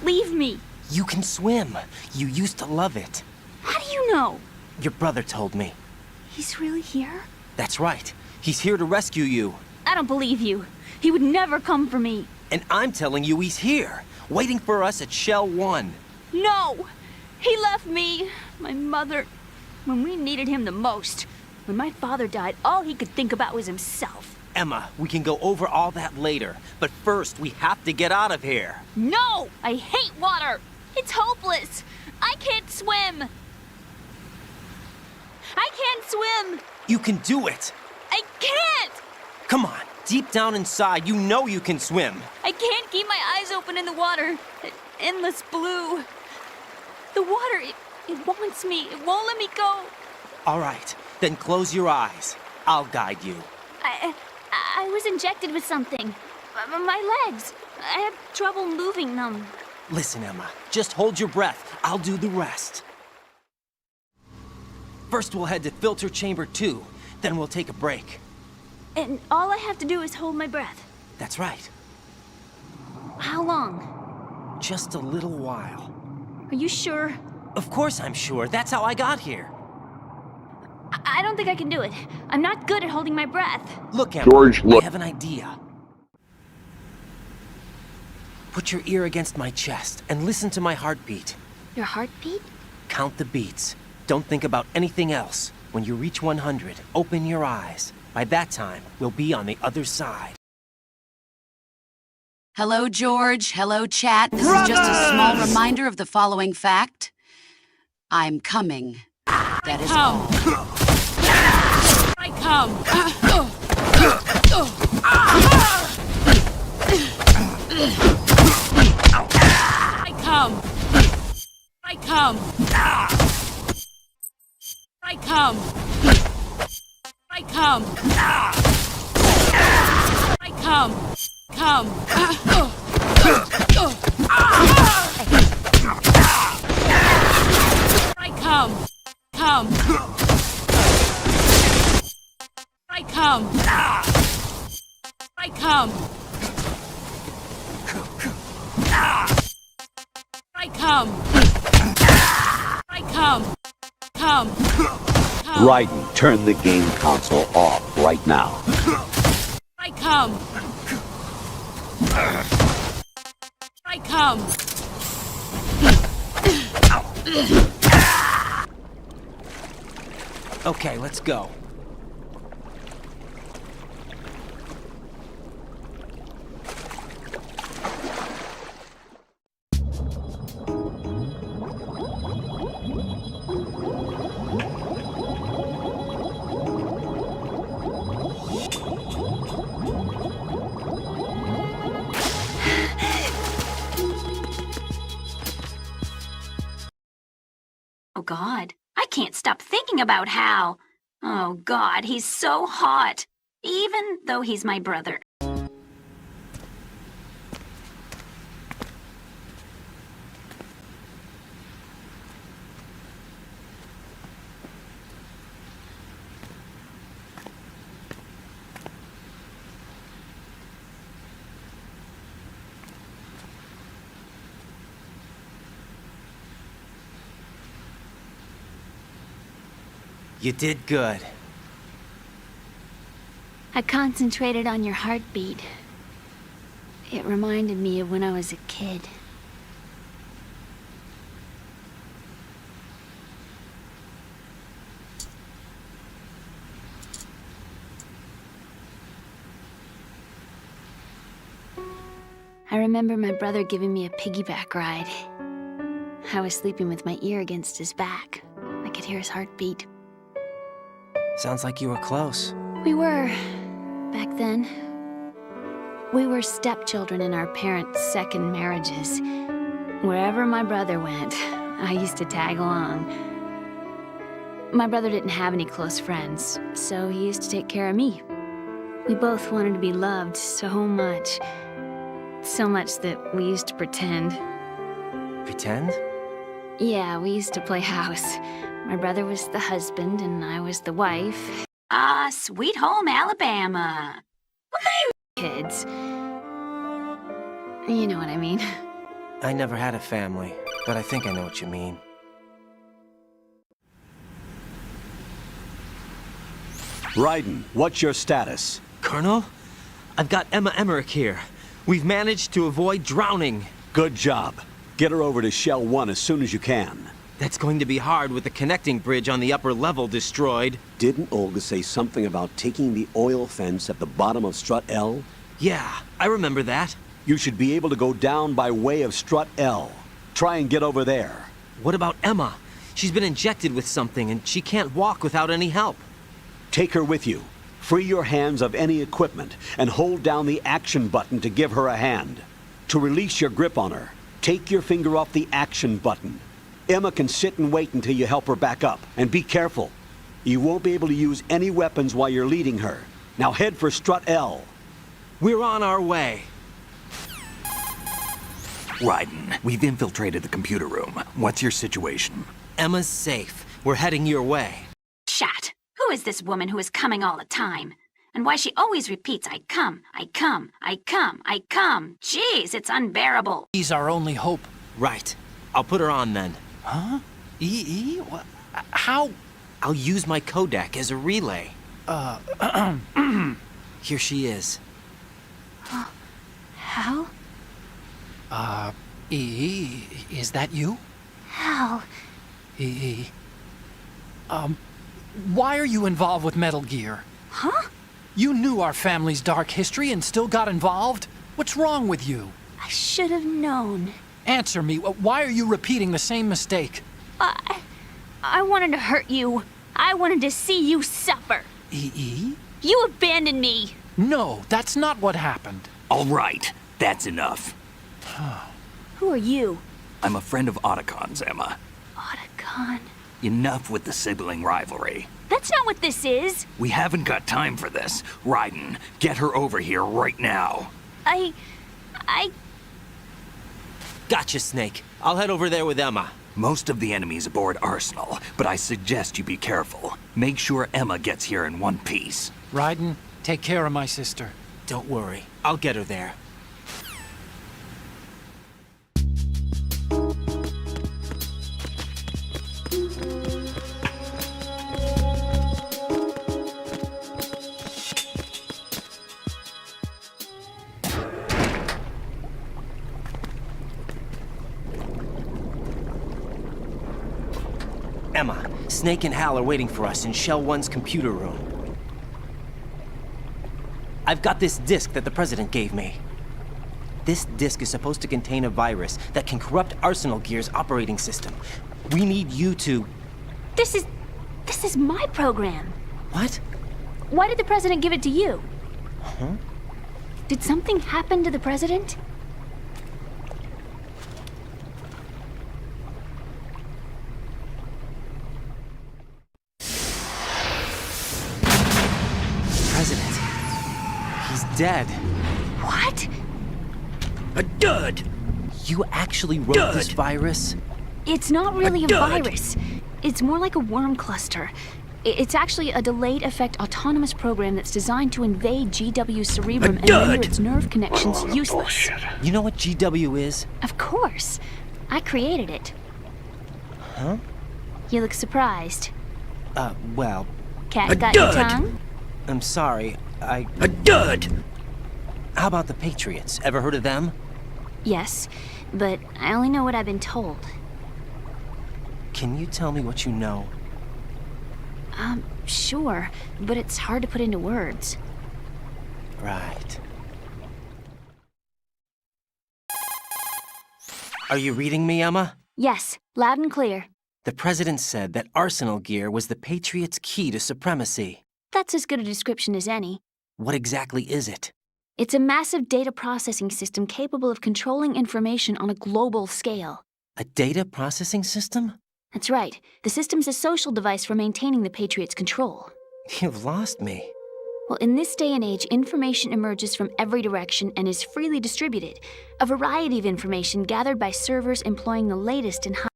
Leave me. You can swim. You used to love it. How do you know? Your brother told me. He's really here? That's right. He's here to rescue you. I don't believe you. He would never come for me. And I'm telling you he's here, waiting for us at Shell 1. No! He left me, my mother, when we needed him the most. When my father died, all he could think about was himself. Emma, we can go over all that later. But first, we have to get out of here. No! I hate water! It's hopeless! I can't swim! I can't swim! You can do it. I can't! Come on, Deep down inside, you know you can swim. I can't keep my eyes open in the water. Endless blue. The water, it wants me. It won't let me go. All right, then close your eyes. I'll guide you. I was injected with something. My legs. I have trouble moving them. Listen, Emma, just hold your breath. I'll do the rest. First, we'll head to Filter Chamber 2. Then we'll take a break. And all I have to do is hold my breath. That's right. How long? Just a little while. Are you sure? Of course I'm sure. That's how I got here. I don't think I can do it. I'm not good at holding my breath. Look, Emma, George, look. I have an idea. Put your ear against my chest and listen to my heartbeat. Your heartbeat? Count the beats. Don't think about anything else. When you reach 100, open your eyes. By that time, we'll be on the other side. Hello, George. Hello, chat. This is just a small reminder of the following fact. I'm coming. That is all. I come. I come. I come. I come. I come. I come. Come. I come. Come. I come. I come. I come. I come. Come. Raiden, turn the game console off right now. I come. I come. Okay, let's go. Oh, God. I can't stop thinking about Hal. Oh, God, he's so hot. Even though he's my brother. You did good. I concentrated on your heartbeat. It reminded me of when I was a kid. I remember my brother giving me a piggyback ride. I was sleeping with my ear against his back. I could hear his heartbeat. Sounds like you were close. We were, back then. We were stepchildren in our parents' second marriages. Wherever my brother went, I used to tag along. My brother didn't have any close friends, so he used to take care of me. We both wanted to be loved so much. So much that we used to pretend. Pretend? Yeah, we used to play house. My brother was the husband, and I was the wife. Ah, sweet home Alabama. Kids. You know what I mean. I never had a family, but I think I know what you mean. Raiden, what's your status? Colonel? I've got Emma Emmerich here. We've managed to avoid drowning. Good job. Get her over to Shell 1 as soon as you can. That's going to be hard with the connecting bridge on the upper level destroyed. Didn't Olga say something about taking the oil fence at the bottom of Strut L? Yeah, I remember that. You should be able to go down by way of Strut L. Try and get over there. What about Emma? She's been injected with something and she can't walk without any help. Take her with you. Free your hands of any equipment and hold down the action button to give her a hand. To release your grip on her, take your finger off the action button. Emma can sit and wait until you help her back up. And be careful. You won't be able to use any weapons while you're leading her. Now head for Strut L. We're on our way. Raiden, we've infiltrated the computer room. What's your situation? Emma's safe. We're heading your way. Chat. Who is this woman who is coming all the time? And why she always repeats, I come, I come, I come, I come. Jeez, it's unbearable. He's our only hope. Right. I'll put her on then. Huh? E.E.? What? How? I'll use my Kodak as a relay. Here she is. Hal? E.E., is that you? Hal. E.E. Why are you involved with Metal Gear? Huh? You knew our family's dark history and still got involved? What's wrong with you? I should have known. Answer me. Why are you repeating the same mistake? I wanted to hurt you. I wanted to see you suffer. E.E.? You abandoned me. No, that's not what happened. All right, that's enough. Who are you? I'm a friend of Otacon's, Emma. Otacon? Enough with the sibling rivalry. That's not what this is. We haven't got time for this. Raiden, get her over here right now. I... Gotcha, Snake. I'll head over there with Emma. Most of the enemy's aboard Arsenal, but I suggest you be careful. Make sure Emma gets here in one piece. Raiden, take care of my sister. Don't worry. I'll get her there. Emma, Snake and Hal are waiting for us in Shell 1's computer room. I've got this disk that the President gave me. This disk is supposed to contain a virus that can corrupt Arsenal Gear's operating system. We need you to... This is my program. What? Why did the President give it to you? Huh? Did something happen to the President? President. He's dead. What? A dud! You actually wrote this virus? It's not really a dud. virus. It's more like a worm cluster. It's actually a delayed effect autonomous program that's designed to invade GW's cerebrum and render its nerve connections useless. You know what GW is? Of course. I created it. Huh? You look surprised. Well... Cat got your tongue? I'm sorry, A dud! How about the Patriots? Ever heard of them? Yes, but I only know what I've been told. Can you tell me what you know? Sure, but it's hard to put into words. Right. Are you reading me, Emma? Yes, loud and clear. The President said that Arsenal Gear was the Patriots' key to supremacy. That's as good a description as any. What exactly is it? It's a massive data processing system capable of controlling information on a global scale. A data processing system? That's right. The system's a social device for maintaining the Patriots' control. You've lost me. Well, in this day and age, information emerges from every direction and is freely distributed. A variety of information gathered by servers employing the latest in high...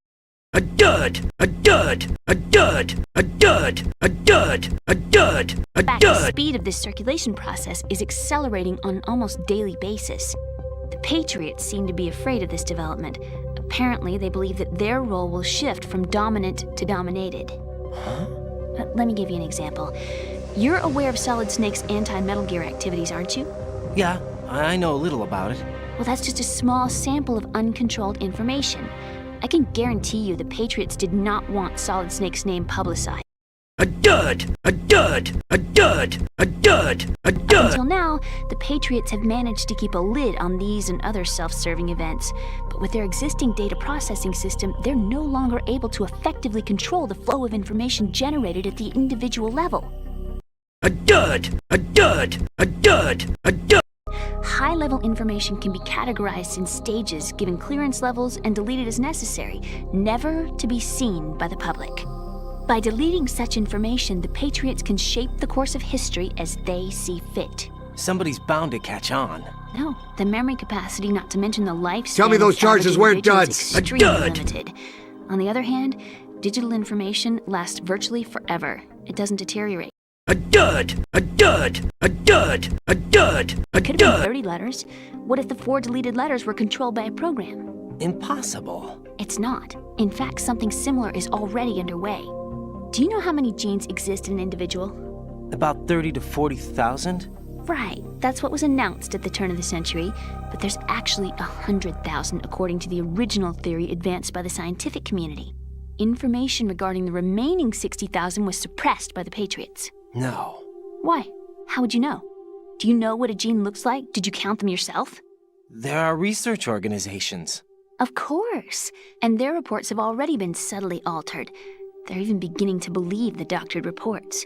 A dud! A dud! A dud! A dud! A dud! A dud! A fact, the dud! speed of this circulation process is accelerating on an almost daily basis. The Patriots seem to be afraid of this development. Apparently, they believe that their role will shift from dominant to dominated. Huh? Let me give you an example. You're aware of Solid Snake's anti-Metal Gear activities, aren't you? Yeah, I know a little about it. Well, that's just a small sample of uncontrolled information. I can guarantee you the Patriots did not want Solid Snake's name publicized. A dud! A dud! A dud! A dud! A dud! Until now, the Patriots have managed to keep a lid on these and other self-serving events. But with their existing data processing system, they're no longer able to effectively control the flow of information generated at the individual level. A dud! A dud! A dud! A dud! High-level information can be categorized in stages, given clearance levels, and deleted as necessary, never to be seen by the public. By deleting such information, the Patriots can shape the course of history as they see fit. Somebody's bound to catch on. No, the memory capacity, not to mention the lifespan... Tell me those of charges the weren't individual is duds. extremely A dud! limited. On the other hand, digital information lasts virtually forever. It doesn't deteriorate. A dud! A dud! A dud! A dud! A It could have been dud! 30 letters. What if the 4 deleted letters were controlled by a program? Impossible. It's not. In fact, something similar is already underway. Do you know how many genes exist in an individual? About 30 to 40,000? Right, that's what was announced at the turn of the century, but there's actually 100,000 according to the original theory advanced by the scientific community. Information regarding the remaining 60,000 was suppressed by the Patriots. No. Why? How would you know? Do you know what a gene looks like? Did you count them yourself? There are research organizations. Of course, and their reports have already been subtly altered. They're even beginning to believe the doctored reports.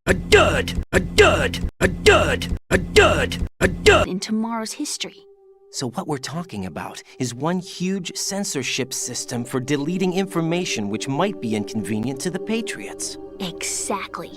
A dud! A dud! A dud! A dud! A dud! In tomorrow's history. So what we're talking about is one huge censorship system for deleting information which might be inconvenient to the Patriots. Exactly.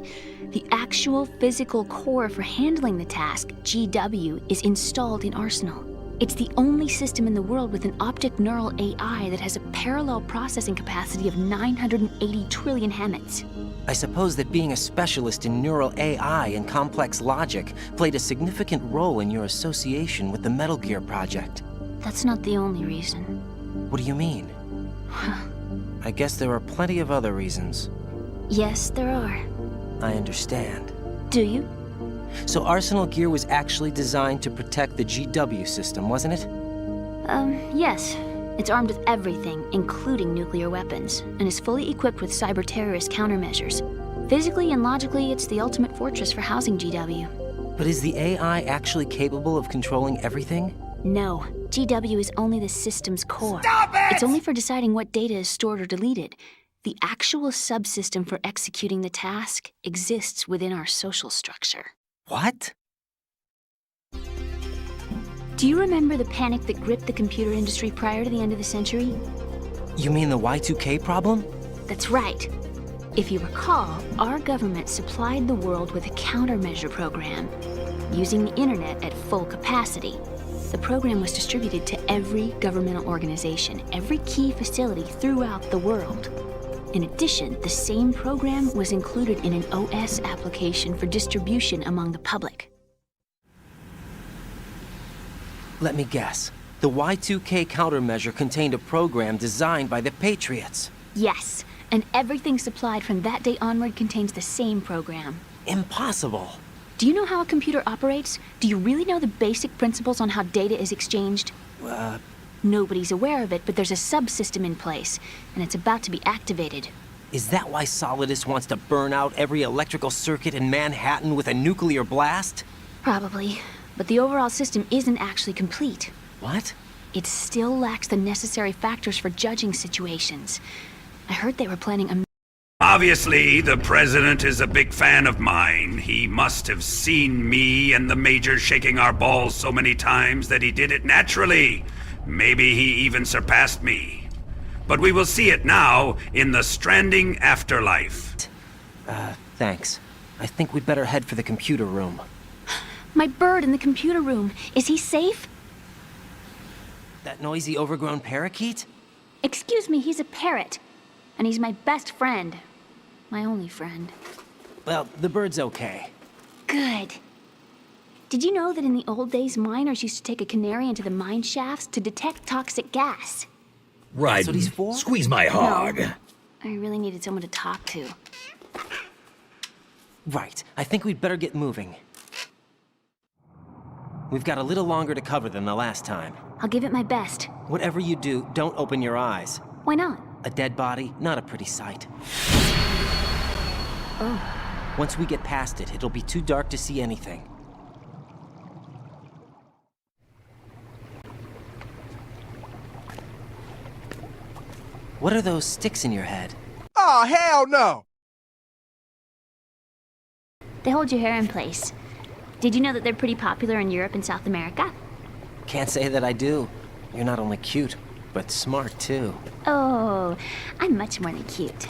The actual physical core for handling the task, GW, is installed in Arsenal. It's the only system in the world with an optic neural AI that has a parallel processing capacity of 980 trillion Hammets. I suppose that being a specialist in neural AI and complex logic played a significant role in your association with the Metal Gear project. That's not the only reason. What do you mean? I guess there are plenty of other reasons. Yes, there are. I understand. Do you? So Arsenal Gear was actually designed to protect the GW system, wasn't it? Yes. It's armed with everything, including nuclear weapons, and is fully equipped with cyber-terrorist countermeasures. Physically and logically, it's the ultimate fortress for housing GW. But is the AI actually capable of controlling everything? No. GW is only the system's core. Stop it! It's only for deciding what data is stored or deleted. The actual subsystem for executing the task exists within our social structure. What? Do you remember the panic that gripped the computer industry prior to the end of the century? You mean the Y2K problem? That's right. If you recall, our government supplied the world with a countermeasure program, using the internet at full capacity. The program was distributed to every governmental organization, every key facility throughout the world. In addition, the same program was included in an OS application for distribution among the public. Let me guess. The Y2K countermeasure contained a program designed by the Patriots. Yes, and everything supplied from that day onward contains the same program. Impossible. Do you know how a computer operates? Do you really know the basic principles on how data is exchanged? Nobody's aware of it, but there's a subsystem in place, and it's about to be activated. Is that why Solidus wants to burn out every electrical circuit in Manhattan with a nuclear blast? Probably, but the overall system isn't actually complete. What? It still lacks the necessary factors for judging situations. I heard they were planning a... Obviously, the president is a big fan of mine. He must have seen me and the major shaking our balls so many times that he did it naturally. Maybe he even surpassed me. But we will see it now in the stranding afterlife. Thanks. I think we'd better head for the computer room. My bird in the computer room. Is he safe? That noisy, overgrown parakeet? Excuse me, he's a parrot. And he's my best friend. My only friend. Well, the bird's okay. Good. Did you know that in the old days, miners used to take a canary into the mine shafts to detect toxic gas? Right. That's what he's for? Squeeze my hog. No. I really needed someone to talk to. Right. I think we'd better get moving. We've got a little longer to cover than the last time. I'll give it my best. Whatever you do, don't open your eyes. Why not? A dead body, not a pretty sight. Oh. Once we get past it, it'll be too dark to see anything. What are those sticks in your head? Oh, hell no! They hold your hair in place. Did you know that they're pretty popular in Europe and South America? Can't say that I do. You're not only cute, but smart too. Oh, I'm much more than cute.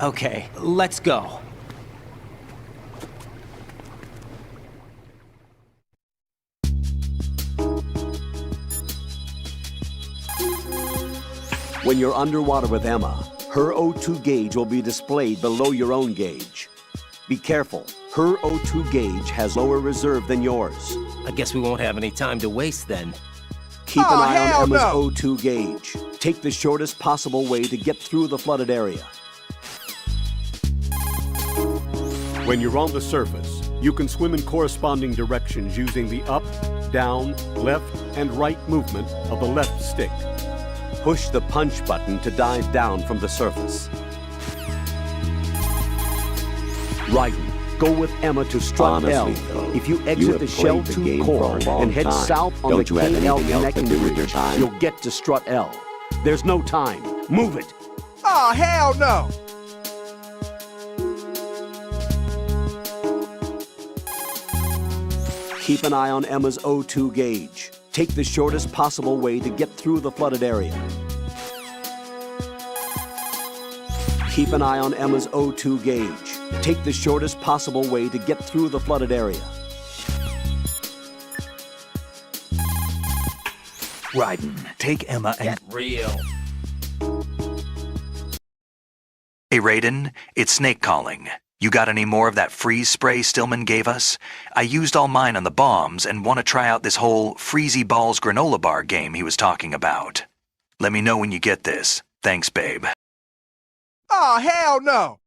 Okay, let's go. When you're underwater with Emma, her O2 gauge will be displayed below your own gauge. Be careful. Her O2 gauge has lower reserve than yours. I guess we won't have any time to waste then. Keep an eye on Emma's O2 gauge. Take the shortest possible way to get through the flooded area. When you're on the surface, you can swim in corresponding directions using the up, down, left, and right movement of the left stick. Push the punch button to dive down from the surface. Raiden, go with Emma to Strut L. If you exit the Shell 2 core and head south on the KL connecting bridge, you'll get to Strut L. There's no time. Move it. Oh, hell no! Keep an eye on Emma's O2 gauge. Take the shortest possible way to get through the flooded area. Keep an eye on Emma's O2 gauge. Take the shortest possible way to get through the flooded area. Raiden, take Emma and... Get real. Hey, Raiden, it's Snake calling. You got any more of that freeze spray Stillman gave us? I used all mine on the bombs and want to try out this whole Freezy Balls granola bar game he was talking about. Let me know when you get this. Thanks, babe. Oh, hell no!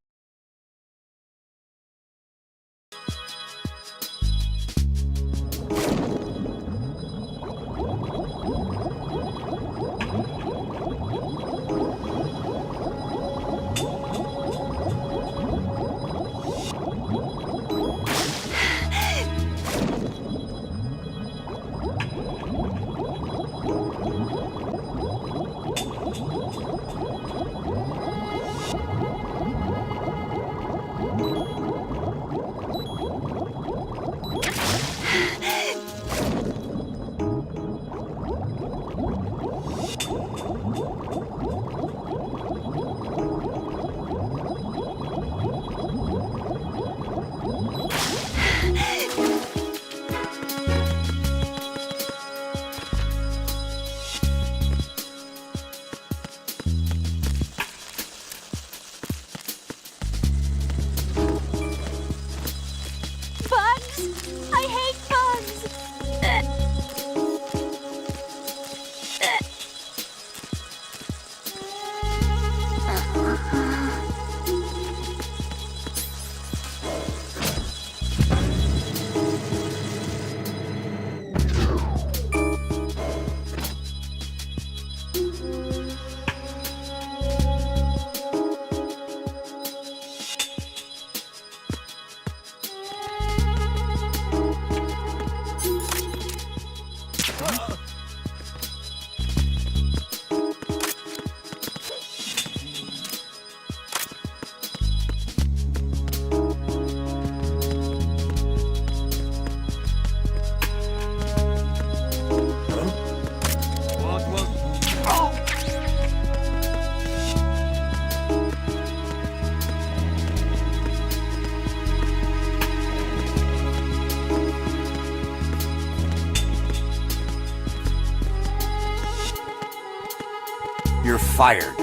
You're fired.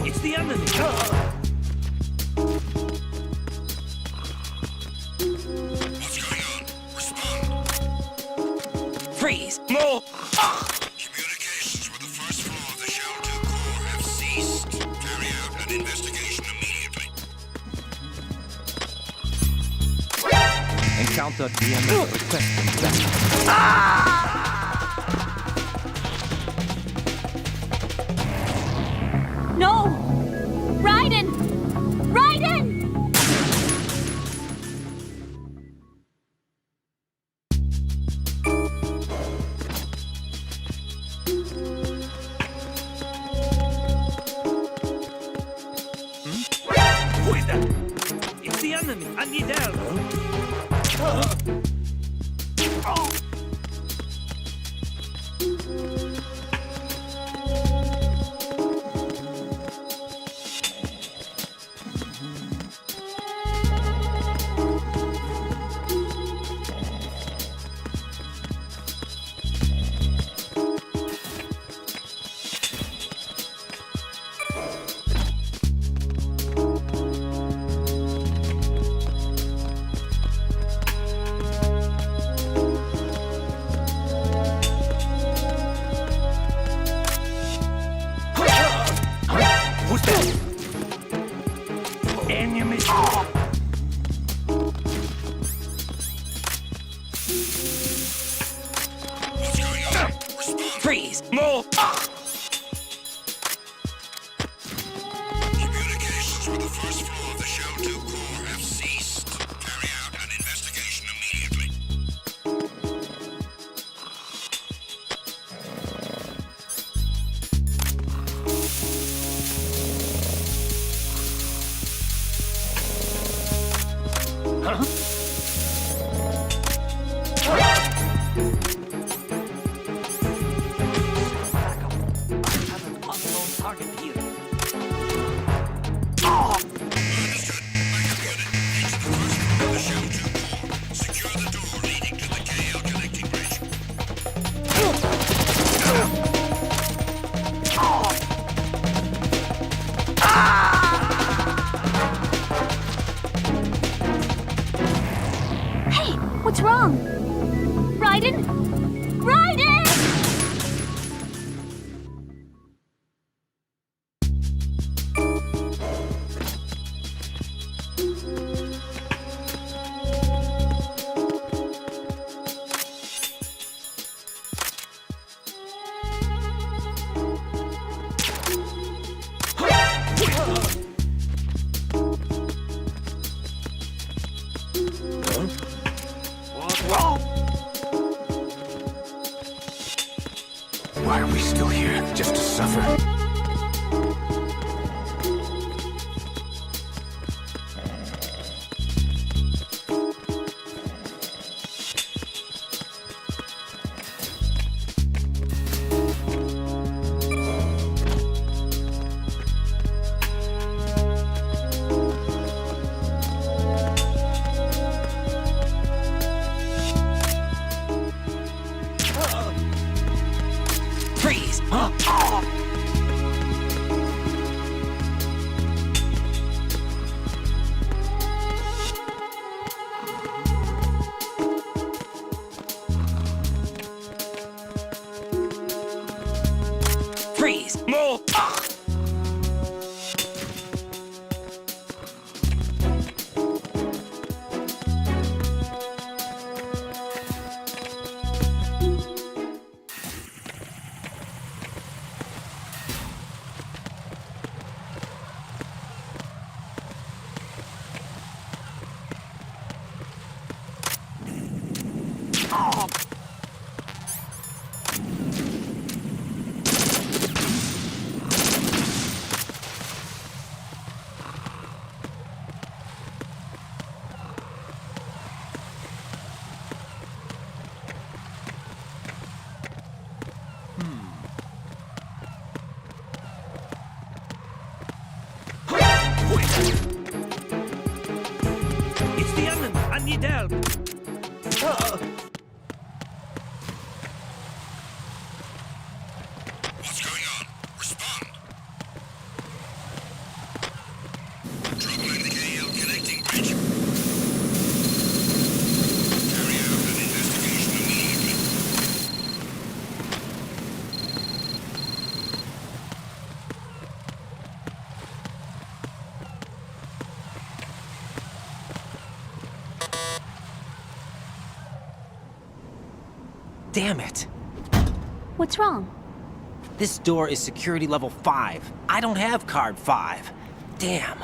It's the enemy! Freeze! No! Communications with the first floor of the Shell 2 core have ceased. Carry out an investigation immediately. Encounter DMS requesting that. enemy. I need help. Freeze! More! Communications with the first floor of the Shell 2 core have ceased. Carry out an investigation immediately. Hey, what's wrong? Raiden? Raiden! What's wrong? Why are we still here? Just to suffer? Freeze! Freeze! More! It's the enemy. I need help. What's going on? Respond. Trouble in the KL connecting bridge. Carry out an investigation immediately. Damn it! What's wrong? This door is security level 5. I don't have card 5. Damn.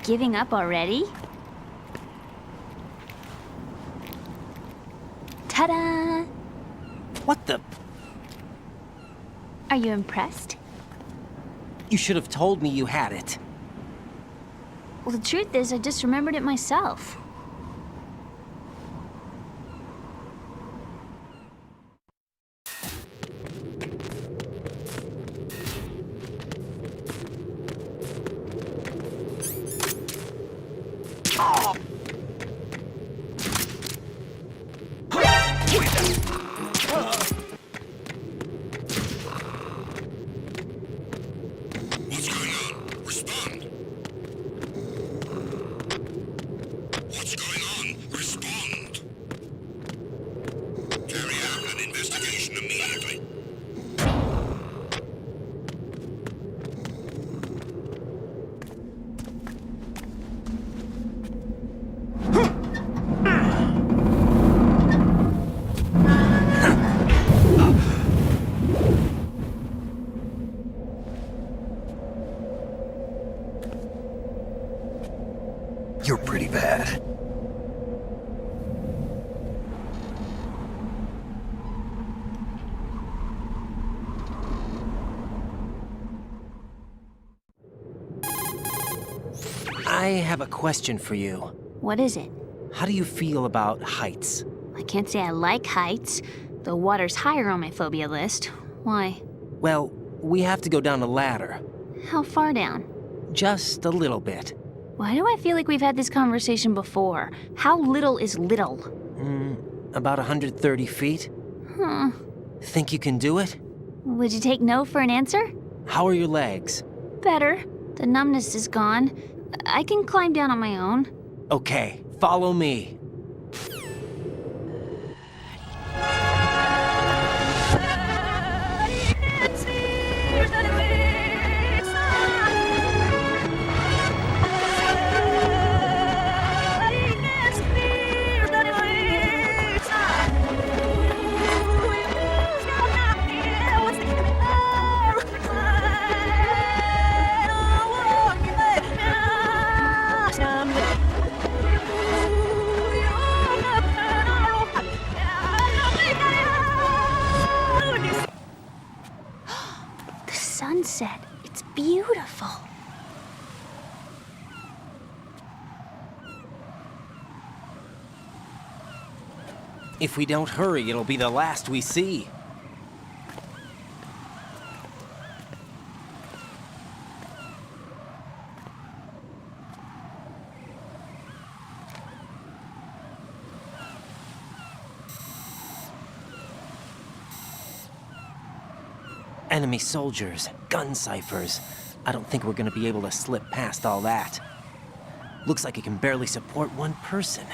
Giving up already? Ta-da! What the? Are you impressed? You should have told me you had it. Well, the truth is, I just remembered it myself. You're pretty bad. I have a question for you. What is it? How do you feel about heights? I can't say I like heights. The water's higher on my phobia list. Why? Well, we have to go down a ladder. How far down? Just a little bit. Why do I feel like we've had this conversation before? How little is little? About 130 feet. Huh. Think you can do it? Would you take no for an answer? How are your legs? Better. The numbness is gone. I can climb down on my own. Okay, follow me. Sunset. It's beautiful. If we don't hurry, it'll be the last we see. Enemy soldiers, gun ciphers. I don't think we're gonna be able to slip past all that. Looks like it can barely support one person.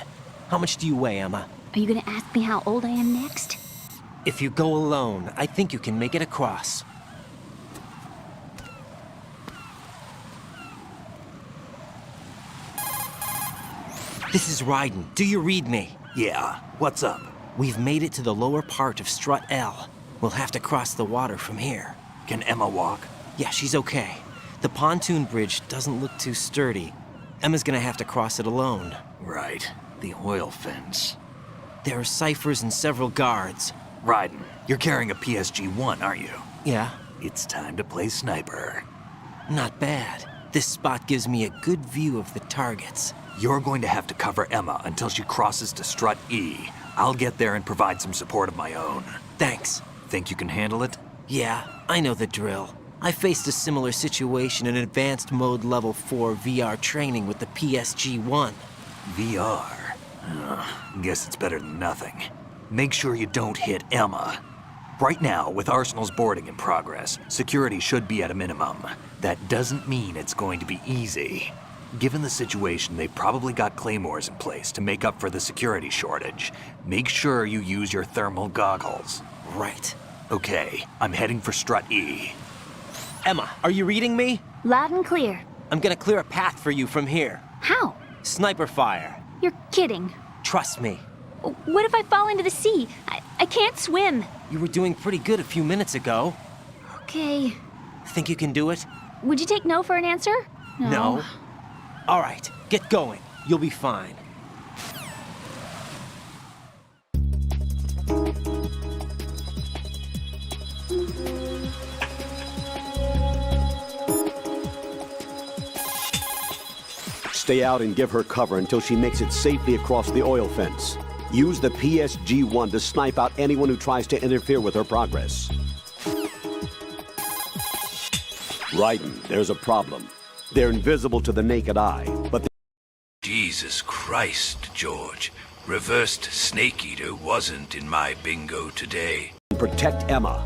How much do you weigh, Emma? Are you gonna ask me how old I am next? If you go alone, I think you can make it across. This is Raiden. Do you read me? Yeah, what's up? We've made it to the lower part of Strut L. We'll have to cross the water from here. Can Emma walk? Yeah, she's okay. The pontoon bridge doesn't look too sturdy. Emma's gonna have to cross it alone. Right. The oil fence. There are ciphers and several guards. Raiden, you're carrying a PSG-1, aren't you? Yeah. It's time to play sniper. Not bad. This spot gives me a good view of the targets. You're going to have to cover Emma until she crosses to Strut E. I'll get there and provide some support of my own. Thanks. Think you can handle it? Yeah, I know the drill. I faced a similar situation in Advanced Mode Level 4 VR training with the PSG-1. VR? Guess it's better than nothing. Make sure you don't hit Emma. Right now, with Arsenal's boarding in progress, security should be at a minimum. That doesn't mean it's going to be easy. Given the situation, they've probably got claymores in place to make up for the security shortage. Make sure you use your thermal goggles. Right. Okay, I'm heading for Strut E. Emma, are you reading me? Loud and clear. I'm gonna clear a path for you from here. How? Sniper fire. You're kidding. Trust me. What if I fall into the sea? I can't swim. You were doing pretty good a few minutes ago. Okay. Think you can do it? Would you take no for an answer? No. All right, get going. You'll be fine. Stay out and give her cover until she makes it safely across the oil fence. Use the PSG-1 to snipe out anyone who tries to interfere with her progress. Raiden, there's a problem. They're invisible to the naked eye, but... Jesus Christ, George. Reversed Snake Eater wasn't in my bingo today. Protect Emma.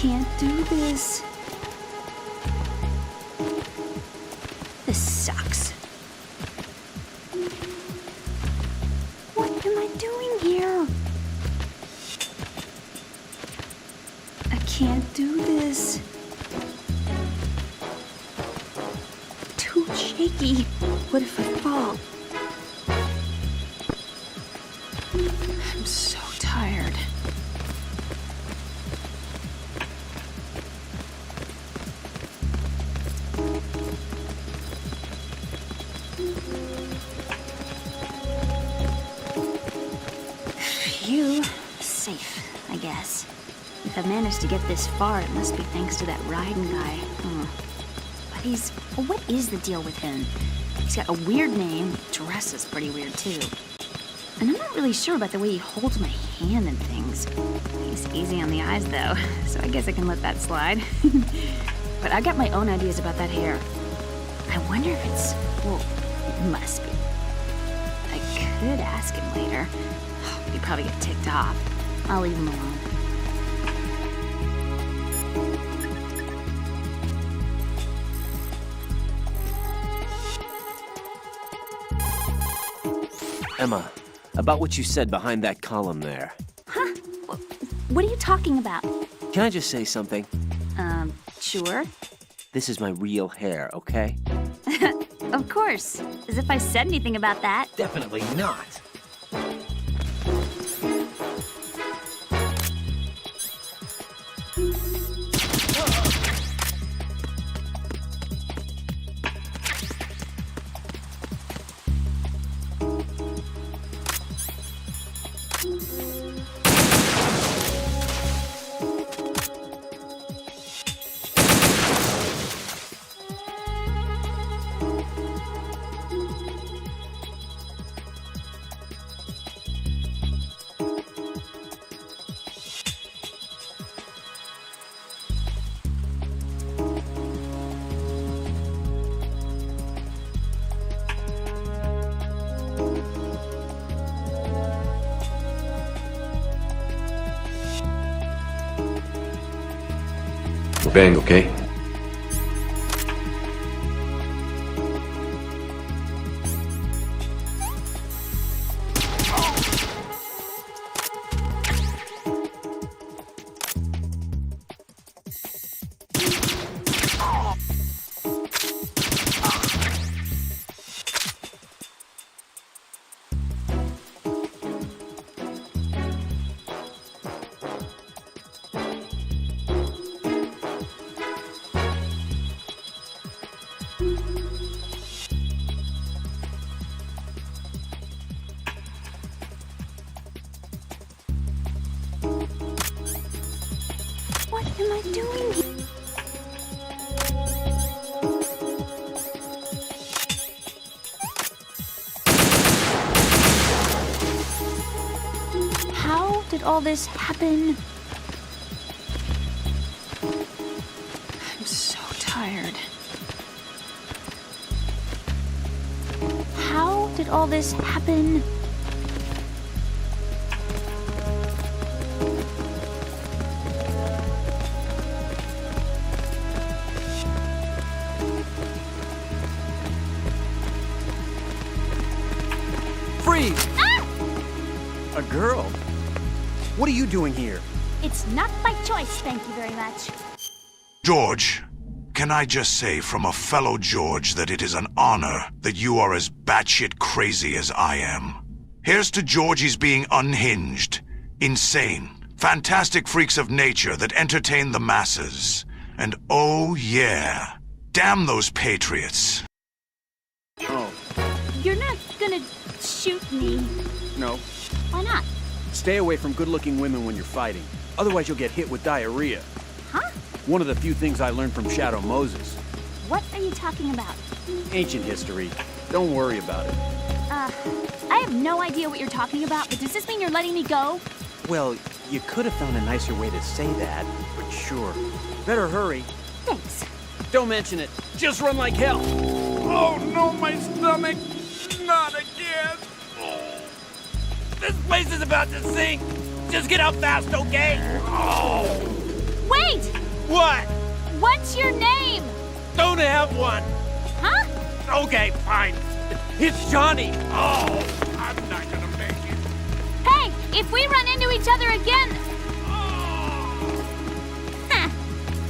Can't do this. This sucks. What am I doing here? I can't do this. Too shaky. What if I fall? I'm so tired. Safe, I guess. If I managed to get this far, it must be thanks to that Raiden guy. But what is the deal with him? He's got a weird name, dresses pretty weird too. And I'm not really sure about the way he holds my hand and things. He's easy on the eyes though, so I guess I can let that slide. But I got my own ideas about that hair. I wonder if it's, well, it must be. I could ask him later. He'd probably get ticked off. I'll leave him alone. Emma, about what you said behind that column there. Huh? What are you talking about? Can I just say something? Sure. This is my real hair, okay? Of course. As if I said anything about that. Definitely not. Bang, okay? am I doing here? How did all this happen? I'm so tired. How did all this happen? Freeze! Ah! A girl? What are you doing here? It's not by choice, thank you very much. George, can I just say from a fellow George that it is an honor that you are as batshit crazy as I am. Here's to Georgie's being unhinged, insane, fantastic freaks of nature that entertain the masses. And oh yeah, damn those patriots. Oh, You're not gonna shoot me. no. Why not? Stay away from good-looking women when you're fighting. Otherwise you'll get hit with diarrhea. Huh? One of the few things I learned from Shadow Moses. What are you talking about? Ancient history. Don't worry about it. I have no idea what you're talking about, but does this mean you're letting me go? Well, you could have found a nicer way to say that, but sure. Better hurry. Thanks. Don't mention it. Just run like hell. Oh no, my stomach! Not again! This place is about to sink! Just get out fast, okay? Oh! Wait! What? What's your name? Don't have one! Huh? Okay, fine. It's Johnny! Oh, I'm not gonna make it. Hey, if we run into each other again... Huh.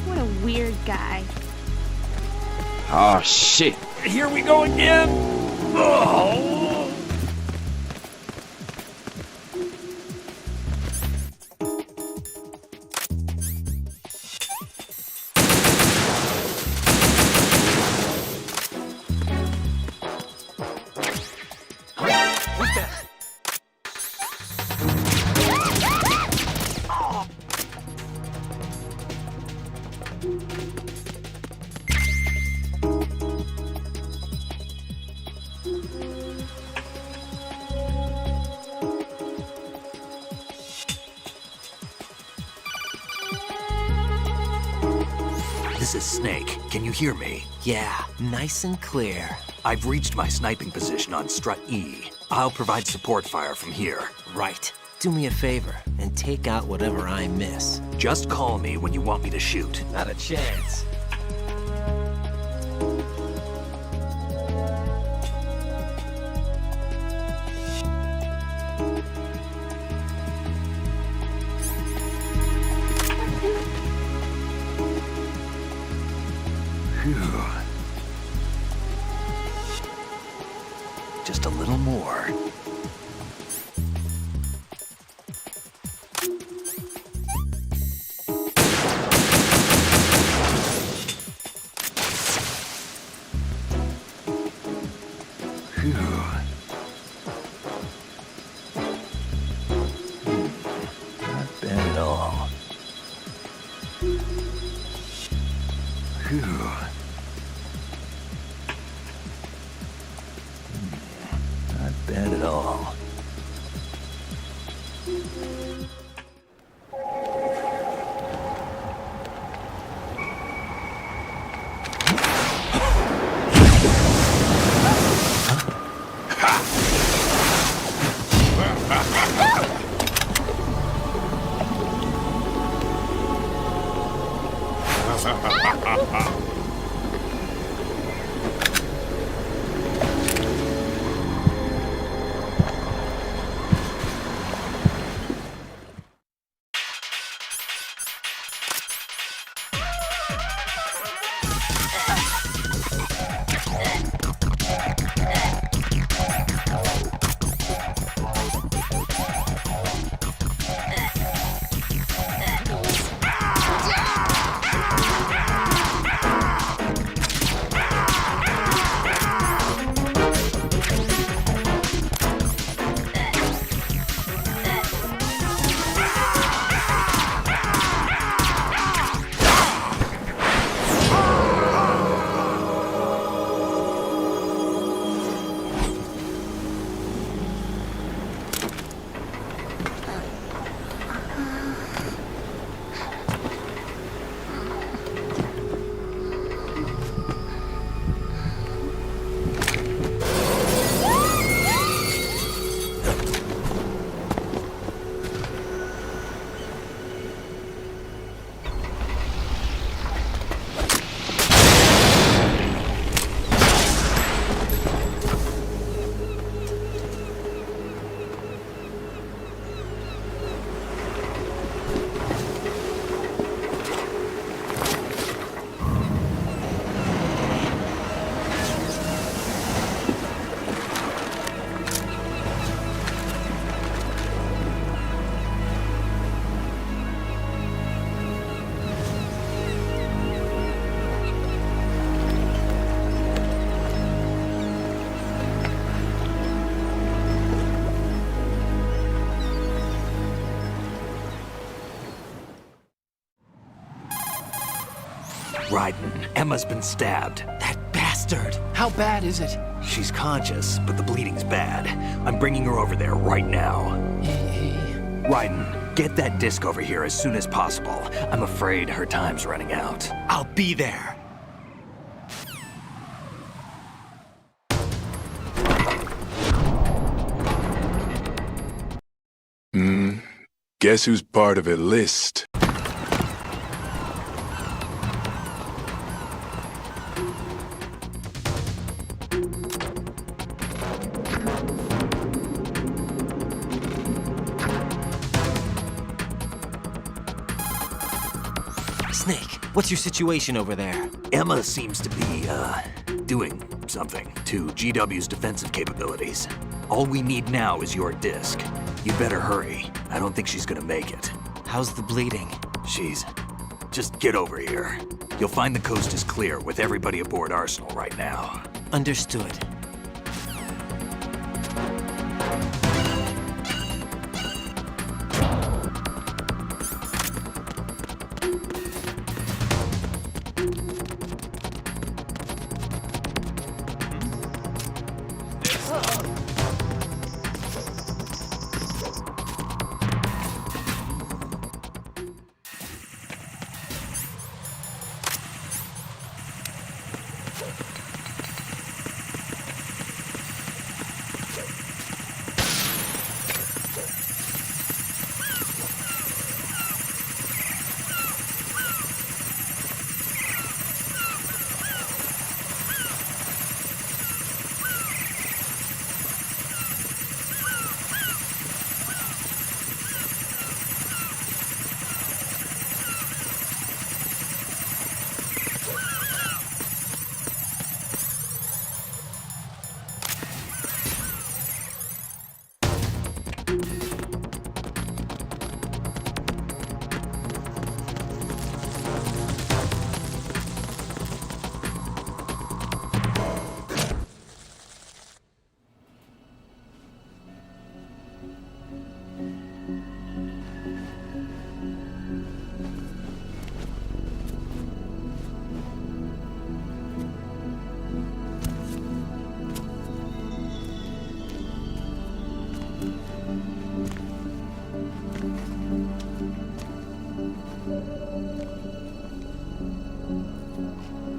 What a weird guy. Oh, shit. Here we go again! Oh! This is Snake. Can you hear me? Yeah, nice and clear. I've reached my sniping position on Strut E. I'll provide support fire from here. Right. Do me a favor and take out whatever I miss. Just call me when you want me to shoot. Not a chance. Phew. Just a little more. Phew. Not bad at all. Phew. Not bad at all. Raiden, Emma's been stabbed. That bastard! How bad is it? She's conscious, but the bleeding's bad. I'm bringing her over there right now. Raiden, get that disc over here as soon as possible. I'm afraid her time's running out. I'll be there. Guess who's part of a list? Snake, what's your situation over there? Emma seems to be, doing something to GW's defensive capabilities. All we need now is your disc. You better hurry. I don't think she's gonna make it. How's the bleeding? Just get over here. You'll find the coast is clear with everybody aboard Arsenal right now. Understood.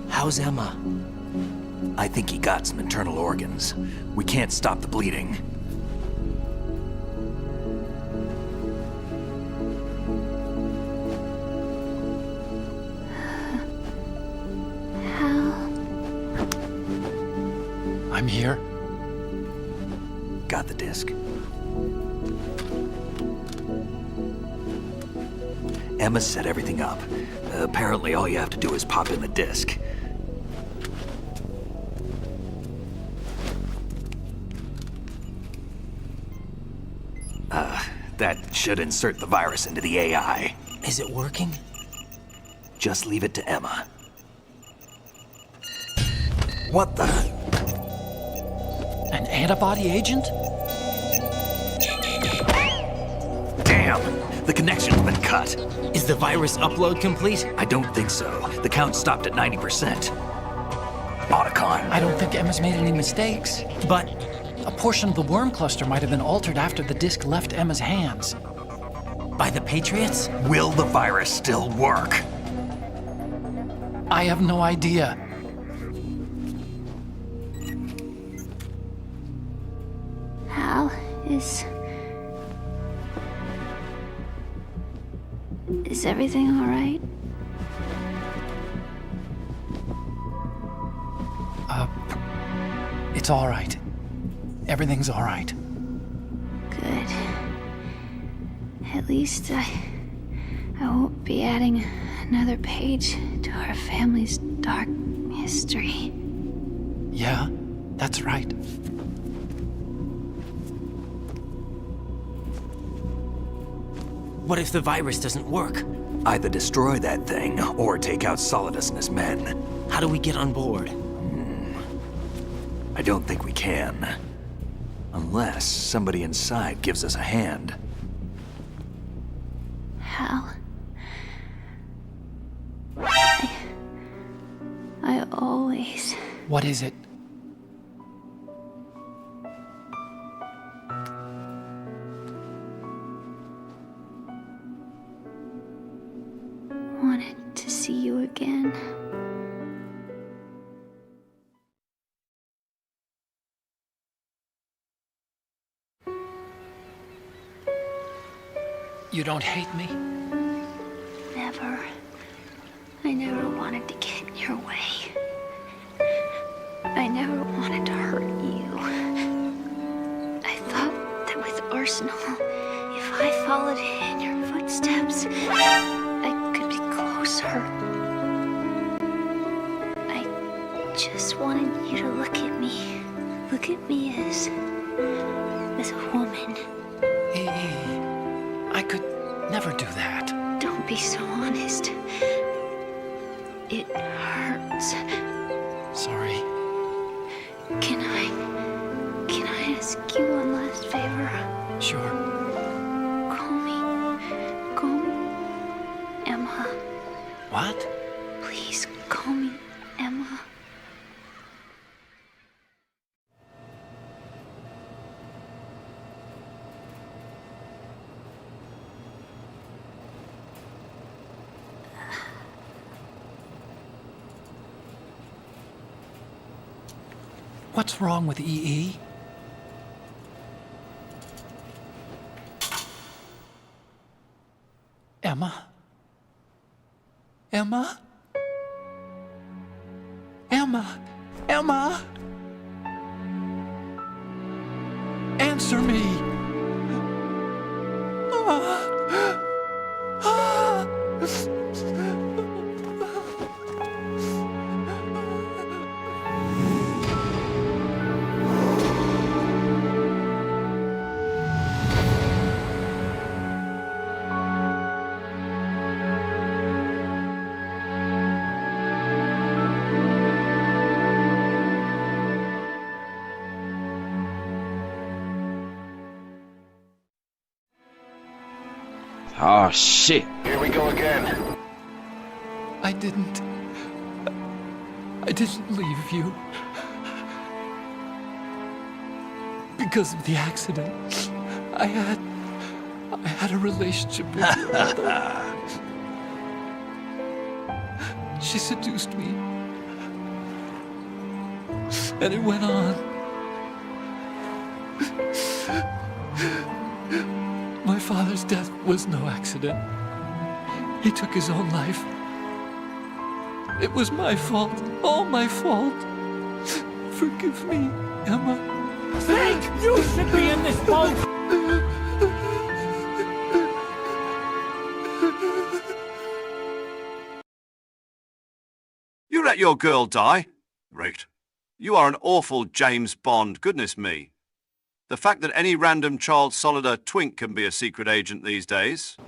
How's Emma? I think he got some internal organs. We can't stop the bleeding. I'm here. Got the disc. Emma set everything up. Apparently all you have to do is pop in the disc. That should insert the virus into the AI. Is it working? Just leave it to Emma. What the? An antibody agent? Damn! The connection's been cut. Is the virus upload complete? I don't think so. The count stopped at 90%. Otacon. I don't think Emma's made any mistakes. But a portion of the worm cluster might have been altered after the disc left Emma's hands. By the Patriots? Will the virus still work? I have no idea. Hal, is everything all right? It's all right. Everything's all right. Good. At least I won't be adding another page to our family's dark history. Yeah, that's right. What if the virus doesn't work? Either destroy that thing, or take out Solidus and his men. How do we get on board? I don't think we can. Unless somebody inside gives us a hand. Hal. always. What is it? Wanted to see you again. You don't hate me? Never. I never wanted to get in your way. I never wanted to hurt you. I thought that with Arsenal, if I followed in your footsteps, I could be closer. I just wanted you to look at me. Look at me as a woman. I could never do that. Don't be so honest. It hurts. Sorry. Can I ask you one last favor? Sure. Call me Emma. What? Please call me Emma. What's wrong with EE? Emma? Emma? Emma? Emma? Answer me! Oh, shit. Here we go again. I didn't leave you. Because of the accident. I had a relationship with your mother. She seduced me. And it went on. My father's death was no accident. He took his own life. It was my fault, all my fault. Forgive me, Emma. Snake, you should be in this boat! You let your girl die? Right. You are an awful James Bond, goodness me. The fact that any random child solider twink can be a secret agent these days.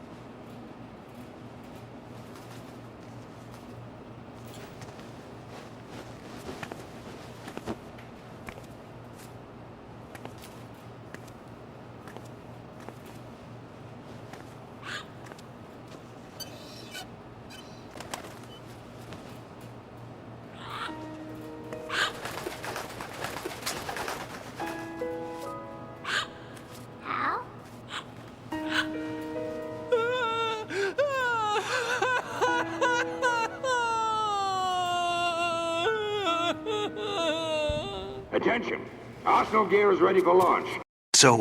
Attention. Arsenal gear is ready for launch. So,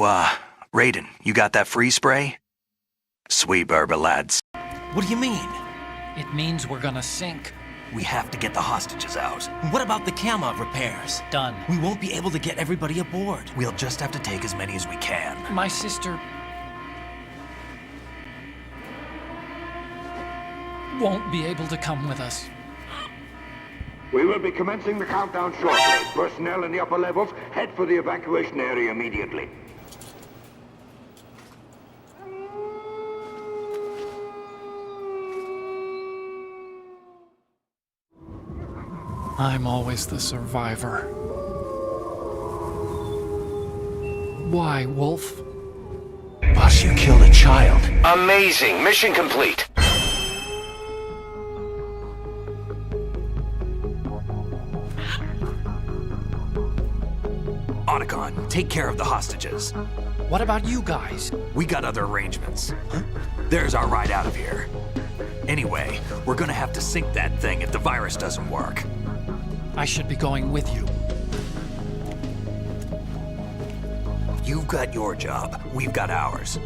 Raiden, you got that freeze spray? Sweet burger, lads. What do you mean? It means we're gonna sink. We have to get the hostages out. What about the camo repairs? Done. We won't be able to get everybody aboard. We'll just have to take as many as we can. My sister won't be able to come with us. We will be commencing the countdown shortly. Personnel in the upper levels, head for the evacuation area immediately. I'm always the survivor. Why, Wolf? Boss, you killed a child. Amazing. Mission complete. on, take care of the hostages. What about you guys? We got other arrangements. There's our ride out of here. Anyway, we're gonna have to sink that thing if the virus doesn't work. I should be going with you. You've got your job, we've got ours.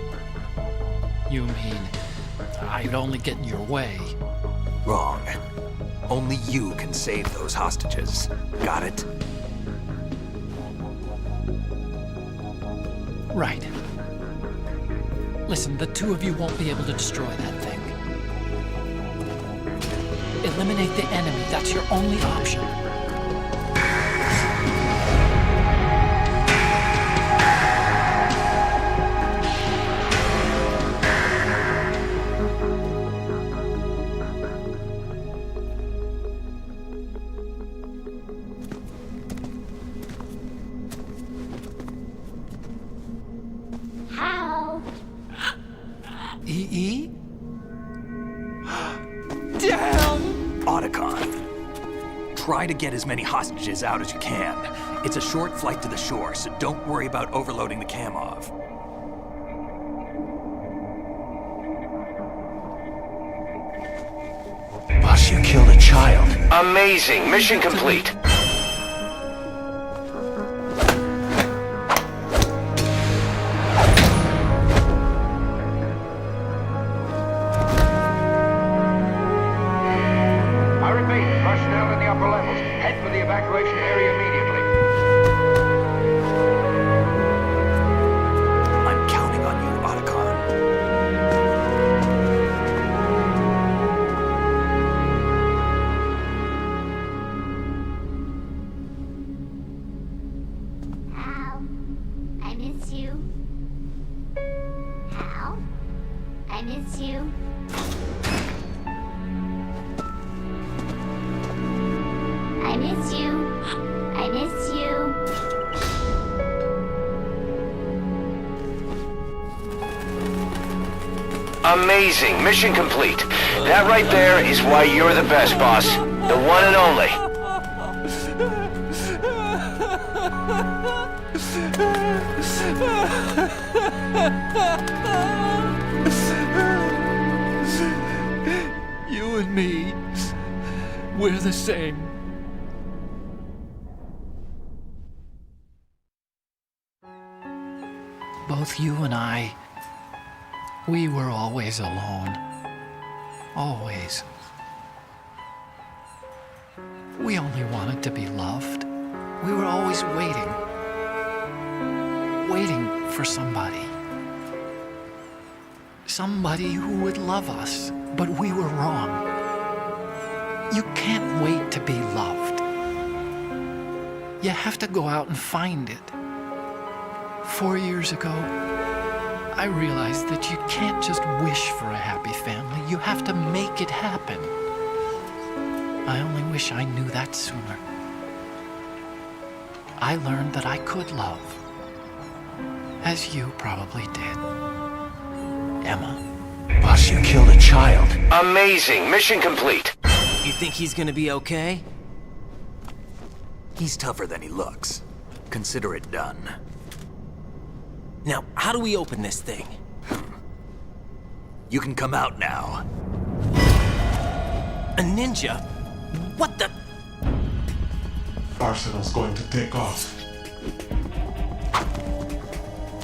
You mean I'd only get in your way? Wrong. Only you can save those hostages. Got it? Right. Listen, the two of you won't be able to destroy that thing. Eliminate the enemy. That's your only option. EE? Damn! Otacon. Try to get as many hostages out as you can. It's a short flight to the shore, so don't worry about overloading the Kamov. Boss, you killed a child. Amazing. Mission complete. I repeat, personnel in the upper levels, head for the evacuation area immediately. I'm counting on you, Otacon. Hal, I miss you. Hal, I miss you. I miss you. I miss you. Amazing. Mission complete. That right there is why you're the best, boss. The one and only. You and me, we're the same. Both you and I, we were always alone. Always. We only wanted to be loved. We were always waiting. Waiting for somebody. Somebody who would love us, but we were wrong. You can't wait to be loved. You have to go out and find it. 4 years ago, I realized that you can't just wish for a happy family. You have to make it happen. I only wish I knew that sooner. I learned that I could love, as you probably did. Emma. Boss, you killed a child. Amazing. Mission complete. You think he's gonna be okay? He's tougher than he looks. Consider it done. Now, how do we open this thing? You can come out now. A ninja? What the? Arsenal's going to take off.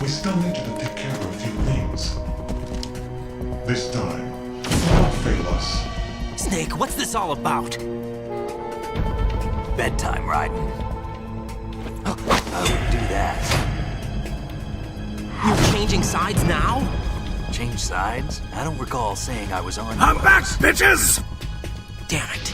We still need you to take care of a few things. This time, don't fail us. Snake, what's this all about? Bedtime, Raiden. I wouldn't do that. You're changing sides now? Change sides? I don't recall saying I was on I'm yours. back, bitches! Damn it.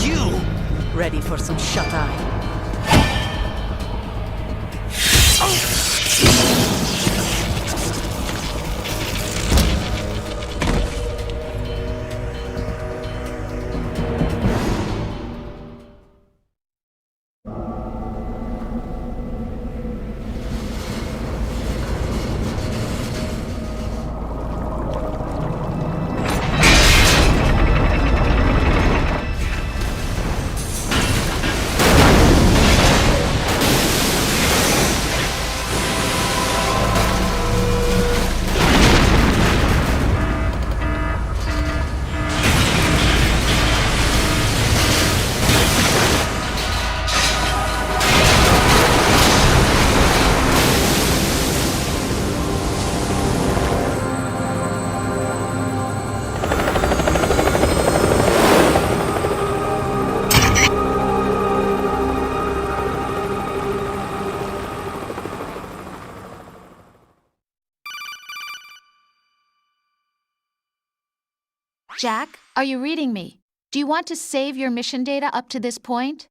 You! Ready for some shut-eye? Jack, are you reading me? Do you want to save your mission data up to this point?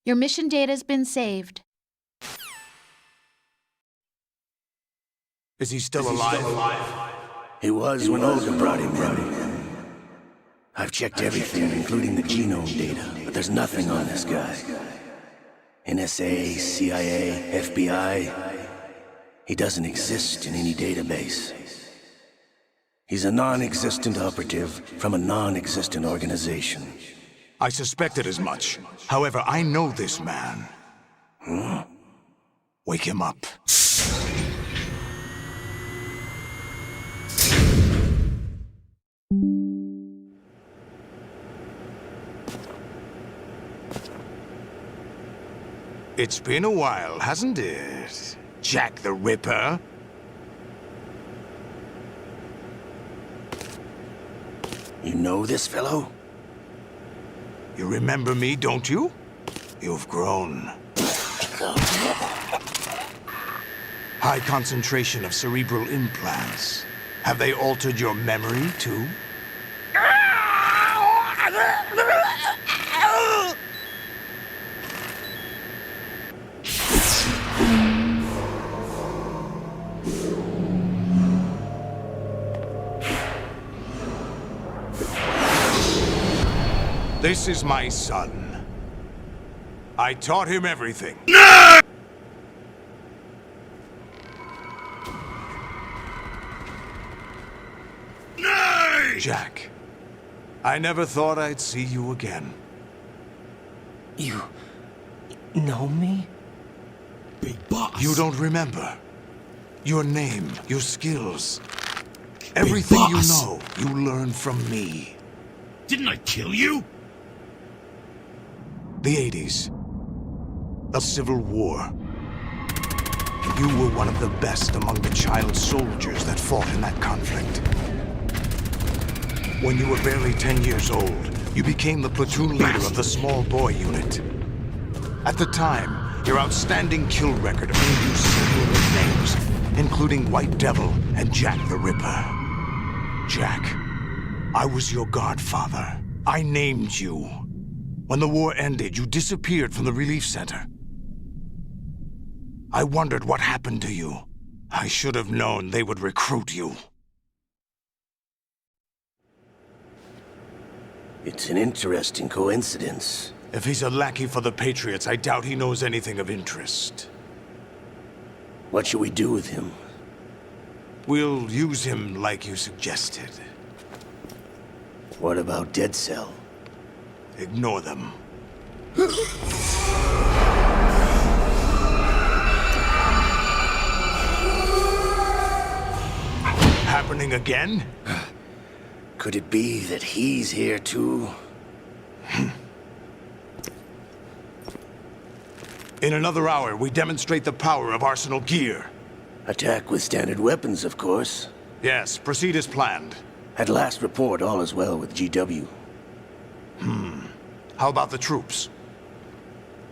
Your mission data's been saved. Is he still alive? He was when Olga brought him in. I've checked everything, including the genome data, but there's nothing on this guy. NSA, CIA, FBI. He doesn't exist in any database. He's a non-existent operative from a non-existent organization. I suspected as much. However, I know this man. Wake him up. It's been a while, hasn't it? Jack the Ripper? You know this fellow? You remember me, don't you? You've grown. High concentration of cerebral implants. Have they altered your memory, too? This is my son. I taught him everything. No! Jack, I never thought I'd see you again. You know me? Big boss. You don't remember. Your name, your skills. Everything you know, you learned from me. Didn't I kill you? The 80s. The Civil War. You were one of the best among the child soldiers that fought in that conflict. When you were barely 10 years old, you became the platoon leader of the small boy unit. At the time, your outstanding kill record earned you several nicknames, including White Devil and Jack the Ripper. Jack, I was your godfather. I named you. When the war ended, you disappeared from the relief center. I wondered what happened to you. I should have known they would recruit you. It's an interesting coincidence. If he's a lackey for the Patriots, I doubt he knows anything of interest. What should we do with him? We'll use him like you suggested. What about Dead Cell? Ignore them. Happening again? Could it be that he's here too? In another hour, we demonstrate the power of Arsenal gear. Attack with standard weapons, of course. Yes, proceed as planned. At last report, all is well with GW. How about the troops?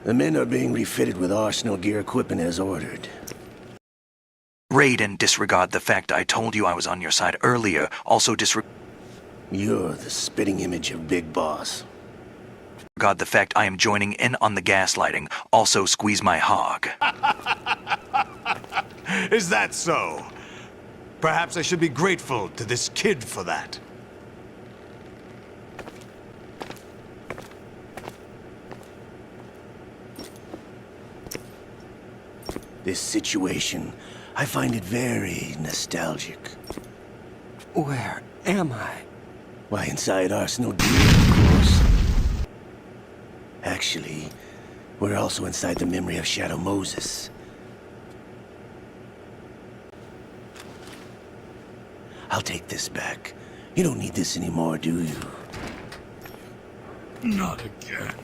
The men are being refitted with Arsenal gear equipment as ordered. Raiden, disregard the fact I told you I was on your side earlier. Also You're the spitting image of Big Boss. disregard the fact I am joining in on the gaslighting. Also squeeze my hog. Is that so? Perhaps I should be grateful to this kid for that. This situation, I find it very nostalgic. Where am I? Why, inside Arsenal gear, of course. Actually, we're also inside the memory of Shadow Moses. I'll take this back. You don't need this anymore, do you? Not again.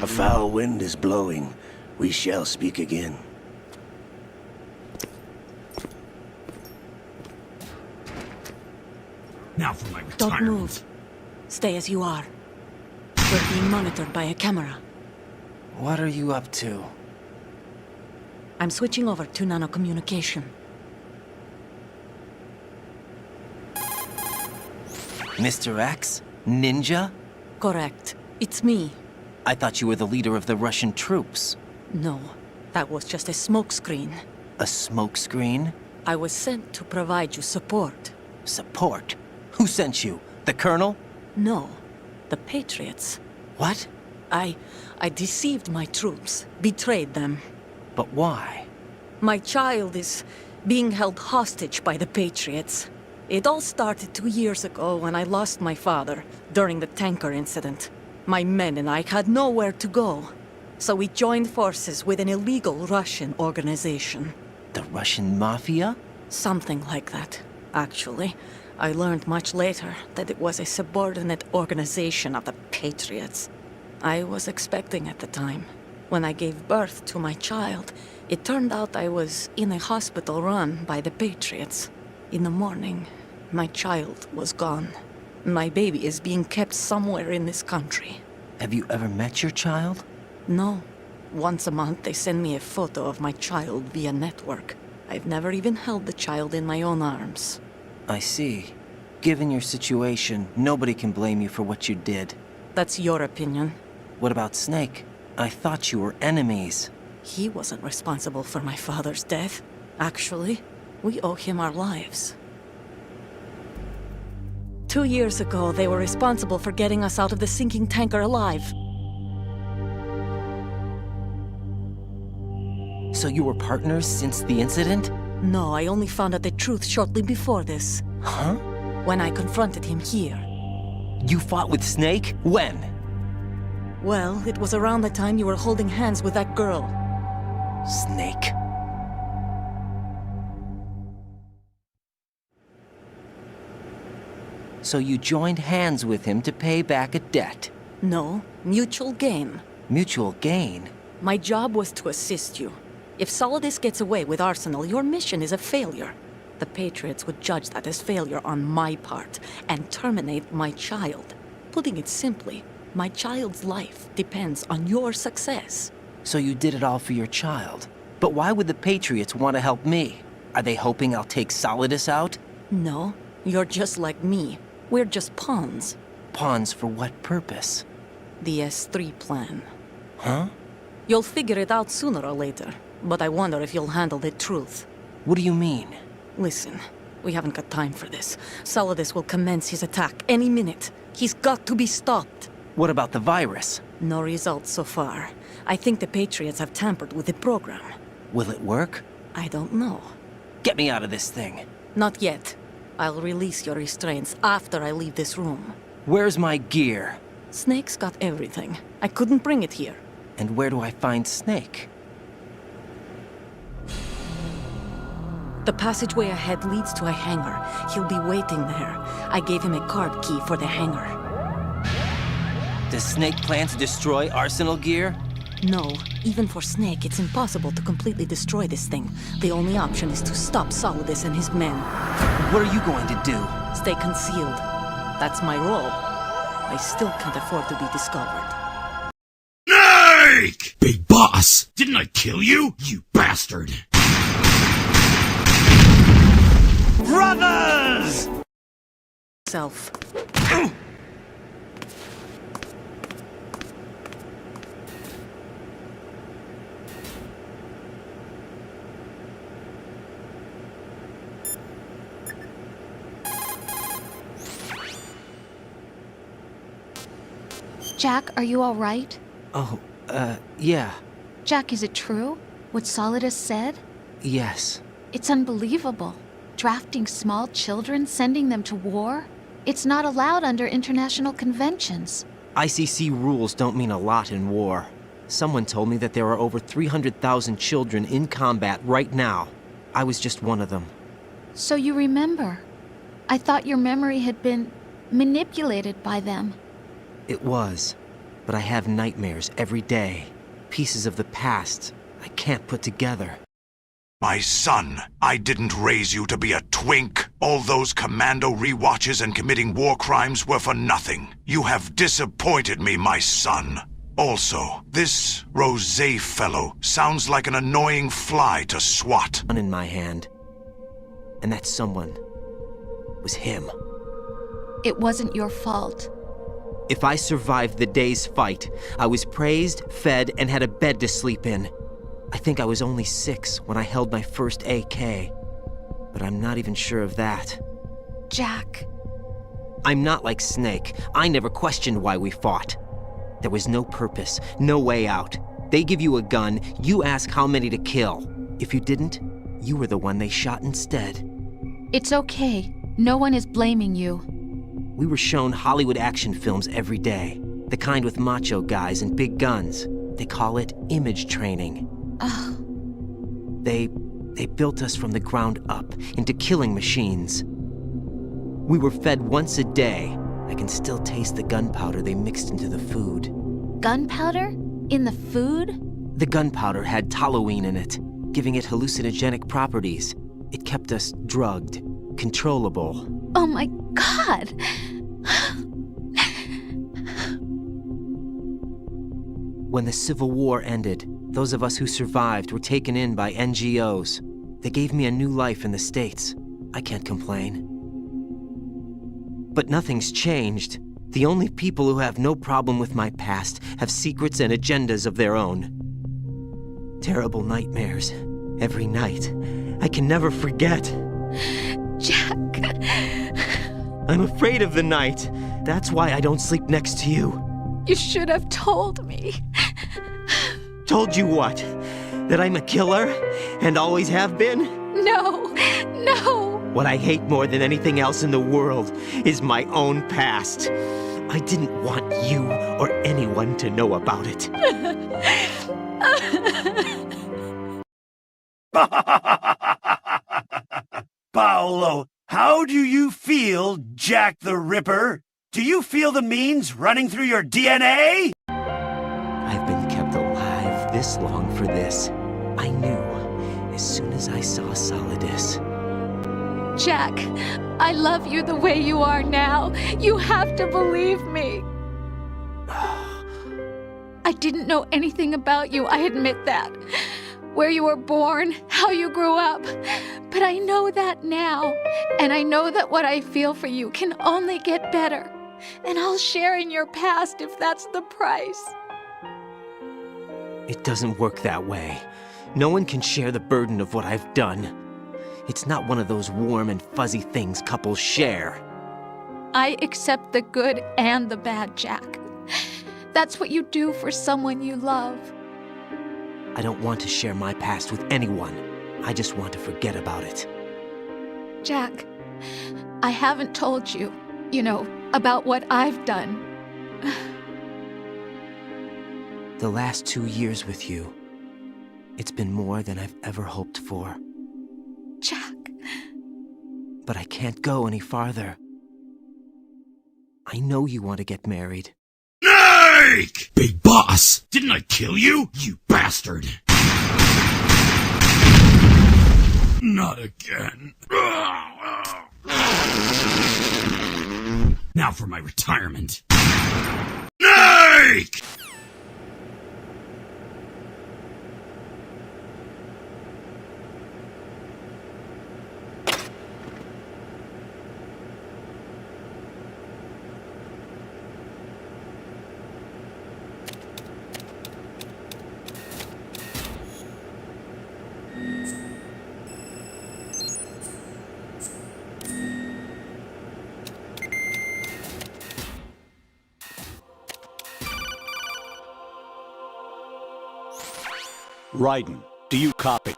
A foul wind is blowing. We shall speak again. Now for my Don't retirement. move. Stay as you are. We're being monitored by a camera. What are you up to? I'm switching over to nanocommunication. Mr. X? Ninja? Correct. It's me. I thought you were the leader of the Russian troops. No, that was just a smokescreen. A smokescreen? I was sent to provide you support. Support? Who sent you? The Colonel? No, the Patriots. What? I deceived my troops, betrayed them. But why? My child is being held hostage by the Patriots. It all started 2 years ago when I lost my father during the tanker incident. My men and I had nowhere to go, so we joined forces with an illegal Russian organization. The Russian Mafia? Something like that, actually. I learned much later that it was a subordinate organization of the Patriots. I was expecting at the time. When I gave birth to my child, it turned out I was in a hospital run by the Patriots. In the morning, my child was gone. My baby is being kept somewhere in this country. Have you ever met your child? No. Once a month, they send me a photo of my child via network. I've never even held the child in my own arms. I see. Given your situation, nobody can blame you for what you did. That's your opinion. What about Snake? I thought you were enemies. He wasn't responsible for my father's death. Actually, we owe him our lives. 2 years ago, they were responsible for getting us out of the sinking tanker alive. So you were partners since the incident? No, I only found out the truth shortly before this. Huh? When I confronted him here. You fought with Snake? When? Well, it was around the time you were holding hands with that girl. Snake. So you joined hands with him to pay back a debt? No, mutual gain. Mutual gain? My job was to assist you. If Solidus gets away with Arsenal, your mission is a failure. The Patriots would judge that as failure on my part and terminate my child. Putting it simply, my child's life depends on your success. So you did it all for your child. But why would the Patriots want to help me? Are they hoping I'll take Solidus out? No, you're just like me. We're just pawns. Pawns for what purpose? The S3 plan. Huh? You'll figure it out sooner or later, but I wonder if you'll handle the truth. What do you mean? Listen, we haven't got time for this. Solidus will commence his attack any minute. He's got to be stopped. What about the virus? No results so far. I think the Patriots have tampered with the program. Will it work? I don't know. Get me out of this thing. Not yet. I'll release your restraints after I leave this room. Where's my gear? Snake's got everything. I couldn't bring it here. And where do I find Snake? The passageway ahead leads to a hangar. He'll be waiting there. I gave him a card key for the hangar. Does Snake plan to destroy Arsenal gear? No. Even for Snake, it's impossible to completely destroy this thing. The only option is to stop Solidus and his men. What are you going to do? Stay concealed. That's my role. I still can't afford to be discovered. Snake! Big boss! Didn't I kill you, you bastard? Brothers! Self. Jack, are you all right? Oh, yeah. Jack, is it true? What Solidus said? Yes. It's unbelievable. Drafting small children, sending them to war? It's not allowed under international conventions. ICC rules don't mean a lot in war. Someone told me that there are over 300,000 children in combat right now. I was just one of them. So you remember. I thought your memory had been manipulated by them. It was. But I have nightmares every day. Pieces of the past I can't put together. My son, I didn't raise you to be a twink. All those commando rewatches and committing war crimes were for nothing. You have disappointed me, my son. Also, this Rosé fellow sounds like an annoying fly to swat. In my hand. And that someone was him. It wasn't your fault. If I survived the day's fight, I was praised, fed, and had a bed to sleep in. I think I was only 6 when I held my first AK. But I'm not even sure of that. Jack. I'm not like Snake. I never questioned why we fought. There was no purpose, no way out. They give you a gun, you ask how many to kill. If you didn't, you were the one they shot instead. It's okay. No one is blaming you. We were shown Hollywood action films every day. The kind with macho guys and big guns. They call it image training. They built us from the ground up into killing machines. We were fed once a day. I can still taste the gunpowder they mixed into the food. Gunpowder? In the food? The gunpowder had toluene in it, giving it hallucinogenic properties. It kept us drugged, controllable. Oh my God! When the Civil War ended, those of us who survived were taken in by NGOs. They gave me a new life in the States. I can't complain. But nothing's changed. The only people who have no problem with my past have secrets and agendas of their own. Terrible nightmares. Every night. I can never forget. Jack. I'm afraid of the night. That's why I don't sleep next to you. You should have told me. Told you what? That I'm a killer? And always have been? No, no. What I hate more than anything else in the world is my own past. I didn't want you or anyone to know about it. Paolo, how do you feel, Jack the Ripper? Do you feel the means running through your DNA? I've been kept alive this long for this. I knew as soon as I saw Solidus. Jack, I love you the way you are now. You have to believe me. I didn't know anything about you, I admit that. Where you were born, how you grew up. But I know that now. And I know that what I feel for you can only get better. And I'll share in your past if that's the price. It doesn't work that way. No one can share the burden of what I've done. It's not one of those warm and fuzzy things couples share. I accept the good and the bad, Jack. That's what you do for someone you love. I don't want to share my past with anyone. I just want to forget about it. Jack, I haven't told you, about what I've done. The last 2 years with you, it's been more than I've ever hoped for. Jack. But I can't go any farther. I know you want to get married. Snake! Big boss! Didn't I kill you, you bastard? Not again. Now for my retirement. Snake! Raiden, do you copy?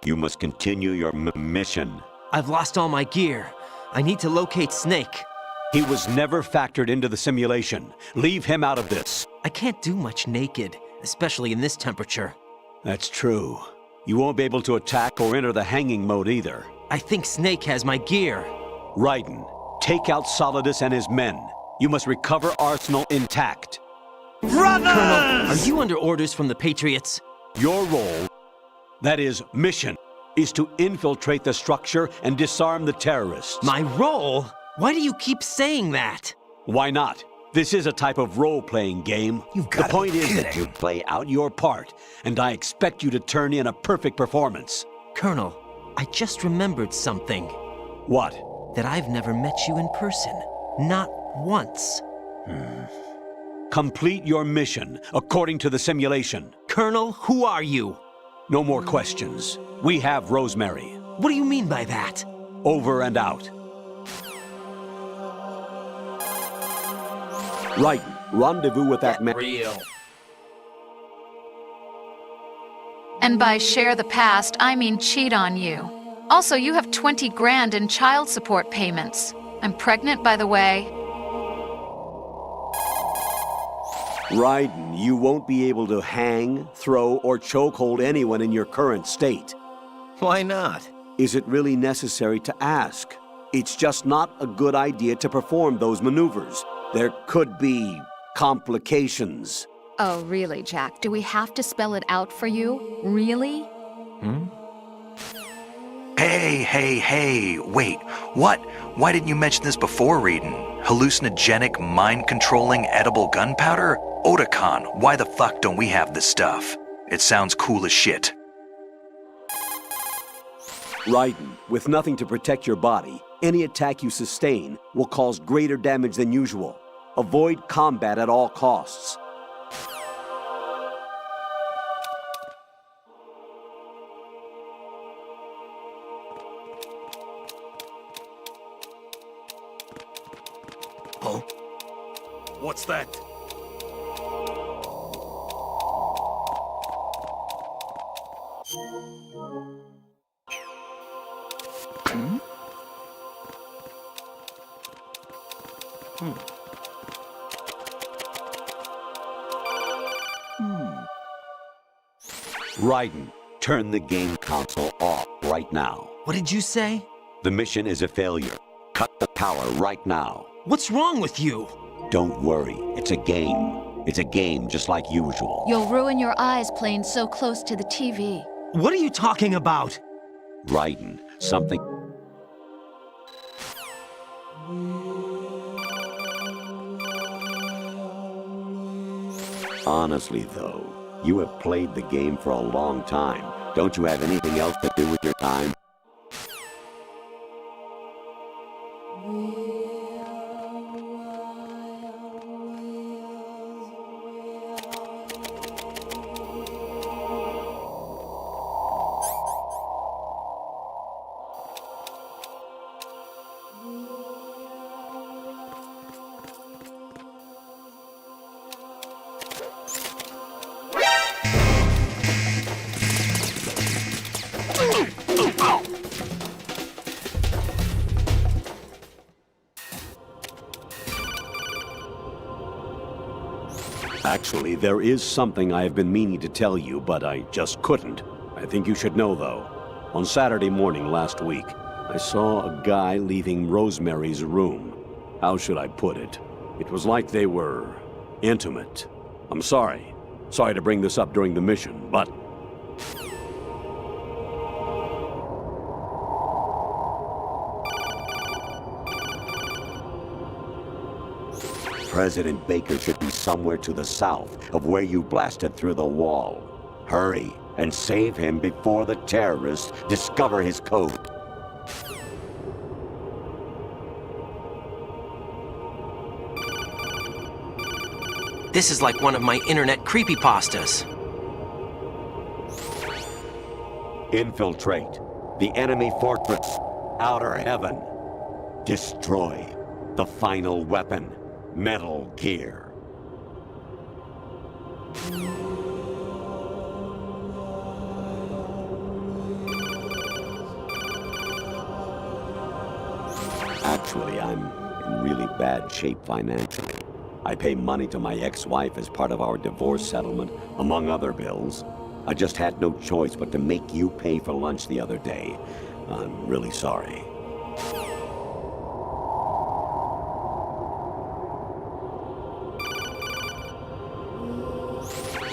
You must continue your mission. I've lost all my gear. I need to locate Snake. He was never factored into the simulation. Leave him out of this. I can't do much naked, especially in this temperature. That's true. You won't be able to attack or enter the hanging mode either. I think Snake has my gear. Raiden, take out Solidus and his men. You must recover Arsenal intact. Brothers! Colonel, are you under orders from the Patriots? Your role, that is, mission, is to infiltrate the structure and disarm the terrorists. My role? Why do you keep saying that? Why not? This is a type of role-playing game. The point is that you play out your part, and I expect you to turn in a perfect performance. Colonel, I just remembered something. What? That I've never met you in person. Not once. Complete your mission, according to the simulation. Colonel, who are you? No more questions. We have Rosemary. What do you mean by that? Over and out. Raiden, rendezvous with that man. Real. And by share the past, I mean cheat on you. Also, you have 20 grand in child support payments. I'm pregnant, by the way. Raiden, you won't be able to hang, throw, or chokehold anyone in your current state. Why not? Is it really necessary to ask? It's just not a good idea to perform those maneuvers. There could be complications. Oh, really, Jack? Do we have to spell it out for you? Really? Hey, wait, what? Why didn't you mention this before, Raiden? Hallucinogenic, mind-controlling, edible gunpowder? Otakon, why the fuck don't we have this stuff? It sounds cool as shit. Raiden, with nothing to protect your body, any attack you sustain will cause greater damage than usual. Avoid combat at all costs. Huh? What's that? Raiden, turn the game console off right now. What did you say? The mission is a failure. Cut the power right now. What's wrong with you? Don't worry, it's a game. It's a game just like usual. You'll ruin your eyes playing so close to the TV. What are you talking about? Raiden, something... Honestly, though, you have played the game for a long time. Don't you have anything else to do with your time? Actually, there is something I have been meaning to tell you, but I just couldn't. I think you should know, though. On Saturday morning last week, I saw a guy leaving Rosemary's room. How should I put it? It was like they were intimate. I'm sorry. Sorry to bring this up during the mission, but... President Baker should be somewhere to the south of where you blasted through the wall. Hurry and save him before the terrorists discover his code. This is like one of my internet creepypastas. Infiltrate the enemy fortress, Outer Heaven. Destroy the final weapon, Metal Gear. Actually, I'm in really bad shape financially. I pay money to my ex-wife as part of our divorce settlement, among other bills. I just had no choice but to make you pay for lunch the other day. I'm really sorry.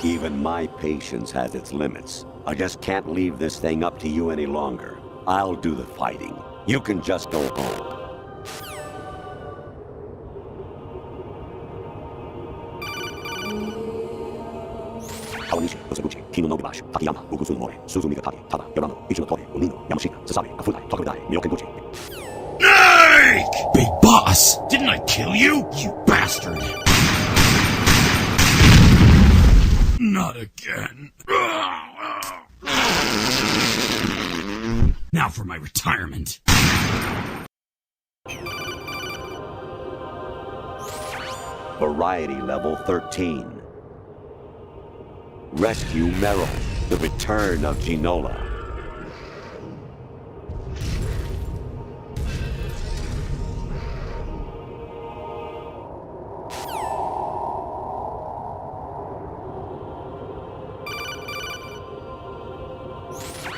Even my patience has its limits. I just can't leave this thing up to you any longer. I'll do the fighting. You can just go home. Snake! Big boss! Didn't I kill you, you bastard? Not again. Now for my retirement. Variety level 13. Rescue Meryl, the return of Ginola.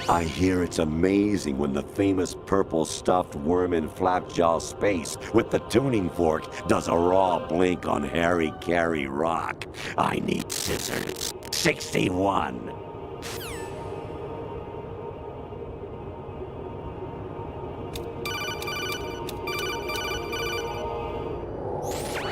I hear it's amazing when the famous purple stuffed worm in Flapjaw space with the tuning fork does a raw blink on Harry Carey rock. I need scissors. 61.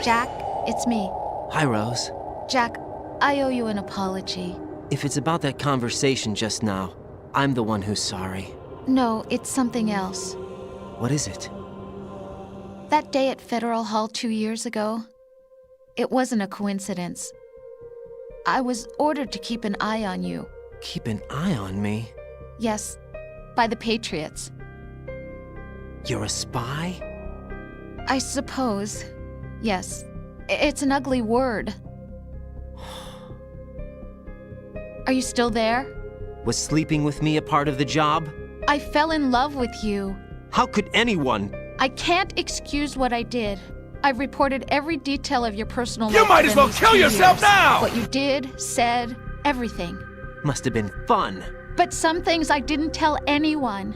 Jack, it's me. Hi, Rose. Jack, I owe you an apology. If it's about that conversation just now, I'm the one who's sorry. No, it's something else. What is it? That day at Federal Hall 2 years ago, it wasn't a coincidence. I was ordered to keep an eye on you. Keep an eye on me? Yes, by the Patriots. You're a spy? I suppose. Yes. It's an ugly word. Are you still there? Was sleeping with me a part of the job? I fell in love with you. How could anyone? I can't excuse what I did. I've reported every detail of your personal life. You might as well kill yourself now! What you did, said, everything. Must have been fun. But some things I didn't tell anyone.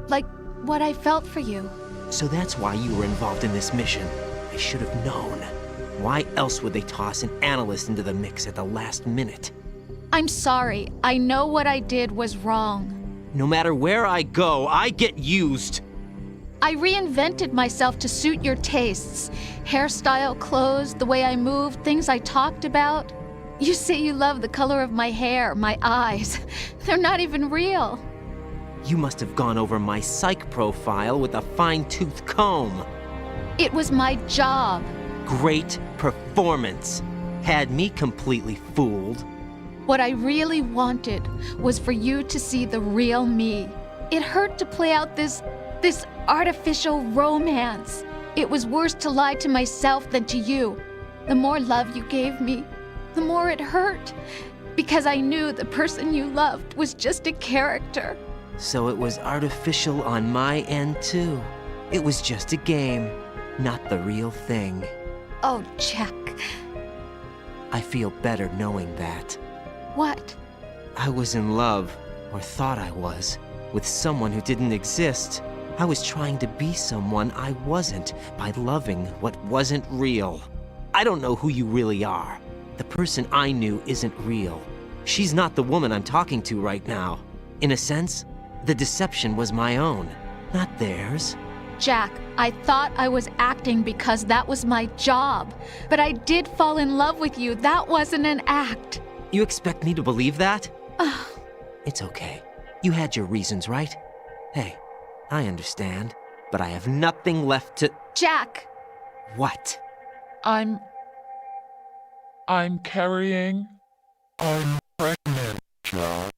Like what I felt for you. So that's why you were involved in this mission. I should have known. Why else would they toss an analyst into the mix at the last minute? I'm sorry. I know what I did was wrong. No matter where I go, I get used. I reinvented myself to suit your tastes. Hairstyle, clothes, the way I moved, things I talked about. You say you love the color of my hair, my eyes. They're not even real. You must have gone over my psych profile with a fine-tooth comb. It was my job. Great performance. Had me completely fooled. What I really wanted was for you to see the real me. It hurt to play out this artificial romance. It was worse to lie to myself than to you. The more love you gave me, the more it hurt. Because I knew the person you loved was just a character. So it was artificial on my end too. It was just a game, not the real thing. Oh, Jack. I feel better knowing that. What? I was in love, or thought I was, with someone who didn't exist. I was trying to be someone I wasn't by loving what wasn't real. I don't know who you really are. The person I knew isn't real. She's not the woman I'm talking to right now. In a sense, the deception was my own, not theirs. Jack, I thought I was acting because that was my job. But I did fall in love with you. That wasn't an act. You expect me to believe that? It's okay. You had your reasons, right? Hey, I understand, but I have nothing left to... Jack! What? I'm carrying... I'm pregnant, Jack.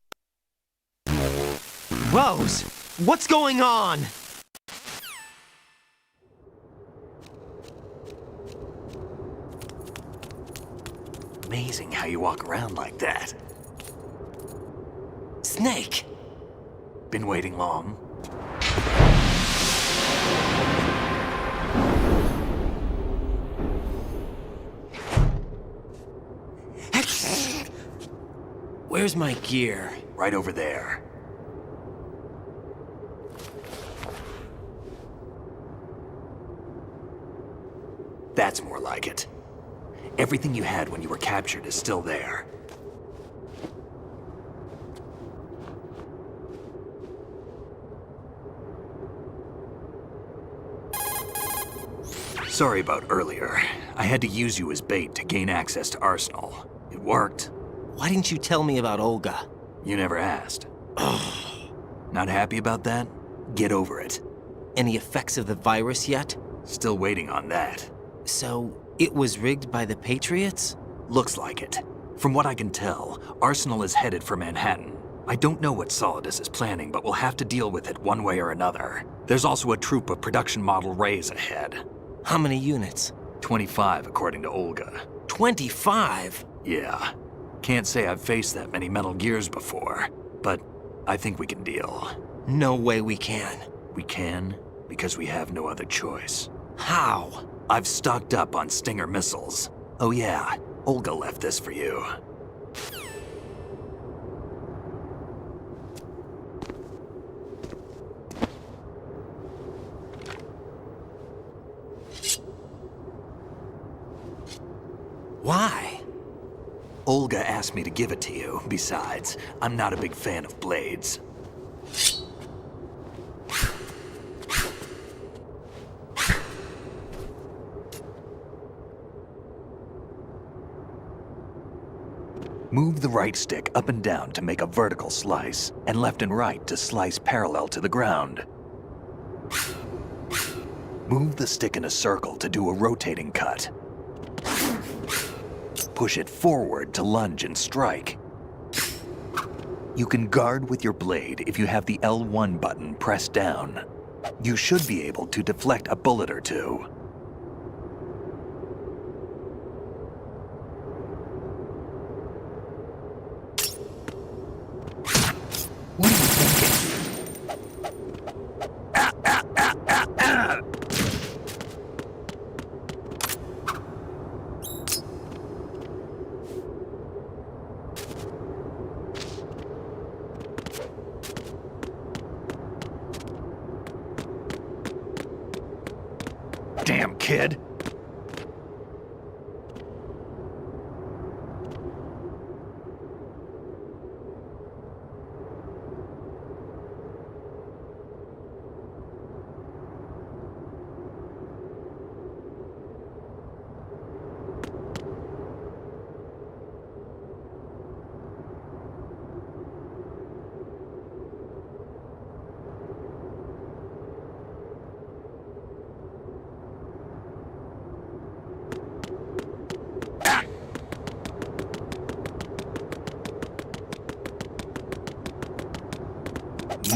Rose! What's going on? Amazing how you walk around like that. Snake! Been waiting long? Where's my gear? Right over there. That's more like it. Everything you had when you were captured is still there. Sorry about earlier. I had to use you as bait to gain access to Arsenal. It worked. Why didn't you tell me about Olga? You never asked. Not happy about that? Get over it. Any effects of the virus yet? Still waiting on that. So, it was rigged by the Patriots? Looks like it. From what I can tell, Arsenal is headed for Manhattan. I don't know what Solidus is planning, but we'll have to deal with it one way or another. There's also a troop of production model Rays ahead. How many units? 25, according to Olga. 25? Yeah. Can't say I've faced that many Metal Gears before, but I think we can deal. No way we can. We can, because we have no other choice. How? I've stocked up on Stinger missiles. Oh yeah, Olga left this for you. Why? Olga asked me to give it to you. Besides, I'm not a big fan of blades. Move the right stick up and down to make a vertical slice, and left and right to slice parallel to the ground. Move the stick in a circle to do a rotating cut. Push it forward to lunge and strike. You can guard with your blade if you have the L1 button pressed down. You should be able to deflect a bullet or two. What are you thinking? Damn kid.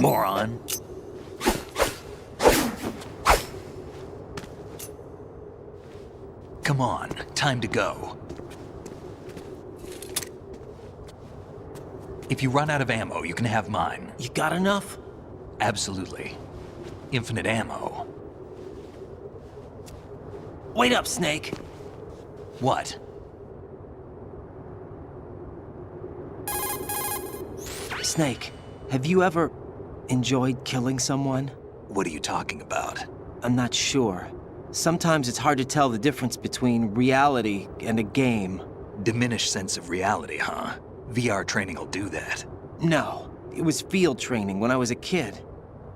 Moron. Come on, time to go. If you run out of ammo, you can have mine. You got enough? Absolutely. Infinite ammo. Wait up, Snake. What? Snake, have you ever enjoyed killing someone? What are you talking about? I'm not sure. Sometimes it's hard to tell the difference between reality and a game. Diminished sense of reality, huh? VR training will do that. No, it was field training when I was a kid.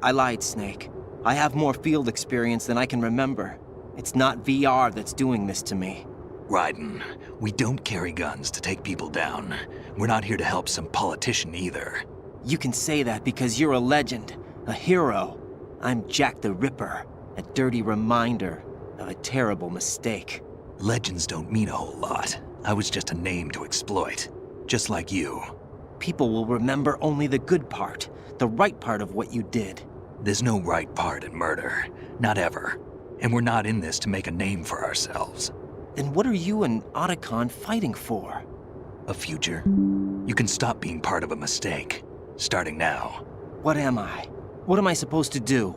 I lied, Snake. I have more field experience than I can remember. It's not VR that's doing this to me. Raiden, we don't carry guns to take people down. We're not here to help some politician either. You can say that because you're a legend, a hero. I'm Jack the Ripper, a dirty reminder of a terrible mistake. Legends don't mean a whole lot. I was just a name to exploit, just like you. People will remember only the good part, the right part of what you did. There's no right part in murder, not ever. And we're not in this to make a name for ourselves. Then what are you and Otacon fighting for? A future. You can stop being part of a mistake. Starting now. What am I? What am I supposed to do?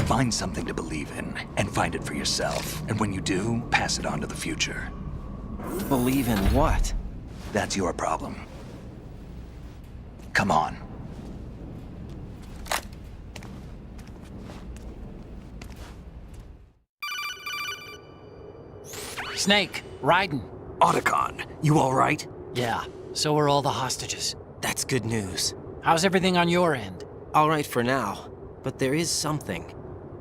Find something to believe in, and find it for yourself. And when you do, pass it on to the future. Believe in what? That's your problem. Come on. Snake, Raiden. Otacon, you all right? Yeah, so are all the hostages. That's good news. How's everything on your end? All right for now. but there is something.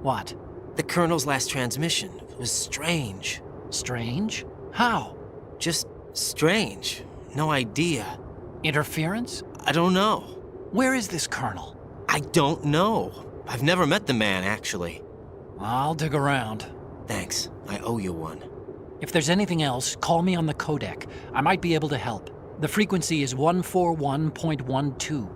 What? The Colonel's last transmission was strange. Strange? How? Just strange. No idea. Interference? I don't know. Where is this Colonel? I don't know. I've never met the man, actually. I'll dig around. Thanks. I owe you one. If there's anything else, call me on the codec. I might be able to help. The frequency is 141.12.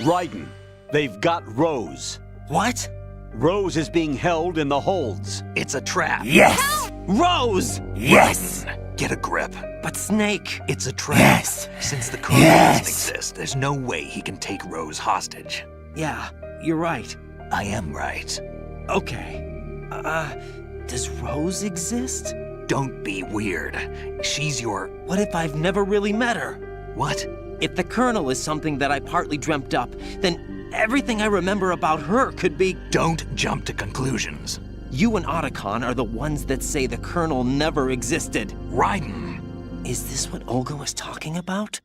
Raiden, they've got Rose. What? Rose is being held in the holds. It's a trap. Yes! Rose! Yes! Get a grip. But Snake... It's a trap. Yes! Since the Colonel doesn't exist, there's no way he can take Rose hostage. Yeah, you're right. I am right. Okay. Does Rose exist? Don't be weird. She's your... What if I've never really met her? What? If the Colonel is something that I partly dreamt up, then everything I remember about her could be... Don't jump to conclusions. You and Otacon are the ones that say the Colonel never existed. Raiden! Is this what Olga was talking about?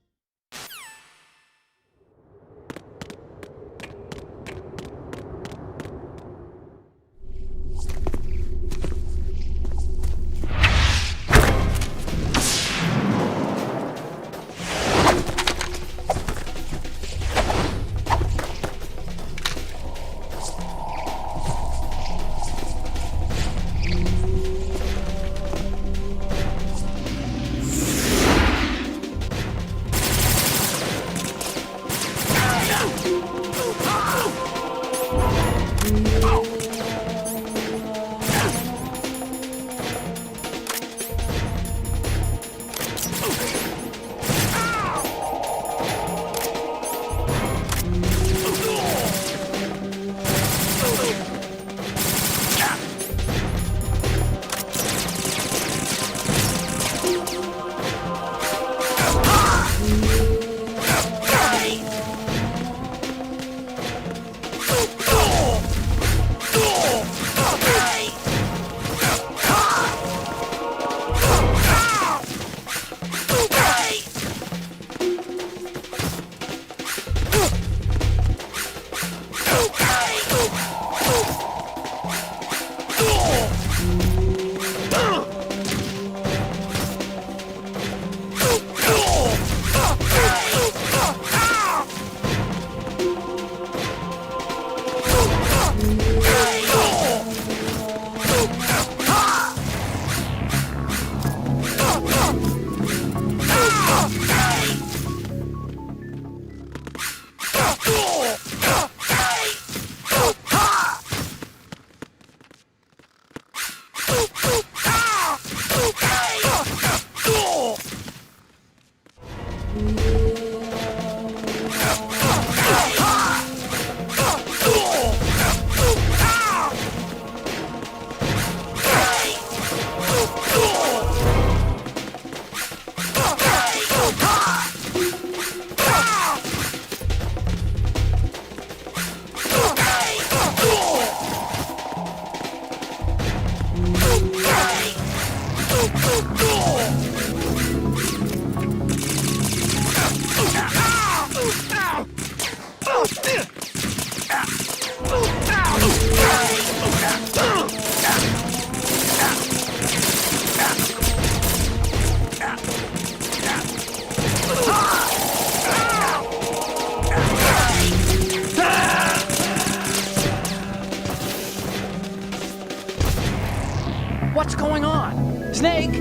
What's going on? Snake!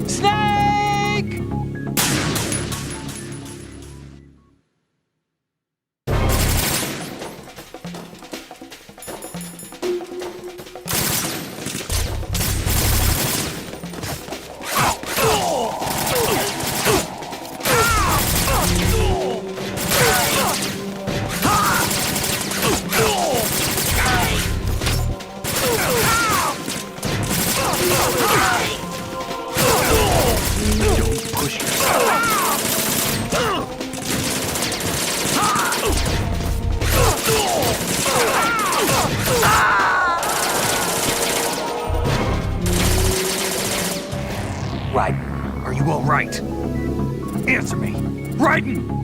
Snake! You all right? Answer me. Raiden!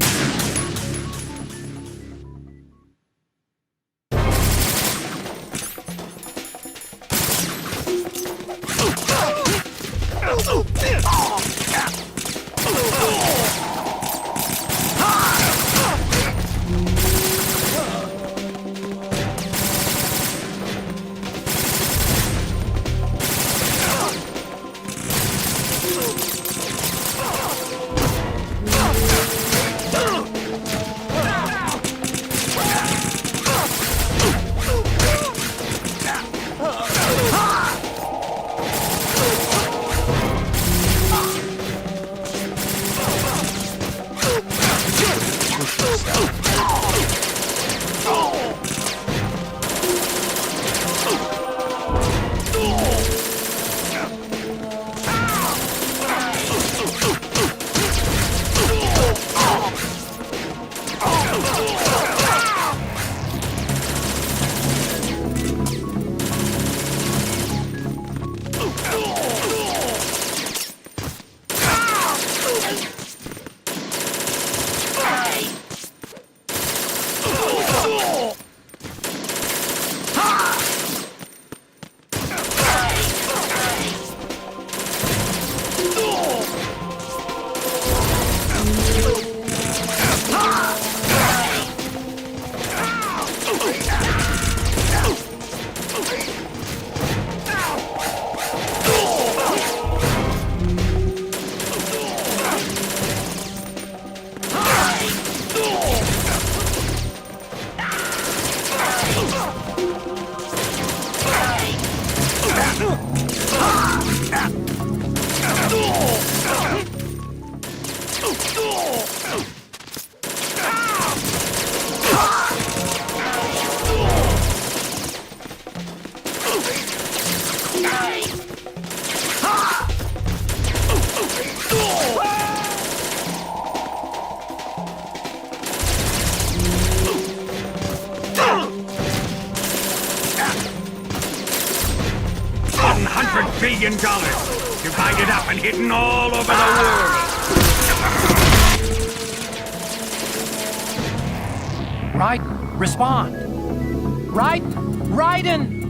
$100 billion. Divided up and hidden all over the world. Raiden, respond! Raiden!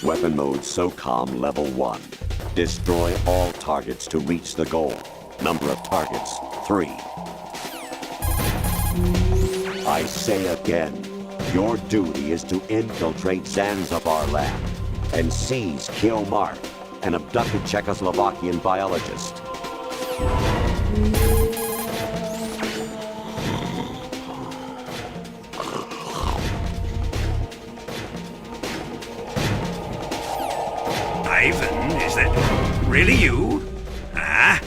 Weapon mode SOCOM level 1. Destroy all targets to reach the goal. Number of targets, 3. I say again, your duty is to infiltrate Zanzibar lab and seize, kill Mark, an abducted Czechoslovakian biologist. Ivan, is that really you? Huh?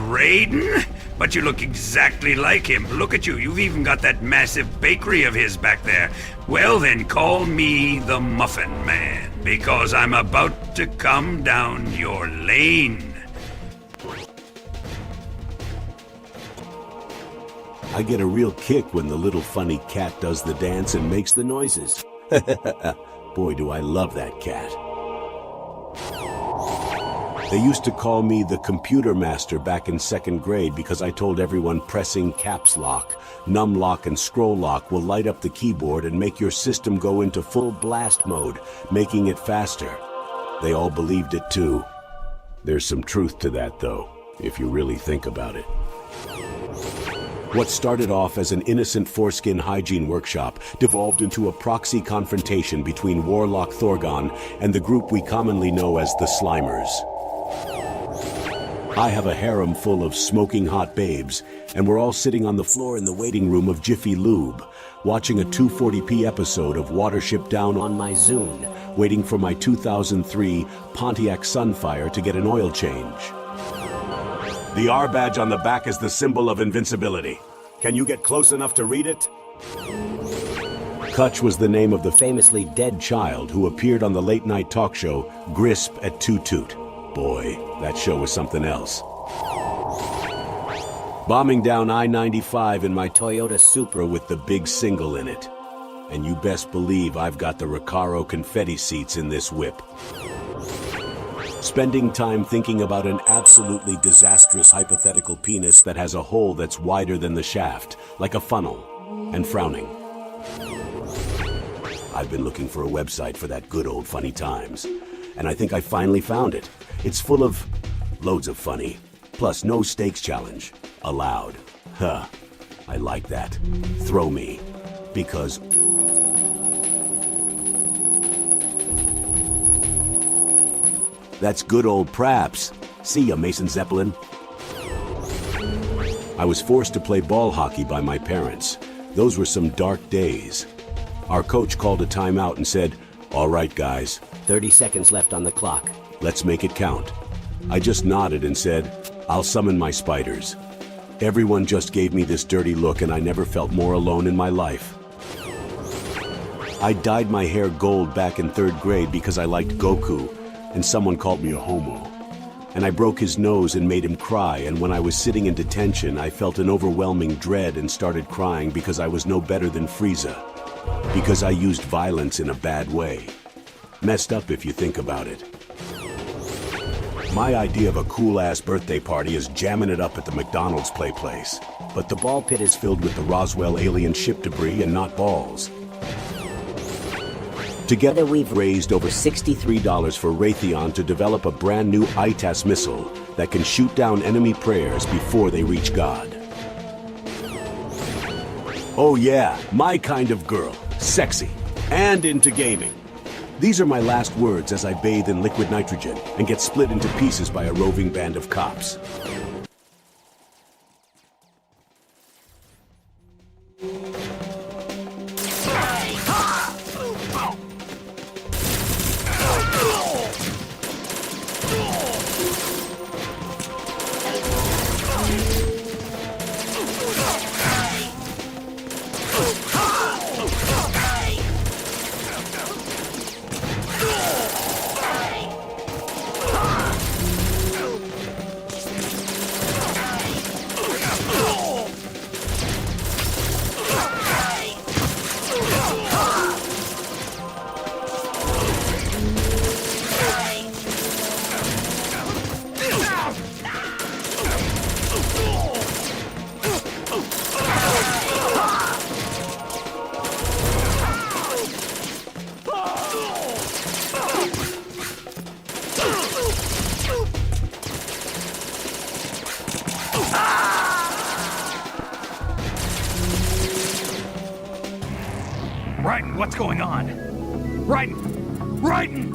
Raiden? But you look exactly like him. Look at you, you've even got that massive bakery of his back there. Well then, call me the Muffin Man, because I'm about to come down your lane. I get a real kick when the little funny cat does the dance and makes the noises. Boy, do I love that cat. They used to call me the computer master back in 2nd grade because I told everyone pressing caps lock, num lock, and scroll lock will light up the keyboard and make your system go into full blast mode, making it faster. They all believed it too. There's some truth to that though, if you really think about it. What started off as an innocent foreskin hygiene workshop devolved into a proxy confrontation between Warlock Thorgon and the group we commonly know as the Slimers. I have a harem full of smoking hot babes, and we're all sitting on the floor in the waiting room of Jiffy Lube, watching a 240p episode of Watership Down on my Zune, waiting for my 2003 Pontiac Sunfire to get an oil change. The R badge on the back is the symbol of invincibility. Can you get close enough to read it? Kutch was the name of the famously dead child who appeared on the late-night talk show Grisp at Toot Toot. Boy, that show was something else. Bombing down I-95 in my Toyota Supra with the big single in it. And you best believe I've got the Recaro confetti seats in this whip. Spending time thinking about an absolutely disastrous hypothetical penis that has a hole that's wider than the shaft, like a funnel, and frowning. I've been looking for a website for that good old funny times, and I think I finally found it. It's full of loads of funny, plus no stakes challenge allowed. Huh, I like that. Throw me, because that's good old Praps. See ya, Mason Zeppelin. I was forced to play ball hockey by my parents. Those were some dark days. Our coach called a timeout and said, "All right, guys. 30 seconds left on the clock. Let's make it count." I just nodded and said, "I'll summon my spiders." Everyone just gave me this dirty look, and I never felt more alone in my life. I dyed my hair gold back in 3rd grade because I liked Goku, and someone called me a homo. And I broke his nose and made him cry, and when I was sitting in detention, I felt an overwhelming dread and started crying because I was no better than Frieza. Because I used violence in a bad way. Messed up if you think about it. My idea of a cool-ass birthday party is jamming it up at the McDonald's play place. But the ball pit is filled with the Roswell alien ship debris and not balls. Together we've raised over $63 for Raytheon to develop a brand new ITAS missile that can shoot down enemy prayers before they reach God. Oh yeah, my kind of girl. Sexy. And into gaming. These are my last words as I bathe in liquid nitrogen and get split into pieces by a roving band of cops. Raiden, what's going on? Raiden! Raiden!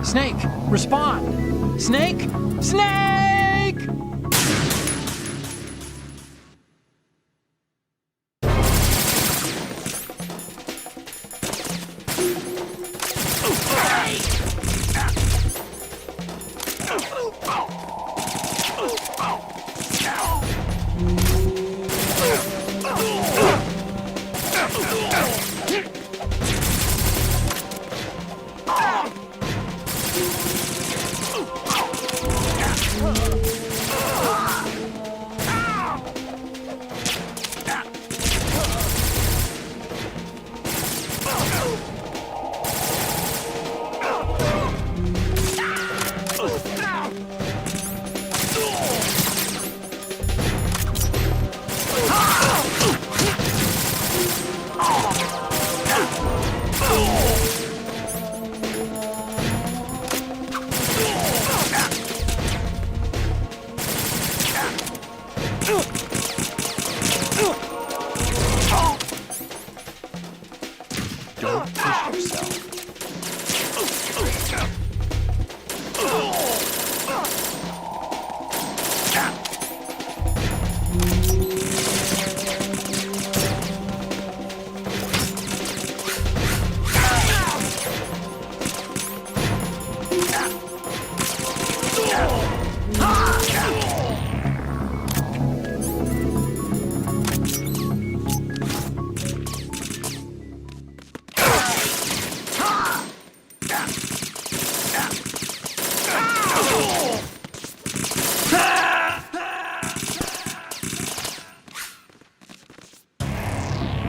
Snake, respond! Snake! Snake!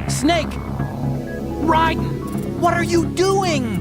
Snake! Raiden! What are you doing?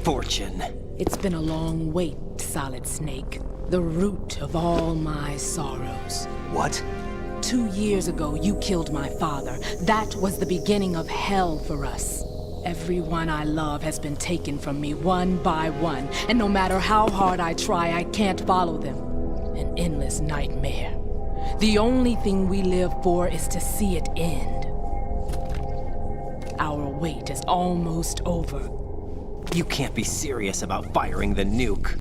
Fortune. It's been a long wait, Solid Snake. The root of all my sorrows. What? 2 years ago, you killed my father. That was the beginning of hell for us. Everyone I love has been taken from me one by one, and no matter how hard I try, I can't follow them. an endless nightmare. The only thing we live for is to see it end. Our wait is almost over. You can't be serious about firing the nuke.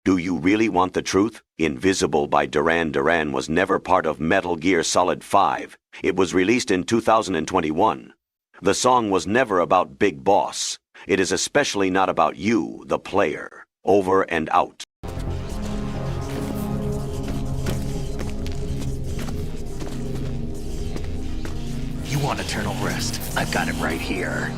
Do you really want the truth? Invisible by Duran Duran was never part of Metal Gear Solid 5. It was released in 2021. The song was never about Big Boss. It is especially not about you, the player. Over and out. You want eternal rest? I've got it right here.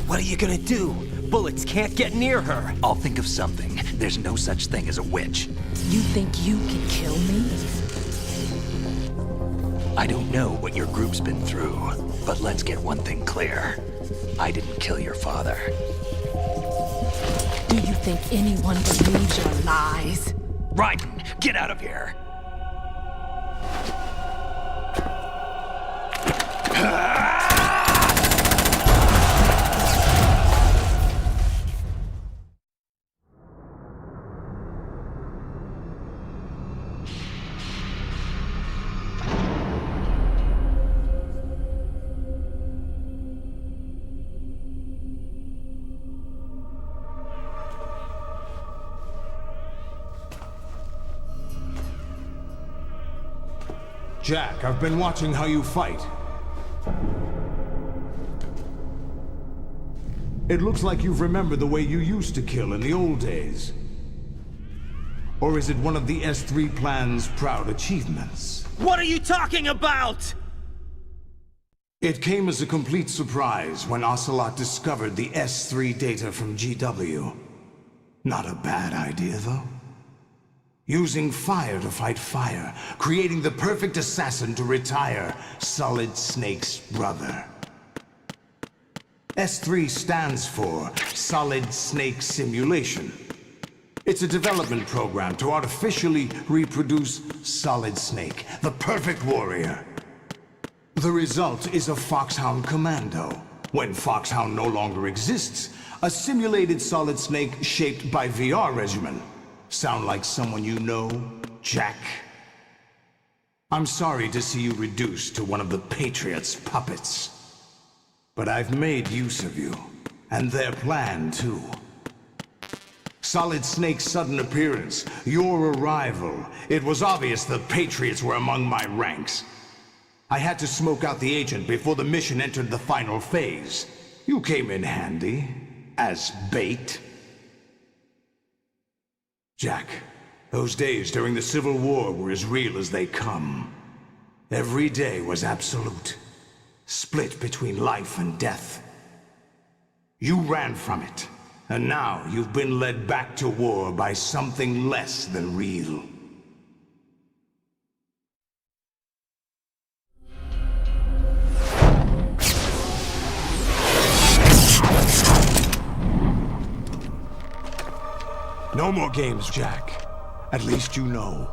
What are you gonna do? Bullets can't get near her. I'll think of something. There's no such thing as a witch. You think you can kill me? I don't know what your group's been through, but let's get one thing clear. I didn't kill your father. Do you think anyone believes your lies? Raiden, get out of here! Jack, I've been watching how you fight. It looks like you've remembered the way you used to kill in the old days. Or is it one of the S3 plan's proud achievements? What are you talking about? It came as a complete surprise when Ocelot discovered the S3 data from GW. Not a bad idea, though. Using fire to fight fire, creating the perfect assassin to retire Solid Snake's brother. S3 stands for Solid Snake Simulation. It's a development program to artificially reproduce Solid Snake, the perfect warrior. The result is a Foxhound Commando. When Foxhound no longer exists, a simulated Solid Snake shaped by VR regimen. Sound like someone you know, Jack? I'm sorry to see you reduced to one of the Patriots' puppets. But I've made use of you, and their plan too. Solid Snake's sudden appearance, your arrival, it was obvious the Patriots were among my ranks. I had to smoke out the agent before the mission entered the final phase. You came in handy, as bait. Jack, those days during the Civil War were as real as they come. Every day was absolute, split between life and death. You ran from it, and now you've been led back to war by something less than real. No more games, Jack. At least you know.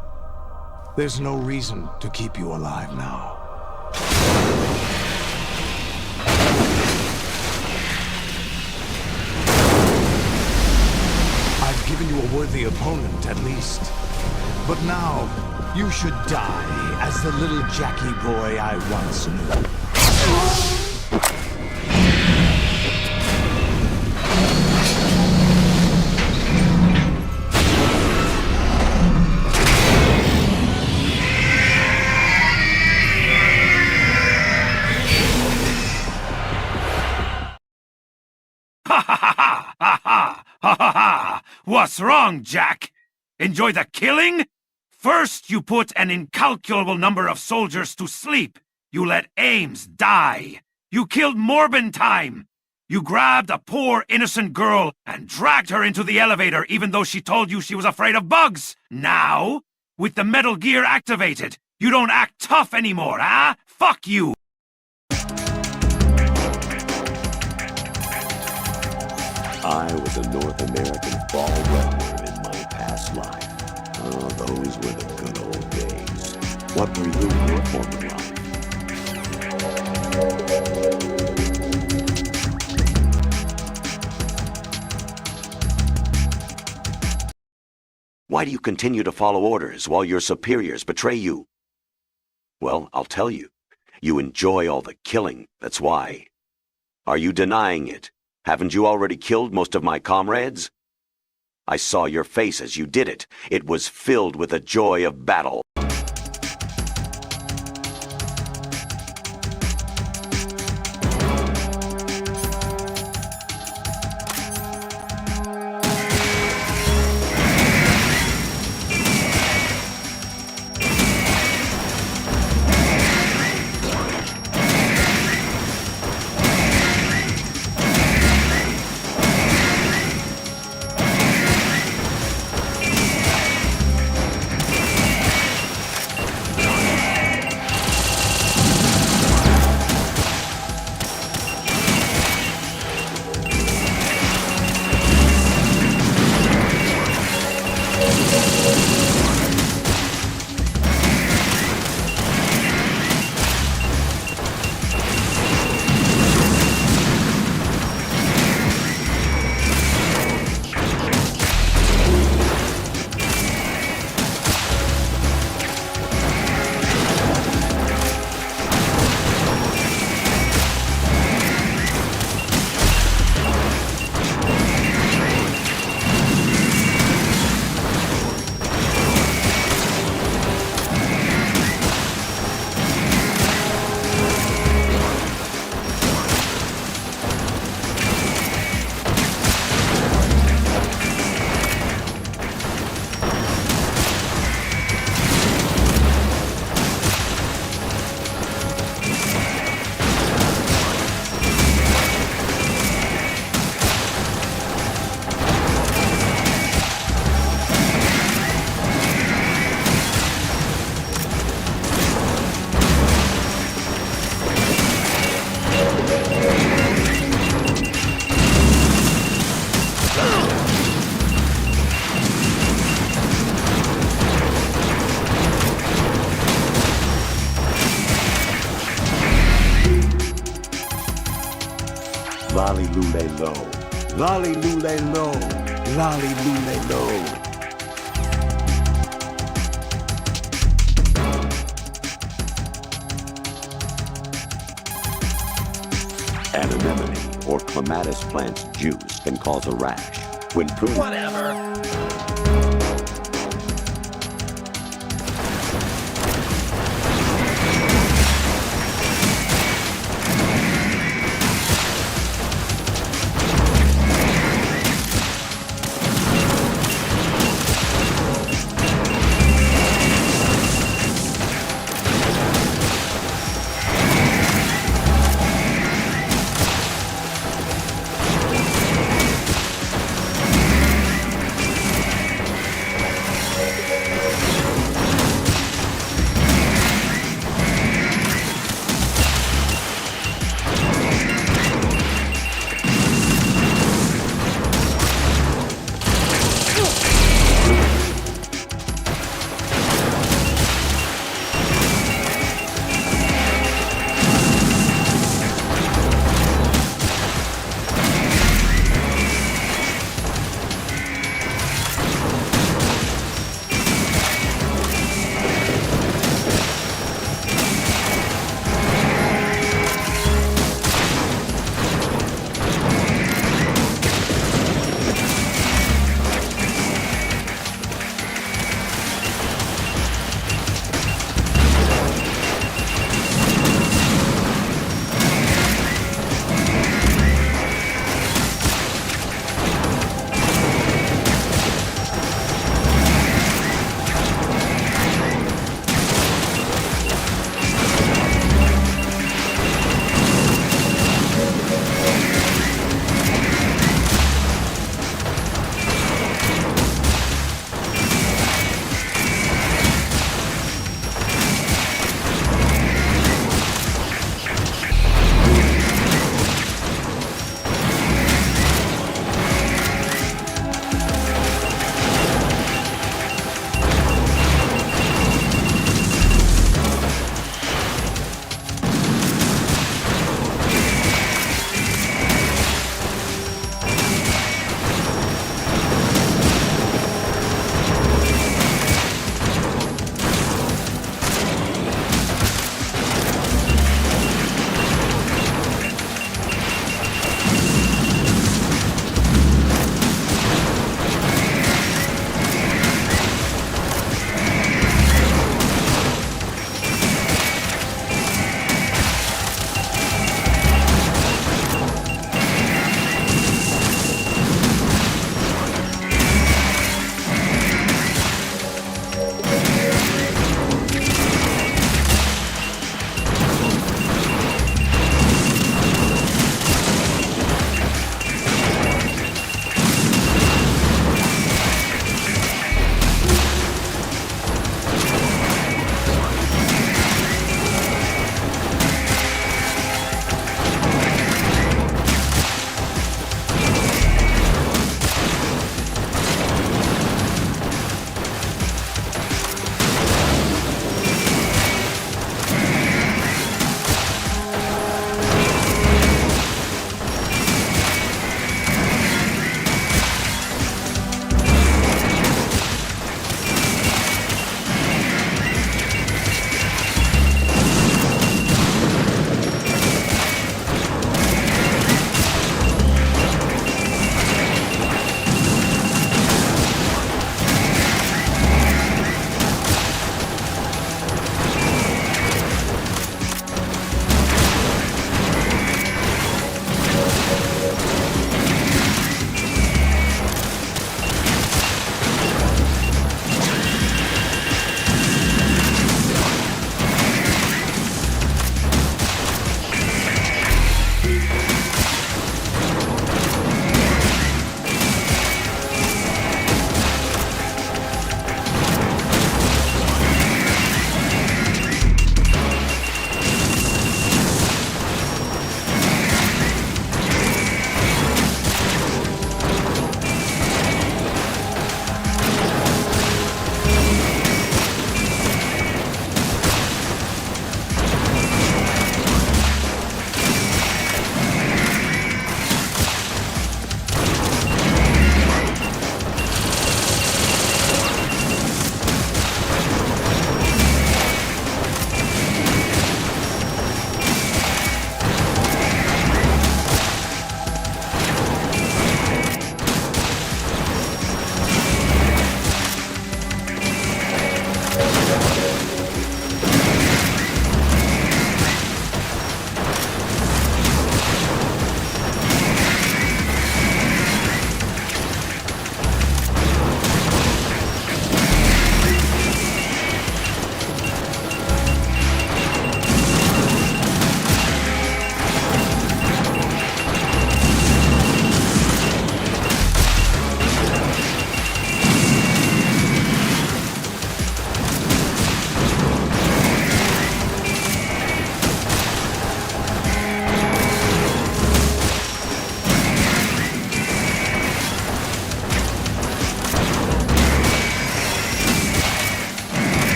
There's no reason to keep you alive now. I've given you a worthy opponent, at least. But now, you should die as the little Jackie boy I once knew. What's wrong, Jack? Enjoy the killing? First, you put an incalculable number of soldiers to sleep. You let Ames die. You killed Morbentime. You grabbed a poor, innocent girl and dragged her into the elevator even though she told you she was afraid of bugs. Now, with the Metal Gear activated, you don't act tough anymore, huh? Fuck you! I was a North American ball runner in my past life. Oh, those were the good old days. What were you in your former life? Why do you continue to follow orders while your superiors betray you? Well, I'll tell you. You enjoy all the killing, that's why. Are you denying it? Haven't you already killed most of my comrades? I saw your face as you did it. It was filled with the joy of battle. Lolly lule low. Lolly lule low. Lolly lule low. An anemone or clematis plant's juice can cause a rash. When pruned... Whatever.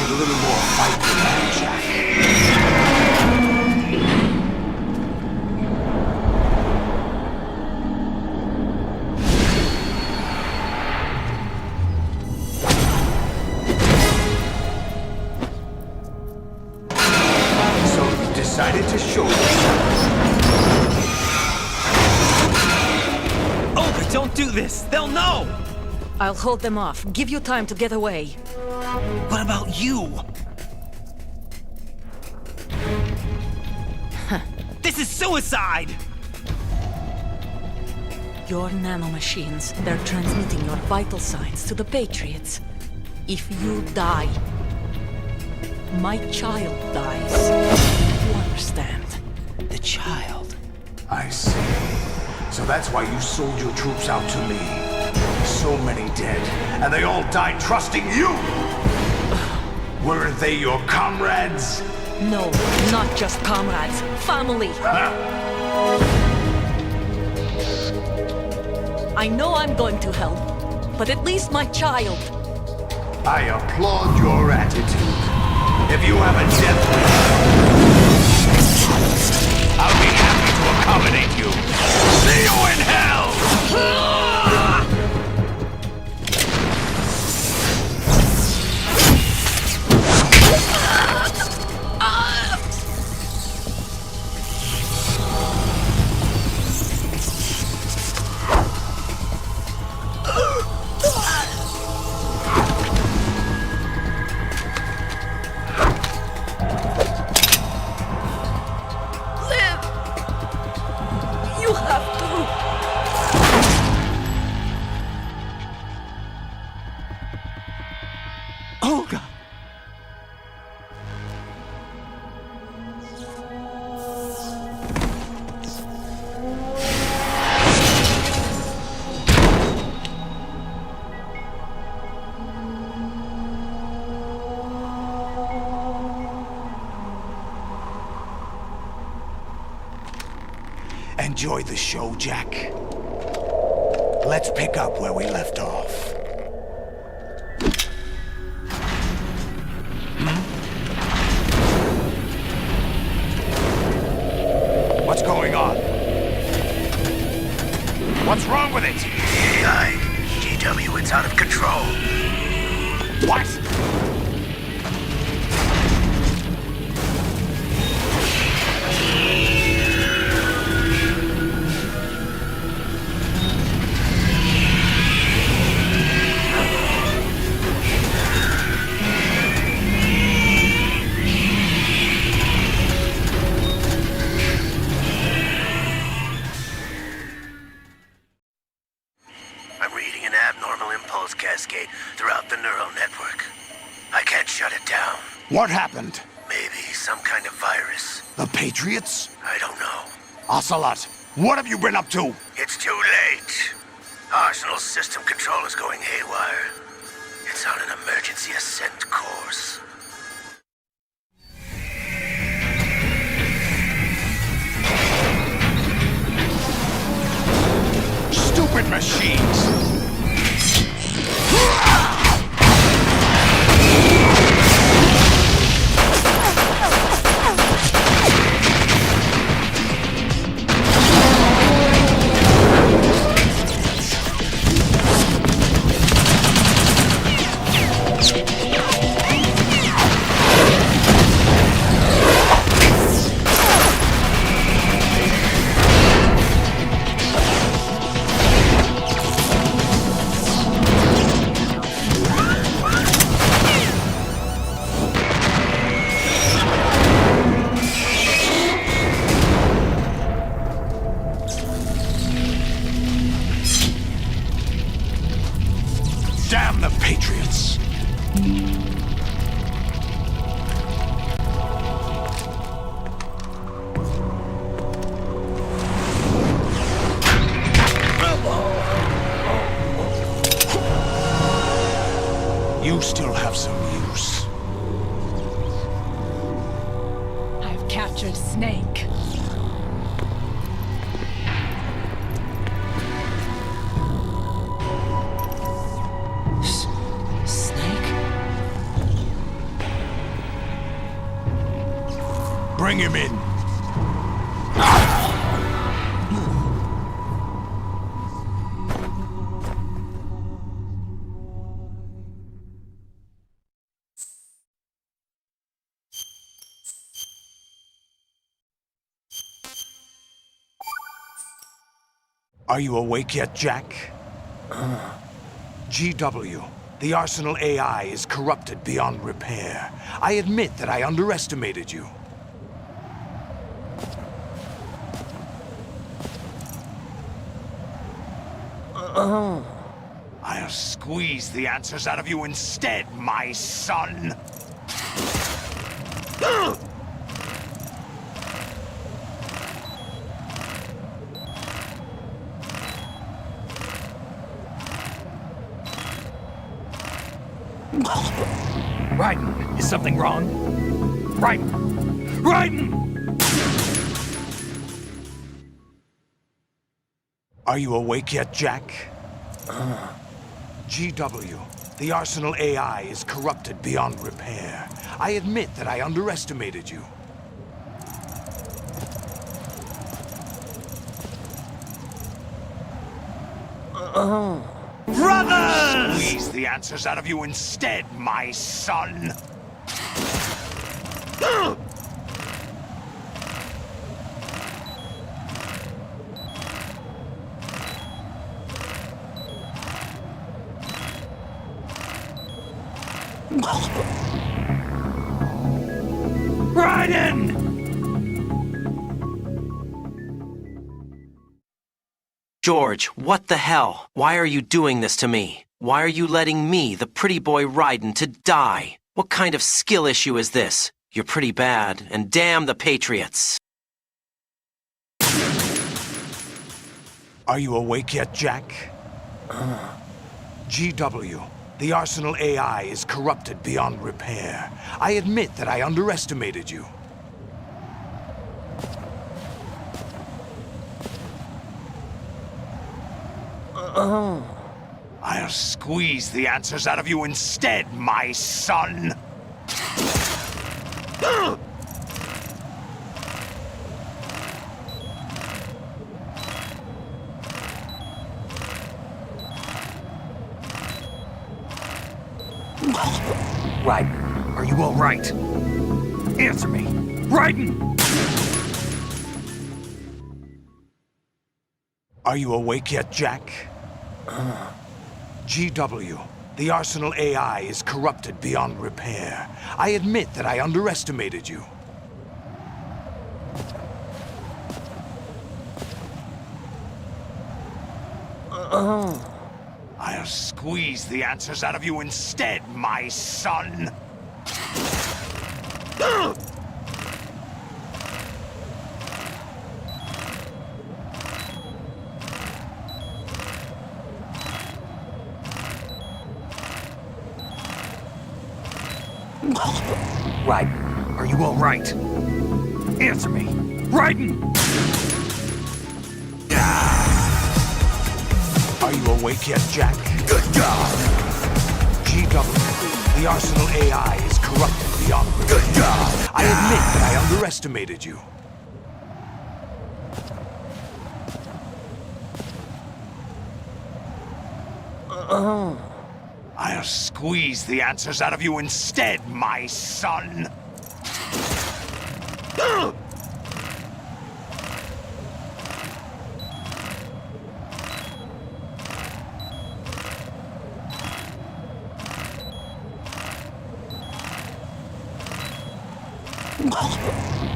expected a little more fight than that, Jack. So you decided to show yourself. Olga, don't do this! They'll know! I'll hold them off. Give you time to get away. What about you? This is suicide! Your nanomachines, they're transmitting your vital signs to the Patriots. If you die, my child dies. You understand? The child. I see. So that's why you sold your troops out to me. So many dead, and they all died trusting you! Weren't they your comrades? No, not just comrades. Family! I know I'm going to help, but at least my child. I applaud your attitude. If you have a death wish, I'll be happy to accommodate you. See you in hell! Olga! Enjoy the show, Jack. Let's pick up where we left off. What's going on? What's wrong with it? GW, it's out of control. What? I'm reading an abnormal impulse cascade throughout the neural network. I can't shut it down. What happened? Maybe some kind of virus. The Patriots? I don't know. Ocelot, what have you been up to? It's too late. Arsenal's system control is going haywire. It's on an emergency ascent course. Stupid machines! Damn the Patriots! You still have some use. I've captured Snake. Snake? Bring him in. Are you awake yet, Jack? GW, the Arsenal AI is corrupted beyond repair. I admit that I underestimated you. I'll squeeze the answers out of you instead, my son. Raiden, is something wrong? Raiden! Raiden! Are you awake yet, Jack? GW, the Arsenal AI is corrupted beyond repair. I admit that I underestimated you. Brothers! Squeeze the answers out of you instead, my son. Raiden! George, what the hell? Why are you doing this to me? Why are you letting me, the pretty boy Raiden, to die? What kind of skill issue is this? You're pretty bad, and damn the Patriots. Are you awake yet, Jack? GW, the Arsenal AI is corrupted beyond repair. I admit that I underestimated you. I'll squeeze the answers out of you instead, my son. Raiden, are you all right? Answer me. Raiden! Are you awake yet, Jack? GW, the Arsenal AI is corrupted beyond repair. I admit that I underestimated you. I'll squeeze the answers out of you instead, my son. Raiden, are you all right? Answer me. Raiden! Are you awake yet, Jack? Good God! GW, the Arsenal AI is corrupted beyond repair. Good God! I admit that I underestimated you. I'll squeeze the answers out of you instead, my son.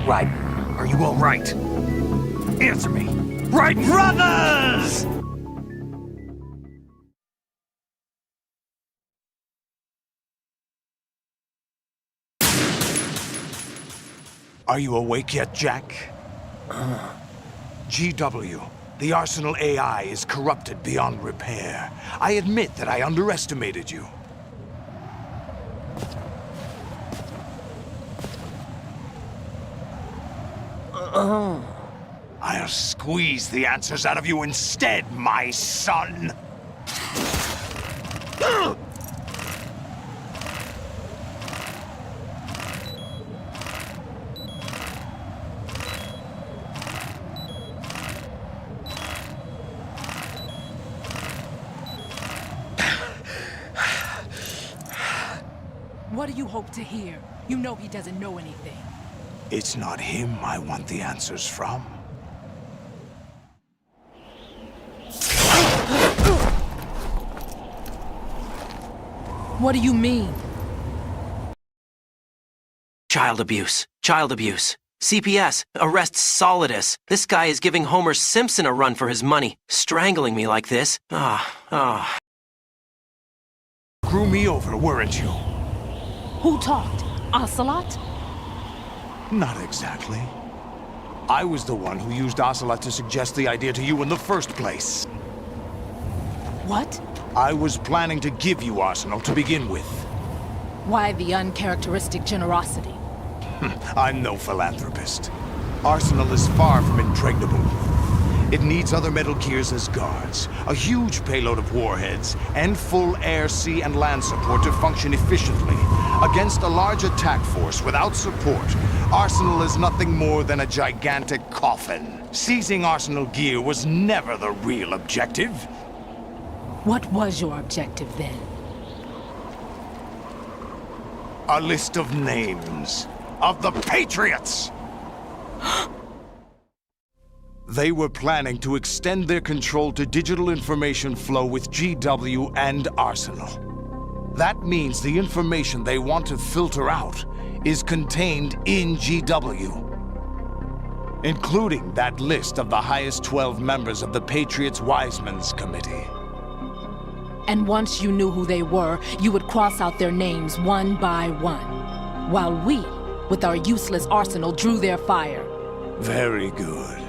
Raiden, are you all right? Answer me. Raiden! Brothers! Are you awake yet, Jack? GW, the Arsenal AI is corrupted beyond repair. I admit that I underestimated you. I'll squeeze the answers out of you instead, my son. What do you hope to hear? You know he doesn't know anything. It's not him I want the answers from. What do you mean? Child abuse. Child abuse. CPS, arrest Solidus. This guy is giving Homer Simpson a run for his money, strangling me like this. Screw me over, weren't you? Who talked? Ocelot? Not exactly. I was the one who used Ocelot to suggest the idea to you in the first place. What? I was planning to give you Arsenal to begin with. Why the uncharacteristic generosity? I'm no philanthropist. Arsenal is far from impregnable. It needs other Metal Gears as guards, a huge payload of warheads, and full air, sea, and land support to function efficiently. Against a large attack force without support, Arsenal is nothing more than a gigantic coffin. Seizing Arsenal gear was never the real objective. What was your objective then? A list of names of the Patriots! They were planning to extend their control to digital information flow with GW and Arsenal. That means the information they want to filter out is contained in GW, including that list of the highest 12 members of the Patriots Wiseman's Committee. And once you knew who they were, you would cross out their names one by one, while we, with our useless arsenal, drew their fire. Very good.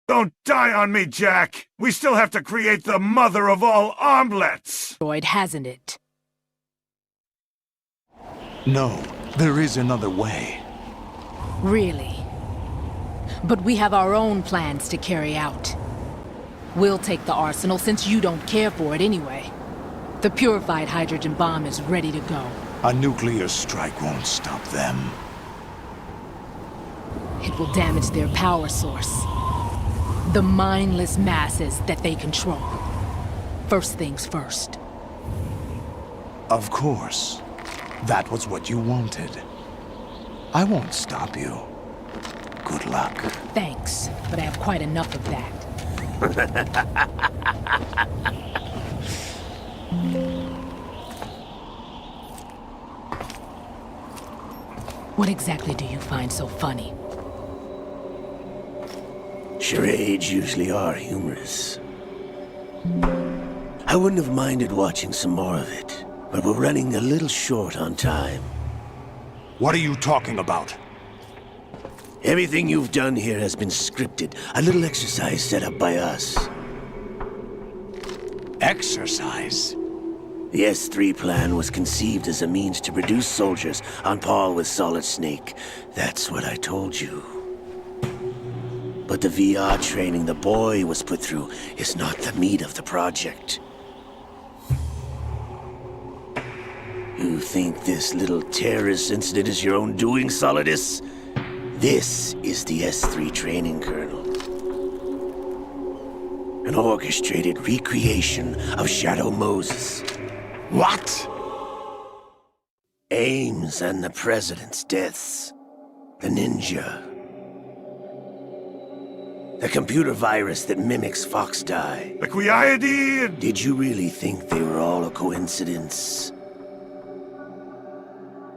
Don't die on me, Jack! We still have to create the mother of all omelets! Droid, hasn't it? No, there is another way. Really? But we have our own plans to carry out. We'll take the arsenal since you don't care for it anyway. The purified hydrogen bomb is ready to go. A nuclear strike won't stop them. It will damage their power source. The mindless masses that they control. First things first. Of course. That was what you wanted. I won't stop you. Good luck. Thanks, but I have quite enough of that. What exactly do you find so funny? Charades usually are humorous. I wouldn't have minded watching some more of it, but we're running a little short on time. What are you talking about? Everything you've done here has been scripted. A little exercise set up by us. Exercise? The S3 plan was conceived as a means to produce soldiers on par with Solid Snake. That's what I told you. But the VR training the boy was put through is not the meat of the project. You think this little terrorist incident is your own doing, Solidus? This is the S3 training kernel. An orchestrated recreation of Shadow Moses. What? Ames and the President's deaths. The ninja. The computer virus that mimics Foxdie. The Quiaidine! Did you really think they were all a coincidence?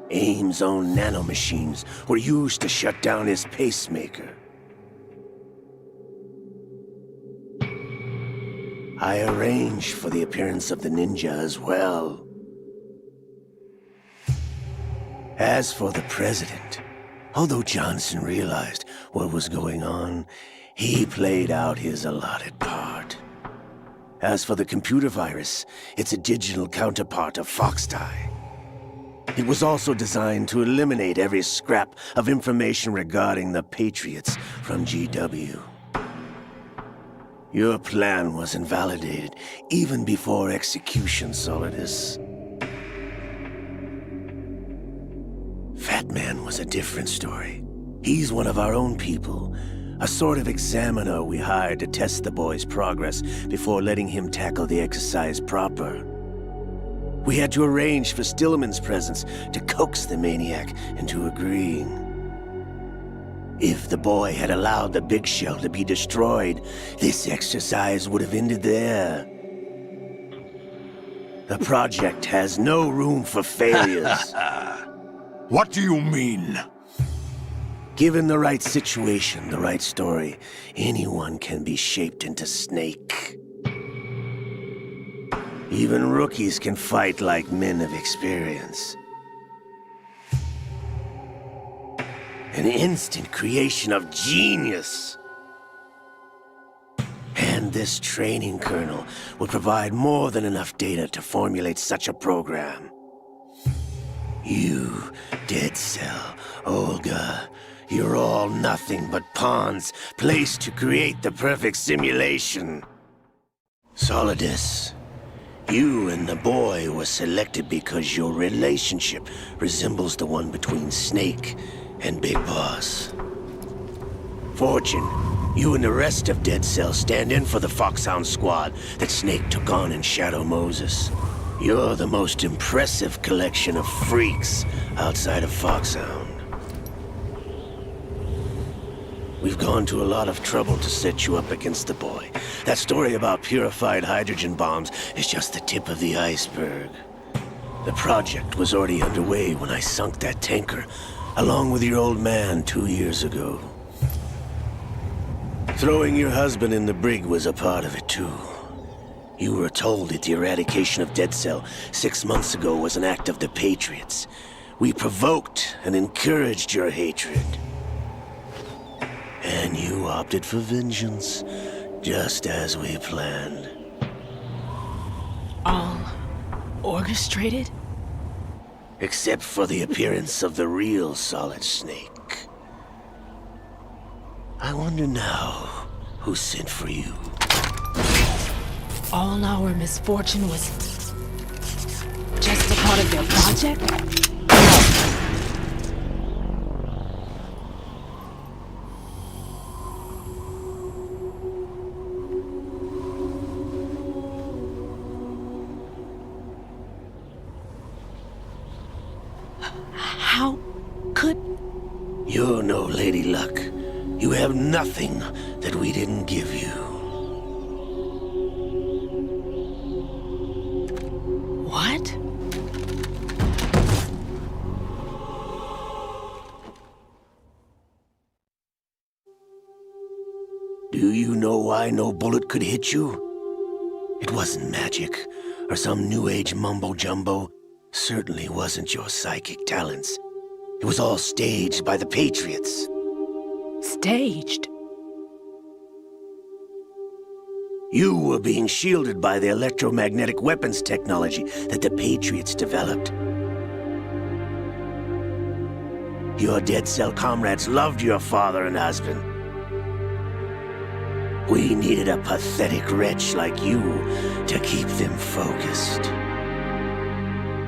Ames' own nanomachines were used to shut down his pacemaker. I arranged for the appearance of the ninja as well. As for the President, although Johnson realized what was going on, he played out his allotted part. As for the computer virus, it's a digital counterpart of Foxdie. It was also designed to eliminate every scrap of information regarding the Patriots from GW. Your plan was invalidated even before execution, Solidus. Fat Man was a different story. He's one of our own people, a sort of examiner we hired to test the boy's progress before letting him tackle the exercise proper. We had to arrange for Stillman's presence to coax the maniac into agreeing. If the boy had allowed the big shell to be destroyed, this exercise would have ended there. The project has no room for failures. What do you mean? Given the right situation, the right story, anyone can be shaped into Snake. Even rookies can fight like men of experience. An instant creation of genius. And this training kernel would provide more than enough data to formulate such a program. You, Dead Cell, Olga, you're all nothing but pawns placed to create the perfect simulation. Solidus, you and the boy were selected because your relationship resembles the one between Snake and Big Boss. Fortune, you and the rest of Dead Cell stand in for the Foxhound squad that Snake took on in Shadow Moses. You're the most impressive collection of freaks outside of Foxhound. We've gone to a lot of trouble to set you up against the boy. That story about purified hydrogen bombs is just the tip of the iceberg. The project was already underway when I sunk that tanker, along with your old man 2 years ago. Throwing your husband in the brig was a part of it too. You were told that the eradication of Dead Cell 6 months ago was an act of the Patriots. We provoked and encouraged your hatred. And you opted for vengeance, just as we planned. All orchestrated? Except for the appearance of the real Solid Snake. I wonder now who sent for you. All our misfortune was just a part of their project? How could... You're no Lady Luck. You have nothing that we didn't give you. What? Do you know why no bullet could hit you? It wasn't magic, or some new age mumbo-jumbo. Certainly wasn't your psychic talents. It was all staged by the Patriots. Staged? You were being shielded by the electromagnetic weapons technology that the Patriots developed. Your Dead Cell comrades loved your father and husband. We needed a pathetic wretch like you to keep them focused.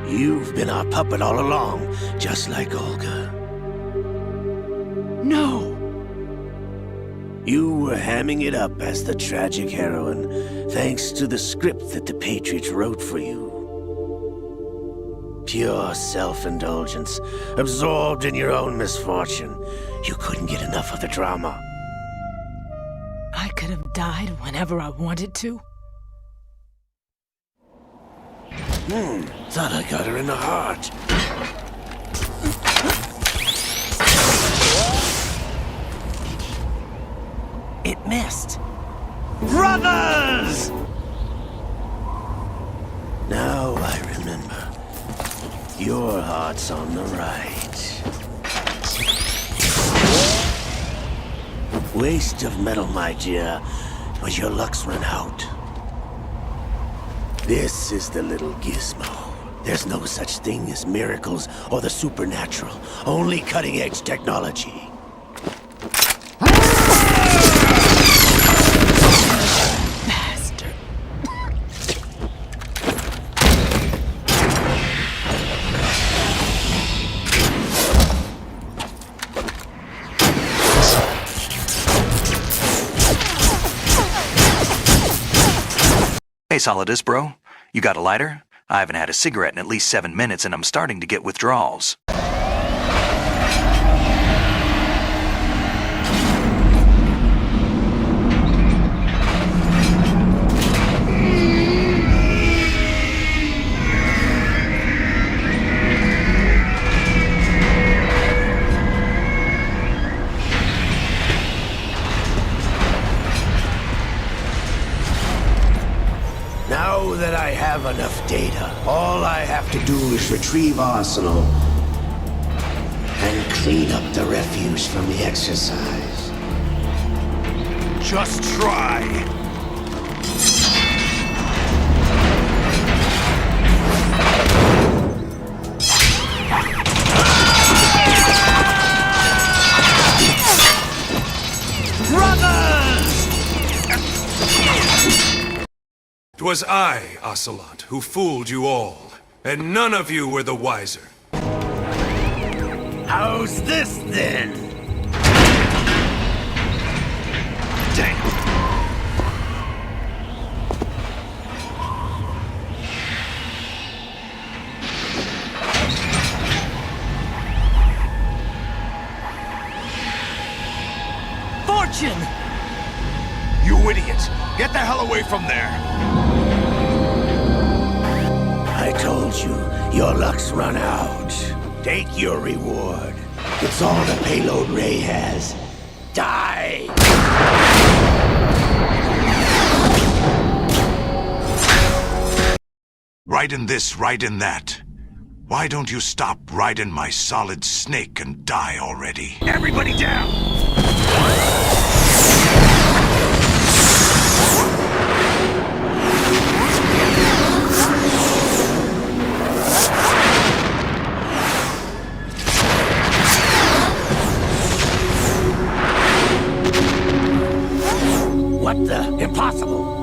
You've been our puppet all along, just like Olga. No! You were hamming it up as the tragic heroine, thanks to the script that the Patriots wrote for you. Pure self-indulgence, absorbed in your own misfortune. You couldn't get enough of the drama. I could have died whenever I wanted to. Thought I got her in the heart. It missed. Brothers! Now I remember. Your heart's on the right. Waste of metal, my dear, but your luck's run out. This is the little gizmo. There's no such thing as miracles or the supernatural, only cutting-edge technology. Bastard. Hey, Solidus, bro. You got a lighter? I haven't had a cigarette in at least 7 minutes and I'm starting to get withdrawals. Now that I have enough data, all I have to do is retrieve Arsenal and clean up the refuse from the exercise. Just try. It was I, Ocelot, who fooled you all, and none of you were the wiser. How's this, then? Damn. Fortune! You idiot! Get the hell away from there! I told you, your luck's run out. Take your reward. It's all the payload Ray has. Die! Raiden this, Raiden that. Why don't you stop riding my solid snake and die already? Everybody down! What the? Impossible!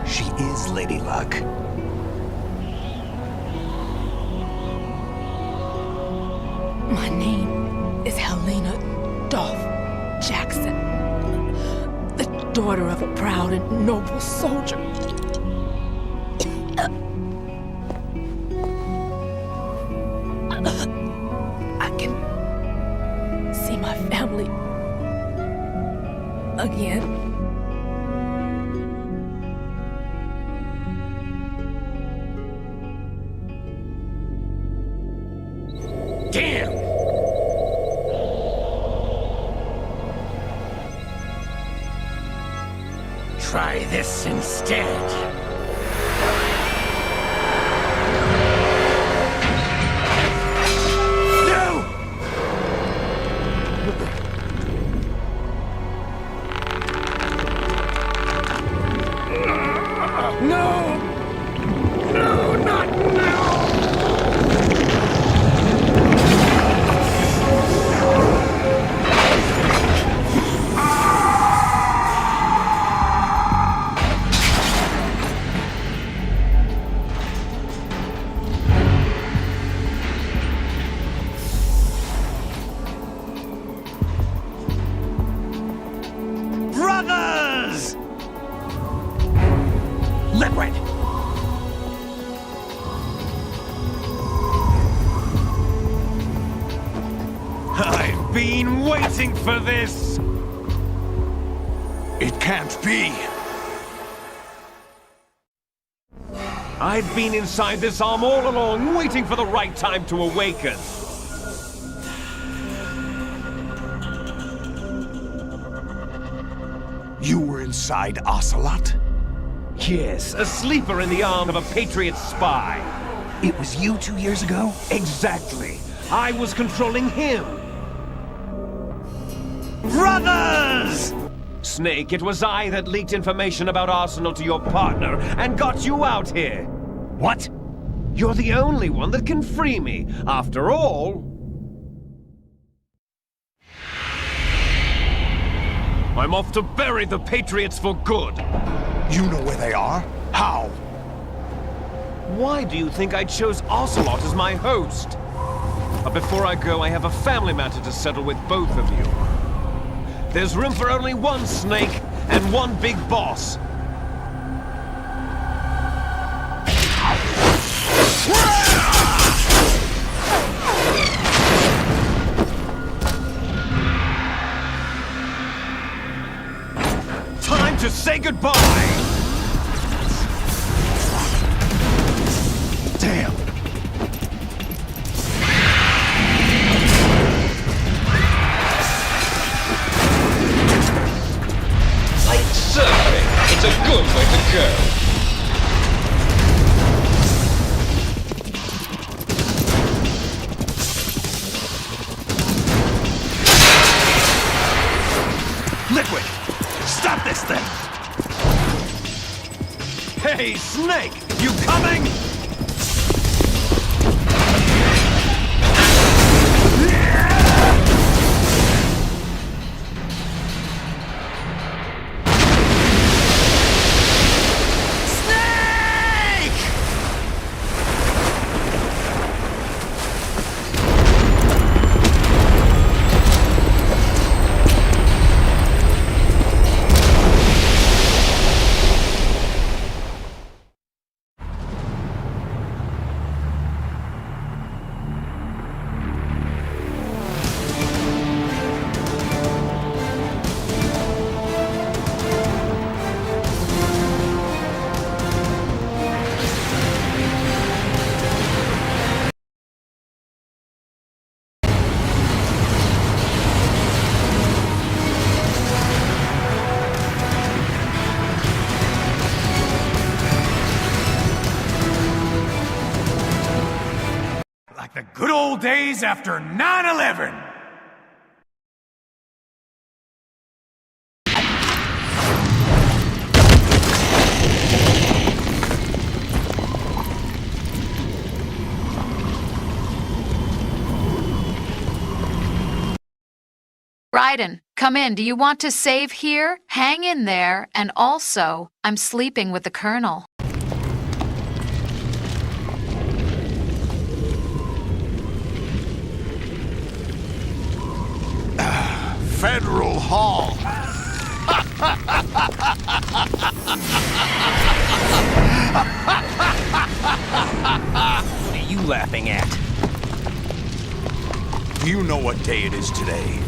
She is Lady Luck. My name is Helena Dolph Jackson, the daughter of a proud and noble soldier. I can see my family again. Damn! Try this instead. No! No, not now! Brothers! Leopard! I've been waiting for this! It can't be! I've been inside this arm all along, waiting for the right time to awaken. You were inside Ocelot? Yes, a sleeper in the arm of a Patriot spy. It was you 2 years ago? Exactly. I was controlling him. Brothers! Snake, it was I that leaked information about Arsenal to your partner and got you out here. What? You're the only one that can free me. After all... I'm off to bury the Patriots for good. You know where they are? How? Why do you think I chose Ocelot as my host? But before I go, I have a family matter to settle with both of you. There's room for only one snake and one big boss. Time to say goodbye! Damn! Like surfing, it's a good way to go. Liquid! Stop this thing! Hey, Snake! You coming? The good old days after 9/11! Raiden, come in. Do you want to save here? Hang in there. And also, I'm sleeping with the Colonel. Federal Hall. What are you laughing at? Do you know what day it is today?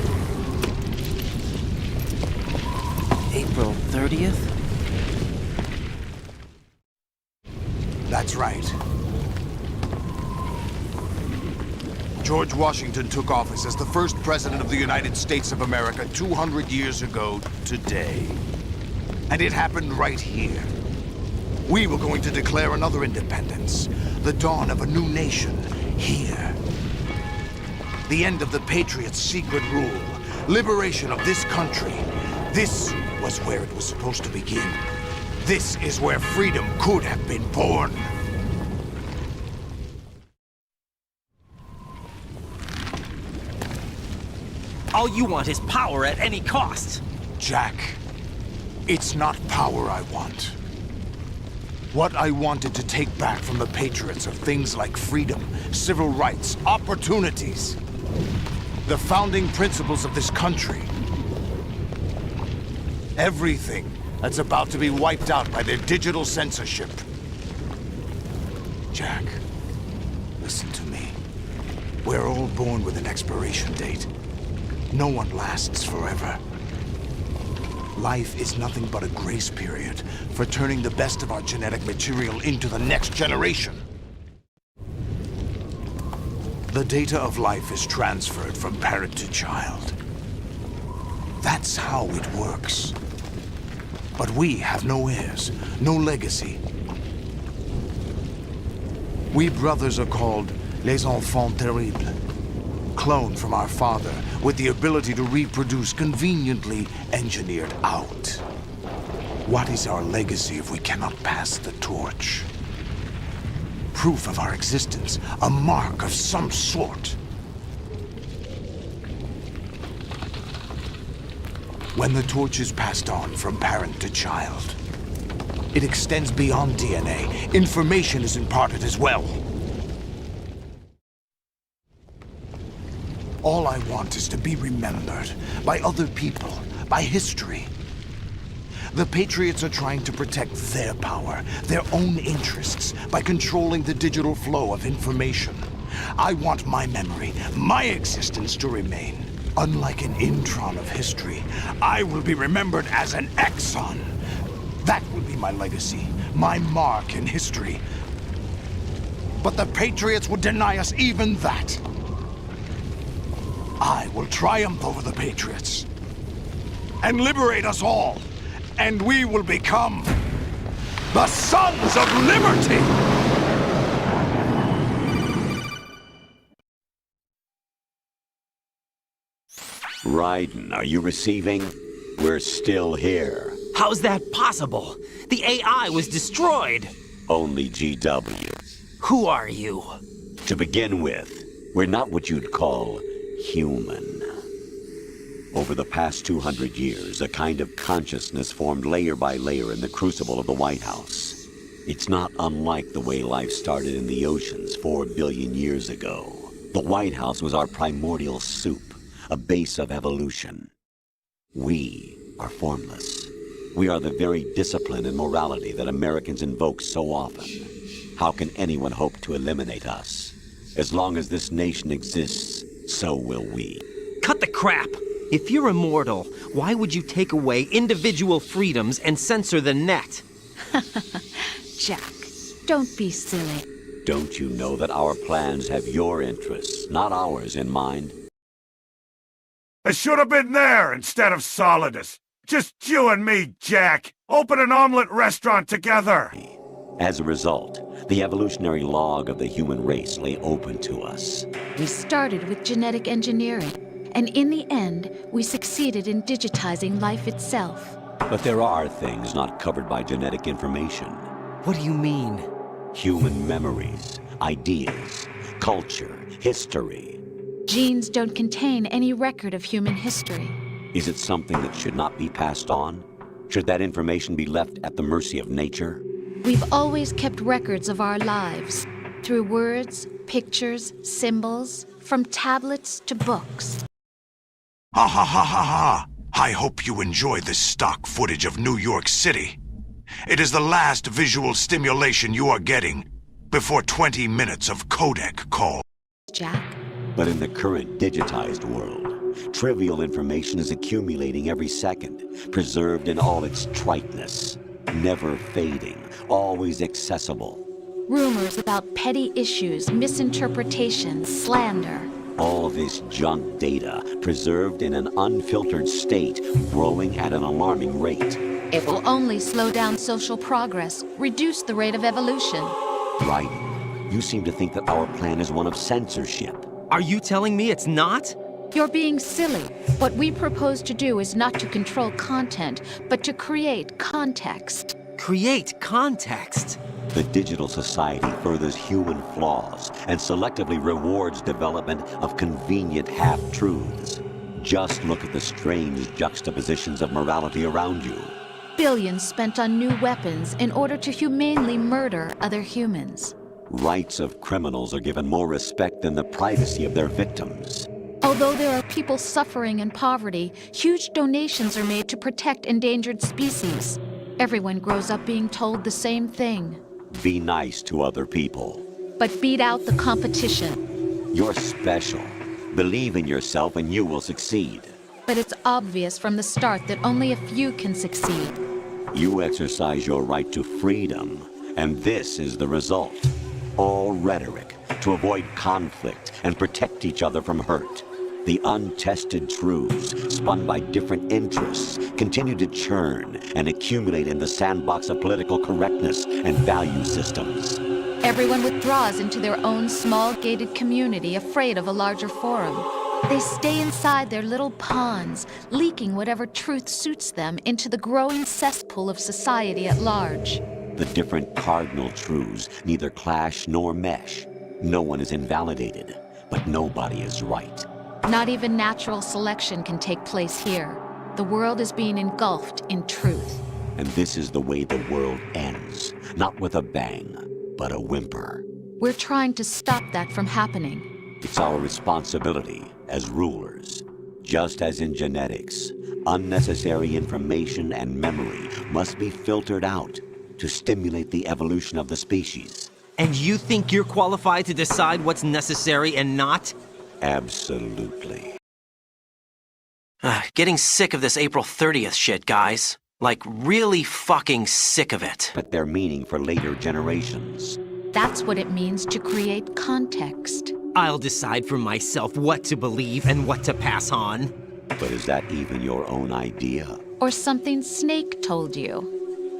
April 30th? That's right. George Washington took office as the first president of the United States of America 200 years ago today. And it happened right here. We were going to declare another independence, the dawn of a new nation, here. The end of the Patriots' secret rule, liberation of this country. This was where it was supposed to begin. This is where freedom could have been born. All you want is power at any cost. Jack, it's not power I want. What I wanted to take back from the Patriots are things like freedom, civil rights, opportunities. The founding principles of this country. Everything that's about to be wiped out by their digital censorship. Jack, listen to me. We're all born with an expiration date. No one lasts forever. Life is nothing but a grace period for turning the best of our genetic material into the next generation. The data of life is transferred from parent to child. That's how it works. But we have no heirs, no legacy. We brothers are called les enfants terribles. Cloned from our father, with the ability to reproduce conveniently engineered out. What is our legacy if we cannot pass the torch? Proof of our existence, a mark of some sort. When the torch is passed on from parent to child, It extends beyond DNA. Information is imparted as well. All I want is to be remembered by other people, by history. The Patriots are trying to protect their power, their own interests, by controlling the digital flow of information. I want my memory, my existence to remain. Unlike an intron of history, I will be remembered as an exon. That will be my legacy, my mark in history. But the Patriots would deny us even that. I will triumph over the Patriots and liberate us all, and we will become the Sons of Liberty! Raiden, are you receiving? We're still here. How's that possible? The AI was destroyed! Only GW. Who are you? To begin with, we're not what you'd call human. Over the past 200 years, a kind of consciousness formed layer by layer in the crucible of the White House. It's not unlike the way life started in the oceans 4 billion years ago. The White House was our primordial soup, a base of evolution. We are formless. We are the very discipline and morality that Americans invoke so often. How can anyone hope to eliminate us? As long as this nation exists, so will we. Cut the crap! If you're immortal, why would you take away individual freedoms and censor the net? Jack, don't be silly. Don't you know that our plans have your interests, not ours, in mind? I should have been there instead of Solidus. Just you and me, Jack. Open an omelet restaurant together. As a result, the evolutionary log of the human race lay open to us. We started with genetic engineering, and in the end, we succeeded in digitizing life itself. But there are things not covered by genetic information. What do you mean? Human memories, ideas, culture, history. Genes don't contain any record of human history. Is it something that should not be passed on? Should that information be left at the mercy of nature? We've always kept records of our lives, through words, pictures, symbols, from tablets to books. Ha ha ha ha ha! I hope you enjoy this stock footage of New York City. It is the last visual stimulation you are getting before 20 minutes of codec call. Jack? But in the current digitized world, trivial information is accumulating every second, preserved in all its triteness, never fading, always accessible. Rumors about petty issues, misinterpretations, slander. All this junk data, preserved in an unfiltered state, growing at an alarming rate. It will only slow down social progress, reduce the rate of evolution. Raiden, you seem to think that our plan is one of censorship. Are you telling me it's not? You're being silly. What we propose to do is not to control content, but to create context. Create context? The digital society furthers human flaws and selectively rewards development of convenient half-truths. Just look at the strange juxtapositions of morality around you. Billions spent on new weapons in order to humanely murder other humans. Rights of criminals are given more respect than the privacy of their victims. Although there are people suffering in poverty, huge donations are made to protect endangered species. Everyone grows up being told the same thing. Be nice to other people. But beat out the competition. You're special. Believe in yourself and you will succeed. But it's obvious from the start that only a few can succeed. You exercise your right to freedom, and this is the result. All rhetoric to avoid conflict and protect each other from hurt. The untested truths, spun by different interests, continue to churn and accumulate in the sandbox of political correctness and value systems. Everyone withdraws into their own small gated community, afraid of a larger forum. They stay inside their little ponds, leaking whatever truth suits them into the growing cesspool of society at large. The different cardinal truths neither clash nor mesh. No one is invalidated, but nobody is right. Not even natural selection can take place here. The world is being engulfed in truth. And this is the way the world ends. Not with a bang, but a whimper. We're trying to stop that from happening. It's our responsibility as rulers. Just as in genetics, unnecessary information and memory must be filtered out to stimulate the evolution of the species. And you think you're qualified to decide what's necessary and not? Absolutely. Getting sick of this April 30th shit, guys. Like, really fucking sick of it. But they're meaning for later generations. That's what it means to create context. I'll decide for myself what to believe and what to pass on. But is that even your own idea? Or something Snake told you?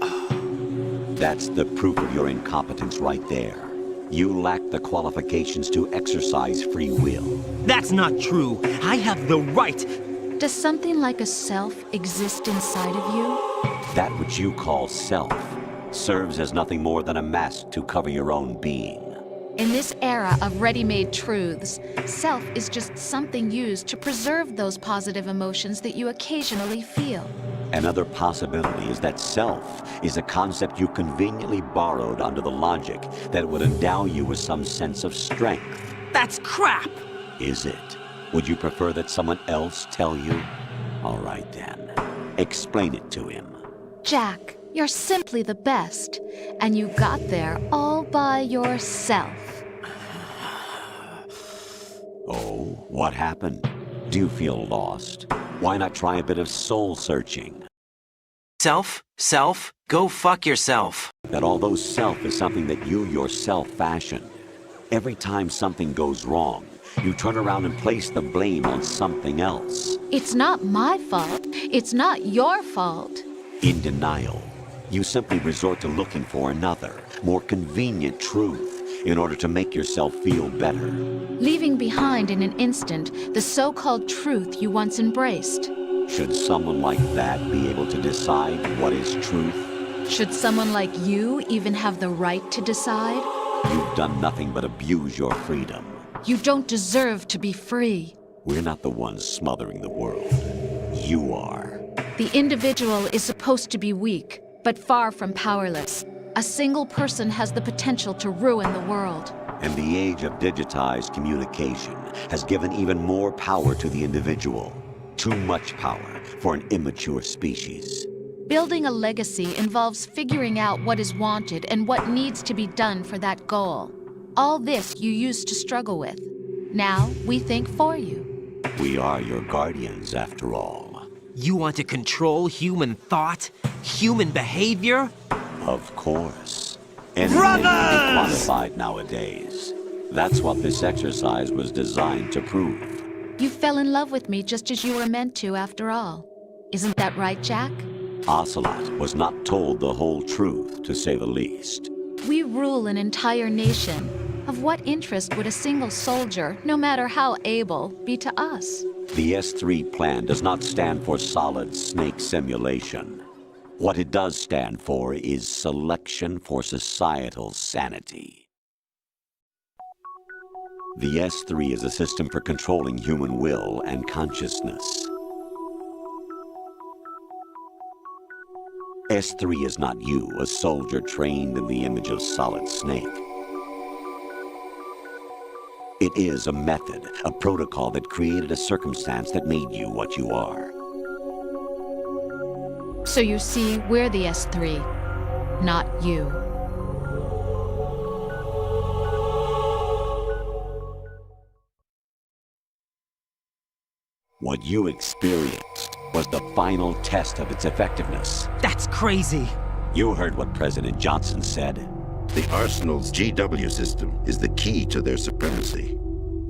That's the proof of your incompetence right there. You lack the qualifications to exercise free will. That's not true. I have the right. Does something like a self exist inside of you? That which you call self serves as nothing more than a mask to cover your own being. In this era of ready-made truths, self is just something used to preserve those positive emotions that you occasionally feel. Another possibility is that self is a concept you conveniently borrowed under the logic that it would endow you with some sense of strength. That's crap! Is it? Would you prefer that someone else tell you? All right then. Explain it to him. Jack, you're simply the best, and you got there all by yourself. Oh, what happened? Do you feel lost? Why not try a bit of soul searching? Self, go fuck yourself. That although self is something that you yourself fashioned, every time something goes wrong, you turn around and place the blame on something else. It's not my fault. It's not your fault. In denial, you simply resort to looking for another, more convenient truth in order to make yourself feel better. Leaving behind in an instant the so-called truth you once embraced. Should someone like that be able to decide what is truth? Should someone like you even have the right to decide? You've done nothing but abuse your freedom. You don't deserve to be free. We're not the ones smothering the world. You are. The individual is supposed to be weak, but far from powerless. A single person has the potential to ruin the world. And the age of digitized communication has given even more power to the individual. Too much power for an immature species. Building a legacy involves figuring out what is wanted and what needs to be done for that goal. All this you used to struggle with. Now we think for you. We are your guardians, after all. You want to control human thought? Human behavior? Of course. Anything can be quantified nowadays. That's what this exercise was designed to prove. You fell in love with me just as you were meant to, after all. Isn't that right, Jack? Ocelot was not told the whole truth, to say the least. We rule an entire nation. Of what interest would a single soldier, no matter how able, be to us? The S3 plan does not stand for solid snake simulation. What it does stand for is selection for societal sanity. The S3 is a system for controlling human will and consciousness. S3 is not you, a soldier trained in the image of Solid Snake. It is a method, a protocol that created a circumstance that made you what you are. So you see, we're the S3, not you. What you experienced was the final test of its effectiveness. That's crazy. You heard what President Johnson said. The Arsenal's GW system is the key to their supremacy.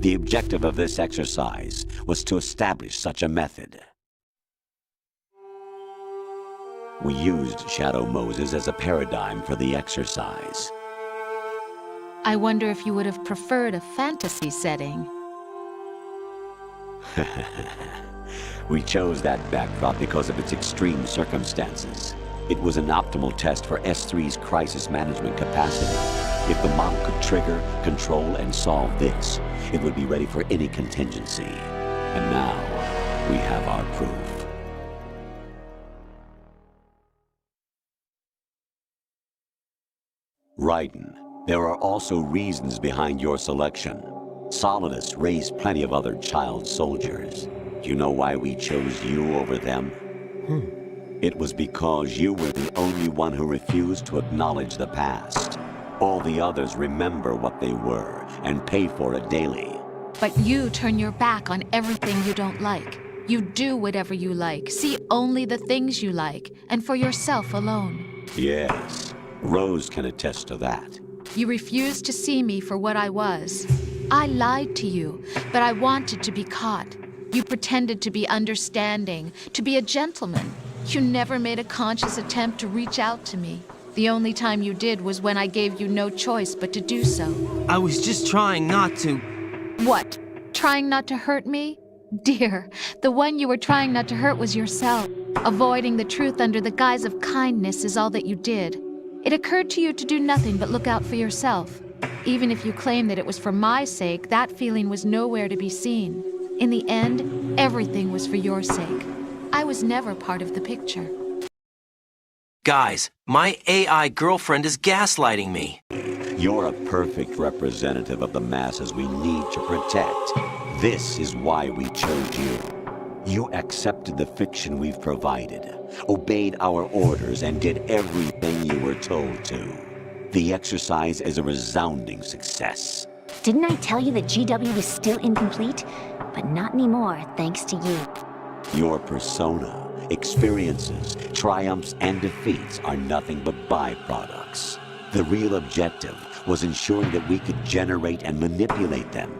The objective of this exercise was to establish such a method. We used Shadow Moses as a paradigm for the exercise. I wonder if you would have preferred a fantasy setting. We chose that backdrop because of its extreme circumstances. It was an optimal test for S3's crisis management capacity. If the model could trigger, control, and solve this, it would be ready for any contingency. And now, we have our proof. Raiden, there are also reasons behind your selection. Solidus raised plenty of other child soldiers. Do you know why we chose you over them? It was because you were the only one who refused to acknowledge the past. All the others remember what they were and pay for it daily. But you turn your back on everything you don't like. You do whatever you like, see only the things you like, and for yourself alone. Yes, Rose can attest to that. You refused to see me for what I was. I lied to you, but I wanted to be caught. You pretended to be understanding, to be a gentleman. You never made a conscious attempt to reach out to me. The only time you did was when I gave you no choice but to do so. I was just trying not to... What? Trying not to hurt me? Dear, the one you were trying not to hurt was yourself. Avoiding the truth under the guise of kindness is all that you did. It occurred to you to do nothing but look out for yourself. Even if you claim that it was for my sake, that feeling was nowhere to be seen. In the end, everything was for your sake. I was never part of the picture. Guys, my AI girlfriend is gaslighting me. You're a perfect representative of the masses we need to protect. This is why we chose you. You accepted the fiction we've provided, obeyed our orders, and did everything you were told to. The exercise is a resounding success. Didn't I tell you that GW was still incomplete? But not anymore, thanks to you. Your persona, experiences, triumphs, and defeats are nothing but byproducts. The real objective was ensuring that we could generate and manipulate them.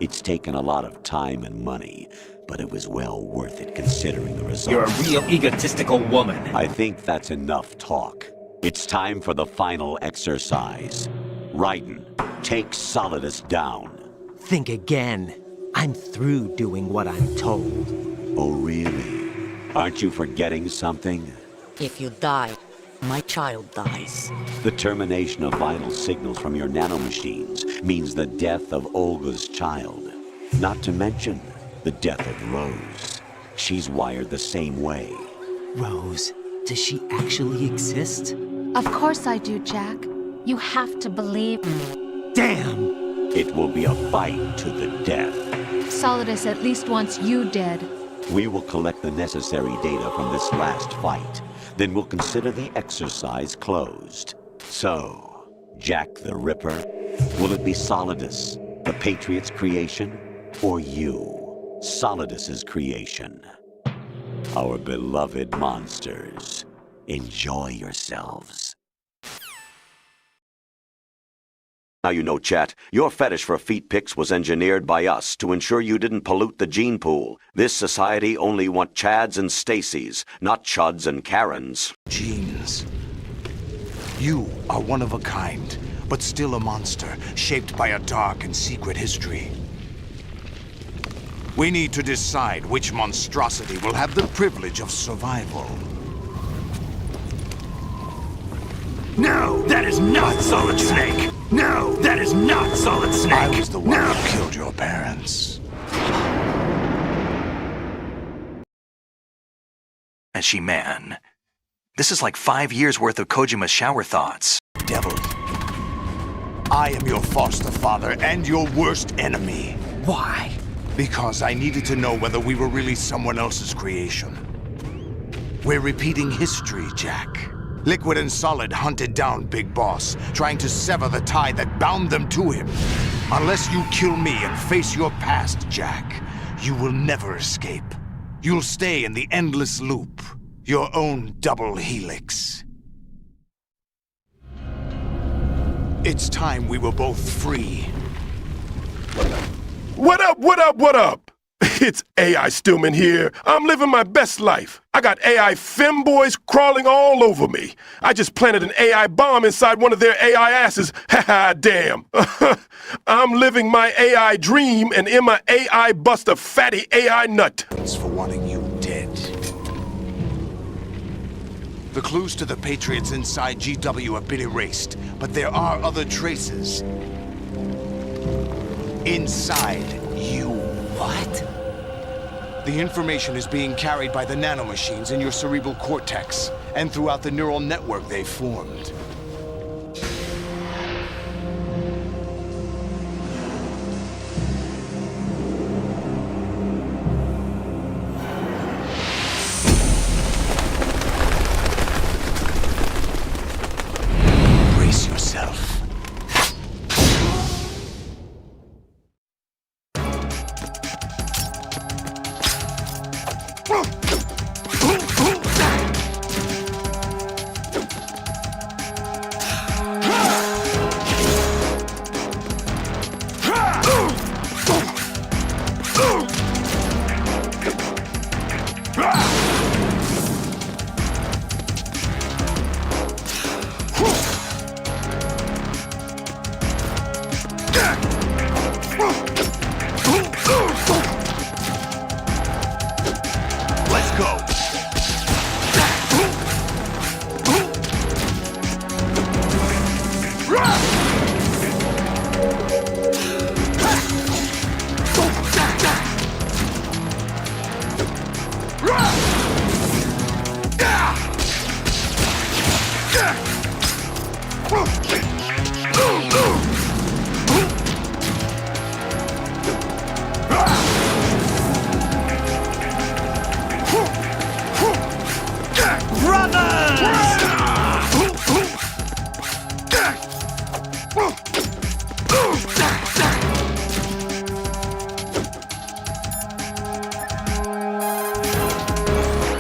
It's taken a lot of time and money, but it was well worth it considering the results. You're a real egotistical woman. I think that's enough talk. It's time for the final exercise. Raiden, take Solidus down. Think again. I'm through doing what I'm told. Oh, really? Aren't you forgetting something? If you die, my child dies. The termination of vital signals from your nanomachines means the death of Olga's child. Not to mention the death of Rose. She's wired the same way. Rose, does she actually exist? Of course I do, Jack. You have to believe me. Damn! It will be a fight to the death. Solidus at least wants you dead. We will collect the necessary data from this last fight. Then we'll consider the exercise closed. So, Jack the Ripper, will it be Solidus, the Patriot's creation, or you, Solidus's creation? Our beloved monsters, enjoy yourselves. Now you know, chat, your fetish for feet pics was engineered by us to ensure you didn't pollute the gene pool. This society only want Chads and Stacys, not Chuds and Karens. Genes. You are one of a kind, but still a monster, shaped by a dark and secret history. We need to decide which monstrosity will have the privilege of survival. No, that is not Solid Snake! No, that is not Solid Snake! I was the one who killed your parents. As She-Man. This is like 5 years worth of Kojima's shower thoughts. Devil. I am your foster father and your worst enemy. Why? Because I needed to know whether we were really someone else's creation. We're repeating history, Jack. Liquid and Solid hunted down Big Boss, trying to sever the tie that bound them to him. Unless you kill me and face your past, Jack, you will never escape. You'll stay in the endless loop, your own double helix. It's time we were both free. What up, what up, what up? It's AI Stillman here. I'm living my best life. I got AI femboys crawling all over me. I just planted an AI bomb inside one of their AI asses. Haha, damn. I'm living my AI dream, and in my AI bust a fatty AI nut. It's for wanting you dead. The clues to the Patriots inside GW have been erased, but there are other traces. Inside you. What? The information is being carried by the nanomachines in your cerebral cortex and throughout the neural network they've formed.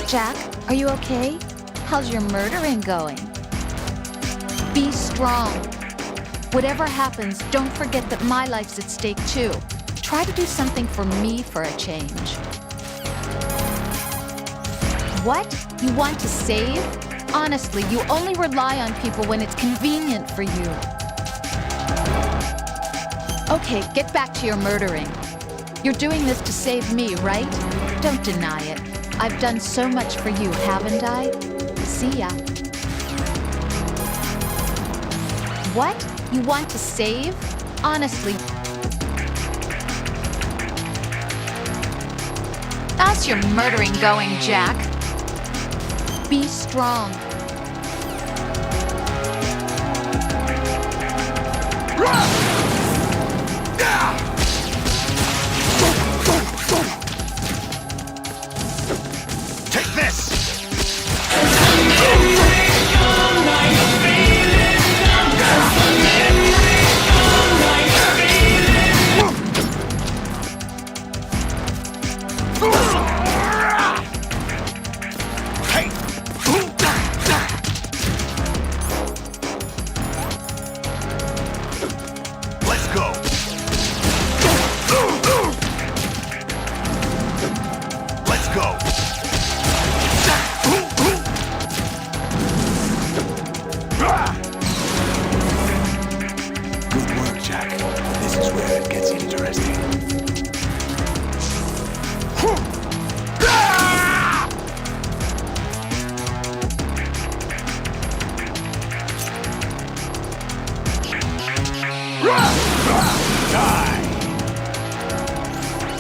Jack, are you okay? How's your murdering going? Be strong. Whatever happens, don't forget that my life's at stake too. Try to do something for me for a change. What? You want to save? Honestly, you only rely on people when it's convenient for you. Okay, get back to your murdering. You're doing this to save me, right? Don't deny it. I've done so much for you, haven't I? See ya. What? You want to save? Honestly. How's your murdering going, Jack? Be strong. Take this!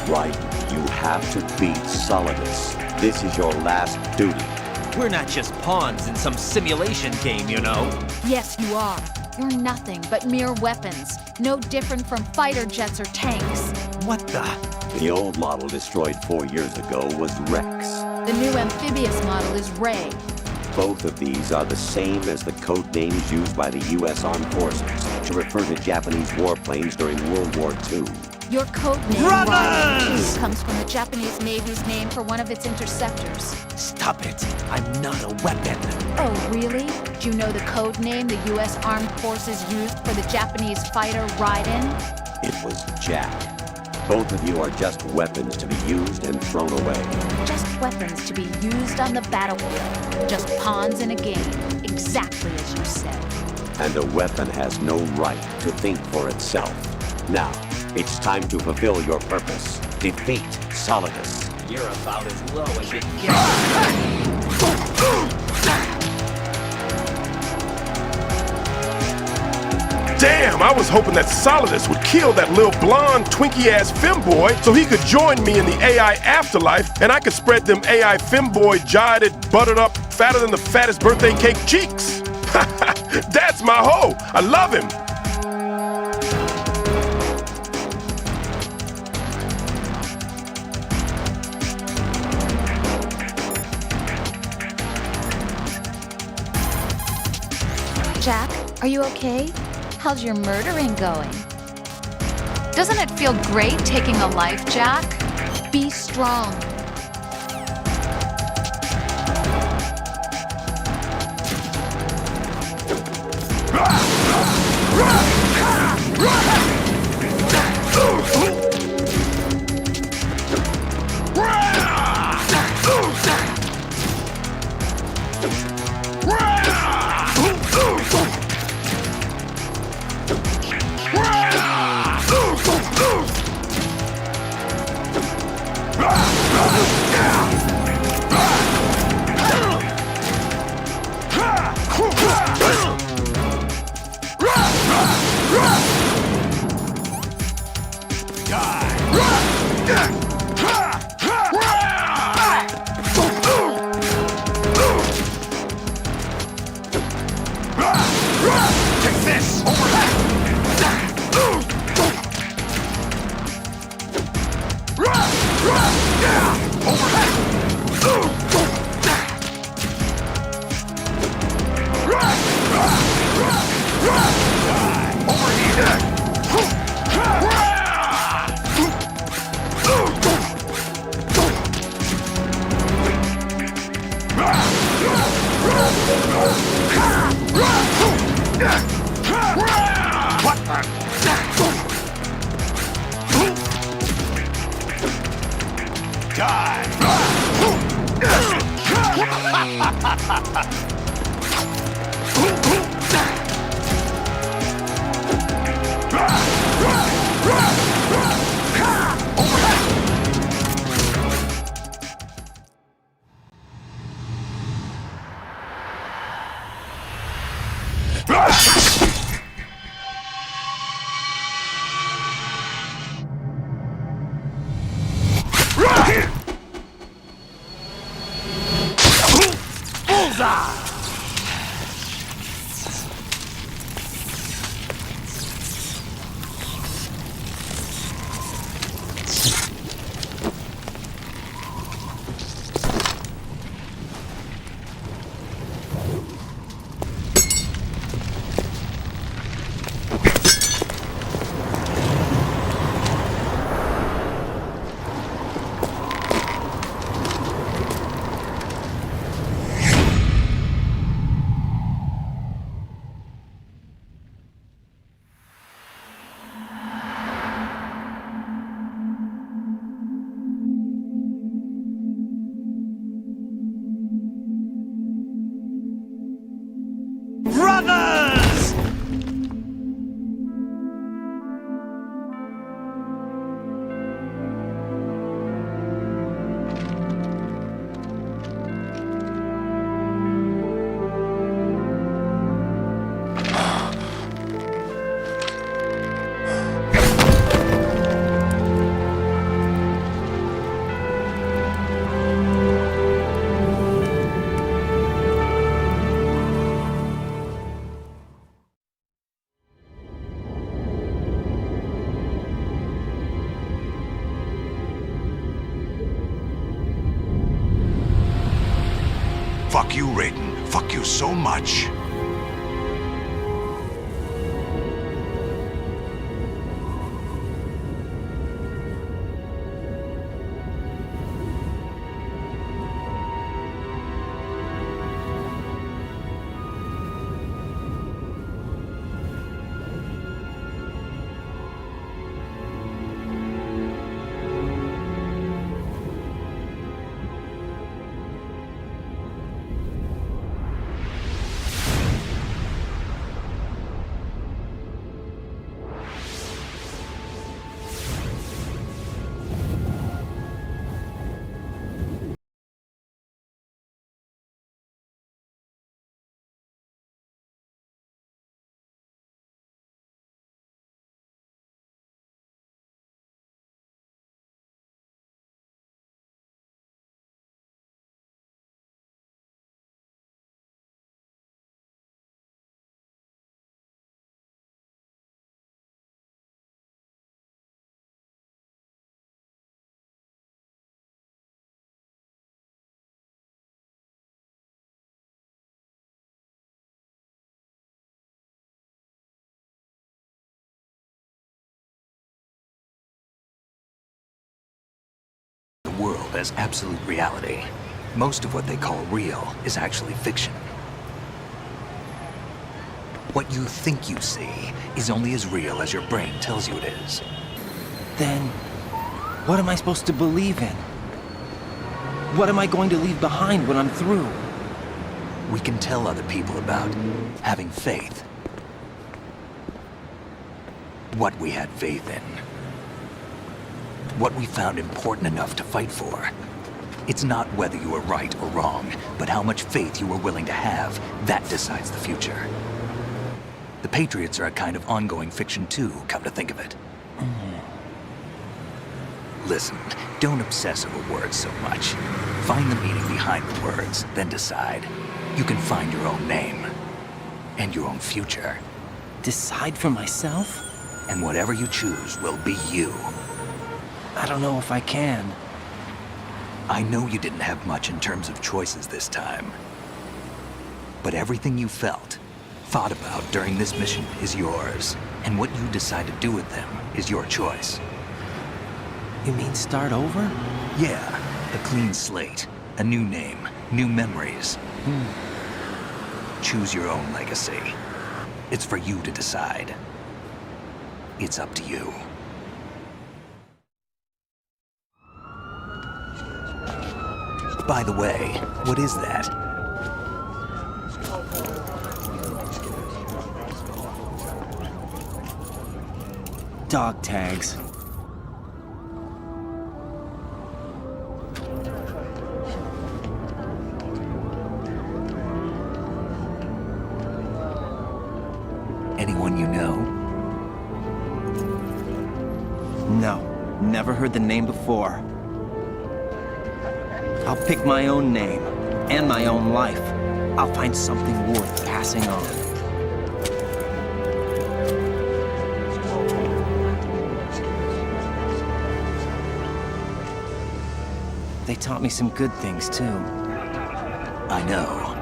Raiden, you have to beat Solidus. This is your last duty. We're not just pawns in some simulation game, you know. Yes, you are. You're nothing but mere weapons. No different from fighter jets or tanks. What the? The old model destroyed 4 years ago was Rex. The new amphibious model is Ray. Both of these are the same as the code names used by the U.S. Armed Forces to refer to Japanese warplanes during World War II. Your code name, Raiden, comes from the Japanese Navy's name for one of its interceptors. Stop it. I'm not a weapon. Oh, really? Do you know the code name the U.S. Armed Forces used for the Japanese fighter Raiden? It was Jack. Both of you are just weapons to be used and thrown away. Just weapons to be used on the battlefield. Just pawns in a game, exactly as you said. And a weapon has no right to think for itself. Now, it's time to fulfill your purpose. Defeat Solidus. You're about as low as it gets. Damn, I was hoping that Solidus would kill that little blonde, twinky-ass femboy so he could join me in the AI afterlife and I could spread them AI femboy jotted, buttered up, fatter than the fattest birthday cake cheeks. That's my hoe. I love him. Jack, are you okay? How's your murdering going? Doesn't it feel great taking a life, Jack? Be strong. What the? Brothers! Fuck you, Raiden. Fuck you so much. The world as absolute reality. Most of what they call real is actually fiction. What you think you see is only as real as your brain tells you it is. Then, what am I supposed to believe in? What am I going to leave behind when I'm through? We can tell other people about having faith. What we had faith in. What we found important enough to fight for. It's not whether you were right or wrong, but how much faith you were willing to have. That decides the future. The Patriots are a kind of ongoing fiction too, come to think of it. Listen, don't obsess over words so much. Find the meaning behind the words, then decide. You can find your own name. And your own future. Decide for myself? And whatever you choose will be you. I don't know if I can. I know you didn't have much in terms of choices this time. But everything you felt, thought about during this mission is yours. And what you decide to do with them is your choice. You mean start over? Yeah, a clean slate, a new name, new memories. Choose your own legacy. It's for you to decide. It's up to you. By the way, what is that? Dog tags. Anyone you know? No, never heard the name before. I'll pick my own name, and my own life. I'll find something worth passing on. They taught me some good things, too. I know.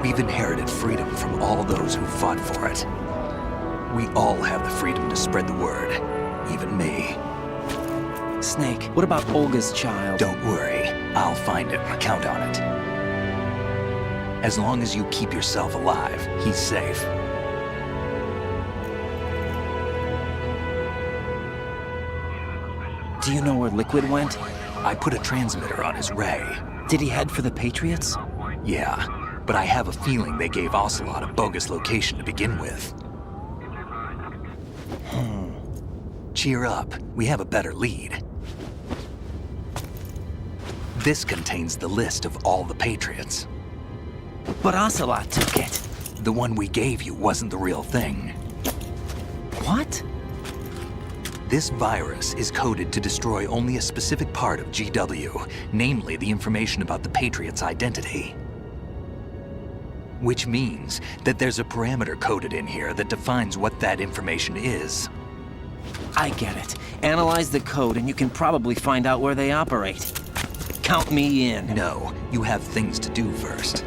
We've inherited freedom from all those who fought for it. We all have the freedom to spread the word, even me. Snake, what about Olga's child? Don't worry, I'll find him. Count on it. As long as you keep yourself alive, he's safe. Do you know where Liquid went? I put a transmitter on his ray. Did he head for the Patriots? Yeah, but I have a feeling they gave Ocelot a bogus location to begin with. Cheer up, we have a better lead. This contains the list of all the Patriots. But Ocelot took it. The one we gave you wasn't the real thing. What? This virus is coded to destroy only a specific part of GW, namely the information about the Patriot's identity. Which means that there's a parameter coded in here that defines what that information is. I get it. Analyze the code and you can probably find out where they operate. Count me in. No, you have things to do first.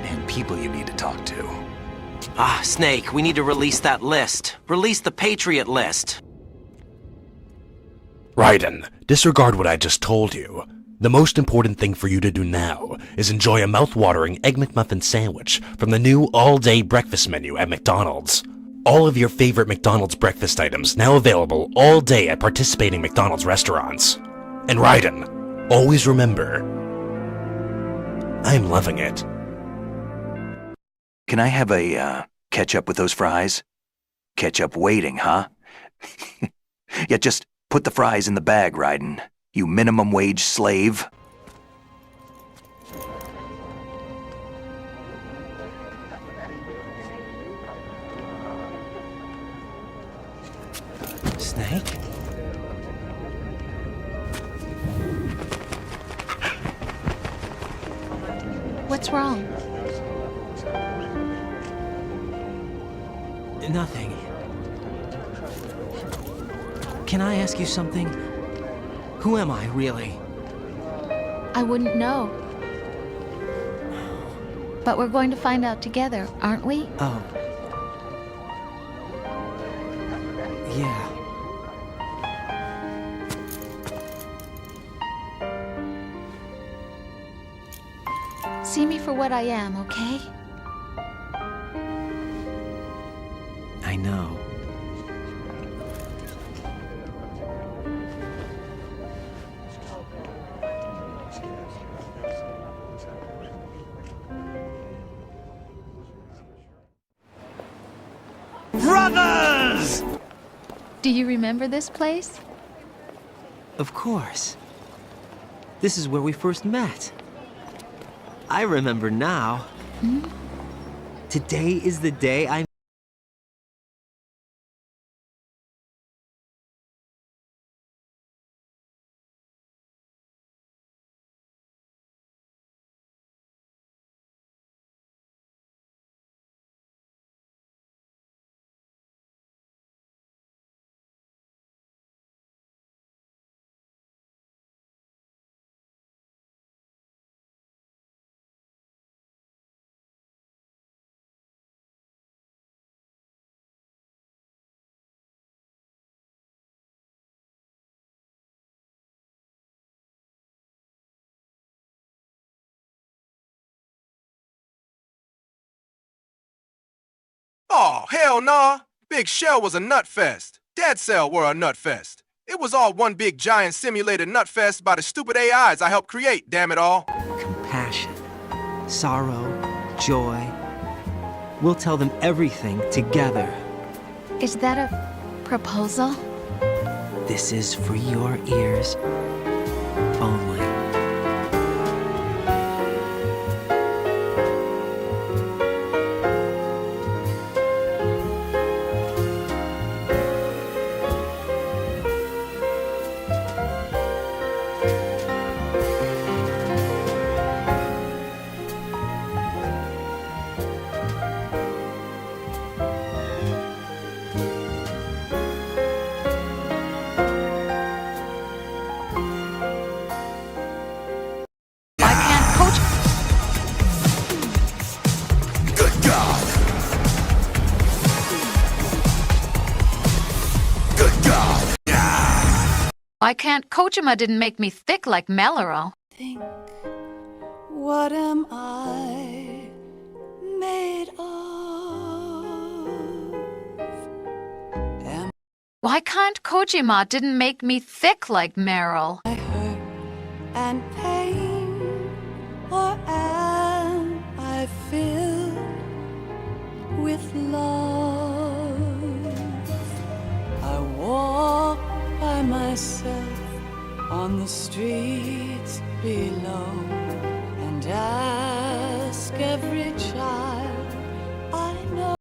And people you need to talk to. Ah, Snake, we need to release that list. Release the Patriot list. Raiden, disregard what I just told you. The most important thing for you to do now is enjoy a mouth-watering Egg McMuffin sandwich from the new all-day breakfast menu at McDonald's. All of your favorite McDonald's breakfast items now available all day at participating McDonald's restaurants. And Raiden, always remember, I'm loving it. Can I have a, ketchup with those fries? Ketchup waiting, huh? Yeah, just put the fries in the bag, Raiden. You minimum wage slave. Snake? What's wrong? Nothing. Can I ask you something? Who am I, really? I wouldn't know. But we're going to find out together, aren't we? Oh. Yeah. See me for what I am, okay? I know. Brothers! Do you remember this place? Of course. This is where we first met. I remember now. Today is the day I Oh, hell nah. Big Shell was a nutfest. Dead Cell were a nutfest. It was all one big giant simulated nutfest by the stupid AIs I helped create, damn it all. Compassion, sorrow, joy. We'll tell them everything together. Is that a proposal? This is for your ears only. Why can't Kojima didn't make me thick like Meloro? Think, what am I made of? Why can't Kojima didn't make me thick like Meryl? And pain, or am I filled with love? I walk by myself on the streets below and ask every child I know.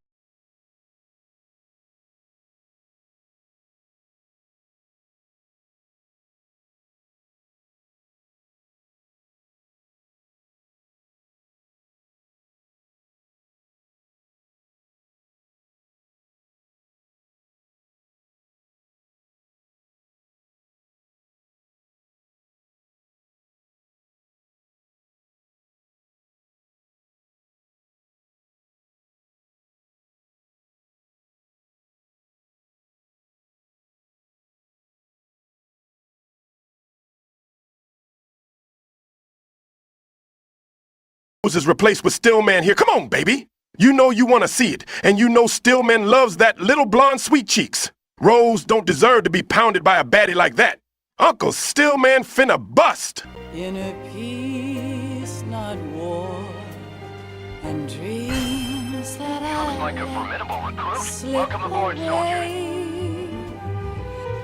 Is replaced with Stillman here. Come on, baby. You know you want to see it, and you know Stillman loves that little blonde sweet cheeks. Rose don't deserve to be pounded by a baddie like that. Uncle Stillman finna bust. Inner peace, not war, and dreams that Looks like a formidable recruit. slip Welcome aboard, soldier. away.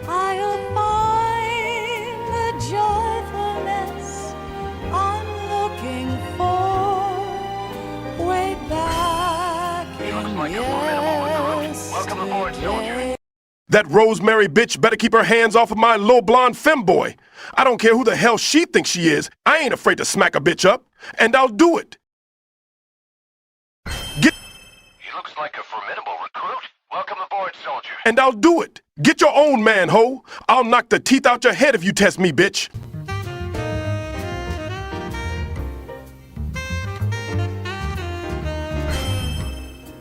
I'll find the joyfulness I'm looking for way back in yesterday. Welcome aboard, soldier. That Rosemary bitch better keep her hands off of my little blonde femboy. I don't care who the hell she thinks she is. I ain't afraid to smack a bitch up, and I'll do it. He looks like a formidable recruit. Welcome aboard, soldier. And I'll do it. Get your own man, ho. I'll knock the teeth out your head if you test me, bitch.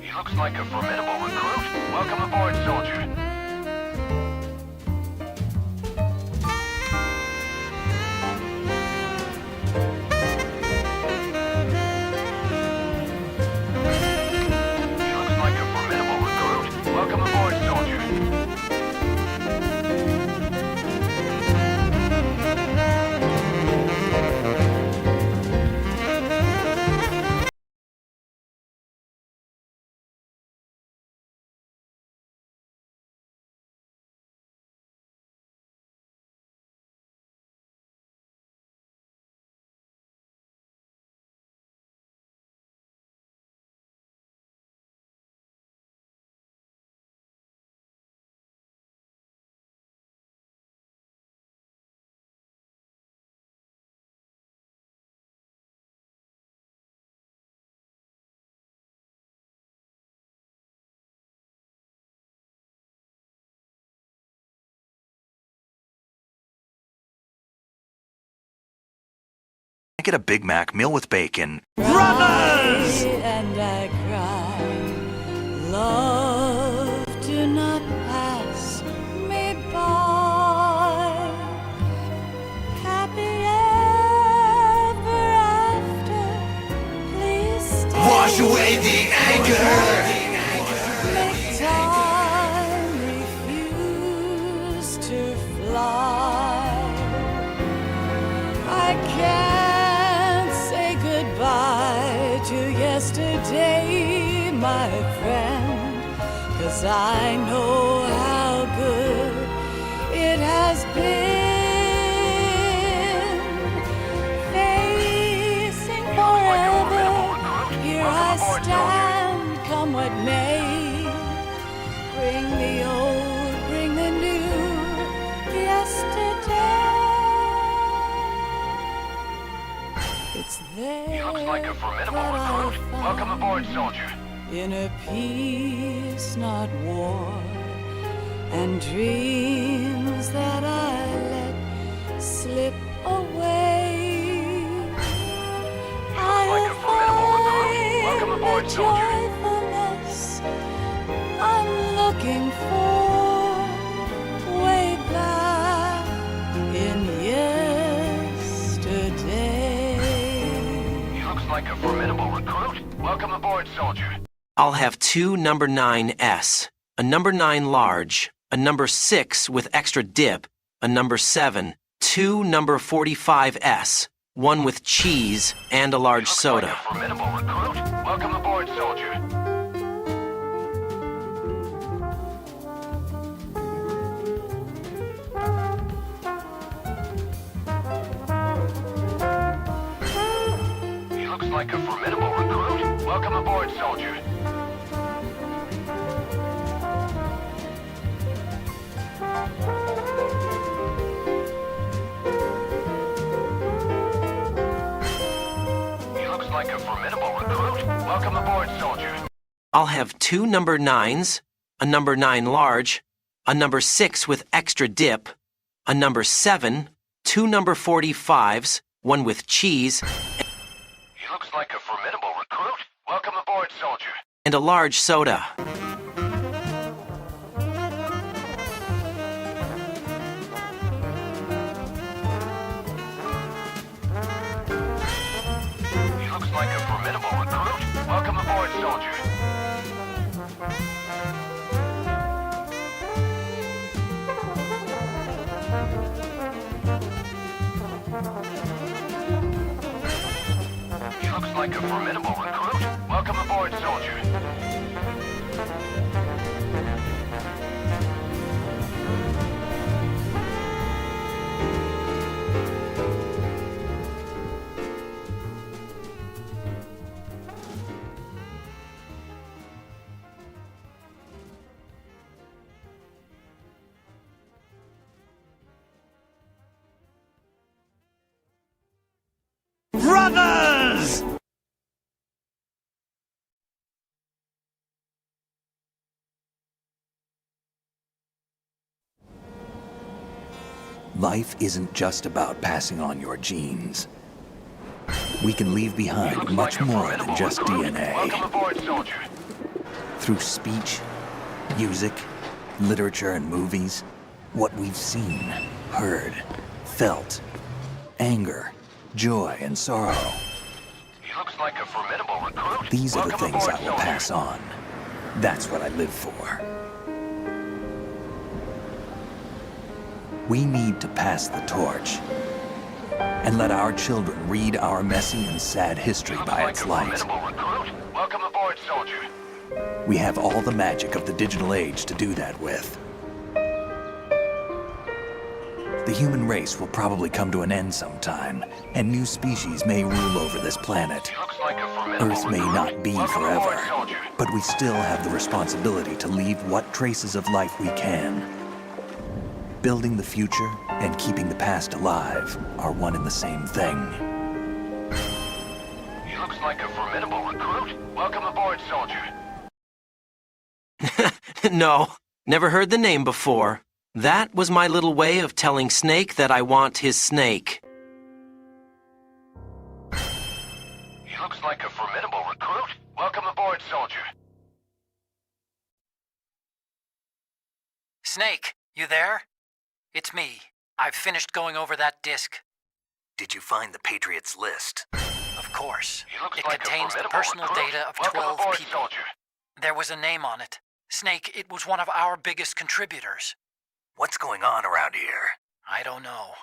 He looks like a formidable recruit. Welcome aboard, soldier. He looks like a formidable recruit. Welcome aboard, soldier. I get a Big Mac, meal with bacon. Brothers! And I cry, love, do not pass me by. Happy ever after, please stay. Wash away the anger. I can't say goodbye to yesterday, my friend, 'cause I know how good it has been. Facing forever, here I stand, come what may. Bring the old, bring the new, yesterday. It's there. He looks like a formidable recruit. Welcome aboard, soldier. In a peace, not war, and dreams that I let slip away. Like a formidable recruit. Welcome aboard, soldier. Joyfulness I'm looking for way back in yesterday. He looks like a formidable recruit. Welcome aboard, soldier. I'll have 2 number 9s, a number 9 large, a number 6 with extra dip, a number 7, 2 number 45s, 1 with cheese, and a large soda. Formidable recruit. Welcome aboard, soldier. He looks like a formidable recruit. Welcome aboard, soldier. He looks like a formidable recruit. Welcome aboard, soldier. I'll have 2 number 9s, a number 9 large, a number 6 with extra dip, a number 7, 2 number 45s, 1 with cheese, He looks like a formidable recruit. Welcome aboard, soldier. and a large soda. He looks like a formidable recruit. Welcome aboard, soldier. He looks like a formidable recruit. Welcome aboard, soldier. Brothers! Life isn't just about passing on your genes. We can leave behind much more than just DNA. Welcome aboard, soldier. Through speech, music, literature, and movies, what we've seen, heard, felt, anger, joy, and sorrow. He looks like a formidable recruit. These are the Welcome things aboard, I will soldier. pass on. That's what I live for. We need to pass the torch and let our children read our messy and sad history by its light. Formidable recruit. Welcome aboard, soldier. We have all the magic of the digital age to do that with. The human race will probably come to an end sometime, and new species may rule over this planet. Earth may not be forever, but we still have the responsibility to leave what traces of life we can. Building the future and keeping the past alive are one and the same thing. He looks like a formidable recruit. Welcome aboard, soldier. No, never heard the name before. That was my little way of telling Snake that I want his snake. He looks like a formidable recruit. Welcome aboard, soldier. Snake, you there? It's me. I've finished going over that disc. Did you find the Patriots list? Of course. It like a contains the formidable personal recruit. data of Welcome 12 aboard, people. soldier. There was a name on it. Snake, it was one of our biggest contributors. What's going on around here? I don't know.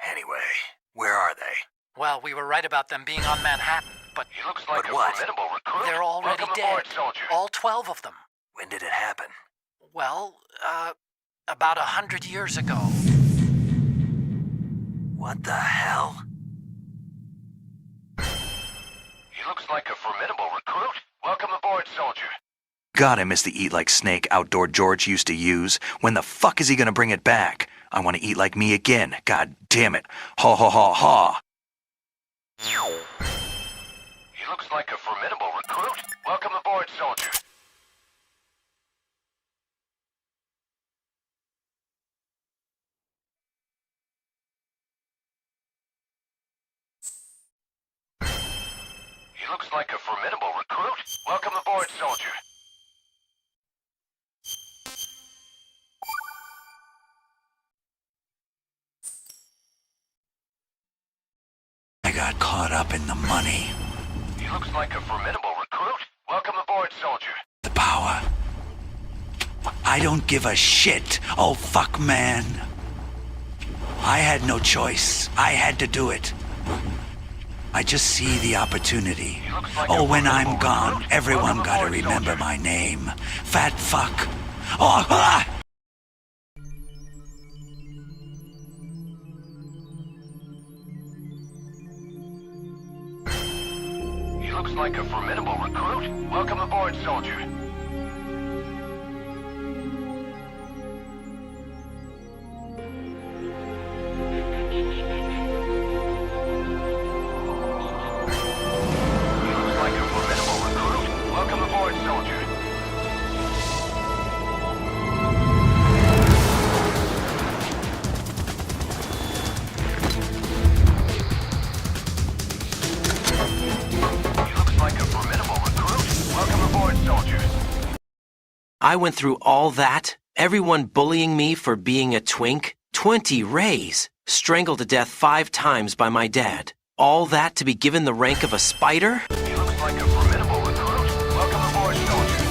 Anyway, where are they? Well, we were right about them being on Manhattan, but... He looks like a formidable recruit. They're already Welcome dead. aboard, soldier. All 12 of them. When did it happen? Well, about 100 years ago. What the hell? He looks like a formidable recruit. Welcome aboard, soldier. God, I miss the eat like snake outdoor George used to use. When the fuck is he gonna bring it back? I want to eat like me again. God damn it. Ha ha ha ha. He looks like a formidable recruit. Welcome aboard, soldier. He looks like a formidable recruit. Welcome aboard, soldier. I got caught up in the money. He looks like a formidable recruit. Welcome aboard, soldier. The power. I don't give a shit. Oh, fuck, man. I had no choice. I had to do it. I just see the opportunity. Oh, when I'm gone, everyone gotta remember my name. Fat fuck. Oh, ah! He looks like a formidable recruit. Welcome aboard, soldier. I went through all that, everyone bullying me for being a twink, 20 rays, strangled to death 5 times by my dad. All that to be given the rank of a spider? He looks like a formidable recruit. Welcome aboard, soldier.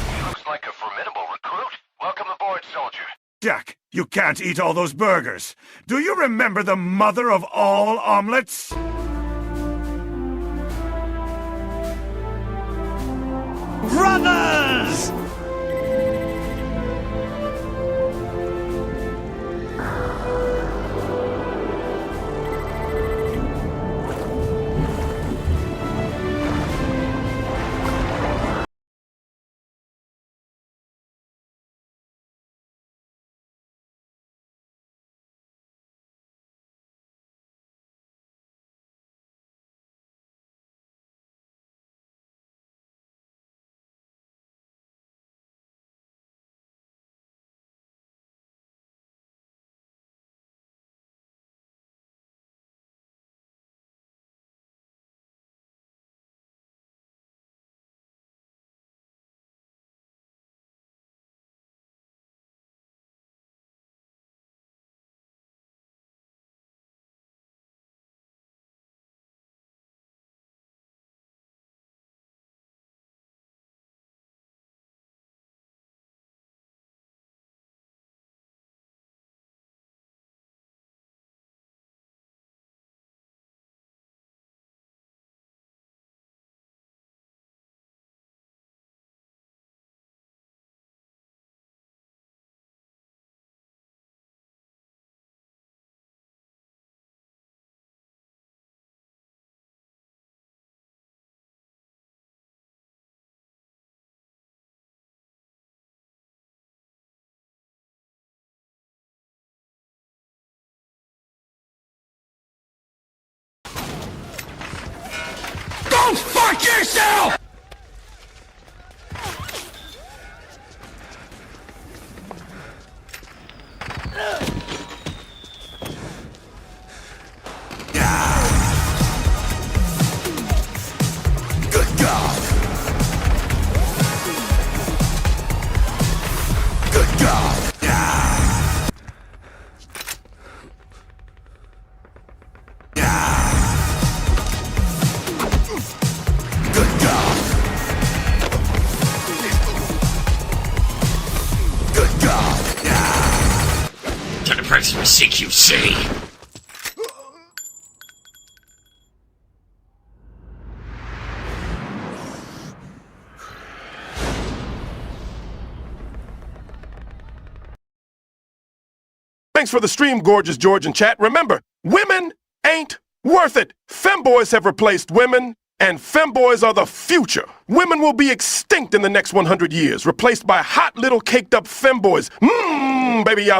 He looks like a formidable recruit. Welcome aboard, soldier. Jack, you can't eat all those burgers. Do you remember the mother of all omelets? Brothers! Go fuck yourself! God! Good God! Good God! Good God! Time to practice my CQC. Thanks for the stream, gorgeous George and chat. Remember, women ain't worth it. Femboys have replaced women, and femboys are the future. Women will be extinct in the next 100 years, replaced by hot little caked-up femboys. Baby,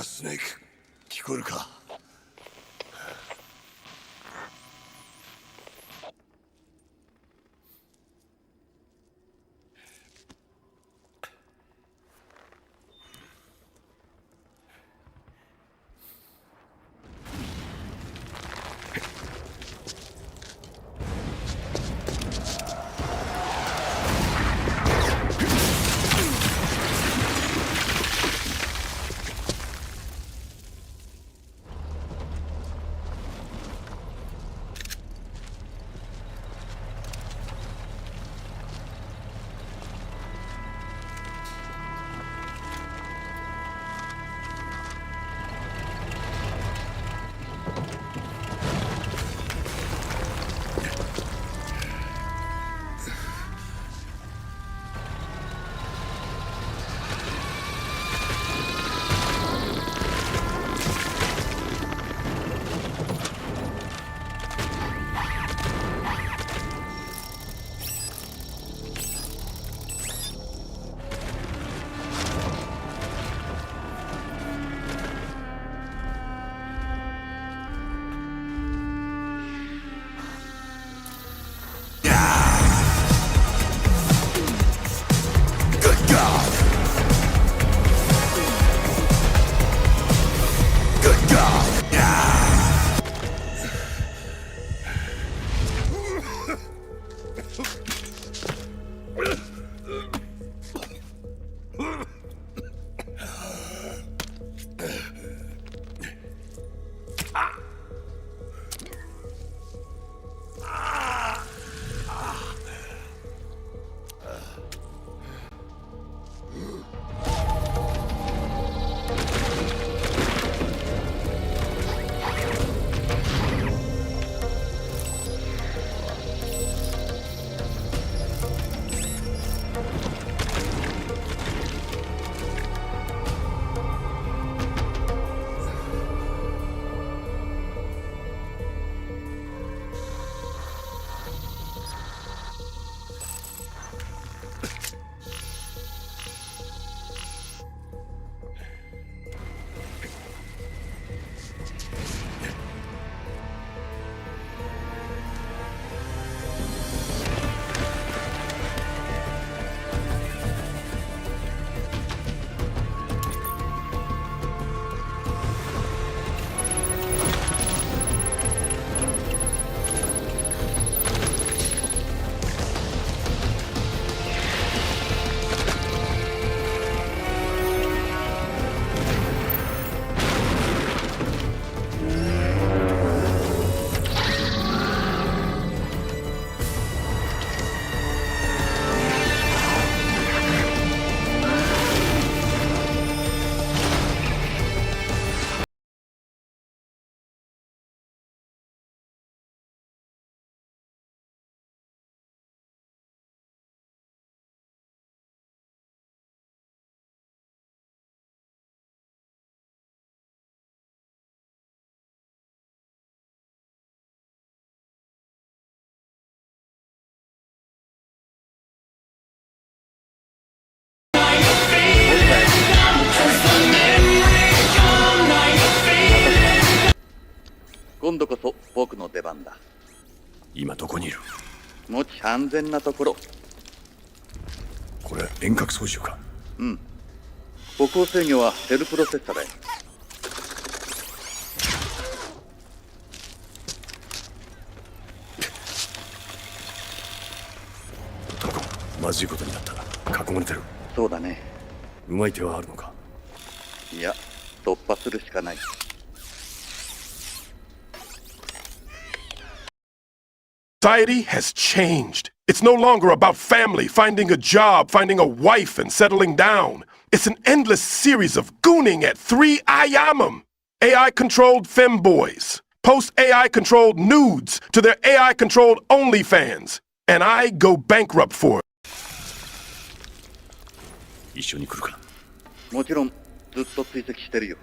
Snake, 聞こえるか?今度こそ僕の出番だ。今どこにいる？もち安全なところ。これ遠隔操縦か？うん。歩行制御はセルプロセッサだよ。まずいことになった。囲まれてる。そうだね。うまい手はあるのか？いや、突破するしかない。Society has changed. It's no longer about family, finding a job, finding a wife, and settling down. It's an endless series of gooning at 3 IAMM. AI-controlled femboys post AI-controlled nudes to their AI-controlled OnlyFans. And I go bankrupt for it. 一緒に来るか？もちろん、ずっと追跡してるよ。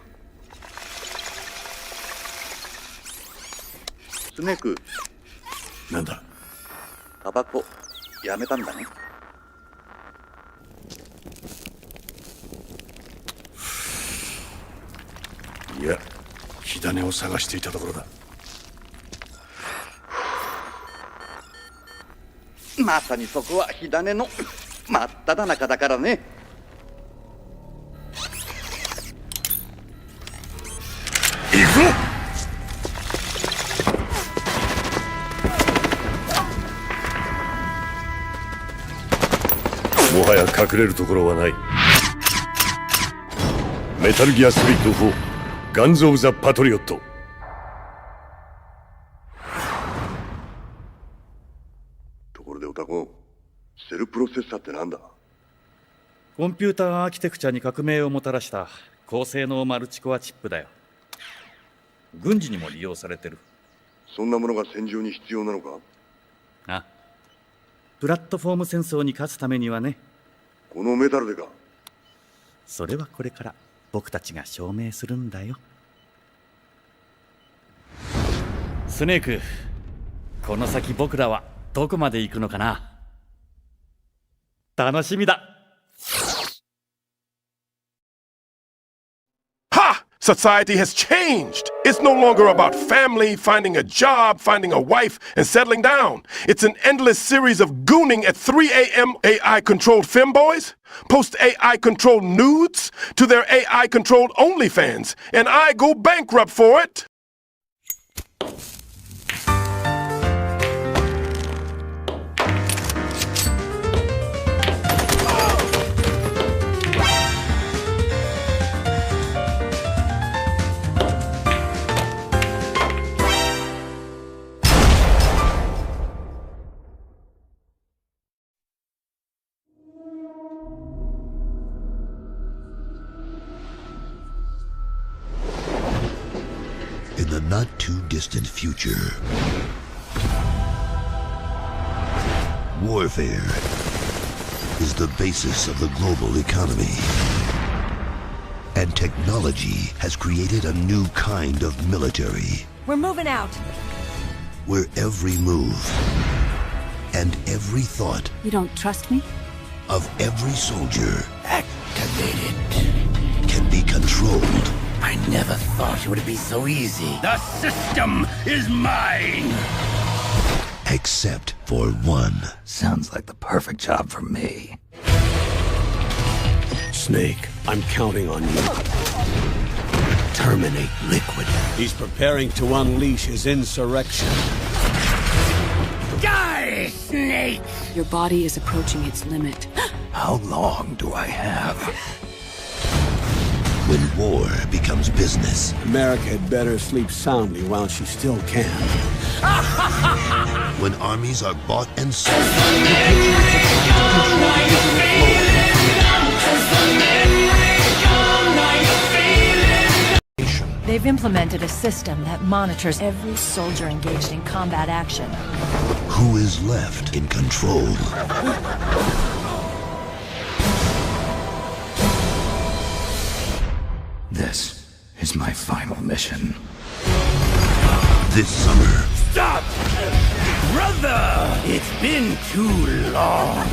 スネーク。なんだ？タバコ、やめたんだね。いや、火種を探していたところだ。まさにそこは火種の真っ只中だからね。行くぞ！もはや隠れるところはない。メタルギアソリッド4ガンズ・オブ・ザ・パトリオット。ところでオタコン、セルプロセッサってなんだ？コンピューターアーキテクチャに革命をもたらした高性能マルチコアチップだよ。軍事にも利用されてる。そんなものが戦場に必要なのか？あ、プラットフォーム戦争に勝つためにはね。このメタルでか？それはこれから僕たちが証明するんだよ。スネーク、この先僕らはどこまで行くのかな？楽しみだ。Ha! Society has changed. It's no longer about family, finding a job, finding a wife, and settling down. It's an endless series of gooning at 3 a.m. AI-controlled femboys, post AI-controlled nudes to their AI-controlled OnlyFans, and I go bankrupt for it. In the not-too-distant future, warfare is the basis of the global economy. And technology has created a new kind of military, We're moving out. where every move and every thought You don't trust me? of every soldier activated can be controlled. I never thought it would be so easy. The system is mine! Except for one. Sounds like the perfect job for me. Snake, I'm counting on you. Terminate Liquid. He's preparing to unleash his insurrection. Die, Snake! Your body is approaching its limit. How long do I have? When war becomes business. America had better sleep soundly while she still can. When armies are bought and sold. They've implemented a system that monitors every soldier engaged in combat action. Who is left in control? This is my final mission. This summer. Stop! Brother! It's been too long.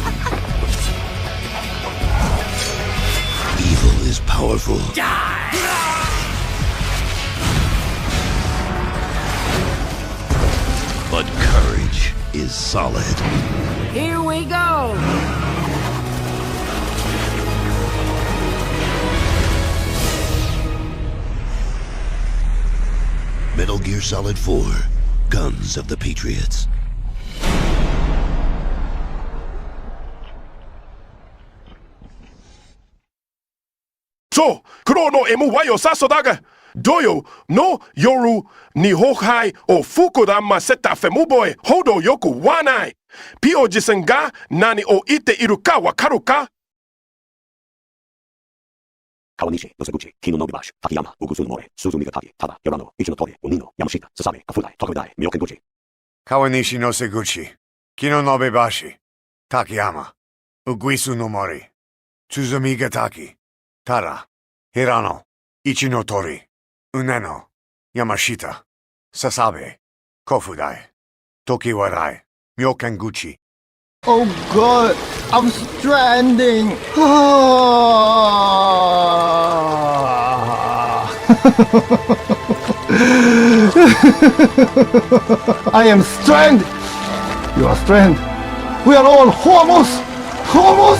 Evil is powerful. Die! is solid. Here we go! Metal Gear Solid 4, Guns of the Patriots. So, kuro no emu wa yo sasodaga. Doyo no yoru ni hohai o fukuda maseta femuboe hodo yoku wanai. Pio jisenga nani o ite iruka wakaru ka? Kawanishi, Noseguchi, Kino no Bibashi, Takayama, Ugusu no More, Suzu Migataki, Tada, Hirano, Ichinotori, Unino, Yamashita, Sasabe, Kafudai, Tokamidai, Myokenguchi. Kawanishi no Seguchi, Kino no Bebashi, Takayama, Uguisu no Mori, Tsuzumi Gataki, Tara, Hirano, Ichinotori, Uneno, Yamashita, Sasabe, Kofudai, Tokiwarai, Myokenguchi. Oh god, I'm stranding! I am stranded! You are stranded! We are all homos! Homos!